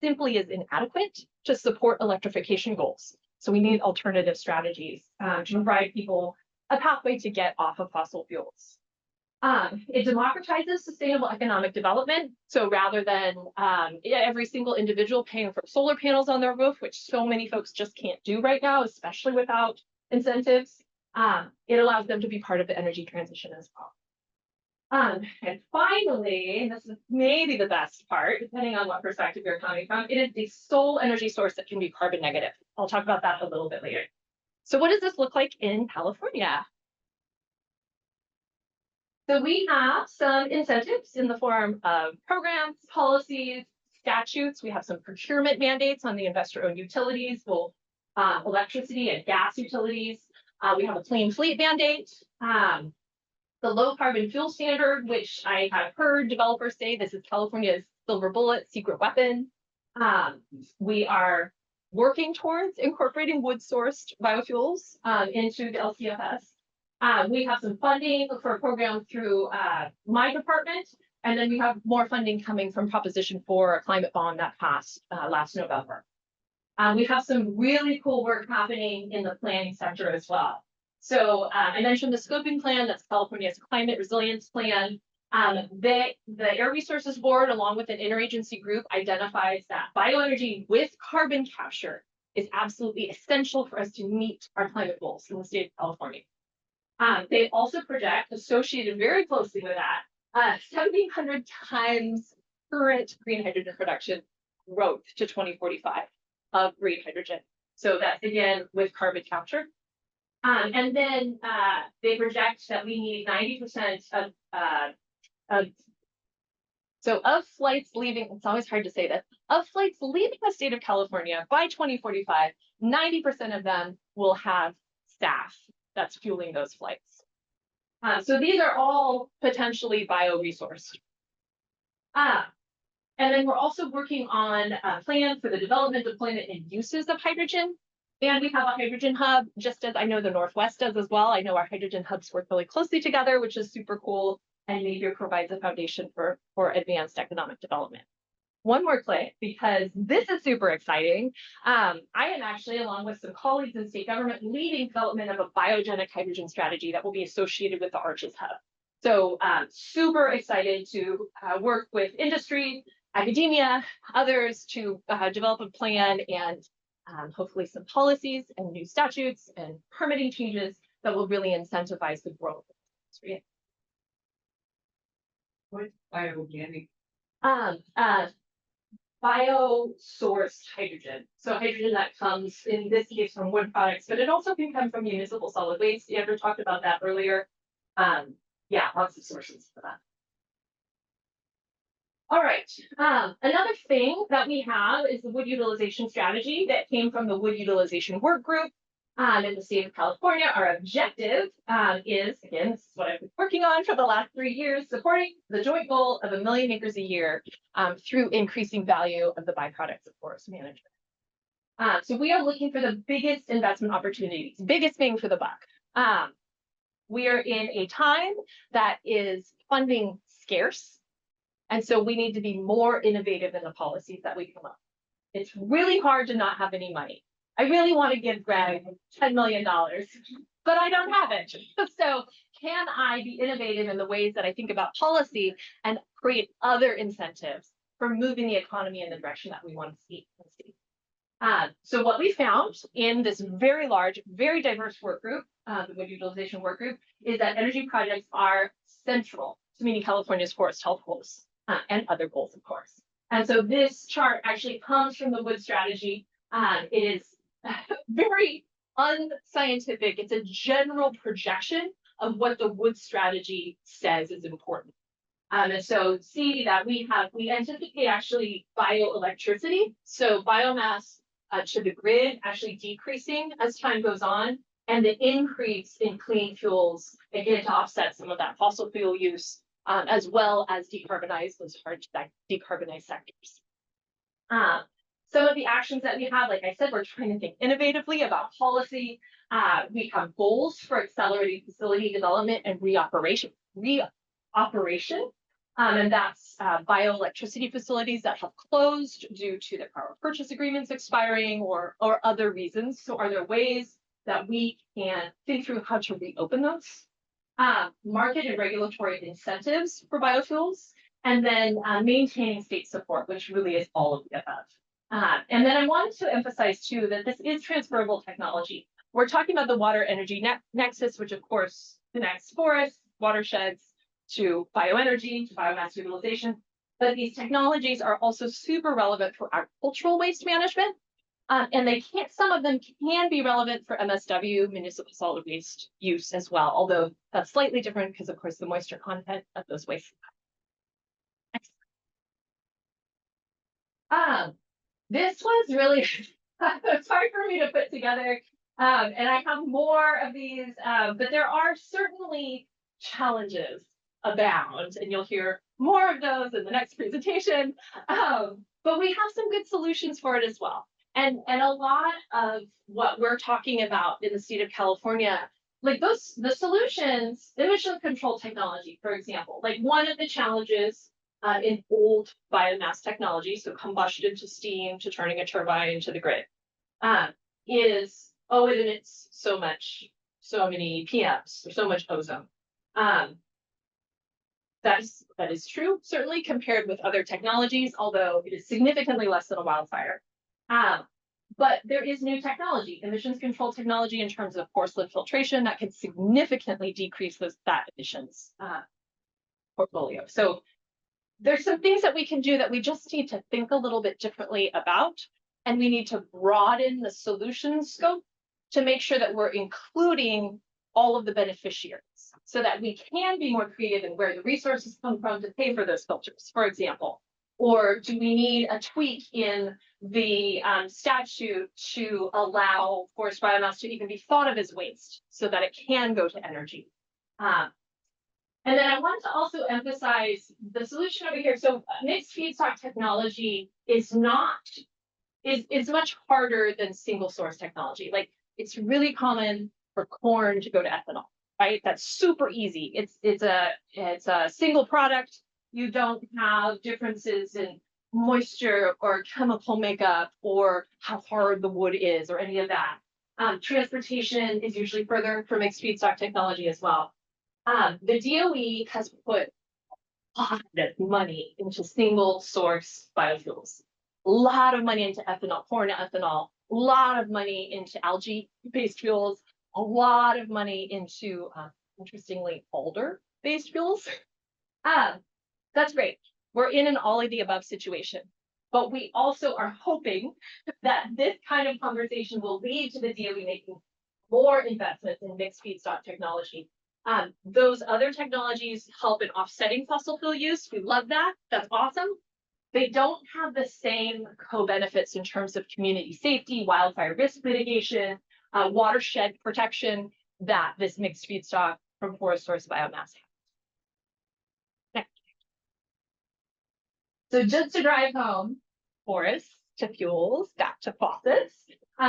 simply is inadequate to support electrification goals. So we need alternative strategies to provide people a pathway to get off of fossil fuels. It democratizes sustainable economic development. So rather than every single individual paying for solar panels on their roof, which so many folks just can't do right now, especially without incentives, it allows them to be part of the energy transition as well. And finally, and this is maybe the best part, depending on what perspective you're coming from, it is the sole energy source that can be carbon negative. I'll talk about that a little bit later. So what does this look like in California? So we have some incentives in the form of programs, policies, statutes. We have some procurement mandates on the investor-owned utilities, both electricity and gas utilities. We have a clean fleet mandate. The low carbon fuel standard, which I have heard developers say this is California's silver bullet, secret weapon. We are working towards incorporating wood sourced biofuels into the LCFS. We have some funding for a program through my department, and then we have more funding coming from Proposition 4, a climate bond that passed last November. We have some really cool work happening in the planning sector as well. So I mentioned the scoping plan, that's California's climate resilience plan. The Air Resources Board, along with an interagency group, identifies that bioenergy with carbon capture is absolutely essential for us to meet our climate goals in the state of California. They also project, associated very closely with that, 1,700 times current green hydrogen production growth to 2045 of green hydrogen. So that's again with carbon capture. And then they project that we need 90% of flights leaving, it's always hard to say that, of flights leaving the state of California by 2045, 90% of them will have SAF that's fueling those flights. So these are all potentially bio-resourced. And then we're also working on a plan for the development, deployment, and uses of hydrogen. And we have a hydrogen hub, just as I know the Northwest does as well. I know our hydrogen hubs work really closely together, which is super cool, and maybe provides a foundation for advanced economic development. One more click, because this is super exciting. I am actually, along with some colleagues in state government, leading development of a biogenic hydrogen strategy that will be associated with the Arches Hub. So super excited to work with industry, academia, others to develop a plan and hopefully some policies and new statutes and permitting changes that will really incentivize the growth of the industry. What's bioorganic? bio-sourced hydrogen. So hydrogen that comes, in this case, from wood products, but it also can come from municipal solid waste. Andrew talked about that earlier. Yeah, lots of sources for that. All right, another thing that we have is the wood utilization strategy that came from the wood utilization work group. In the state of California, our objective is, again, this is what I've been working on for the last 3 years, supporting the joint goal of 1 million acres a year through increasing value of the byproducts of forest management. So we are looking for the biggest investment opportunities, biggest bang for the buck. We are in a time that is funding scarce. And so we need to be more innovative in the policies that we come up. It's really hard to not have any money. I really want to give Greg $10 million, but I don't have it. So can I be innovative in the ways that I think about policy and create other incentives for moving the economy in the direction that we want to see? So what we found in this very large, very diverse work group, the wood utilization work group, is that energy projects are central to meeting California's forest health goals and other goals, of course. And so this chart actually comes from the wood strategy. It is very unscientific. It's a general projection of what the wood strategy says is important. And so see that we anticipate actually bioelectricity. So biomass to the grid actually decreasing as time goes on, and the increase in clean fuels, again, to offset some of that fossil fuel use, as well as decarbonize those hard to decarbonize sectors. Some of the actions that we have, like I said, we're trying to think innovatively about policy. We have goals for accelerating facility development and reoperation. And that's bioelectricity facilities that have closed due to their power purchase agreements expiring or other reasons. So are there ways that we can think through how to reopen those? Market and regulatory incentives for biofuels, and then maintaining state support, which really is all of the above. And then I wanted to emphasize too that this is transferable technology. We're talking about the water energy nexus, which of course connects forests, watersheds to bioenergy, to biomass utilization. But these technologies are also super relevant for agricultural waste management. And some of them can be relevant for MSW, municipal solid waste use as well, although that's slightly different because of course the moisture content of those wastes. This was really, it's hard for me to put together. And I have more of these, but there are certainly challenges abound, and you'll hear more of those in the next presentation. But we have some good solutions for it as well. And a lot of what we're talking about in the state of California, like the solutions, emission control technology, for example, like one of the challenges in old biomass technology, so combustion to steam to turning a turbine to the grid, is, oh, it emits so many PMs, or so much ozone. That is true, certainly compared with other technologies, although it is significantly less than a wildfire. But there is new technology, emissions control technology in terms of porcelain filtration that can significantly decrease that emissions portfolio. So there's some things that we can do that we just need to think a little bit differently about, and we need to broaden the solution scope to make sure that we're including all of the beneficiaries so that we can be more creative in where the resources come from to pay for those filters, for example. Or do we need a tweak in the statute to allow forest biomass to even be thought of as waste so that it can go to energy? And then I want to also emphasize the solution over here. So mixed feedstock technology is much harder than single source technology. Like it's really common for corn to go to ethanol, right? That's super easy. It's a single product. You don't have differences in moisture or chemical makeup or how hard the wood is or any of that. Transportation is usually further for mixed feedstock technology as well. The DOE has put a lot of money into single source biofuels, a lot of money into ethanol, corn ethanol, a lot of money into algae-based fuels, a lot of money into, interestingly, alder-based fuels. That's great. We're in an all of the above situation. But we also are hoping that this kind of conversation will lead to the DOE making more investments in mixed feedstock technology. Those other technologies help in offsetting fossil fuel use. We love that. That's awesome. They don't have the same co-benefits in terms of community safety, wildfire risk mitigation, watershed protection that this mixed feedstock from forest source biomass has. Next. So just to drive home, forests to fuels, back to faucets,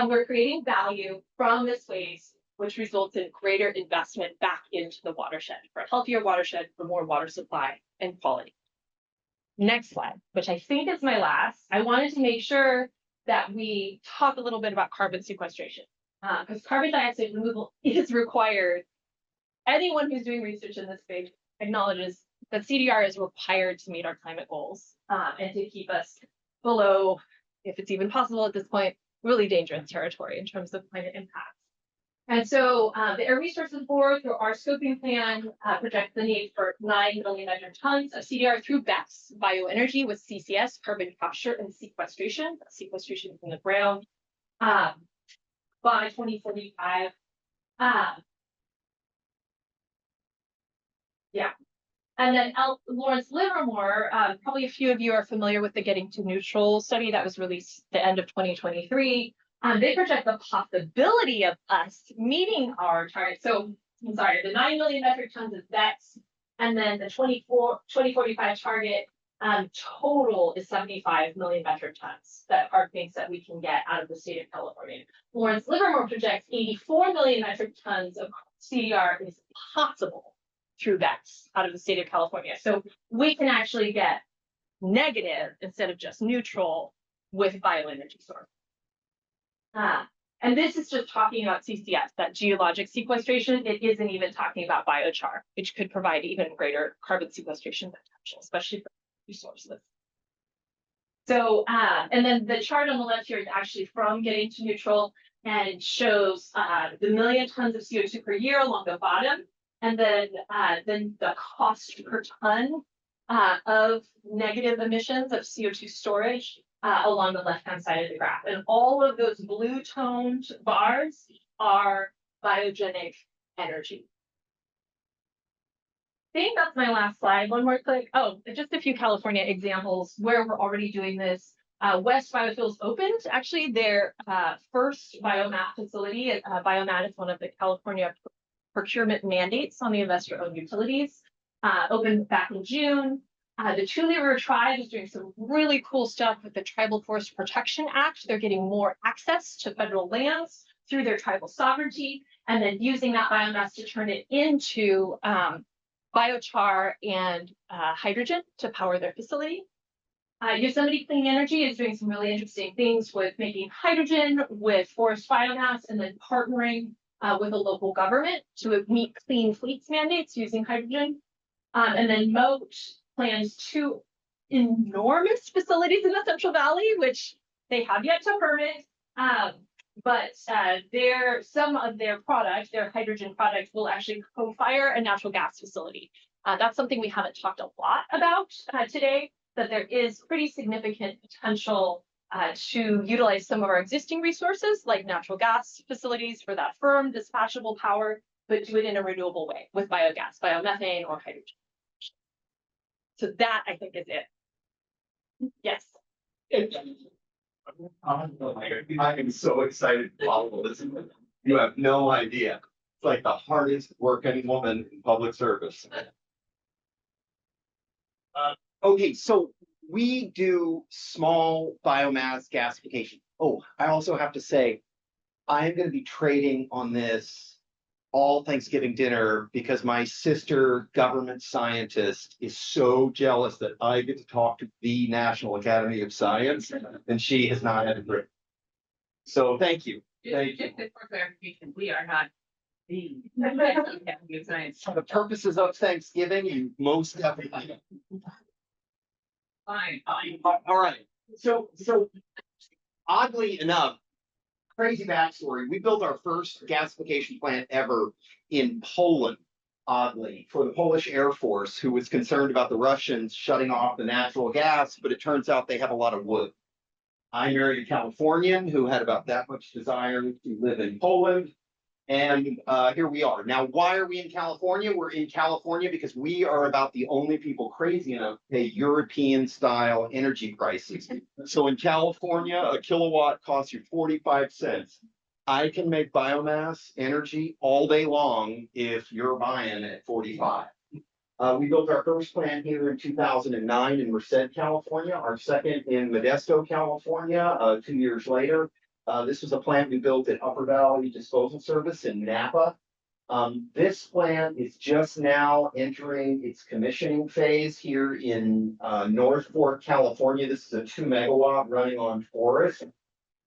we're creating value from this waste, which results in greater investment back into the watershed for a healthier watershed, for more water supply and quality. Next slide, which I think is my last. I wanted to make sure that we talk a little bit about carbon sequestration, because carbon dioxide removal is required. Anyone who's doing research in this space acknowledges that CDR is required to meet our climate goals and to keep us below, if it's even possible at this point, really dangerous territory in terms of climate impacts. And so the Air Resources Board, through our scoping plan, projects the need for 9 million metric tons of CDR through BECCS, bioenergy with CCS, carbon capture and sequestration from the ground, by 2045. Yeah. And then Lawrence Livermore, probably a few of you are familiar with the Getting to Neutral study that was released the end of 2023. They project the possibility of us meeting our target. So, I'm sorry, the 9 million metric tons is BECCS, and then the 2045 target total is 75 million metric tons that are things that we can get out of the state of California. Lawrence Livermore projects 84 million metric tons of CDR is possible through BECCS out of the state of California. So we can actually get negative instead of just neutral with bioenergy source. And this is just talking about CCS, that geologic sequestration. It isn't even talking about biochar, which could provide even greater carbon sequestration potential, especially for resources. So, and then the chart on the left here is actually from Getting to Neutral, and it shows the million tons of CO2 per year along the bottom, and then the cost per ton of negative emissions of CO2 storage along the left-hand side of the graph. And all of those blue-toned bars are biogenic energy. I think that's my last slide. One more click. Oh, just a few California examples where we're already doing this. West Biofuels opened actually their first biomat facility. Biomat is one of the California procurement mandates on the investor-owned utilities. Opened back in June. The Tule River Tribe is doing some really cool stuff with the Tribal Forest Protection Act. They're getting more access to federal lands through their tribal sovereignty, and then using that biomass to turn it into biochar and hydrogen to power their facility. Yosemite Clean Energy is doing some really interesting things with making hydrogen with forest biomass and then partnering with a local government to meet clean fleets mandates using hydrogen. And then Moat plans 2 enormous facilities in the Central Valley, which they have yet to permit. But some of their products, their hydrogen products, will actually co-fire a natural gas facility. That's something we haven't talked a lot about today, that there is pretty significant potential to utilize some of our existing resources, like natural gas facilities for that firm dispatchable power, but do it in a renewable way with biogas, biomethane, or hydrogen. So that, I think, is it. Yes. I am so excited to follow this. You have no idea. It's like the hardest working woman in public service. Okay, so we do small biomass gasification. Oh, I also have to say, I am going to be trading on this all Thanksgiving dinner because my sister government scientist is so jealous that I get to talk to the National Academy of Science, and she has not had a break. So thank you. Thank you. Just for clarification, we are not the Academy of Science. For the purposes of Thanksgiving, you most definitely. Fine. All right. So oddly enough, crazy backstory. We built our first gasification plant ever in Poland. oddly, for the Polish Air Force, who was concerned about the Russians shutting off the natural gas, but it turns out they have a lot of wood. I married a Californian who had about that much desire to live in Poland. And here we are. Now, why are we in California? We're in California because we are about the only people crazy enough to pay European style energy prices. So in California, a kilowatt costs you 45 cents. I can make biomass energy all day long if you're buying at 45. We built our first plant here in 2009 in Merced, California, our second in Modesto, California, 2 years later. This was a plant we built at Upper Valley Disposal Service in Napa. This plant is just now entering its commissioning phase here in North Fork, California. This is a 2 megawatt running on forest.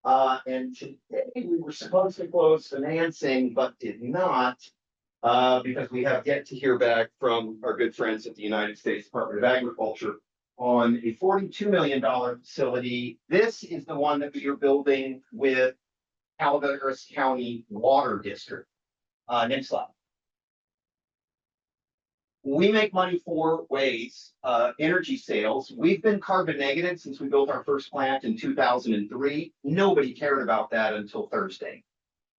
And today we were supposed to close financing, but did not, because we have yet to hear back from our good friends at the United States Department of Agriculture on a $42 million facility. This is the one that we are building with Calaveras County Water District. Next slide. We make money 4 ways. Energy sales. We've been carbon negative since we built our first plant in 2003. Nobody cared about that until Thursday.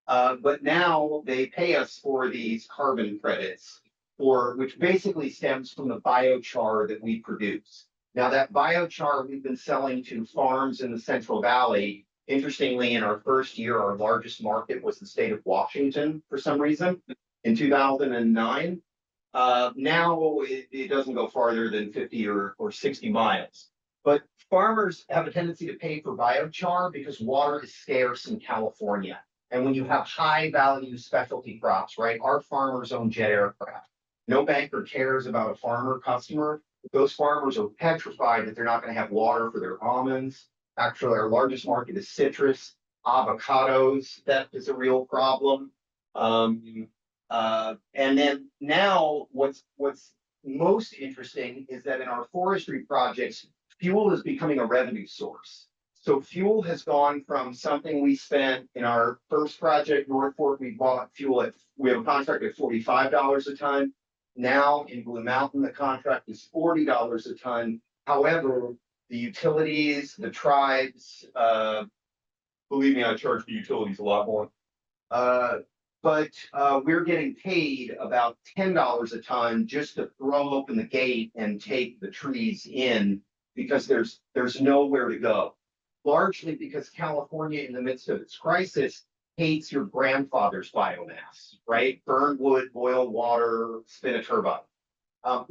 But now they pay us for these carbon credits, which basically stems from the biochar that we produce. Now that biochar we've been selling to farms in the Central Valley. Interestingly, in our first year, our largest market was the state of Washington for some reason in 2009. Now it doesn't go farther than 50 or 60 miles. But farmers have a tendency to pay for biochar because water is scarce in California. And when you have high value specialty crops, right? Our farmers own jet aircraft. No banker cares about a farmer customer. Those farmers are petrified that they're not going to have water for their almonds. Actually, our largest market is citrus, avocados. That is a real problem. And then now what's most interesting is that in our forestry projects, fuel is becoming a revenue source. So fuel has gone from something we spent in our first project, North Fork, we bought fuel we have a contract at $45 a ton. Now in Blue Mountain, the contract is $40 a ton. However, the utilities, the tribes, believe me, I charge the utilities a lot more. But we're getting paid about $10 a ton just to throw open the gate and take the trees in because there's nowhere to go. Largely because California, in the midst of its crisis, hates your grandfather's biomass, right? Burn wood, boil water, spin a turbine.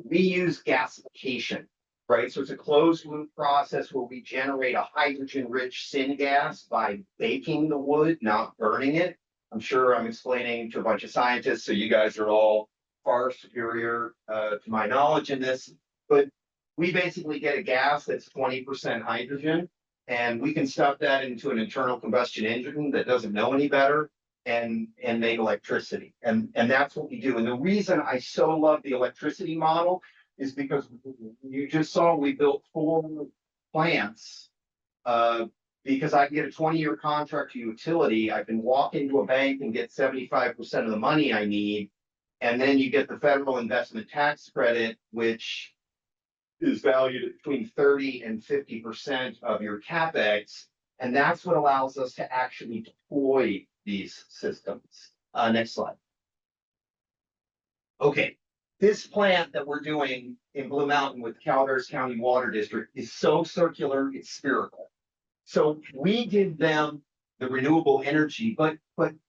We use gasification, right? So it's a closed loop process where we generate a hydrogen-rich syngas by baking the wood, not burning it. I'm sure I'm explaining to a bunch of scientists, so you guys are all far superior to my knowledge in this. But we basically get a gas that's 20% hydrogen, and we can stuff that into an internal combustion engine that doesn't know any better and make electricity. And that's what we do. And the reason I so love the electricity model is because you just saw we built 4 plants because I can get a 20-year contract to utility. I can walk into a bank and get 75% of the money I need. And then you get the federal investment tax credit, which is valued at between 30 and 50% of your CapEx. And that's what allows us to actually deploy these systems. Next slide. Okay. This plant that we're doing in Blue Mountain with Calaveras County Water District is so circular, it's spherical. So we give them the renewable energy, but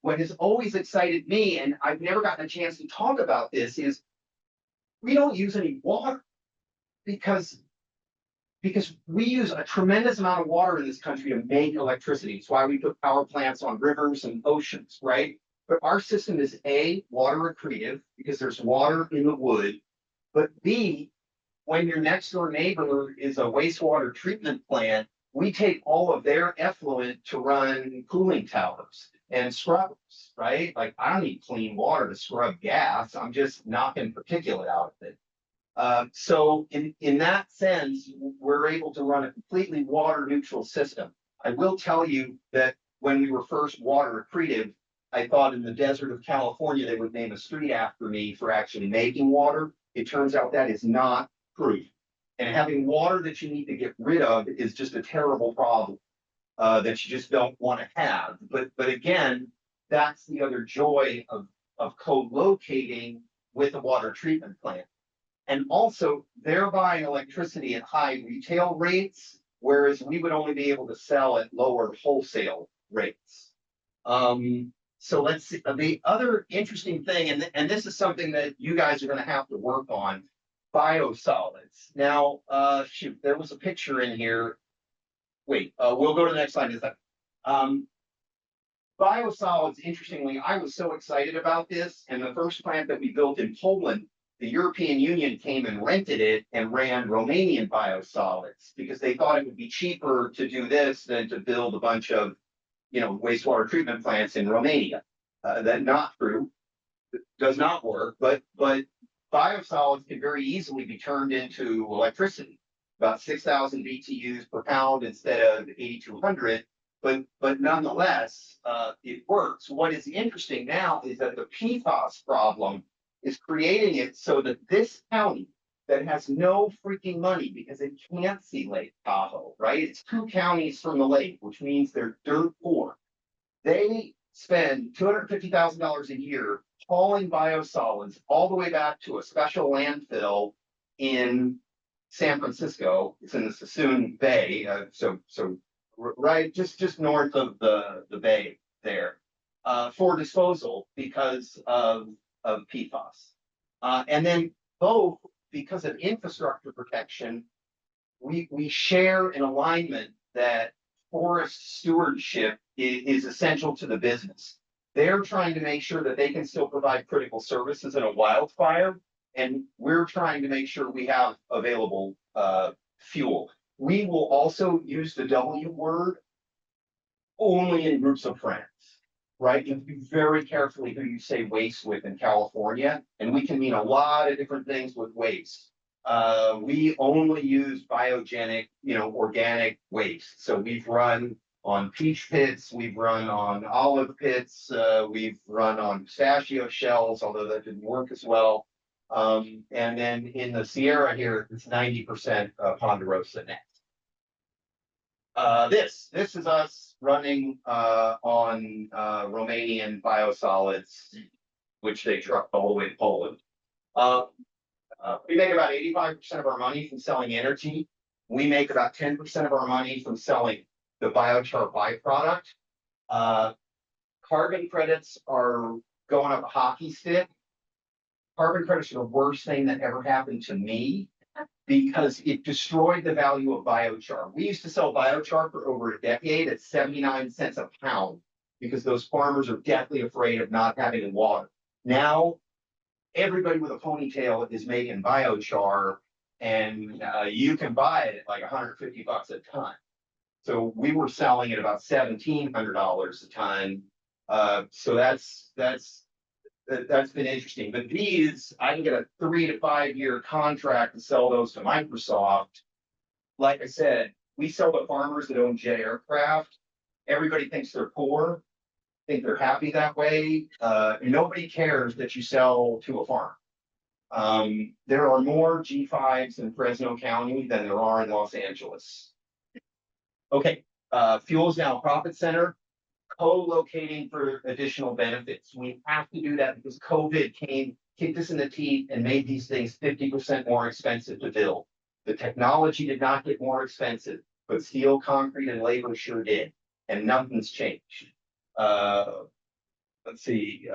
what has always excited me, and I've never gotten a chance to talk about this, is we don't use any water because we use a tremendous amount of water in this country to make electricity. It's why we put power plants on rivers and oceans, right? But our system is A, water accretive because there's water in the wood, but B, when your next door neighbor is a wastewater treatment plant, we take all of their effluent to run cooling towers and scrubbers, right? Like I don't need clean water to scrub gas. I'm just knocking particulate out of it. So in that sense, we're able to run a completely water neutral system. I will tell you that when we were first water accretive, I thought in the desert of California, they would name a street after me for actually making water. It turns out that is not true. And having water that you need to get rid of is just a terrible problem that you just don't want to have. But again, that's the other joy of co-locating with a water treatment plant. And also, they're buying electricity at high retail rates, whereas we would only be able to sell at lower wholesale rates. So let's see, the other interesting thing, and this is something that you guys are gonna have to work on, biosolids. Now, shoot, there was a picture in here. Wait, we'll go to the next slide in a second. Biosolids, interestingly, I was so excited about this, and the first plant that we built in Poland, the European Union came and rented it and ran Romanian biosolids because they thought it would be cheaper to do this than to build a bunch of, wastewater treatment plants in Romania. That's not true. It does not work, but biosolids can very easily be turned into electricity, about 6,000 BTUs per pound instead of 8,200. But nonetheless, it works. What is interesting now is that the PFAS problem is creating it so that this county that has no freaking money because it can't see Lake Tahoe, right? It's 2 counties from the lake, which means they're dirt poor. They spend $250,000 a year hauling biosolids all the way back to a special landfill in San Francisco. It's in the Sassoon Bay, right just north of the bay there, for disposal because of PFAS. And then both, because of infrastructure protection, we share an alignment that forest stewardship is essential to the business. They're trying to make sure that they can still provide critical services in a wildfire, and we're trying to make sure we have available fuel. We will also use the W word only in groups of friends, right? You have to be very carefully who you say waste with in California, and we can mean a lot of different things with waste. We only use biogenic, organic waste. So we've run on peach pits, we've run on olive pits, we've run on pistachio shells, although that didn't work as well. And then in the Sierra here, it's 90% ponderosa net. This is us running on Romanian biosolids, which they trucked all the way to Poland. We make about 85% of our money from selling energy. We make about 10% of our money from selling the biochar byproduct. Carbon credits are going up a hockey stick. Carbon credits are the worst thing that ever happened to me because it destroyed the value of biochar. We used to sell biochar for over a decade at 79 cents a pound because those farmers are deathly afraid of not having water. Now, everybody with a ponytail is making biochar, and you can buy it at like $150 a ton. So we were selling at about $1,700 a ton. So that's been interesting. But these, I can get a 3 to 5 year contract to sell those to Microsoft. Like I said, we sell to farmers that own jet aircraft. Everybody thinks they're poor, think they're happy that way. Nobody cares that you sell to a farm. There are more G5s in Fresno County than there are in Los Angeles. Okay, fuel is now a profit center. Co-locating for additional benefits. We have to do that because COVID kicked us in the teeth and made these things 50% more expensive to build. The technology did not get more expensive, but steel, concrete, and labor sure did, and nothing's changed. Let's see,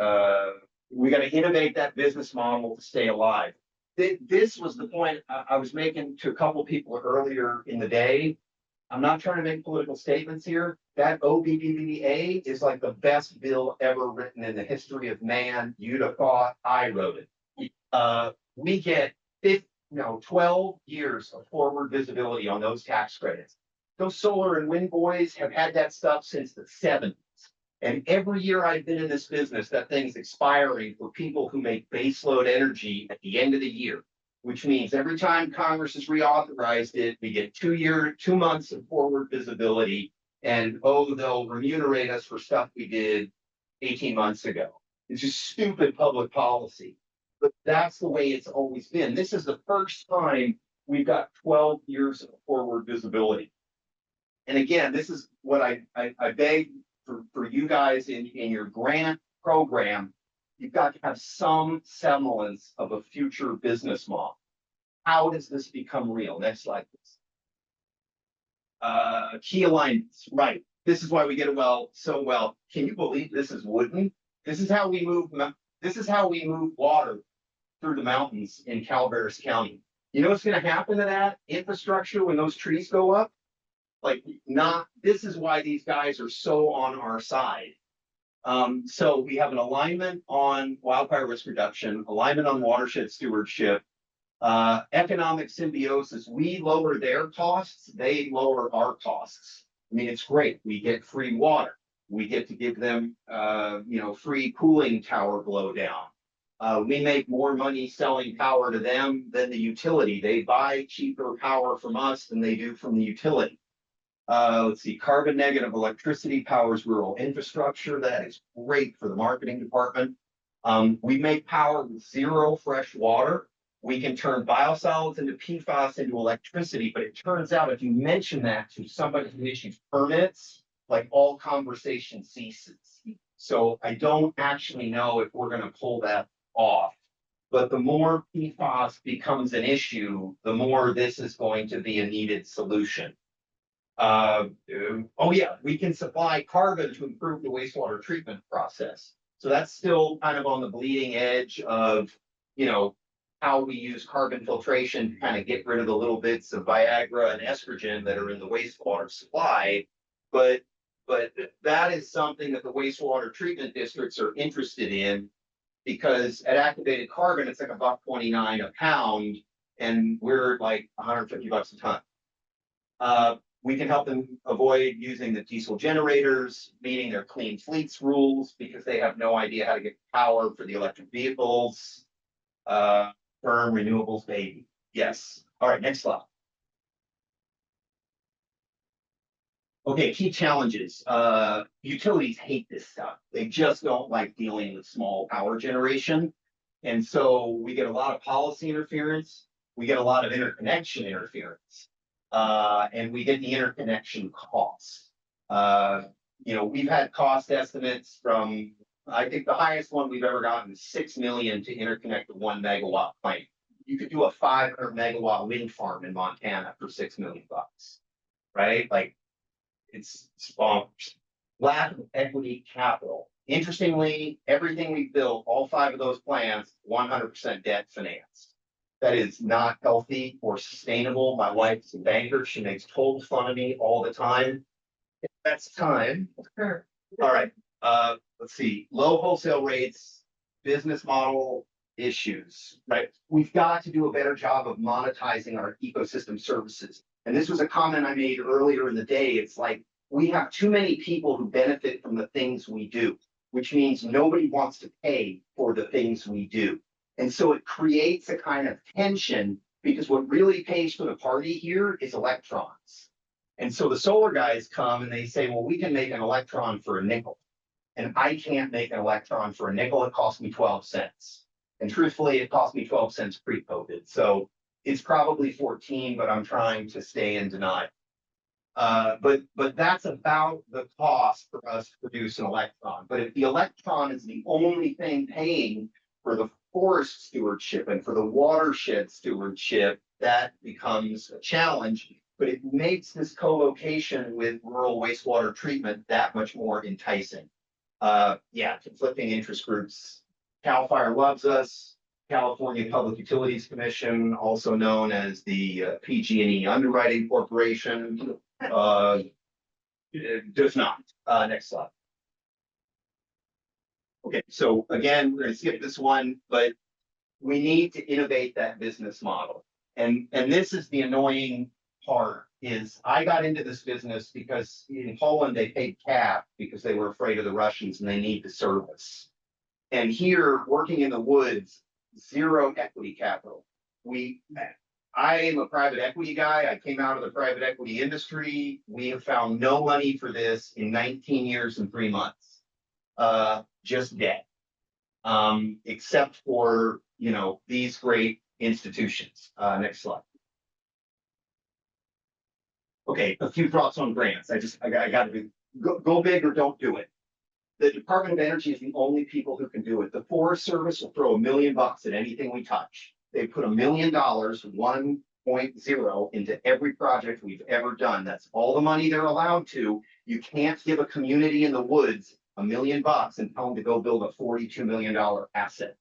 we got to innovate that business model to stay alive. This was the point I was making to a couple people earlier in the day. I'm not trying to make political statements here. That OBBBA is like the best bill ever written in the history of man. You'd have thought I wrote it. We get 12 years of forward visibility on those tax credits. Those solar and wind boys have had that stuff since the 70s. And every year I've been in this business, that thing's expiring for people who make baseload energy at the end of the year, which means every time Congress has reauthorized it, we get 2 months of forward visibility. And they'll remunerate us for stuff we did 18 months ago. It's just stupid public policy. But that's the way it's always been. This is the first time we've got 12 years of forward visibility. And again, this is what I beg for you guys in your grant program. You've got to have some semblance of a future business model. How does this become real? Next slide, please. Key alignments, right. This is why we get it so well. Can you believe this is wooden? This is how we move water through the mountains in Calaveras County. You know what's going to happen to that infrastructure when those trees go up? This is why these guys are so on our side. So we have an alignment on wildfire risk reduction, alignment on watershed stewardship, economic symbiosis. We lower their costs, they lower our costs. I mean, it's great. We get free water. We get to give them, free cooling tower blowdown. We make more money selling power to them than the utility. They buy cheaper power from us than they do from the utility. Let's see, carbon negative electricity powers rural infrastructure. That is great for the marketing department. We make power with zero fresh water. We can turn biosolids into PFAS into electricity, but it turns out if you mention that to somebody who issues permits, like all conversation ceases. So I don't actually know if we're going to pull that off. But the more PFAS becomes an issue, the more this is going to be a needed solution. We can supply carbon to improve the wastewater treatment process. So that's still kind of on the bleeding edge of, how we use carbon filtration to kind of get rid of the little bits of Viagra and estrogen that are in the wastewater supply. But that is something that the wastewater treatment districts are interested in, because at activated carbon, it's like $1.29 a pound, and we're like $150 a ton. We can help them avoid using the diesel generators, meeting their clean fleets rules, because they have no idea how to get power for the electric vehicles. Firm renewables, baby. Yes. All right, next slide. Okay, key challenges. Utilities hate this stuff. They just don't like dealing with small power generation. And so we get a lot of policy interference. We get a lot of interconnection interference. And we get the interconnection costs. We've had cost estimates from, I think the highest one we've ever gotten is $6 million to interconnect a 1 megawatt plant. You could do a 500 megawatt wind farm in Montana for $6 million, right? Like, it's bonkers. Lack of equity capital. Interestingly, everything we built, all 5 of those plants, 100% debt financed. That is not healthy or sustainable. My wife is a banker. She makes total fun of me all the time. That's time. All right. Let's see. Low wholesale rates, business model issues, right? We've got to do a better job of monetizing our ecosystem services. And this was a comment I made earlier in the day. It's like we have too many people who benefit from the things we do, which means nobody wants to pay for the things we do. And so it creates a kind of tension, because what really pays for the party here is electrons. And so the solar guys come and they say, well, we can make an electron for a nickel. And I can't make an electron for a nickel. It costs me 12 cents. And truthfully, it cost me 12 cents pre-COVID. So it's probably 14, but I'm trying to stay in denial. But that's about the cost for us to produce an electron. But if the electron is the only thing paying for the forest stewardship and for the watershed stewardship, that becomes a challenge. But it makes this co-location with rural wastewater treatment that much more enticing. Conflicting interest groups. CAL FIRE loves us. California Public Utilities Commission, also known as the PG&E Underwriting Corporation, it does not. Next slide. Okay, so again, we're going to skip this one, but we need to innovate that business model. And this is the annoying part, is I got into this business because in Poland they paid cap because they were afraid of the Russians and they need the service. And here, working in the woods, zero equity capital. I am a private equity guy. I came out of the private equity industry. We have found no money for this in 19 years and 3 months. just dead. Except for, these great institutions. Next slide. Okay, a few thoughts on grants. I gotta do, go big or don't do it. The Department of Energy is the only people who can do it. The Forest Service will throw $1 million at anything we touch. They put $1 million, 1.0, into every project we've ever done. That's all the money they're allowed to. You can't give a community in the woods $1 million and tell them to go build a $42 million asset.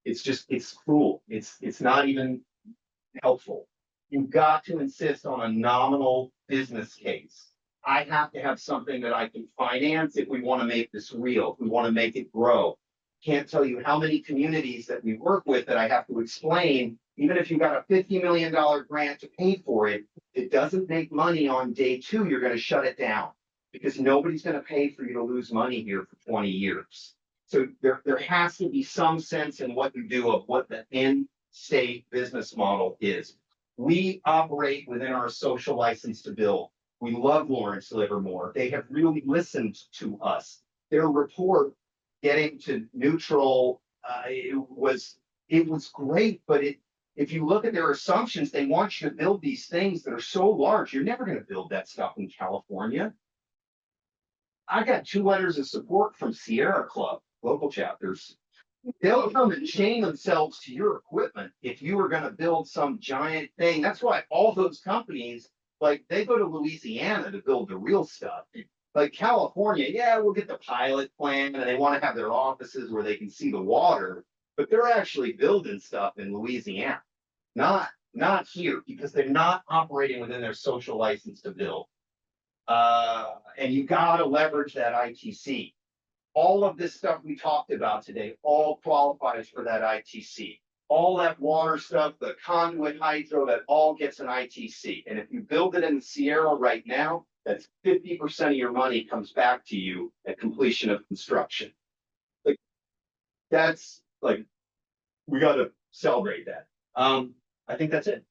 It's cruel. It's not even helpful. You've got to insist on a nominal business case. I have to have something that I can finance if we want to make this real, if we want to make it grow. Can't tell you how many communities that we work with that I have to explain, even if you got a $50 million grant to pay for it, it doesn't make money on day 2, you're going to shut it down because nobody's going to pay for you to lose money here for 20 years. So there has to be some sense in what you do of what the end state business model is. We operate within our social license to build. We love Lawrence Livermore. They have really listened to us. Their report getting to neutral, it was great, but if you look at their assumptions, they want you to build these things that are so large, you're never going to build that stuff in California. I got 2 letters of support from Sierra Club, local chapters. They'll come and chain themselves to your equipment if you are going to build some giant thing. That's why all those companies, like, they go to Louisiana to build the real stuff. Like California, yeah, we'll get the pilot plan and they want to have their offices where they can see the water, but they're actually building stuff in Louisiana, not here, because they're not operating within their social license to build. And you got to leverage that ITC. All of this stuff we talked about today all qualifies for that ITC. All that water stuff, the conduit hydro, that all gets an ITC. And if you build it in the Sierra right now, that's 50% of your money comes back to you at completion of construction. Like, that's like, we got to celebrate that. I think that's it.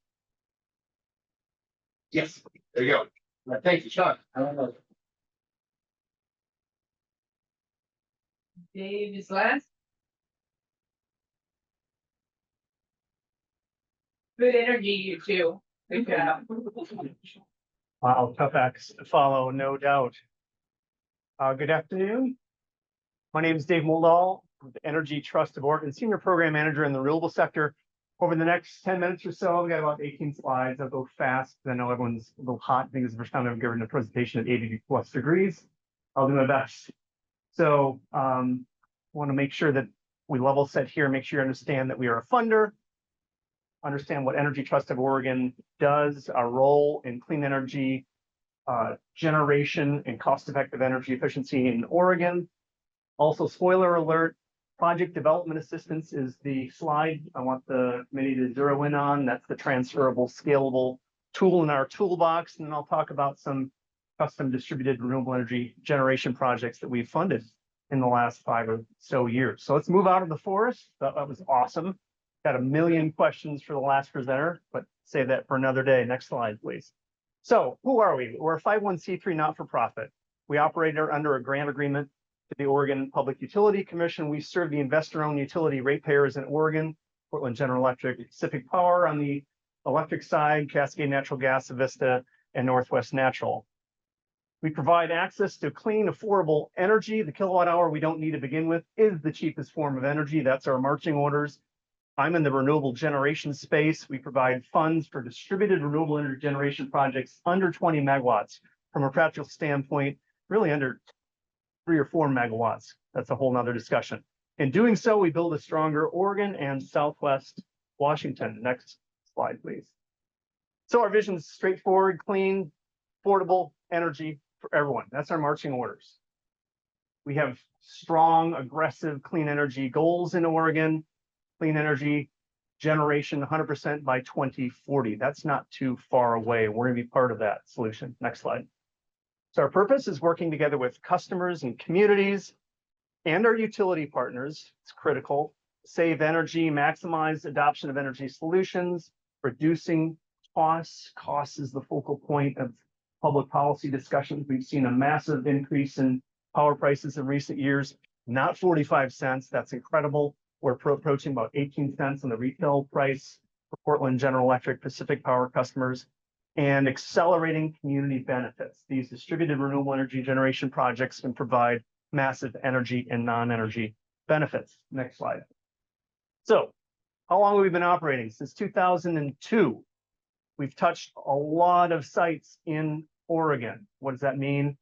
Yes, there you go. Thank you, Chuck. I don't know. Dave is last. Good energy, you two. Good job. Wow, tough acts to follow, no doubt. Good afternoon. My name is Dave Moldahl, with the Energy Trust of Oregon, Senior Program Manager in the renewable sector. Over the next 10 minutes or so, I've got about 18 slides. I'll go fast. I know everyone's a little hot. I think it's the first time I've given a presentation at 80+ degrees. I'll do my best. So want to make sure that we level set here, make sure you understand that we are a funder, understand what Energy Trust of Oregon does, our role in clean energy generation and cost-effective energy efficiency in Oregon. Also, spoiler alert, project development assistance is the slide I want the committee to zero in on. That's the transferable, scalable tool in our toolbox. And then I'll talk about some custom distributed renewable energy generation projects that we've funded in the last 5 or so years. So let's move out of the forest. That was awesome. Got a million questions for the last presenter, but save that for another day. Next slide, please. So who are we? We're a 501c3 not-for-profit. We operate under a grant agreement to the Oregon Public Utility Commission. We serve the investor-owned utility ratepayers in Oregon, Portland General Electric, Pacific Power on the electric side, Cascade Natural Gas, Avista, and Northwest Natural. We provide access to clean, affordable energy. The kilowatt hour we don't need to begin with is the cheapest form of energy. That's our marching orders. I'm in the renewable generation space. We provide funds for distributed renewable energy generation projects under 20 megawatts. From a practical standpoint, really under 3 or 4 megawatts. That's a whole nother discussion. In doing so, we build a stronger Oregon and Southwest Washington. Next slide, please. So our vision is straightforward, clean, affordable energy for everyone. That's our marching orders. We have strong, aggressive clean energy goals in Oregon. Clean energy generation 100% by 2040. That's not too far away. We're going to be part of that solution. Next slide. So our purpose is working together with customers and communities and our utility partners. It's critical. Save energy, maximize adoption of energy solutions, reducing costs. Cost is the focal point of public policy discussions. We've seen a massive increase in power prices in recent years. not 45 cents. That's incredible. We're approaching about 18 cents on the retail price for Portland General Electric, Pacific Power customers, and accelerating community benefits. These distributed renewable energy generation projects can provide massive energy and non-energy benefits. Next slide. So, how long have we been operating? Since 2002. We've touched a lot of sites in Oregon. What does that mean?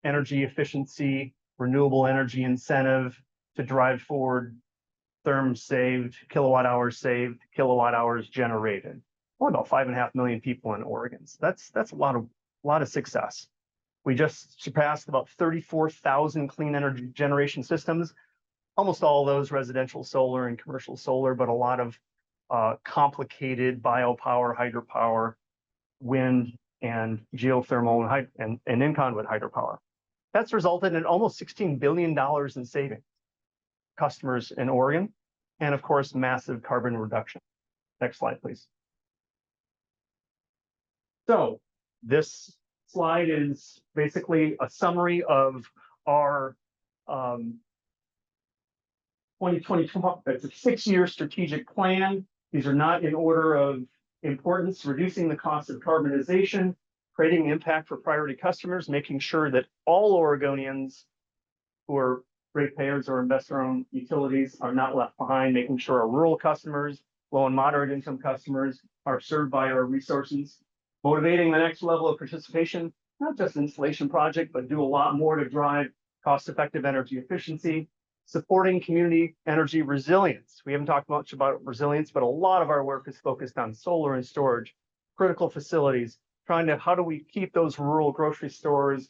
Energy efficiency, renewable energy incentive to drive forward therm saved, kilowatt hours generated. Only about 5.5 million people in Oregon. So that's a lot of success. We just surpassed about 34,000 clean energy generation systems. Almost all of those residential solar and commercial solar, but a lot of complicated biopower, hydropower, wind, and geothermal and in-conduit hydropower. That's resulted in almost $16 billion in savings. Customers in Oregon, and of course, massive carbon reduction. Next slide, please. So this slide is basically a summary of our 2020, it's a 6-year strategic plan. These are not in order of importance: reducing the cost of carbonization, creating impact for priority customers, making sure that all Oregonians who are ratepayers or investor-owned utilities are not left behind, making sure our rural customers, low and moderate income customers are served by our resources, motivating the next level of participation, not just installation project, but do a lot more to drive cost-effective energy efficiency, supporting community energy resilience. We haven't talked much about resilience, but a lot of our work is focused on solar and storage, critical facilities, trying to, how do we keep those rural grocery stores,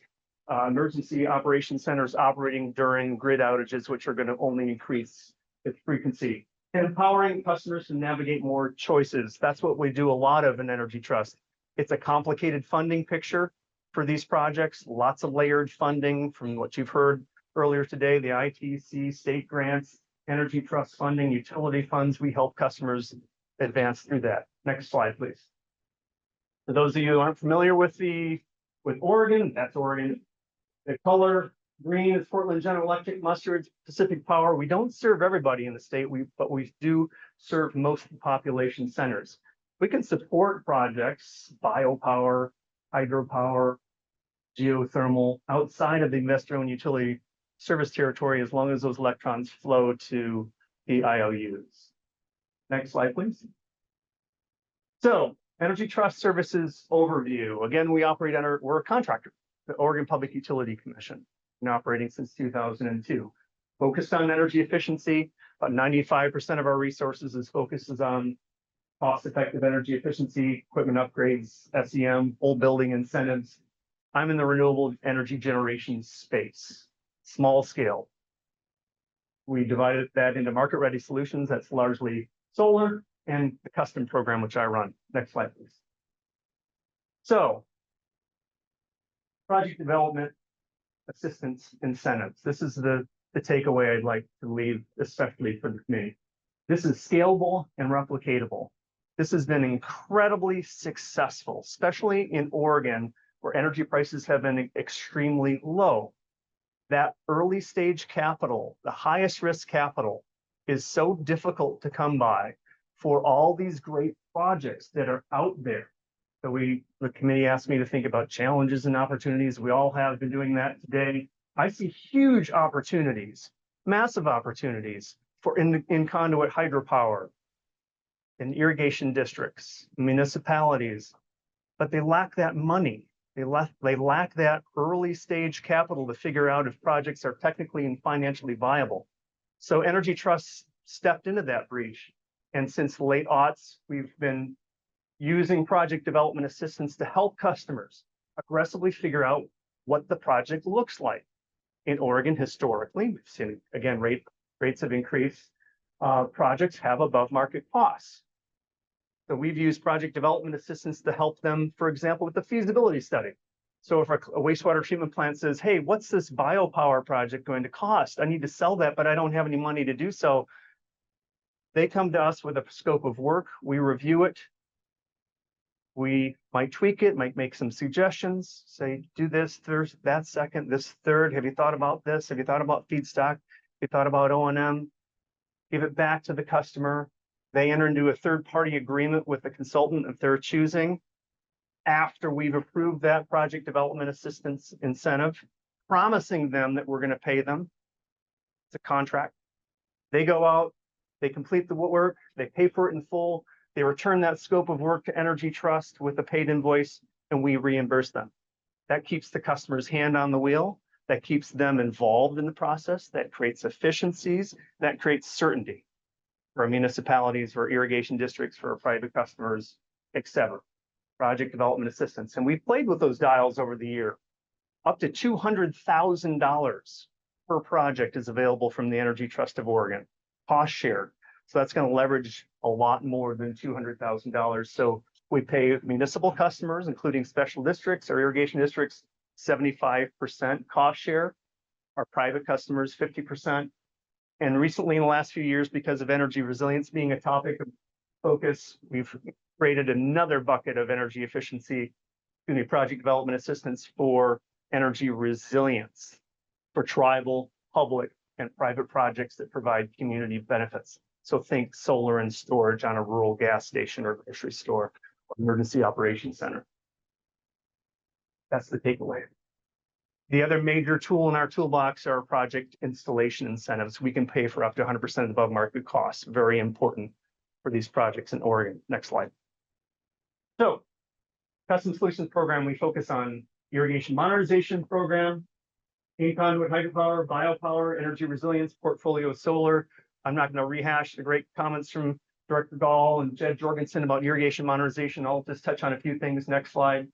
emergency operation centers operating during grid outages, which are going to only increase its frequency, and empowering customers to navigate more choices. That's what we do a lot of in Energy Trust. It's a complicated funding picture for these projects, lots of layered funding from what you've heard earlier today, the ITC, state grants, Energy Trust funding, utility funds. We help customers advance through that. Next slide, please. For those of you who aren't familiar with Oregon, that's Oregon. The color green is Portland General Electric, mustard Pacific Power. We don't serve everybody in the state, but we do serve most of the population centers. We can support projects, biopower, hydropower, geothermal, outside of the investor-owned utility service territory, as long as those electrons flow to the IOUs. Next slide, please. So, Energy Trust Services overview. Again, we're a contractor, the Oregon Public Utility Commission, been operating since 2002. Focused on energy efficiency, about 95% of our resources is on cost-effective energy efficiency, equipment upgrades, SEM, whole building incentives. I'm in the renewable energy generation space, small scale. We divided that into market-ready solutions. That's largely solar, and the custom program, which I run. Next slide, please. So, project development assistance incentives. This is the takeaway I'd like to leave, especially for the committee. This is scalable and replicatable. This has been incredibly successful, especially in Oregon, where energy prices have been extremely low. That early stage capital, the highest risk capital, is so difficult to come by for all these great projects that are out there. So the committee asked me to think about challenges and opportunities. We all have been doing that today. I see huge opportunities, massive opportunities for in conduit hydropower in irrigation districts, municipalities, but they lack that money. They lack that early stage capital to figure out if projects are technically and financially viable. So Energy Trust stepped into that breach. And since the late aughts, we've been using project development assistance to help customers aggressively figure out what the project looks like. In Oregon, historically, we've seen, again, rates have increased. Projects have above market costs. So we've used project development assistance to help them, for example, with the feasibility study. So if a wastewater treatment plant says, hey, what's this biopower project going to cost? I need to sell that, but I don't have any money to do so. They come to us with a scope of work. We review it. We might tweak it, might make some suggestions, say, do this, that second, this third. Have you thought about this? Have you thought about feedstock? We thought about O&M, give it back to the customer. They enter into a third-party agreement with the consultant of their choosing. After we've approved that project development assistance incentive, promising them that we're going to pay them. It's a contract. They go out, they complete the work, they pay for it in full, they return that scope of work to Energy Trust with a paid invoice, and we reimburse them. That keeps the customer's hand on the wheel, that keeps them involved in the process, that creates efficiencies, that creates certainty for municipalities, for irrigation districts, for private customers, etc. Project development assistance. And we've played with those dials over the year. Up to $200,000 per project is available from the Energy Trust of Oregon, cost shared. So that's going to leverage a lot more than $200,000. So we pay municipal customers, including special districts or irrigation districts, 75% cost share, our private customers, 50%. And recently, in the last few years, because of energy resilience being a topic of focus, we've created another bucket of energy efficiency, project development assistance for energy resilience for tribal, public, and private projects that provide community benefits. So think solar and storage on a rural gas station or grocery store or emergency operations center. That's the takeaway. The other major tool in our toolbox are project installation incentives. We can pay for up to 100% above market costs. Very important for these projects in Oregon. Next slide. So, Custom Solutions Program, we focus on irrigation modernization program, in-conduit hydropower, biopower, energy resilience, portfolio solar. I'm not going to rehash the great comments from Director Gall and Jed Jorgensen about irrigation modernization. I'll just touch on a few things. Next slide.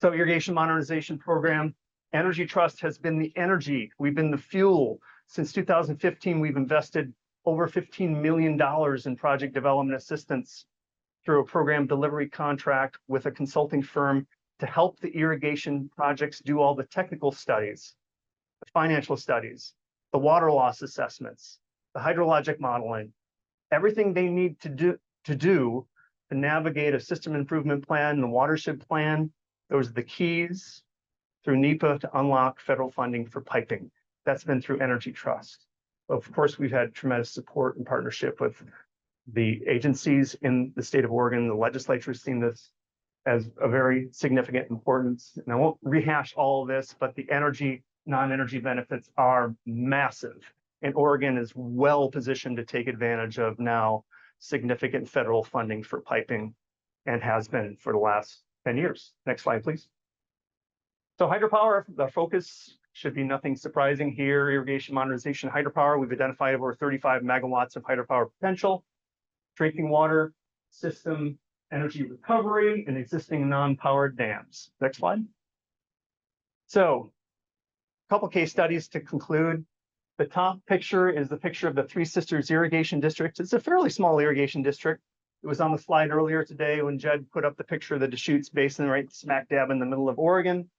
So irrigation modernization program, Energy Trust has been the energy. We've been the fuel. Since 2015, we've invested over $15 million in project development assistance through a program delivery contract with a consulting firm to help the irrigation projects do all the technical studies, the financial studies, the water loss assessments, the hydrologic modeling, everything they need to do to navigate a system improvement plan and a watershed plan. Those are the keys through NEPA to unlock federal funding for piping. That's been through Energy Trust. Of course, we've had tremendous support and partnership with the agencies in the state of Oregon. The legislature has seen this as a very significant importance. And I won't rehash all of this, but the energy, non-energy benefits are massive. And Oregon is well positioned to take advantage of now significant federal funding for piping and has been for the last 10 years. Next slide, please. So hydropower, the focus should be nothing surprising here. Irrigation modernization hydropower, we've identified over 35 megawatts of hydropower potential. Drinking water system, energy recovery, and existing non-powered dams. Next slide. So a couple case studies to conclude. The top picture is the picture of the Three Sisters Irrigation District. It's a fairly small irrigation district. It was on the slide earlier today when Jed put up the picture of the Deschutes Basin right smack dab in the middle of Oregon.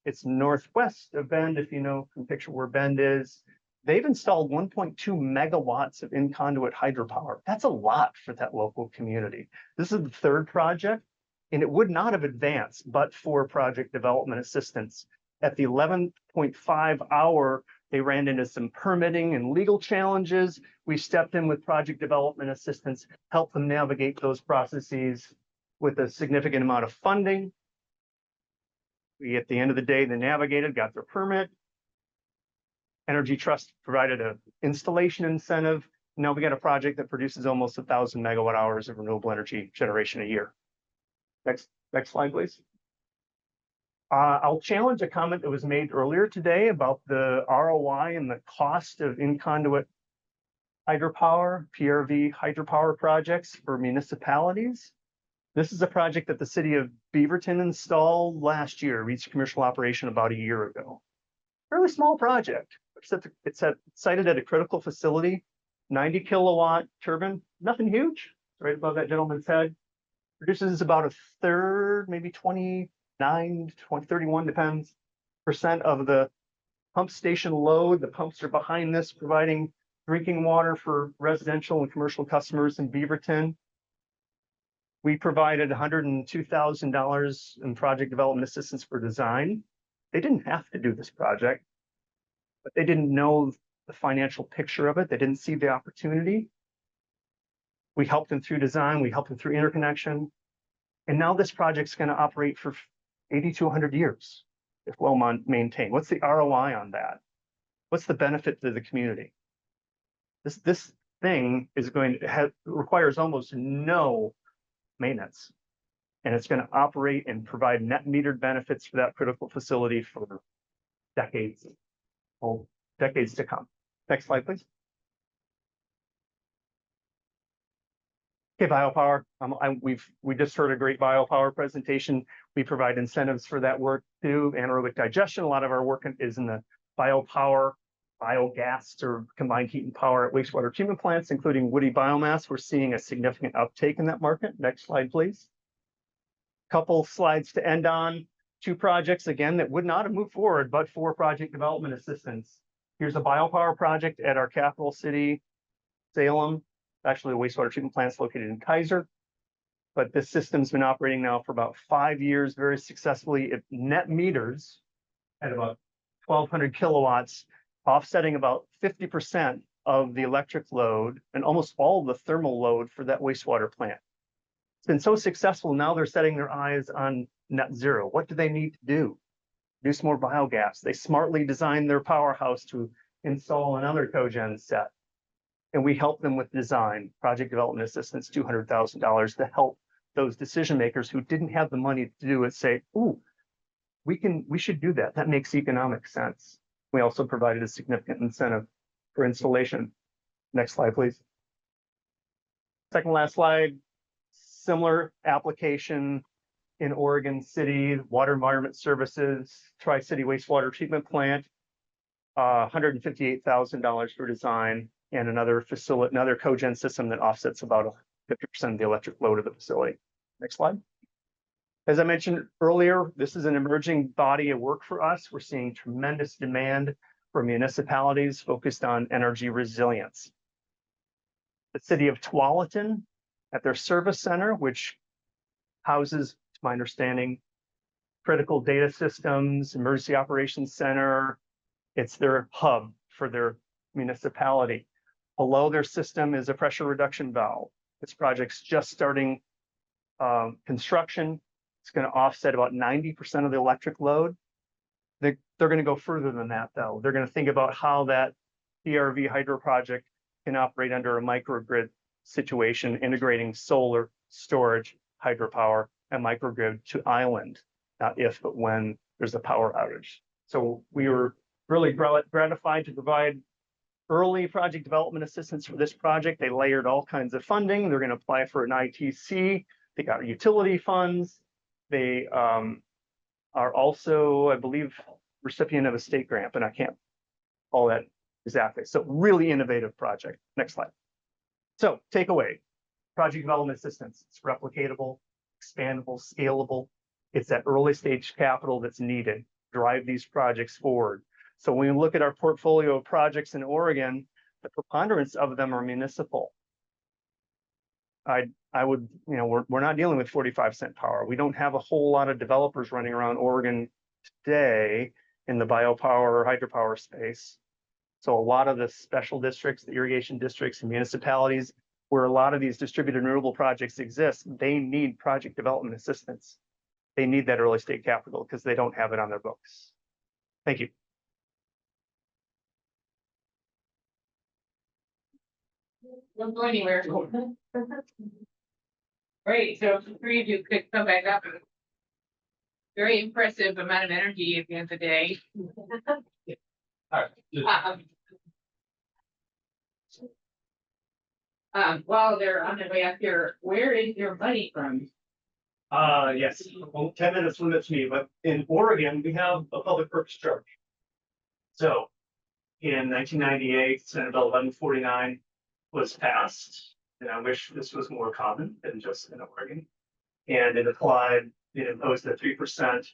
It's northwest of Bend, if you know, can picture where Bend is. They've installed 1.2 megawatts of in-conduit hydropower. That's a lot for that local community. This is the third project, and it would not have advanced but for project development assistance. At the 11.5 hour, they ran into some permitting and legal challenges. We stepped in with project development assistance, helped them navigate those processes with a significant amount of funding. At the end of the day, they navigated, got their permit. Energy Trust provided an installation incentive. Now we got a project that produces almost 1,000 megawatt hours of renewable energy generation a year. Next slide, please. I'll challenge a comment that was made earlier today about the ROI and the cost of in-conduit hydropower, PRV hydropower projects for municipalities. This is a project that the city of Beaverton installed last year, reached commercial operation about a year ago. Fairly small project. It's sited at a critical facility, 90 kilowatt turbine, nothing huge, right above that gentleman's head. Produces about a third, maybe 29, 20, 31, depends, % of the pump station load. The pumps are behind this, providing drinking water for residential and commercial customers in Beaverton. We provided $102,000 in project development assistance for design. They didn't have to do this project, but they didn't know the financial picture of it. They didn't see the opportunity. We helped them through design, we helped them through interconnection. And now this project's going to operate for 80 to 100 years if well maintained. What's the ROI on that? What's the benefit to the community? This thing is going to have requires almost no maintenance. And it's going to operate and provide net metered benefits for that critical facility for decades, well, decades to come. Next slide, please. Okay, biopower. We just heard a great biopower presentation. We provide incentives for that work too. Anaerobic digestion. A lot of our work is in the biopower, biogas, or combined heat and power at wastewater treatment plants, including woody biomass. We're seeing a significant uptake in that market. Next slide, please. Couple slides to end on. 2 projects again that would not have moved forward but for project development assistance. Here's a biopower project at our capital city, Salem. Actually, the wastewater treatment plant's located in Kaiser. But this system's been operating now for about 5 years very successfully. It net meters at about 1,200 kilowatts, offsetting about 50% of the electric load and almost all the thermal load for that wastewater plant. It's been so successful, now they're setting their eyes on net zero. What do they need to do? Produce more biogas. They smartly designed their powerhouse to install another cogen set. And we help them with design, project development assistance, $200,000 to help those decision makers who didn't have the money to do it say, ooh, we should do that. That makes economic sense. We also provided a significant incentive for installation. Next slide, please. Second last slide. Similar application in Oregon City, Water Environment Services, Tri-City Wastewater Treatment Plant, $158,000 for design, and another cogen system that offsets about 50% of the electric load of the facility. Next slide. As I mentioned earlier, this is an emerging body of work for us. We're seeing tremendous demand for municipalities focused on energy resilience. The city of Tualatin, at their service center, which houses, to my understanding, critical data systems, emergency operations center. It's their hub for their municipality. Below their system is a pressure reduction valve. This project's just starting construction. It's going to offset about 90% of the electric load. They're going to go further than that, though. They're going to think about how that PRV hydro project can operate under a microgrid situation, integrating solar, storage, hydropower, and microgrid to island, not if, but when there's a power outage. So we were really gratified to provide early project development assistance for this project. They layered all kinds of funding. They're going to apply for an ITC. They got utility funds. They are also, I believe, recipient of a state grant, but I can't call that exactly. So really innovative project. Next slide. So takeaway, project development assistance. It's replicatable, expandable, scalable. It's that early stage capital that's needed to drive these projects forward. So when we look at our portfolio of projects in Oregon, the preponderance of them are municipal. I would, we're not dealing with 45-cent power. We don't have a whole lot of developers running around Oregon today in the biopower or hydropower space. So a lot of the special districts, the irrigation districts and municipalities where a lot of these distributed renewable projects exist, they need project development assistance. They need that early stage capital because they don't have it on their books. Thank you. Don't go anywhere. Great, so if the 3 of you could come back up. Very impressive amount of energy at the end of the day. While they're on their way up here, where is your money from? Yes, well, 10 minutes limits me, but in Oregon, we have a public purpose charge. So in 1998, Senate Bill 1149 was passed, and I wish this was more common than just in Oregon. And it imposed a 3%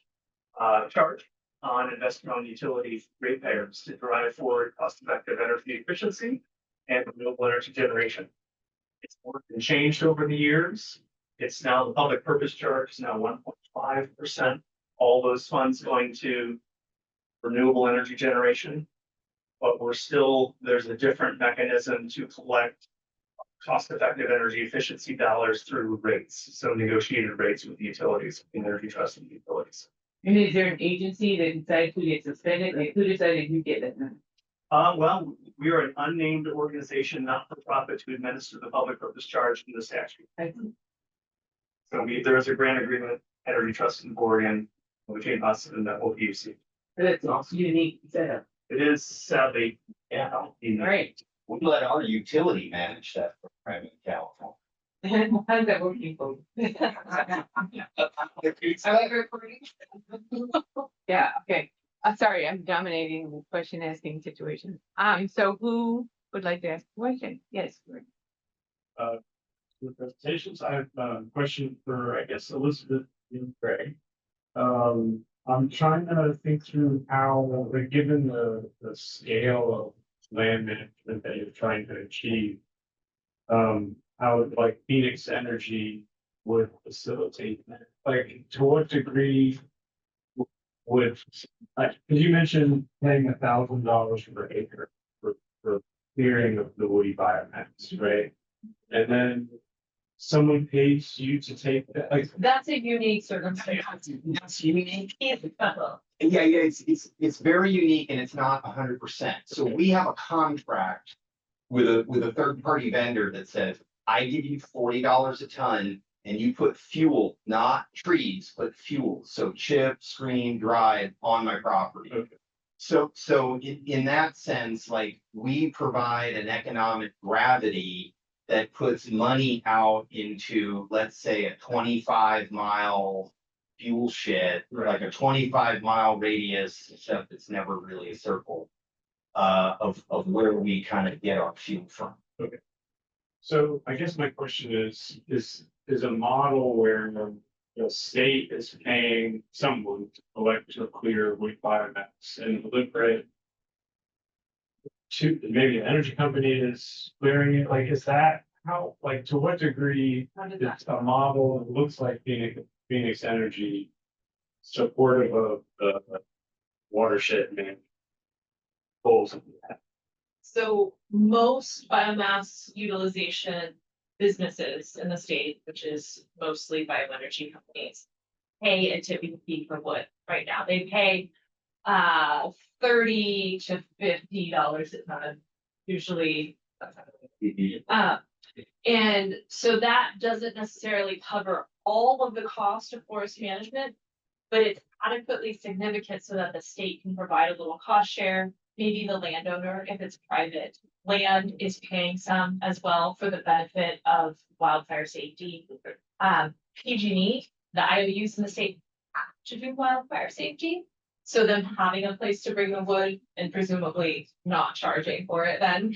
charge on investor-owned utility ratepayers to drive forward cost-effective energy efficiency and renewable energy generation. It's worked and changed over the years. It's now the public purpose charge is now 1.5%. All those funds going to renewable energy generation. but there's a different mechanism to collect cost-effective energy efficiency dollars through rates, so negotiated rates with the utilities, energy trust and utilities. And is there an agency that decides who gets suspended, like who decided who get it? Well, we are an unnamed organization, not for profit, to administer the public purpose charge in the statute. So there is a grant agreement, energy trust and Oregon, between us and the OPUC. That's also unique setup. It is sadly, yeah. Right. We let our utility manage that program in California. How's that working for you? I like recording. Yeah, okay. Sorry, I'm dominating the question asking situation. So who would like to ask a question? Yes. The presentations, I have a question for, I guess, Elizabeth and Greg. I'm trying to think through how, like, given the scale of land management that you're trying to achieve, how like Phoenix Energy would facilitate that. Like, to what degree would, like, because you mentioned paying $1,000 per acre for clearing of the woody biomass, right? And then someone pays you to take that, like. That's a unique circumstance. That's unique. It's federal. Yeah, it's very unique and it's not 100%. So we have a contract with a third party vendor that says, I give you $40 a ton and you put fuel, not trees, but fuel. So chip, screen, dried on my property. Okay. So in that sense, like, we provide an economic gravity that puts money out into, let's say, a 25-mile fuel shed, like a 25-mile radius, except it's never really a circle, of where we kind of get our fuel from. Okay. So I guess my question is a model where the state is paying someone to collect or clear wood biomass and deliver it to, maybe an energy company is clearing it, like, is that how, like, to what degree it's a model that looks like Phoenix Energy supportive of the watershed management goals of that? So most biomass utilization businesses in the state, which is mostly bioenergy companies, pay a tipping fee for wood right now. They pay $30 to $50 a ton, usually. And so that doesn't necessarily cover all of the cost of forest management, but it's adequately significant so that the state can provide a little cost share. Maybe the landowner, if it's private land, is paying some as well for the benefit of wildfire safety. PG&E, the IOUs in the state have to do wildfire safety. So them having a place to bring the wood and presumably not charging for it then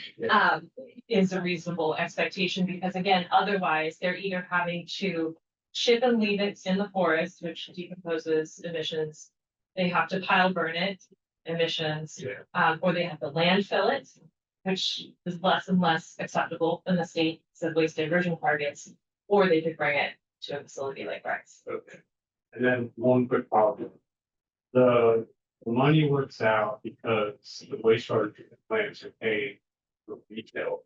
is a reasonable expectation, because again, otherwise they're either having to ship and leave it in the forest, which decomposes emissions. They have to pile burn it, emissions, or they have to landfill it, which is less and less acceptable in the state of waste diversion targets, or they could bring it to a facility like Rex. Okay. And then one quick follow-up. The money works out because the wastewater treatment plants are paying for retail,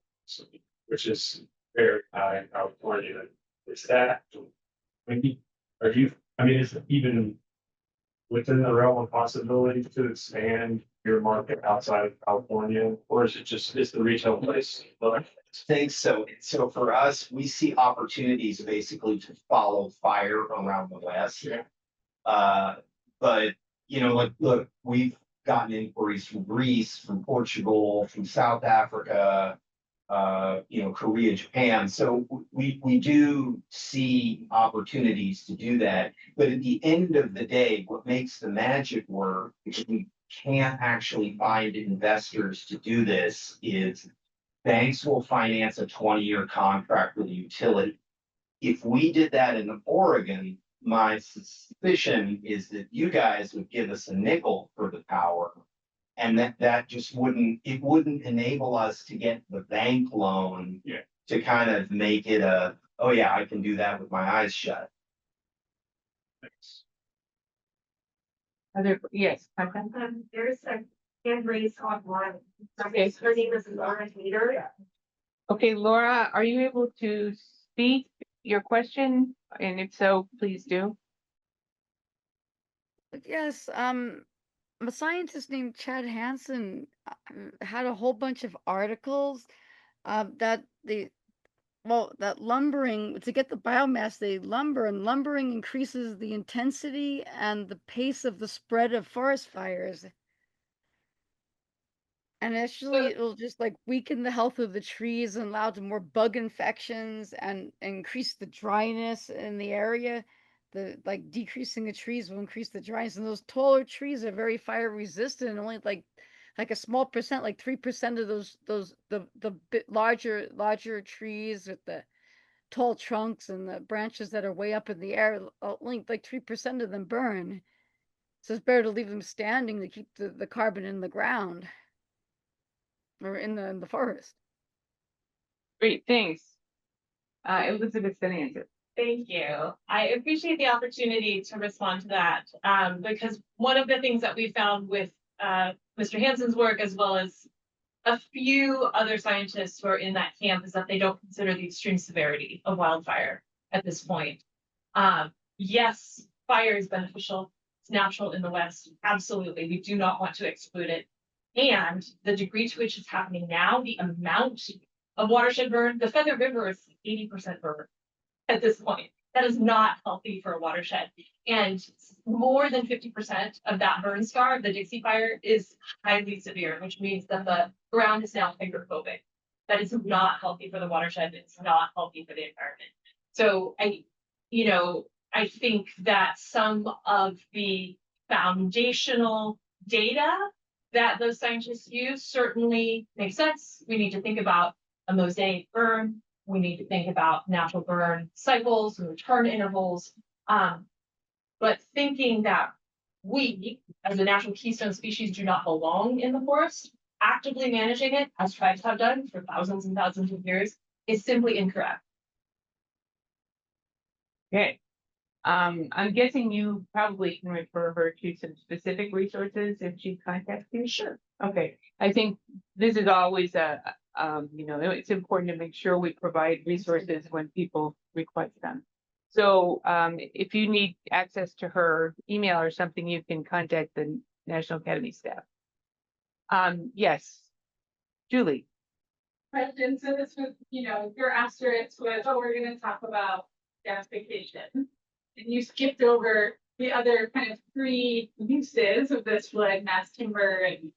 which is very high in California. Is that, maybe, is it even within the realm of possibility to expand your market outside of California, or is it just, is the retail place? I think so. So for us, we see opportunities basically to follow fire around the West. But look, we've gotten inquiries from Greece, from Portugal, from South Africa, Korea, Japan. So we do see opportunities to do that. But at the end of the day, what makes the magic work, because we can't actually find investors to do this, is banks will finance a 20-year contract with a utility. If we did that in Oregon, my suspicion is that you guys would give us a nickel for the power. And that just wouldn't enable us to get the bank loan to kind of make it oh yeah, I can do that with my eyes shut. Thanks. Yes. There's a hand raised online. Okay. Her name is Lauren Meter. Okay, Laura, are you able to speak your question? And if so, please do. Yes, a scientist named Chad Hansen had a whole bunch of articles that that lumbering, to get the biomass, they lumber, and lumbering increases the intensity and the pace of the spread of forest fires. And actually, it'll just like weaken the health of the trees and allow to more bug infections and increase the dryness in the area. The like decreasing the trees will increase the dryness, and those taller trees are very fire resistant. And only like a small percent, like 3% of the bit larger trees with the tall trunks and the branches that are way up in the air, only like 3% of them burn. So it's better to leave them standing to keep the carbon in the ground or in the forest. Great, thanks. Elizabeth Benanza. Thank you. I appreciate the opportunity to respond to that, because one of the things that we found with Mr. Hansen's work, as well as a few other scientists who are in that camp, is that they don't consider the extreme severity of wildfire at this point. Yes, fire is beneficial. It's natural in the West. Absolutely. We do not want to exclude it. And the degree to which it's happening now, the amount of watershed burn, the Feather River is 80% burn at this point. That is not healthy for a watershed. And more than 50% of that burn scar, the Dixie Fire, is highly severe, which means that the ground is now hydrophobic. That is not healthy for the watershed. It's not healthy for the environment. So I think that some of the foundational data that those scientists use certainly makes sense. We need to think about a mosaic burn. We need to think about natural burn cycles and return intervals. But thinking that we, as a natural keystone species, do not belong in the forest, actively managing it, as tribes have done for thousands and thousands of years, is simply incorrect. Okay. I'm guessing you probably can refer her to some specific resources if she contacts you. Sure. Okay. I think this is always it's important to make sure we provide resources when people request them. So if you need access to her email or something, you can contact the National Academy staff. Yes, Julie. Question, so this was, your asterisk was, we're gonna talk about gasification. And you skipped over the other kind of three uses of this wood, mass timber, and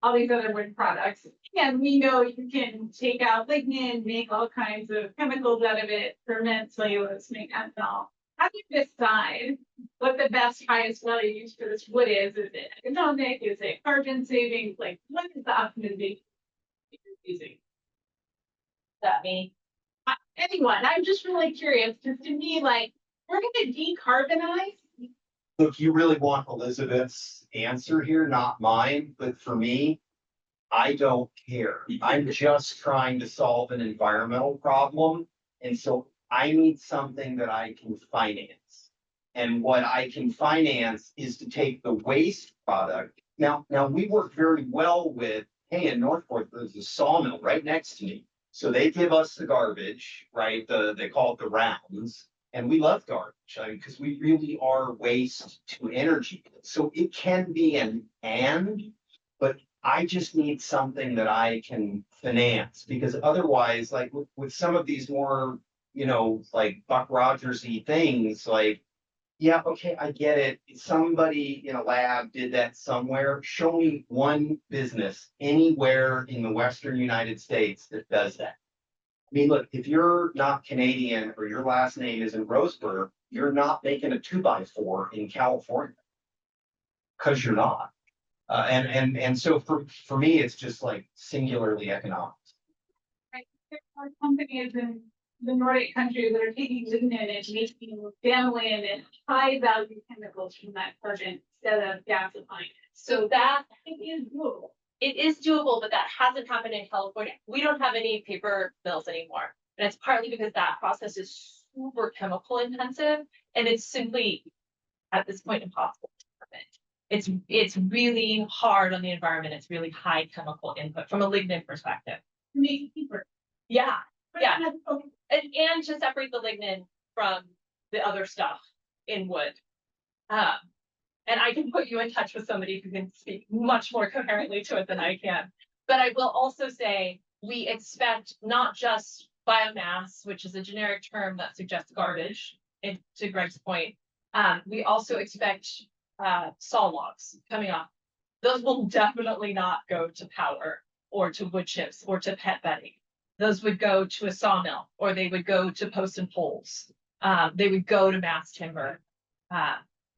all these other wood products. And we know you can take out lignin, make all kinds of chemicals out of it, ferment cellulose, make ethanol. How do you decide what the best, highest value use for this wood is? Is it economic? Is it carbon saving? Like, what is the optimization you're using? That me? Anyone, I'm just really curious, because to me, like, we're gonna decarbonize. Look, you really want Elizabeth's answer here, not mine, but for me, I don't care. I'm just trying to solve an environmental problem. And so I need something that I can finance. And what I can finance is to take the waste product. Now we work very well with, hey, in Northport, there's a sawmill right next to me. So they give us the garbage, right? They call it the rounds. And we love garbage, because we really are waste to energy. So it can be but I just need something that I can finance, because otherwise, like with some of these more, like Buck Rogers-y things, like, yeah, okay, I get it. Somebody in a lab did that somewhere. Show me one business anywhere in the Western United States that does that. I mean, look, if you're not Canadian or your last name isn't Roseburg, you're not making a 2x4 in California. Because you're not. And so for me, it's just like singularly economic. Right. There are companies in the Nordic countries that are taking lignin and making vanillin and high value chemicals from that carbon instead of gasifying it. So that I think is doable. It is doable, but that hasn't happened in California. We don't have any paper mills anymore. And it's partly because that process is super chemical intensive and it's simply at this point impossible to permit. It's really hard on the environment. It's really high chemical input from a lignin perspective. Yeah, yeah. And to separate the lignin from the other stuff in wood. And I can put you in touch with somebody who can speak much more coherently to it than I can. But I will also say, we expect not just biomass, which is a generic term that suggests garbage, and to Greg's point, we also expect saw logs coming off. Those will definitely not go to power or to wood chips or to pet bedding. Those would go to a sawmill, or they would go to posts and poles. They would go to mass timber.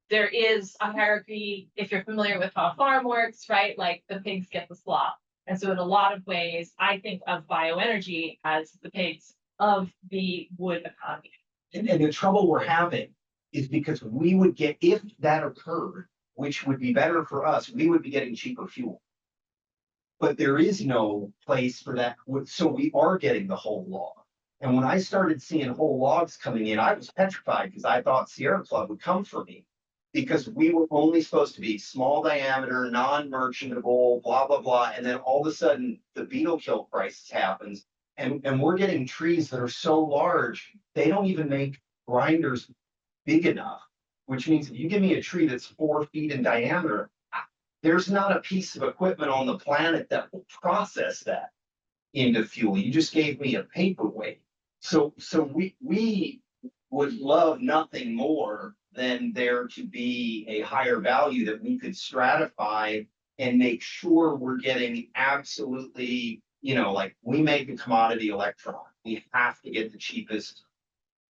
There is a hierarchy, if you're familiar with how a farm works, right? Like the pigs get the slop. And so in a lot of ways, I think of bioenergy as the pigs of the wood economy. And the trouble we're having is because we would get, if that occurred, which would be better for us, we would be getting cheaper fuel. But there is no place for that, so we are getting the whole log. And when I started seeing whole logs coming in, I was petrified because I thought Sierra Club would come for me. Because we were only supposed to be small diameter, non-merchantable, blah, blah, blah. And then all of a sudden, the beetle kill crisis happens. And we're getting trees that are so large, they don't even make grinders big enough. Which means if you give me a tree that's 4 feet in diameter, there's not a piece of equipment on the planet that will process that into fuel. You just gave me a paperweight. So we would love nothing more than there to be a higher value that we could stratify and make sure we're getting absolutely, like we make a commodity electron. We have to get the cheapest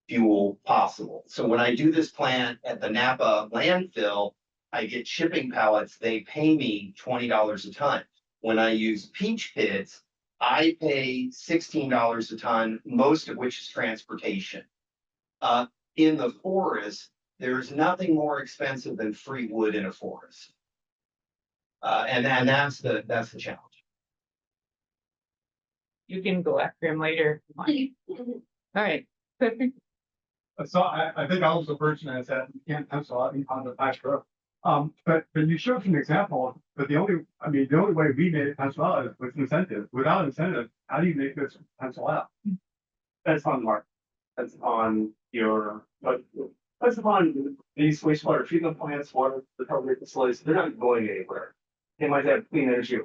fuel possible. So when I do this plant at the Napa landfill, I get shipping pallets, they pay me $20 a ton. When I use peach pits, I pay $16 a ton, most of which is transportation. In the forest, there's nothing more expensive than free wood in a forest. And that's the challenge. You can go after him later. All right. So I think I was the person that said, you can't pencil out on the back row. But you showed an example, but the only way we made it pencil out is with incentive. Without incentive, how do you make this pencil out? That's on Mark. That's on your, but that's upon these wastewater treatment plants, water recovery facilities, they're not going anywhere. They might have clean energy.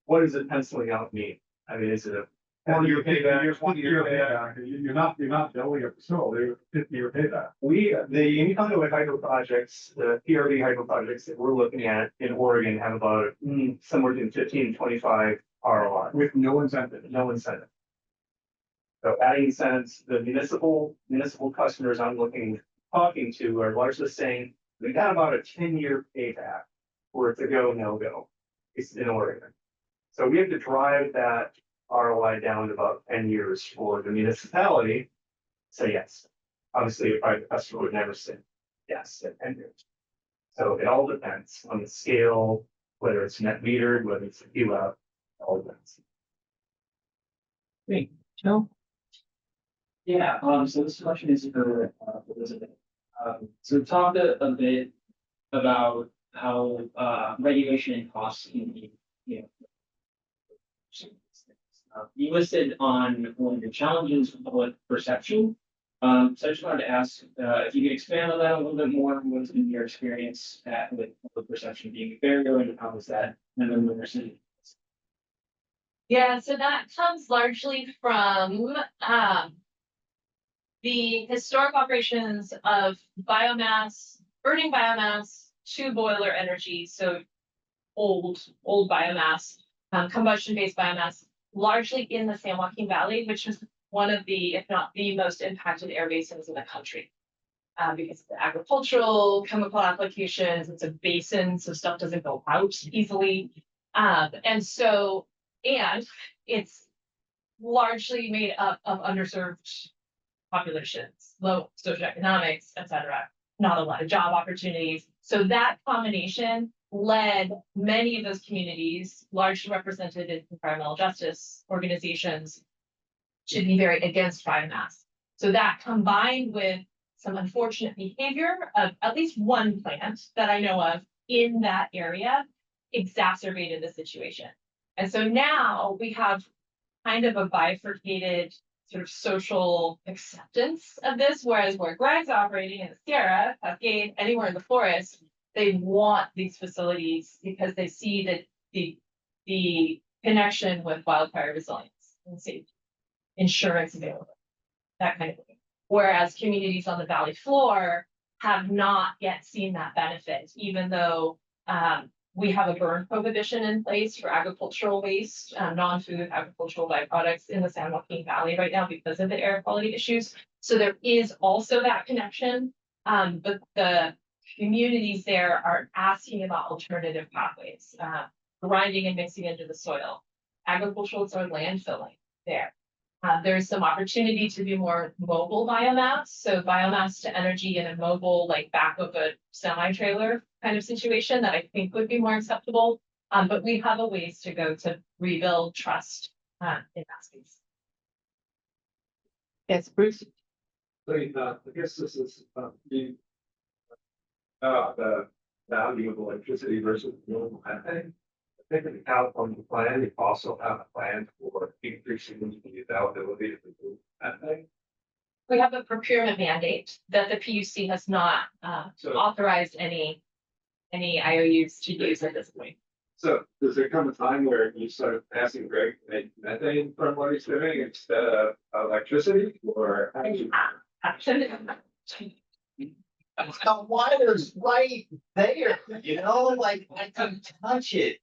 What does it penciling out mean? I mean, is it a 20-year payback? 20-year payback. You're not building a facility, 50-year payback. The any kind of hydro projects, the PRV hydro projects that we're looking at in Oregon have about somewhere between 15 and 25 ROI. With no incentive. No incentive. So adding incentives, the municipal customers I'm talking to are largely saying we've got about a 10-year payback for it to go, no go. It's in Oregon. So we have to drive that ROI down to about 10 years for the municipality to say yes. Obviously, a private customer would never say yes at 10 years. So it all depends on the scale, whether it's net metered, whether it's a PLAB, it all depends. Great, Joe? Yeah, so this question is for Elizabeth. So talk a bit about how regulation and costs can be, you listed on one of the challenges of public perception. So I just wanted to ask if you could expand on that a little bit more. What's been your experience with public perception being a barrier, and how is that in the university? Yeah, so that comes largely from the historic operations of biomass, burning biomass to boiler energy. So old biomass, combustion-based biomass, largely in the San Joaquin Valley, which is one of the, if not the most impacted air basins in the country. Because of the agricultural, chemical applications, it's a basin, so stuff doesn't go out easily. And it's largely made up of underserved populations, low socioeconomics, et cetera, not a lot of job opportunities. So that combination led many of those communities, largely represented in environmental justice organizations, to be very against biomass. So that combined with some unfortunate behavior of at least one plant that I know of in that area exacerbated the situation. And so now we have kind of a bifurcated sort of social acceptance of this, whereas where Greg's operating in the Sierra, Cascade, anywhere in the forest, they want these facilities because they see that the connection with wildfire resilience and safety, insurance available, that kind of thing. Whereas communities on the valley floor have not yet seen that benefit, even though we have a burn prohibition in place for agricultural waste, non-food agricultural byproducts in the San Joaquin Valley right now because of the air quality issues. So there is also that connection, but the communities there are asking about alternative pathways, grinding and mixing into the soil. Agricultural or landfilling there. There's some opportunity to be more mobile biomass. So biomass to energy in a mobile, like back of a semi-trailer kind of situation that I think would be more acceptable. But we have a ways to go to rebuild trust in that space. Yes, Bruce? So, I guess this is, the value of electricity versus renewable methane. I think in the California plan, you also have a plan for increasing the availability of renewable methane. We have a procurement mandate that the PUC has not authorized any IOUs to use at this point. So does there come a time where you start asking Greg to make methane from what he's doing instead of electricity, or? how do you- The water's right there, you know, like I can touch it.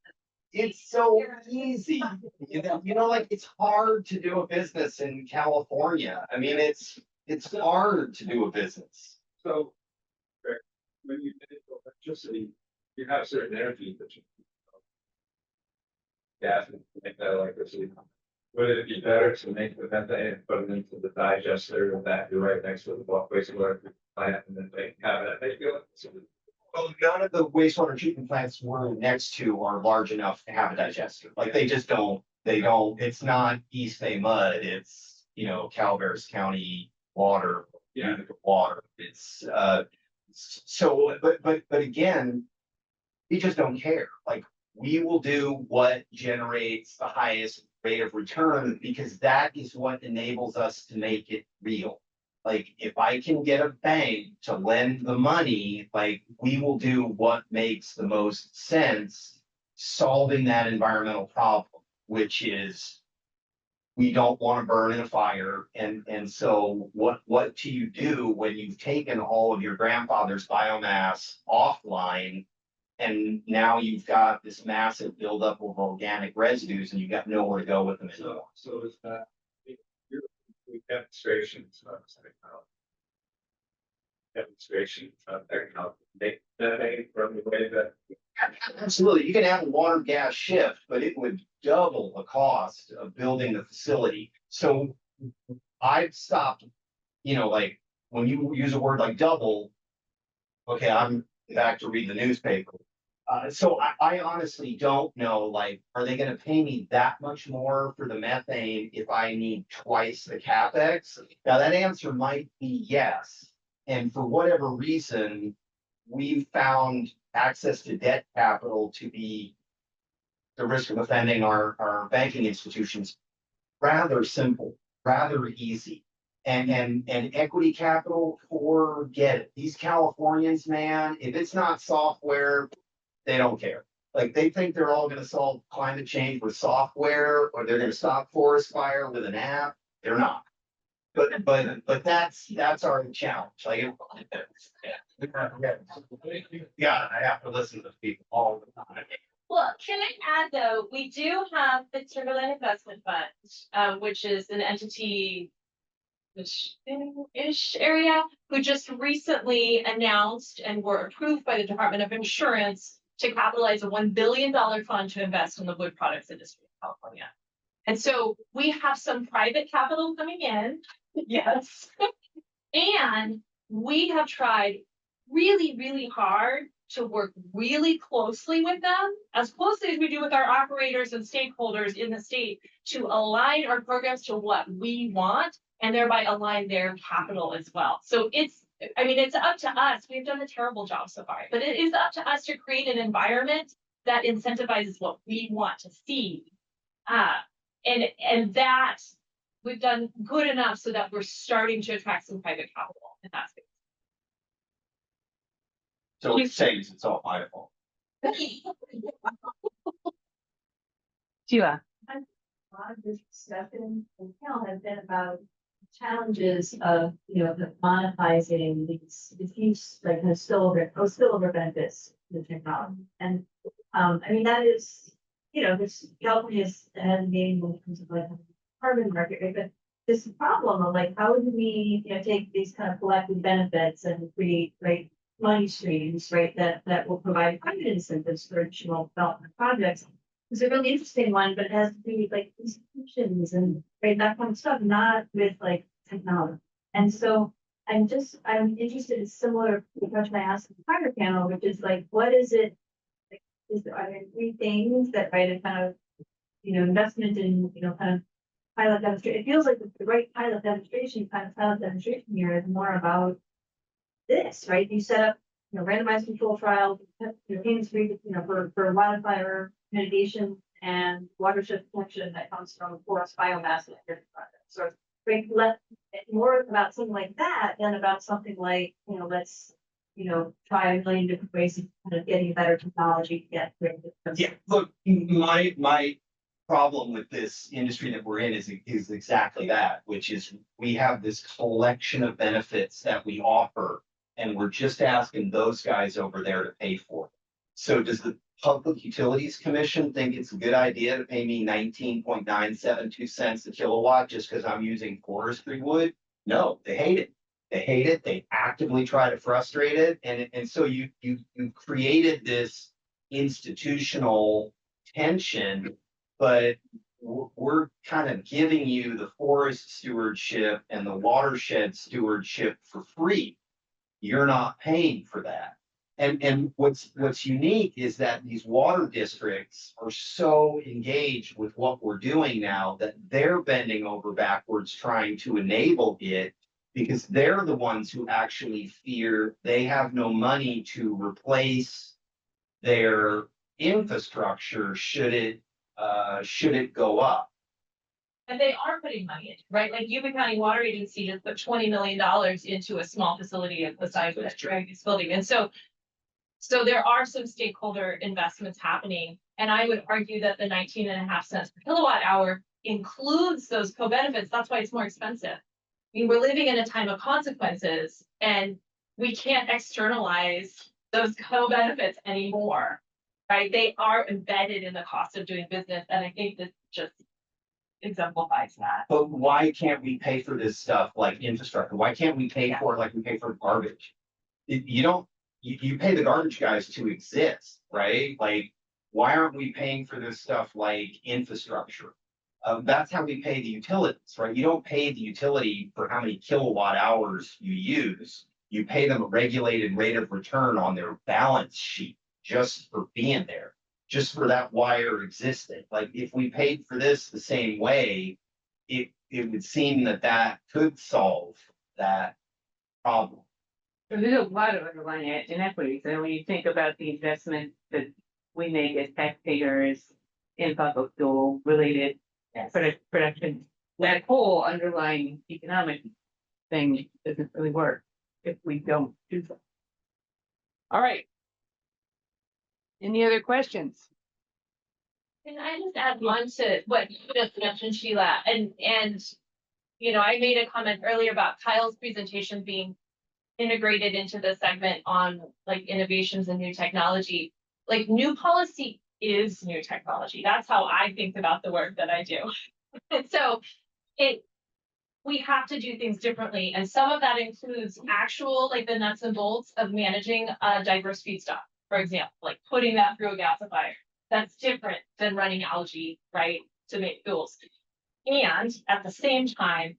It's so easy, like it's hard to do a business in California. I mean, it's hard to do a business. So, Greg, when you make electricity, you have certain energy that you. Gas and make that electricity. Would it be better to make the methane and put it into the digester and that you're right next to the wastewater plant and then they have it, they feel it? Well, none of the wastewater treatment plants we're next to are large enough to have a digester. Like they just don't, it's not East Bay mud, it's, Calaveras County water, water. It's, so, but again, we just don't care. Like we will do what generates the highest rate of return because that is what enables us to make it real. Like if I can get a bank to lend the money, like we will do what makes the most sense solving that environmental problem, which is we don't want to burn in a fire. And so what do you do when you've taken all of your grandfather's biomass offline and now you've got this massive buildup of organic residues and you've got nowhere to go with them anymore. So is that demonstrations of technology? Demonstrations of technology, make methane from the way that. Absolutely, you can have a water gas shift, but it would double the cost of building the facility. So I've stopped, like when you use a word like double, okay, I'm back to read the newspaper. So I honestly don't know, like, are they gonna pay me that much more for the methane if I need twice the CapEx? Now that answer might be yes. And for whatever reason, we've found access to debt capital to be the risk of offending our banking institutions rather simple, rather easy. And equity capital, forget it. These Californians, man, if it's not software, they don't care. Like they think they're all gonna solve climate change with software, or they're gonna stop forest fire with an app. They're not. But that's our challenge. Like, yeah, I have to listen to people all the time. Well, can I add though, we do have the Timberland Investment Fund, which is an entity ish area, who just recently announced and were approved by the Department of Insurance to capitalize a $1 billion fund to invest in the wood products industry in California. And so we have some private capital coming in, yes. And we have tried really, really hard to work really closely with them, as closely as we do with our operators and stakeholders in the state, to align our programs to what we want and thereby align their capital as well. So it's I mean, it's up to us. We've done a terrible job so far, but it is up to us to create an environment that incentivizes what we want to see. And that we've done good enough so that we're starting to attract some private capital in that space. So what you're saying is it's all my fault. Sheila. A lot of this discussion in town has been about challenges of, the monetizing these like kind of spillover benefits to the technology. And, I mean, that is, this California has gained in terms of like carbon market, right? But this problem of like, how do we, take these kind of collective benefits and create, right, money streams, right, that will provide private incentives for additional development projects. It's a really interesting one, but it has to do with like institutions and right, that kind of stuff, not with like technology. And so I'm interested in similar to the question I asked the prior panel, which is like, what is it? Like, are there three things that right a kind of investment in kind of pilot demonstration? It feels like the right pilot demonstration here is more about this, right? You set up randomized control trials, payments for wildfire mitigation and watershed protection that comes from forest biomass and different projects. So it's more about something like that than about something like, let's, try a million different ways of kind of getting better technology to get through. Yeah, look, my problem with this industry that we're in is exactly that, which is we have this collection of benefits that we offer, and we're just asking those guys over there to pay for it. So does the Public Utilities Commission think it's a good idea to pay me 19.972 cents a kilowatt just because I'm using forestry wood? No, they hate it. They hate it. They actively try to frustrate it. And so you created this institutional tension, but we're kind of giving you the forest stewardship and the watershed stewardship for free. You're not paying for that. And what's unique is that these water districts are so engaged with what we're doing now that they're bending over backwards trying to enable it, because they're the ones who actually fear they have no money to replace their infrastructure should it go up. And they are putting money into, right? Like Yuba County Water Agency just put $20 million into a small facility of the size of that Dragon's building. And so there are some stakeholder investments happening. And I would argue that the 19.5 cents per kilowatt hour includes those co-benefits. That's why it's more expensive. I mean, we're living in a time of consequences, and we can't externalize those co-benefits anymore, right? They are embedded in the cost of doing business. And I think this just exemplifies that. But why can't we pay for this stuff like infrastructure? Why can't we pay for it like we pay for garbage? You pay the garbage guys to exist, right? Like, why aren't we paying for this stuff like infrastructure? That's how we pay the utilities, right? You don't pay the utility for how many kilowatt hours you use. You pay them a regulated rate of return on their balance sheet just for being there, just for that wire existing. Like, if we paid for this the same way, it would seem that could solve that problem. There's a lot of underlying inequities, and when you think about the investment that we make as taxpayers in fossil fuel related production, that whole underlying economic thing doesn't really work if we don't do so. All right. Any other questions? Can I just add on to what you just mentioned, Sheila? And I made a comment earlier about Kyle's presentation being integrated into the segment on like innovations and new technology. Like, new policy is new technology. That's how I think about the work that I do. And so we have to do things differently. And some of that includes actual, like the nuts and bolts of managing a diverse feedstock, for example, like putting that through a gasifier. That's different than running algae, right, to make fuels. And at the same time,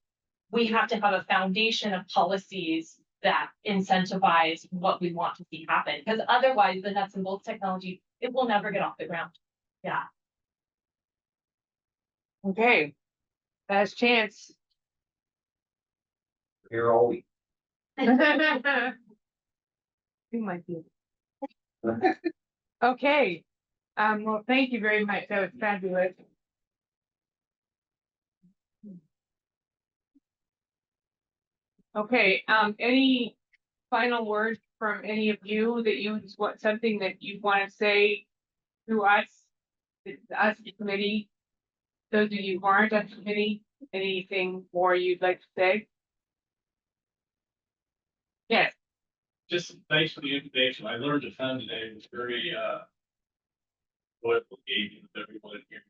we have to have a foundation of policies that incentivize what we want to see happen. Because otherwise, the nuts and bolts technology, it will never get off the ground. Yeah. Okay. Last chance. Here all week. You might be. Okay, well, thank you very much. That was fabulous. Okay, any final words from any of you that you just want, something that you want to say to us, the committee? Those of you who aren't on the committee, anything more you'd like to say? Yes. Just thanks for the information. I learned a ton today. It was very, joyful engaging with everyone here.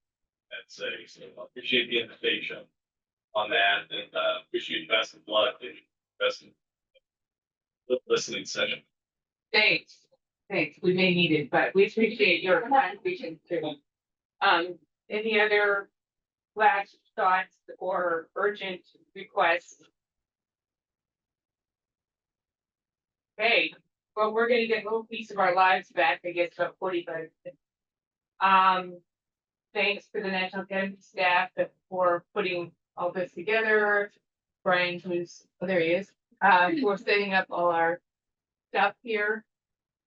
I'd say, so I appreciate the invitation on that and, wish you the best of luck and best of listening session. Thanks, thanks. We may need it, but we appreciate your contribution too. Any other last thoughts or urgent requests? Okay, well, we're gonna get a little piece of our lives back, I guess, about 45 minutes. Thanks to the National Academy staff for putting all this together. Brian, who's, oh, there he is, for setting up all our stuff here.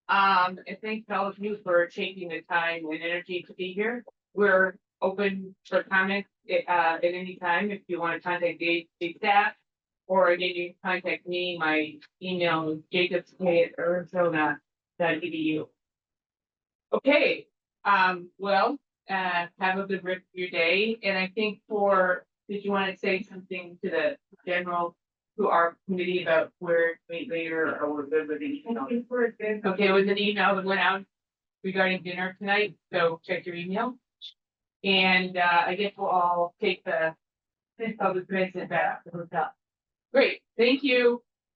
And thanks to all of you for taking the time and energy to be here. We're open for comments at any time if you want to contact the staff. Or again, you can contact me. My email is jacobs@arizona.edu. Okay, well, have a good rest of your day. And I think did you want to say something to the general, to our committee about where to meet later, or we're good with the email? Okay, with an email that went out regarding dinner tonight, so check your email. And I guess we'll all take the public transit back to the hotel. Great, thank you.